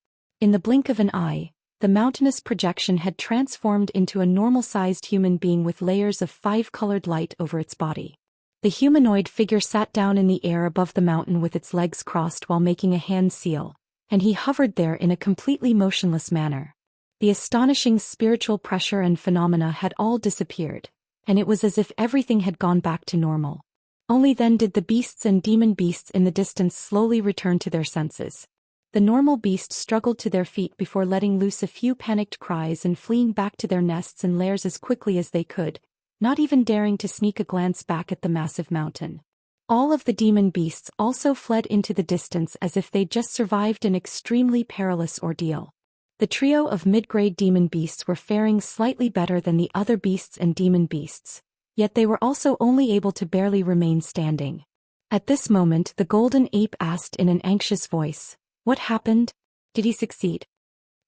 In the blink of an eye, the mountainous projection had transformed into a normal-sized human being with layers of five-colored light over its body. The humanoid figure sat down in the air above the mountain with its legs crossed while making a hand seal, and he hovered there in a completely motionless manner. The astonishing spiritual pressure and phenomena had all disappeared, and it was as if everything had gone back to normal. Only then did the beasts and demon beasts in the distance slowly return to their senses. The normal beasts struggled to their feet before letting loose a few panicked cries and fleeing back to their nests and lairs as quickly as they could, not even daring to sneak a glance back at the massive mountain. All of the demon beasts also fled into the distance as if they'd just survived an extremely perilous ordeal. The trio of mid-grade demon beasts were faring slightly better than the other beasts and demon beasts, yet they were also only able to barely remain standing. At this moment, the golden ape asked in an anxious voice, "What happened? Did he succeed?"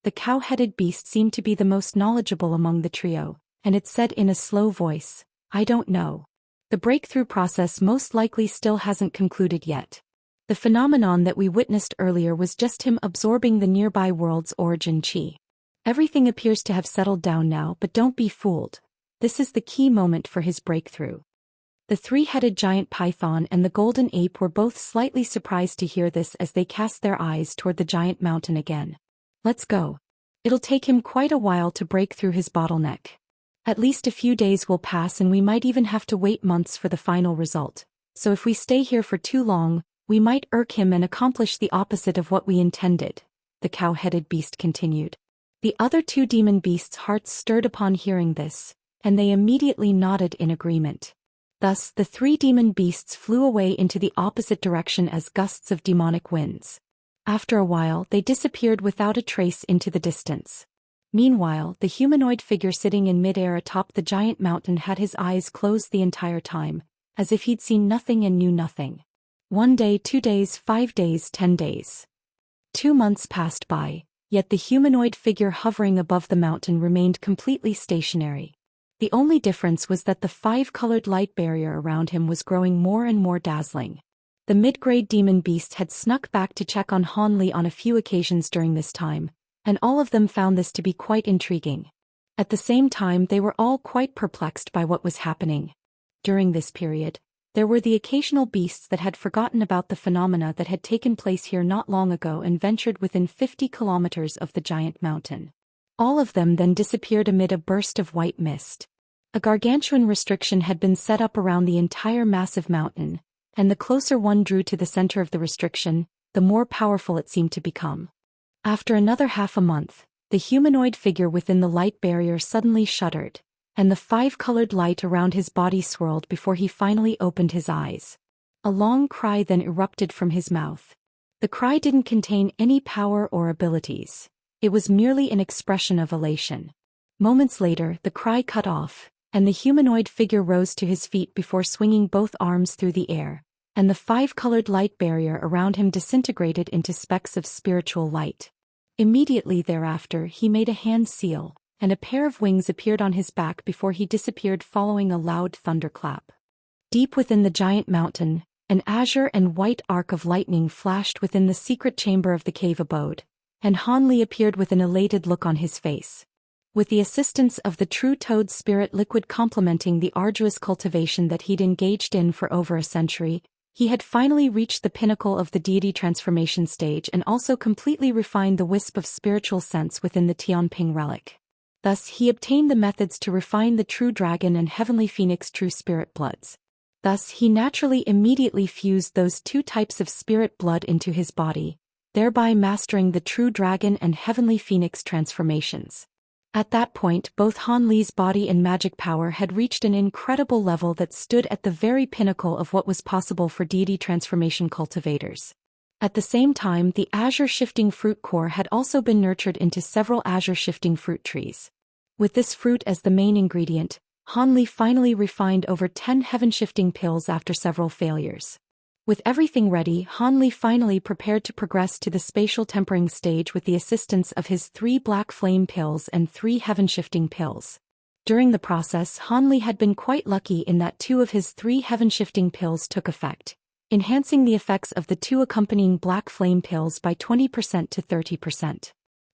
The cow-headed beast seemed to be the most knowledgeable among the trio, and it said in a slow voice, "I don't know. The breakthrough process most likely still hasn't concluded yet. The phenomenon that we witnessed earlier was just him absorbing the nearby world's origin chi. Everything appears to have settled down now, but don't be fooled. This is the key moment for his breakthrough." The three-headed giant python and the golden ape were both slightly surprised to hear this as they cast their eyes toward the giant mountain again. "Let's go. It'll take him quite a while to break through his bottleneck. At least a few days will pass and we might even have to wait months for the final result. So if we stay here for too long, we might irk him and accomplish the opposite of what we intended," the cow-headed beast continued. The other two demon beasts' hearts stirred upon hearing this, and they immediately nodded in agreement. Thus, the three demon beasts flew away into the opposite direction as gusts of demonic winds. After a while, they disappeared without a trace into the distance. Meanwhile, the humanoid figure sitting in midair atop the giant mountain had his eyes closed the entire time, as if he'd seen nothing and knew nothing. 1 day, 2 days, 5 days, 10 days. 2 months passed by, yet the humanoid figure hovering above the mountain remained completely stationary. The only difference was that the five-colored light barrier around him was growing more and more dazzling. The mid-grade demon beast had snuck back to check on Hanli on a few occasions during this time, and all of them found this to be quite intriguing. At the same time, they were all quite perplexed by what was happening. During this period, there were the occasional beasts that had forgotten about the phenomena that had taken place here not long ago and ventured within 50 kilometers of the giant mountain. All of them then disappeared amid a burst of white mist. A gargantuan restriction had been set up around the entire massive mountain, and the closer one drew to the center of the restriction, the more powerful it seemed to become. After another half a month, the humanoid figure within the light barrier suddenly shuddered, and the five-colored light around his body swirled before he finally opened his eyes. A long cry then erupted from his mouth. The cry didn't contain any power or abilities. It was merely an expression of elation. Moments later, the cry cut off, and the humanoid figure rose to his feet before swinging both arms through the air, and the five-colored light barrier around him disintegrated into specks of spiritual light. Immediately thereafter, he made a hand seal, and a pair of wings appeared on his back before he disappeared following a loud thunderclap. Deep within the giant mountain, an azure and white arc of lightning flashed within the secret chamber of the cave abode, and Hanli appeared with an elated look on his face. With the assistance of the true toad spirit liquid complementing the arduous cultivation that he'd engaged in for over a century, he had finally reached the pinnacle of the deity transformation stage and also completely refined the wisp of spiritual sense within the Tianping relic. Thus he obtained the methods to refine the true dragon and heavenly phoenix true spirit bloods. Thus he naturally immediately fused those two types of spirit blood into his body, thereby mastering the true dragon and heavenly phoenix transformations. At that point, both Han Li's body and magic power had reached an incredible level that stood at the very pinnacle of what was possible for deity transformation cultivators. At the same time, the azure shifting fruit core had also been nurtured into several azure shifting fruit trees. With this fruit as the main ingredient, Han Li finally refined over 10 heaven-shifting pills after several failures. With everything ready, Han Li finally prepared to progress to the spatial tempering stage with the assistance of his 3 black flame pills and 3 heaven-shifting pills. During the process, Han Li had been quite lucky in that 2 of his 3 heaven-shifting pills took effect, enhancing the effects of the 2 accompanying black flame pills by 20% to 30%.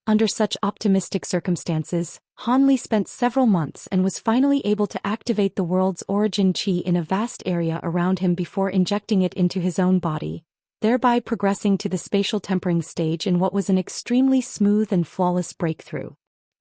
Under such optimistic circumstances, Han Li spent several months and was finally able to activate the world's origin qi in a vast area around him before injecting it into his own body, thereby progressing to the spatial tempering stage in what was an extremely smooth and flawless breakthrough.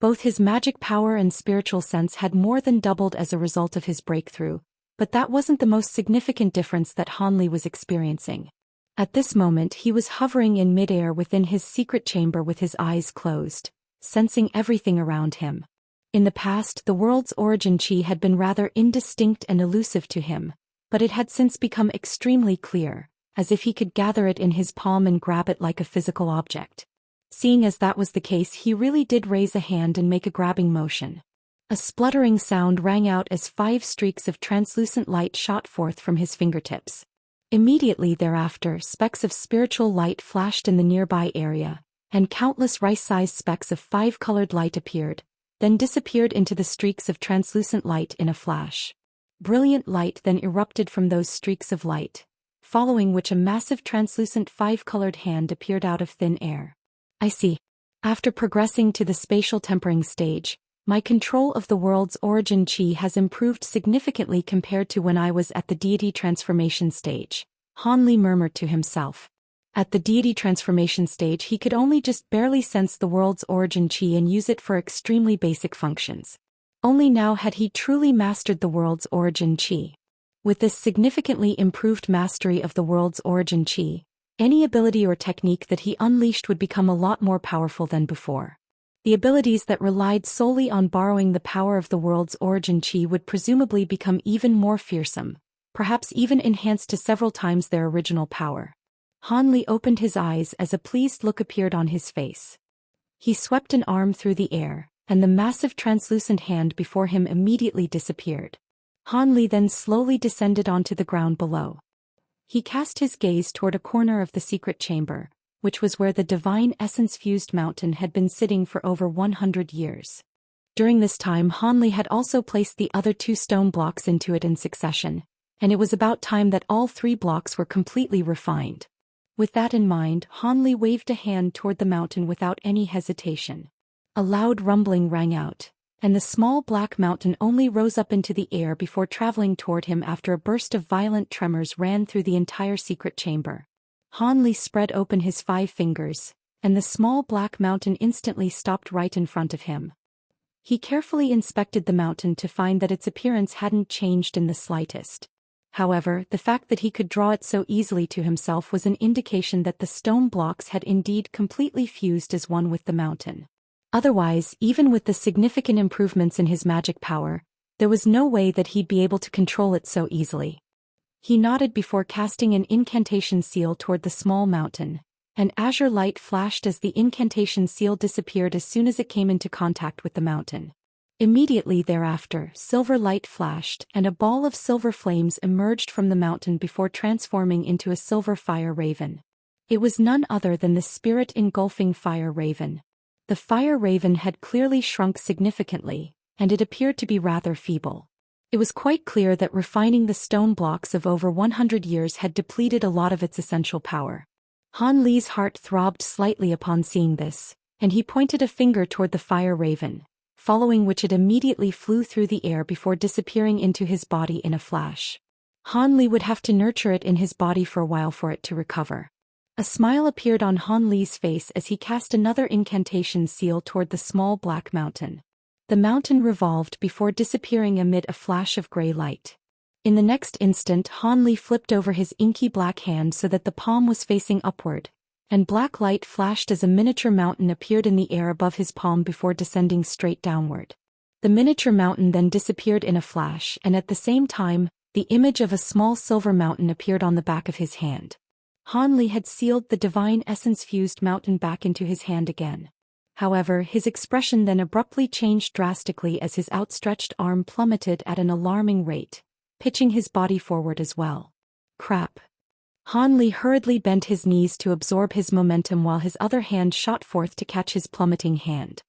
Both his magic power and spiritual sense had more than doubled as a result of his breakthrough, but that wasn't the most significant difference that Han Li was experiencing. At this moment he was hovering in midair within his secret chamber with his eyes closed, sensing everything around him. In the past, the world's origin qi had been rather indistinct and elusive to him, but it had since become extremely clear, as if he could gather it in his palm and grab it like a physical object. Seeing as that was the case, he really did raise a hand and make a grabbing motion. A spluttering sound rang out as 5 streaks of translucent light shot forth from his fingertips. Immediately thereafter, specks of spiritual light flashed in the nearby area, and countless rice-sized specks of 5-colored light appeared, then disappeared into the streaks of translucent light in a flash. Brilliant light then erupted from those streaks of light, following which a massive translucent 5-colored hand appeared out of thin air. I see. After progressing to the spatial tempering stage, my control of the world's origin qi has improved significantly compared to when I was at the deity transformation stage, Han Li murmured to himself. At the deity transformation stage he could only just barely sense the world's origin qi and use it for extremely basic functions. Only now had he truly mastered the world's origin qi. With this significantly improved mastery of the world's origin qi, any ability or technique that he unleashed would become a lot more powerful than before. The abilities that relied solely on borrowing the power of the world's origin qi would presumably become even more fearsome, perhaps even enhanced to several times their original power. Han Li opened his eyes as a pleased look appeared on his face. He swept an arm through the air, and the massive translucent hand before him immediately disappeared. Han Li then slowly descended onto the ground below. He cast his gaze toward a corner of the secret chamber, which was where the divine essence-fused mountain had been sitting for over 100 years. During this time Han Li had also placed the other 2 stone blocks into it in succession, and it was about time that all 3 blocks were completely refined. With that in mind, Han Li waved a hand toward the mountain without any hesitation. A loud rumbling rang out, and the small black mountain only rose up into the air before traveling toward him after a burst of violent tremors ran through the entire secret chamber. Han Li spread open his 5 fingers, and the small black mountain instantly stopped right in front of him. He carefully inspected the mountain to find that its appearance hadn't changed in the slightest. However, the fact that he could draw it so easily to himself was an indication that the stone blocks had indeed completely fused as one with the mountain. Otherwise, even with the significant improvements in his magic power, there was no way that he'd be able to control it so easily. He nodded before casting an incantation seal toward the small mountain, and azure light flashed as the incantation seal disappeared as soon as it came into contact with the mountain. Immediately thereafter, silver light flashed, and a ball of silver flames emerged from the mountain before transforming into a silver fire raven. It was none other than the spirit engulfing fire raven. The fire raven had clearly shrunk significantly, and it appeared to be rather feeble. It was quite clear that refining the stone blocks of over 100 years had depleted a lot of its essential power. Han Li's heart throbbed slightly upon seeing this, and he pointed a finger toward the fire raven, following which it immediately flew through the air before disappearing into his body in a flash. Han Li would have to nurture it in his body for a while for it to recover. A smile appeared on Han Li's face as he cast another incantation seal toward the small black mountain. The mountain revolved before disappearing amid a flash of gray light. In the next instant, Han Li flipped over his inky black hand so that the palm was facing upward, and black light flashed as a miniature mountain appeared in the air above his palm before descending straight downward. The miniature mountain then disappeared in a flash, and at the same time, the image of a small silver mountain appeared on the back of his hand. Han Li had sealed the divine essence-fused mountain back into his hand again. However, his expression then abruptly changed drastically as his outstretched arm plummeted at an alarming rate, pitching his body forward as well. Crap. Han Li hurriedly bent his knees to absorb his momentum while his other hand shot forth to catch his plummeting hand.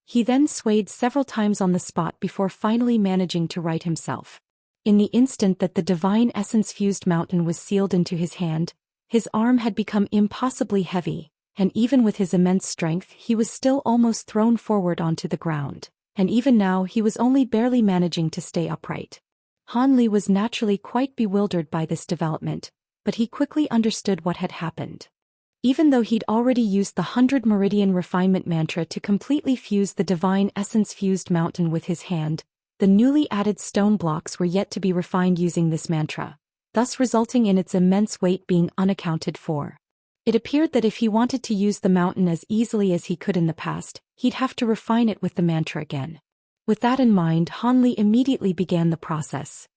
He then swayed several times on the spot before finally managing to right himself. In the instant that the divine essence-fused mountain was sealed into his hand, his arm had become impossibly heavy, and even with his immense strength he was still almost thrown forward onto the ground, and even now he was only barely managing to stay upright. Han Li was naturally quite bewildered by this development, but he quickly understood what had happened. Even though he'd already used the 100 Meridian Refinement Mantra to completely fuse the divine essence-fused mountain with his hand, the newly added stone blocks were yet to be refined using this mantra, thus resulting in its immense weight being unaccounted for. It appeared that if he wanted to use the mountain as easily as he could in the past, he'd have to refine it with the mantra again. With that in mind, Han Li immediately began the process.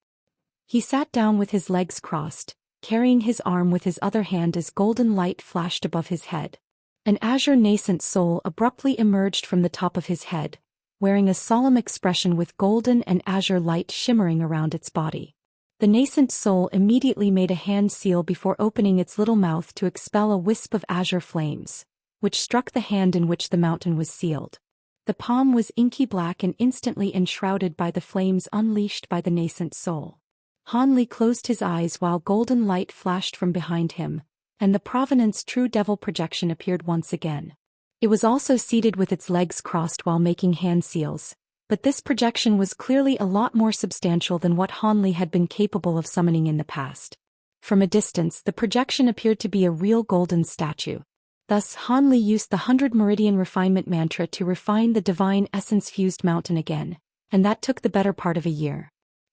He sat down with his legs crossed, carrying his arm with his other hand as golden light flashed above his head. An azure nascent soul abruptly emerged from the top of his head, wearing a solemn expression with golden and azure light shimmering around its body. The nascent soul immediately made a hand seal before opening its little mouth to expel a wisp of azure flames, which struck the hand in which the mountain was sealed. The palm was inky black and instantly enshrouded by the flames unleashed by the nascent soul. Han Li closed his eyes while golden light flashed from behind him, and the Provenance True Devil projection appeared once again. It was also seated with its legs crossed while making hand seals, but this projection was clearly a lot more substantial than what Han Li had been capable of summoning in the past. From a distance, the projection appeared to be a real golden statue. Thus, Han Li used the 100 Meridian Refinement Mantra to refine the divine essence-fused mountain again, and that took the better part of a year.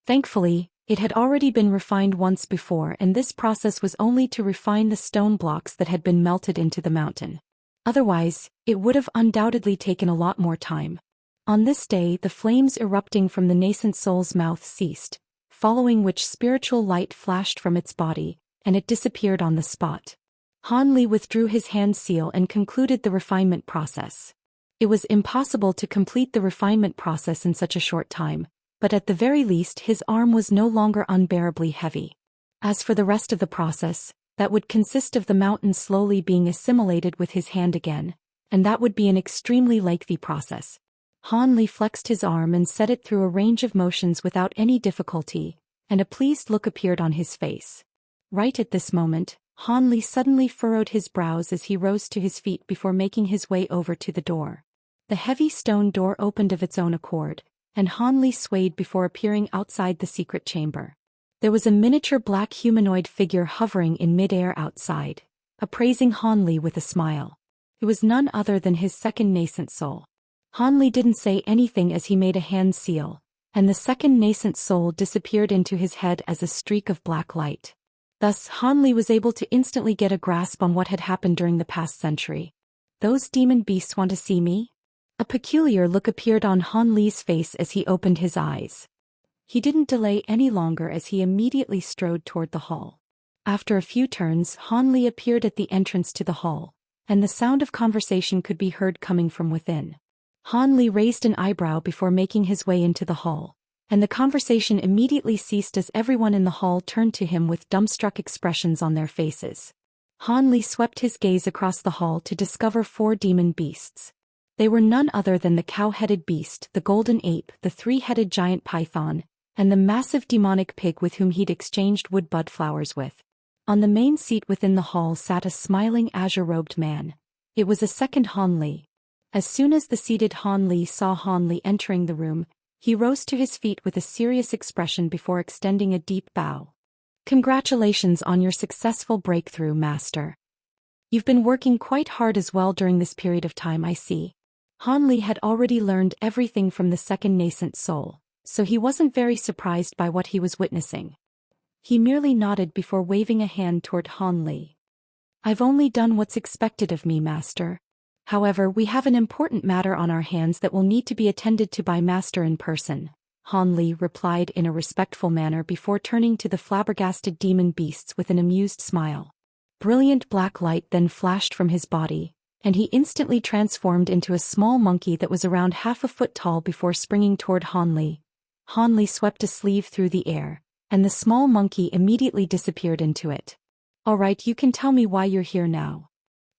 Thankfully, it had already been refined once before, and this process was only to refine the stone blocks that had been melted into the mountain. Otherwise, it would have undoubtedly taken a lot more time. On this day, the flames erupting from the nascent soul's mouth ceased, following which spiritual light flashed from its body, and it disappeared on the spot. Han Li withdrew his hand seal and concluded the refinement process. It was impossible to complete the refinement process in such a short time, but at the very least his arm was no longer unbearably heavy. As for the rest of the process, that would consist of the mountain slowly being assimilated with his hand again, and that would be an extremely lengthy process. Han Li flexed his arm and set it through a range of motions without any difficulty, and a pleased look appeared on his face. Right at this moment, Han Li suddenly furrowed his brows as he rose to his feet before making his way over to the door. The heavy stone door opened of its own accord, and Han Li swayed before appearing outside the secret chamber. There was a miniature black humanoid figure hovering in mid-air outside, appraising Han Li with a smile. It was none other than his second nascent soul. Han Li didn't say anything as he made a hand seal, and the second nascent soul disappeared into his head as a streak of black light. Thus, Han Li was able to instantly get a grasp on what had happened during the past century. Those demon beasts want to see me? A peculiar look appeared on Han Li's face as he opened his eyes. He didn't delay any longer as he immediately strode toward the hall. After a few turns, Han Li appeared at the entrance to the hall, and the sound of conversation could be heard coming from within. Han Li raised an eyebrow before making his way into the hall, and the conversation immediately ceased as everyone in the hall turned to him with dumbstruck expressions on their faces. Han Li swept his gaze across the hall to discover 4 demon beasts. They were none other than the cow-headed beast, the golden ape, the 3-headed giant python, and the massive demonic pig with whom he'd exchanged wood bud flowers with. On the main seat within the hall sat a smiling azure-robed man. It was a second Han Li. As soon as the seated Han Li saw Han Li entering the room, he rose to his feet with a serious expression before extending a deep bow. Congratulations on your successful breakthrough, Master. You've been working quite hard as well during this period of time, I see. Han Li had already learned everything from the second nascent soul, so he wasn't very surprised by what he was witnessing. He merely nodded before waving a hand toward Han Li. I've only done what's expected of me, Master. However, we have an important matter on our hands that will need to be attended to by Master in person, Han Li replied in a respectful manner before turning to the flabbergasted demon beasts with an amused smile. Brilliant black light then flashed from his body, and he instantly transformed into a small monkey that was around half a foot tall before springing toward Han Li. Han Li swept a sleeve through the air, and the small monkey immediately disappeared into it. All right, you can tell me why you're here now.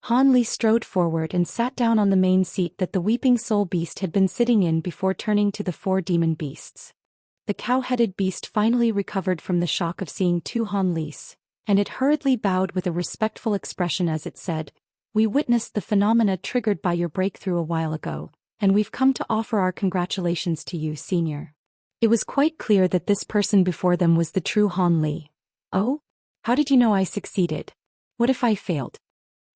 Han Li strode forward and sat down on the main seat that the weeping soul beast had been sitting in before turning to the 4 demon beasts. The cow-headed beast finally recovered from the shock of seeing 2 Han Lis, and it hurriedly bowed with a respectful expression as it said, "We witnessed the phenomena triggered by your breakthrough a while ago, and we've come to offer our congratulations to you, Senior." It was quite clear that this person before them was the true Han Li. "Oh? How did you know I succeeded? What if I failed?"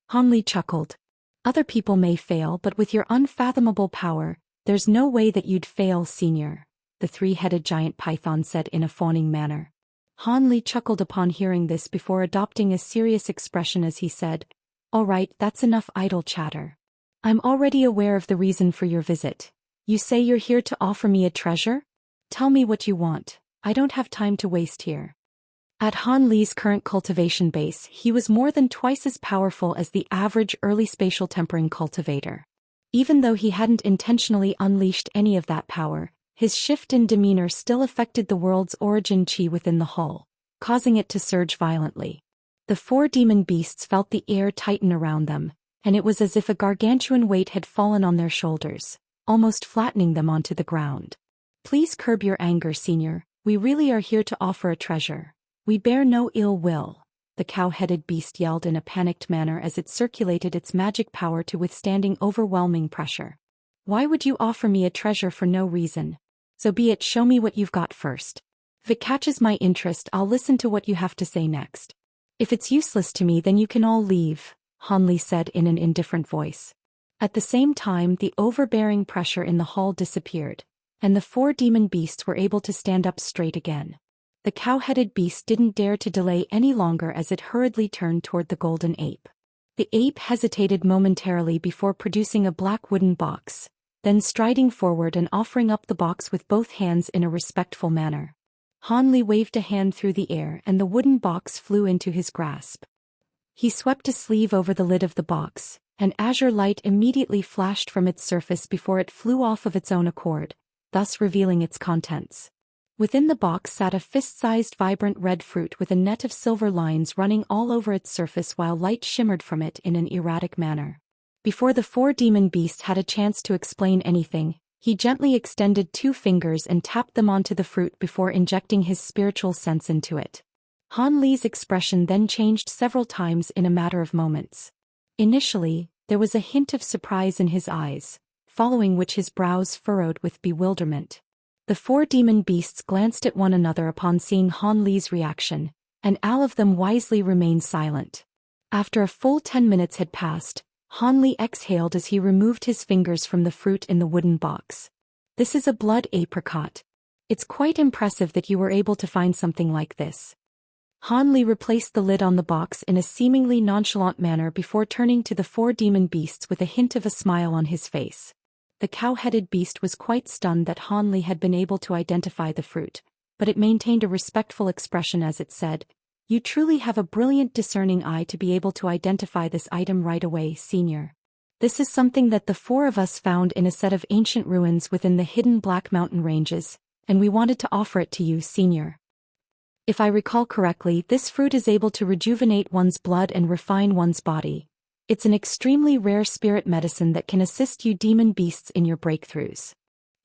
Han Li chuckled. "Other people may fail, but with your unfathomable power, there's no way that you'd fail, Senior," the 3-headed giant python said in a fawning manner. Han Li chuckled upon hearing this before adopting a serious expression as he said, "All right, that's enough idle chatter. I'm already aware of the reason for your visit. You say you're here to offer me a treasure? Tell me what you want. I don't have time to waste here." At Han Li's current cultivation base, he was more than twice as powerful as the average early spatial tempering cultivator. Even though he hadn't intentionally unleashed any of that power, his shift in demeanor still affected the world's origin chi within the hull, causing it to surge violently. The 4 demon beasts felt the air tighten around them, and it was as if a gargantuan weight had fallen on their shoulders, almost flattening them onto the ground. "Please curb your anger, Senior. We really are here to offer a treasure. We bear no ill will," the cow-headed beast yelled in a panicked manner as it circulated its magic power to withstanding overwhelming pressure. "Why would you offer me a treasure for no reason? So be it, show me what you've got first. If it catches my interest, I'll listen to what you have to say next. If it's useless to me, then you can all leave," Han Li said in an indifferent voice. At the same time, the overbearing pressure in the hall disappeared, and the 4 demon beasts were able to stand up straight again. The cow-headed beast didn't dare to delay any longer as it hurriedly turned toward the golden ape. The ape hesitated momentarily before producing a black wooden box, then striding forward and offering up the box with both hands in a respectful manner. Han Li waved a hand through the air and the wooden box flew into his grasp. He swept a sleeve over the lid of the box, and azure light immediately flashed from its surface before it flew off of its own accord, thus revealing its contents. Within the box sat a fist-sized vibrant red fruit with a net of silver lines running all over its surface while light shimmered from it in an erratic manner. Before the 4 demon beasts had a chance to explain anything, he gently extended 2 fingers and tapped them onto the fruit before injecting his spiritual sense into it. Han Li's expression then changed several times in a matter of moments. Initially, there was a hint of surprise in his eyes, following which his brows furrowed with bewilderment. The 4 demon beasts glanced at one another upon seeing Han Li's reaction, and all of them wisely remained silent. After a full 10 minutes had passed, Han Li exhaled as he removed his fingers from the fruit in the wooden box. "This is a blood apricot. It's quite impressive that you were able to find something like this." Han Li replaced the lid on the box in a seemingly nonchalant manner before turning to the 4 demon beasts with a hint of a smile on his face. The cow-headed beast was quite stunned that Han Li had been able to identify the fruit, but it maintained a respectful expression as it said, "You truly have a brilliant discerning eye to be able to identify this item right away, Senior. This is something that the 4 of us found in a set of ancient ruins within the hidden Black Mountain ranges, and we wanted to offer it to you, Senior. If I recall correctly, this fruit is able to rejuvenate one's blood and refine one's body. It's an extremely rare spirit medicine that can assist you demon beasts in your breakthroughs.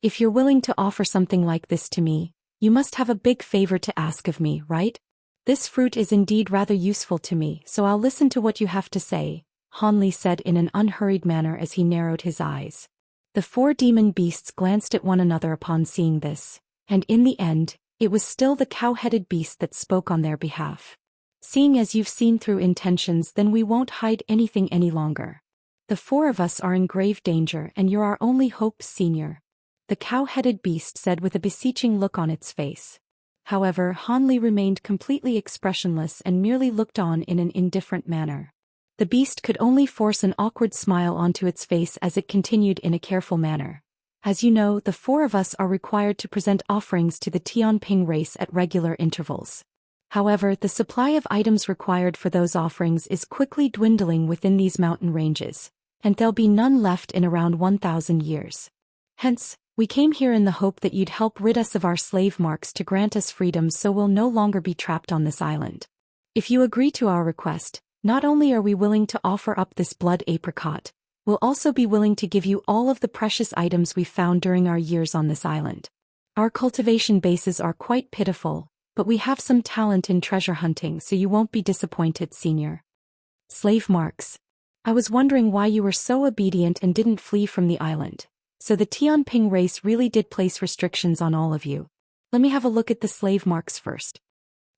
If you're willing to offer something like this to me, you must have a big favor to ask of me, right? This fruit is indeed rather useful to me, so I'll listen to what you have to say," Han Li said in an unhurried manner as he narrowed his eyes. The 4 demon beasts glanced at one another upon seeing this, and in the end, it was still the cow-headed beast that spoke on their behalf. Seeing as you've seen through intentions, then we won't hide anything any longer. The 4 of us are in grave danger and you're our only hope, senior. The cow-headed beast said with a beseeching look on its face. However, Han Li remained completely expressionless and merely looked on in an indifferent manner. The beast could only force an awkward smile onto its face as it continued in a careful manner. As you know, the 4 of us are required to present offerings to the Tianping race at regular intervals. However, the supply of items required for those offerings is quickly dwindling within these mountain ranges, and there'll be none left in around 1,000 years. Hence, we came here in the hope that you'd help rid us of our slave marks to grant us freedom so we'll no longer be trapped on this island. If you agree to our request, not only are we willing to offer up this blood apricot, we'll also be willing to give you all of the precious items we found during our years on this island. Our cultivation bases are quite pitiful, but we have some talent in treasure hunting, so you won't be disappointed, senior. Slave marks. I was wondering why you were so obedient and didn't flee from the island. So the Tianping race really did place restrictions on all of you. Let me have a look at the slave marks first.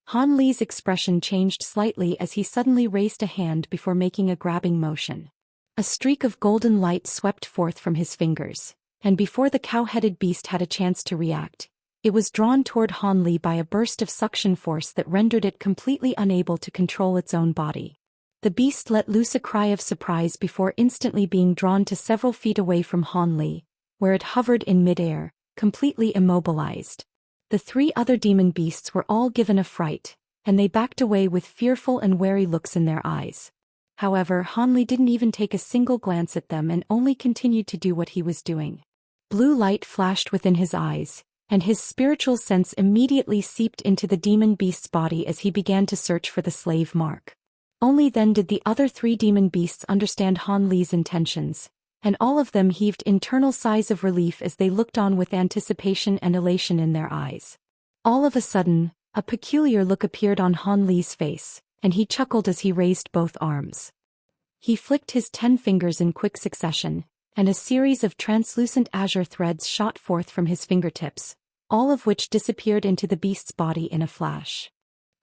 Han Li's expression changed slightly as he suddenly raised a hand before making a grabbing motion. A streak of golden light swept forth from his fingers, and before the cow-headed beast had a chance to react, it was drawn toward Han Li by a burst of suction force that rendered it completely unable to control its own body. The beast let loose a cry of surprise before instantly being drawn to several feet away from Han Li, where it hovered in midair, completely immobilized. The 3 other demon beasts were all given a fright, and they backed away with fearful and wary looks in their eyes. However, Han Li didn't even take a single glance at them and only continued to do what he was doing. Blue light flashed within his eyes, and his spiritual sense immediately seeped into the demon beast's body as he began to search for the slave mark. Only then did the other 3 demon beasts understand Han Li's intentions, and all of them heaved internal sighs of relief as they looked on with anticipation and elation in their eyes. All of a sudden, a peculiar look appeared on Han Li's face, and he chuckled as he raised both arms. He flicked his 10 fingers in quick succession, and a series of translucent azure threads shot forth from his fingertips, all of which disappeared into the beast's body in a flash.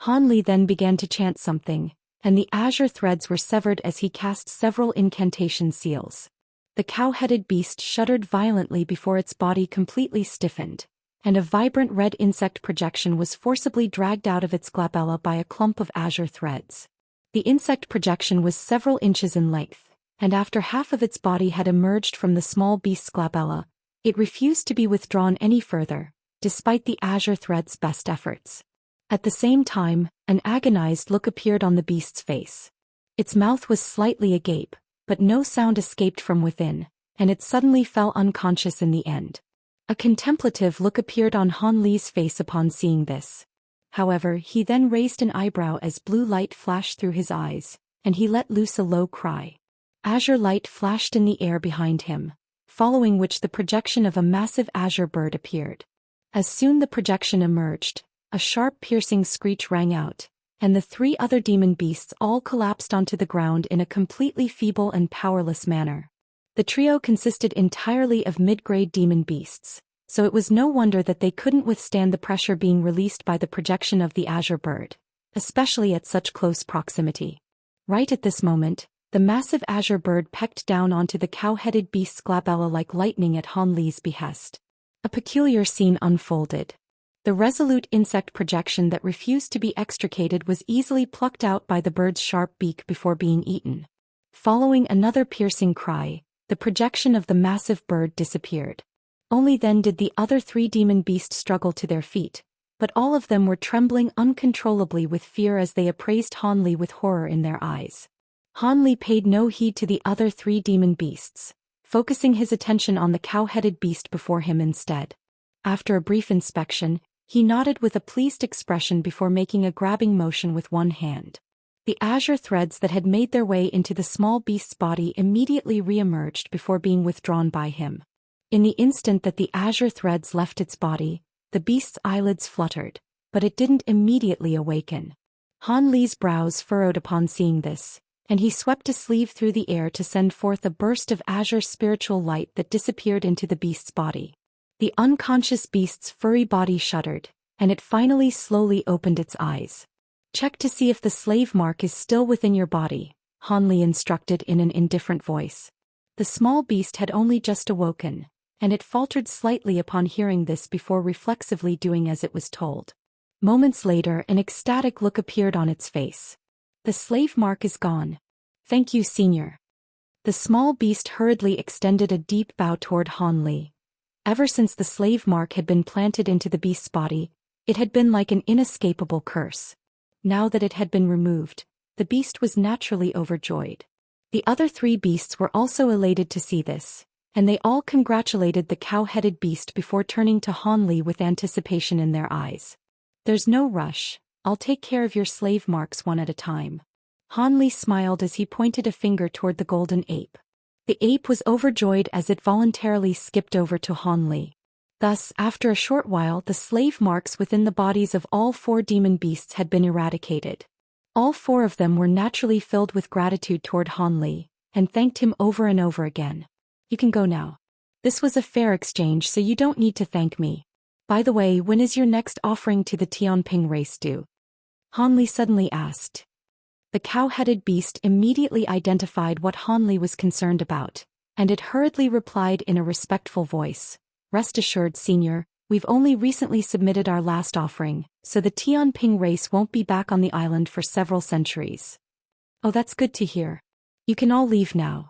Han Li then began to chant something, and the azure threads were severed as he cast several incantation seals. The cow-headed beast shuddered violently before its body completely stiffened, and a vibrant red insect projection was forcibly dragged out of its glabella by a clump of azure threads. The insect projection was several inches in length, and after half of its body had emerged from the small beast's glabella, it refused to be withdrawn any further, despite the azure thread's best efforts. At the same time, an agonized look appeared on the beast's face. Its mouth was slightly agape, but no sound escaped from within, and it suddenly fell unconscious in the end. A contemplative look appeared on Han Li's face upon seeing this. However, he then raised an eyebrow as blue light flashed through his eyes, and he let loose a low cry. Azure light flashed in the air behind him, following which the projection of a massive azure bird appeared. As soon the projection emerged, a sharp piercing screech rang out, and the 3 other demon beasts all collapsed onto the ground in a completely feeble and powerless manner. The trio consisted entirely of mid-grade demon beasts, so it was no wonder that they couldn't withstand the pressure being released by the projection of the azure bird, especially at such close proximity. Right at this moment, the massive azure bird pecked down onto the cow-headed beast's glabella like lightning at Han Li's behest. A peculiar scene unfolded. The resolute insect projection that refused to be extricated was easily plucked out by the bird's sharp beak before being eaten. Following another piercing cry, the projection of the massive bird disappeared. Only then did the other 3 demon beasts struggle to their feet, but all of them were trembling uncontrollably with fear as they appraised Han Li with horror in their eyes. Han Li paid no heed to the other 3 demon beasts, focusing his attention on the cow-headed beast before him instead. After a brief inspection, he nodded with a pleased expression before making a grabbing motion with one hand. The azure threads that had made their way into the small beast's body immediately re-emerged before being withdrawn by him. In the instant that the azure threads left its body, the beast's eyelids fluttered, but it didn't immediately awaken. Han Li's brows furrowed upon seeing this, and he swept a sleeve through the air to send forth a burst of azure spiritual light that disappeared into the beast's body. The unconscious beast's furry body shuddered, and it finally slowly opened its eyes. Check to see if the slave mark is still within your body, Han Li instructed in an indifferent voice. The small beast had only just awoken, and it faltered slightly upon hearing this before reflexively doing as it was told. Moments later, an ecstatic look appeared on its face. The slave mark is gone. Thank you, Senior. The small beast hurriedly extended a deep bow toward Han Li. Ever since the slave mark had been planted into the beast's body, it had been like an inescapable curse. Now that it had been removed, the beast was naturally overjoyed. The other 3 beasts were also elated to see this, and they all congratulated the cow-headed beast before turning to Han Li with anticipation in their eyes. There's no rush, I'll take care of your slave marks one at a time. Han Li smiled as he pointed a finger toward the golden ape. The ape was overjoyed as it voluntarily skipped over to Han Li. Thus, after a short while, the slave marks within the bodies of all 4 demon beasts had been eradicated. All 4 of them were naturally filled with gratitude toward Han Li, and thanked him over and over again. You can go now. This was a fair exchange, so you don't need to thank me. By the way, when is your next offering to the Tianping race due? Han Li suddenly asked. The cow-headed beast immediately identified what Han Li was concerned about, and it hurriedly replied in a respectful voice. Rest assured, Senior, we've only recently submitted our last offering, so the Tianping race won't be back on the island for several centuries. Oh, that's good to hear. You can all leave now.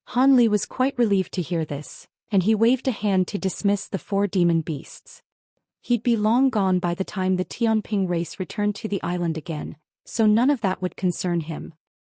Han Li was quite relieved to hear this, and he waved a hand to dismiss the 4 demon beasts. He'd be long gone by the time the Tianping race returned to the island again, so none of that would concern him.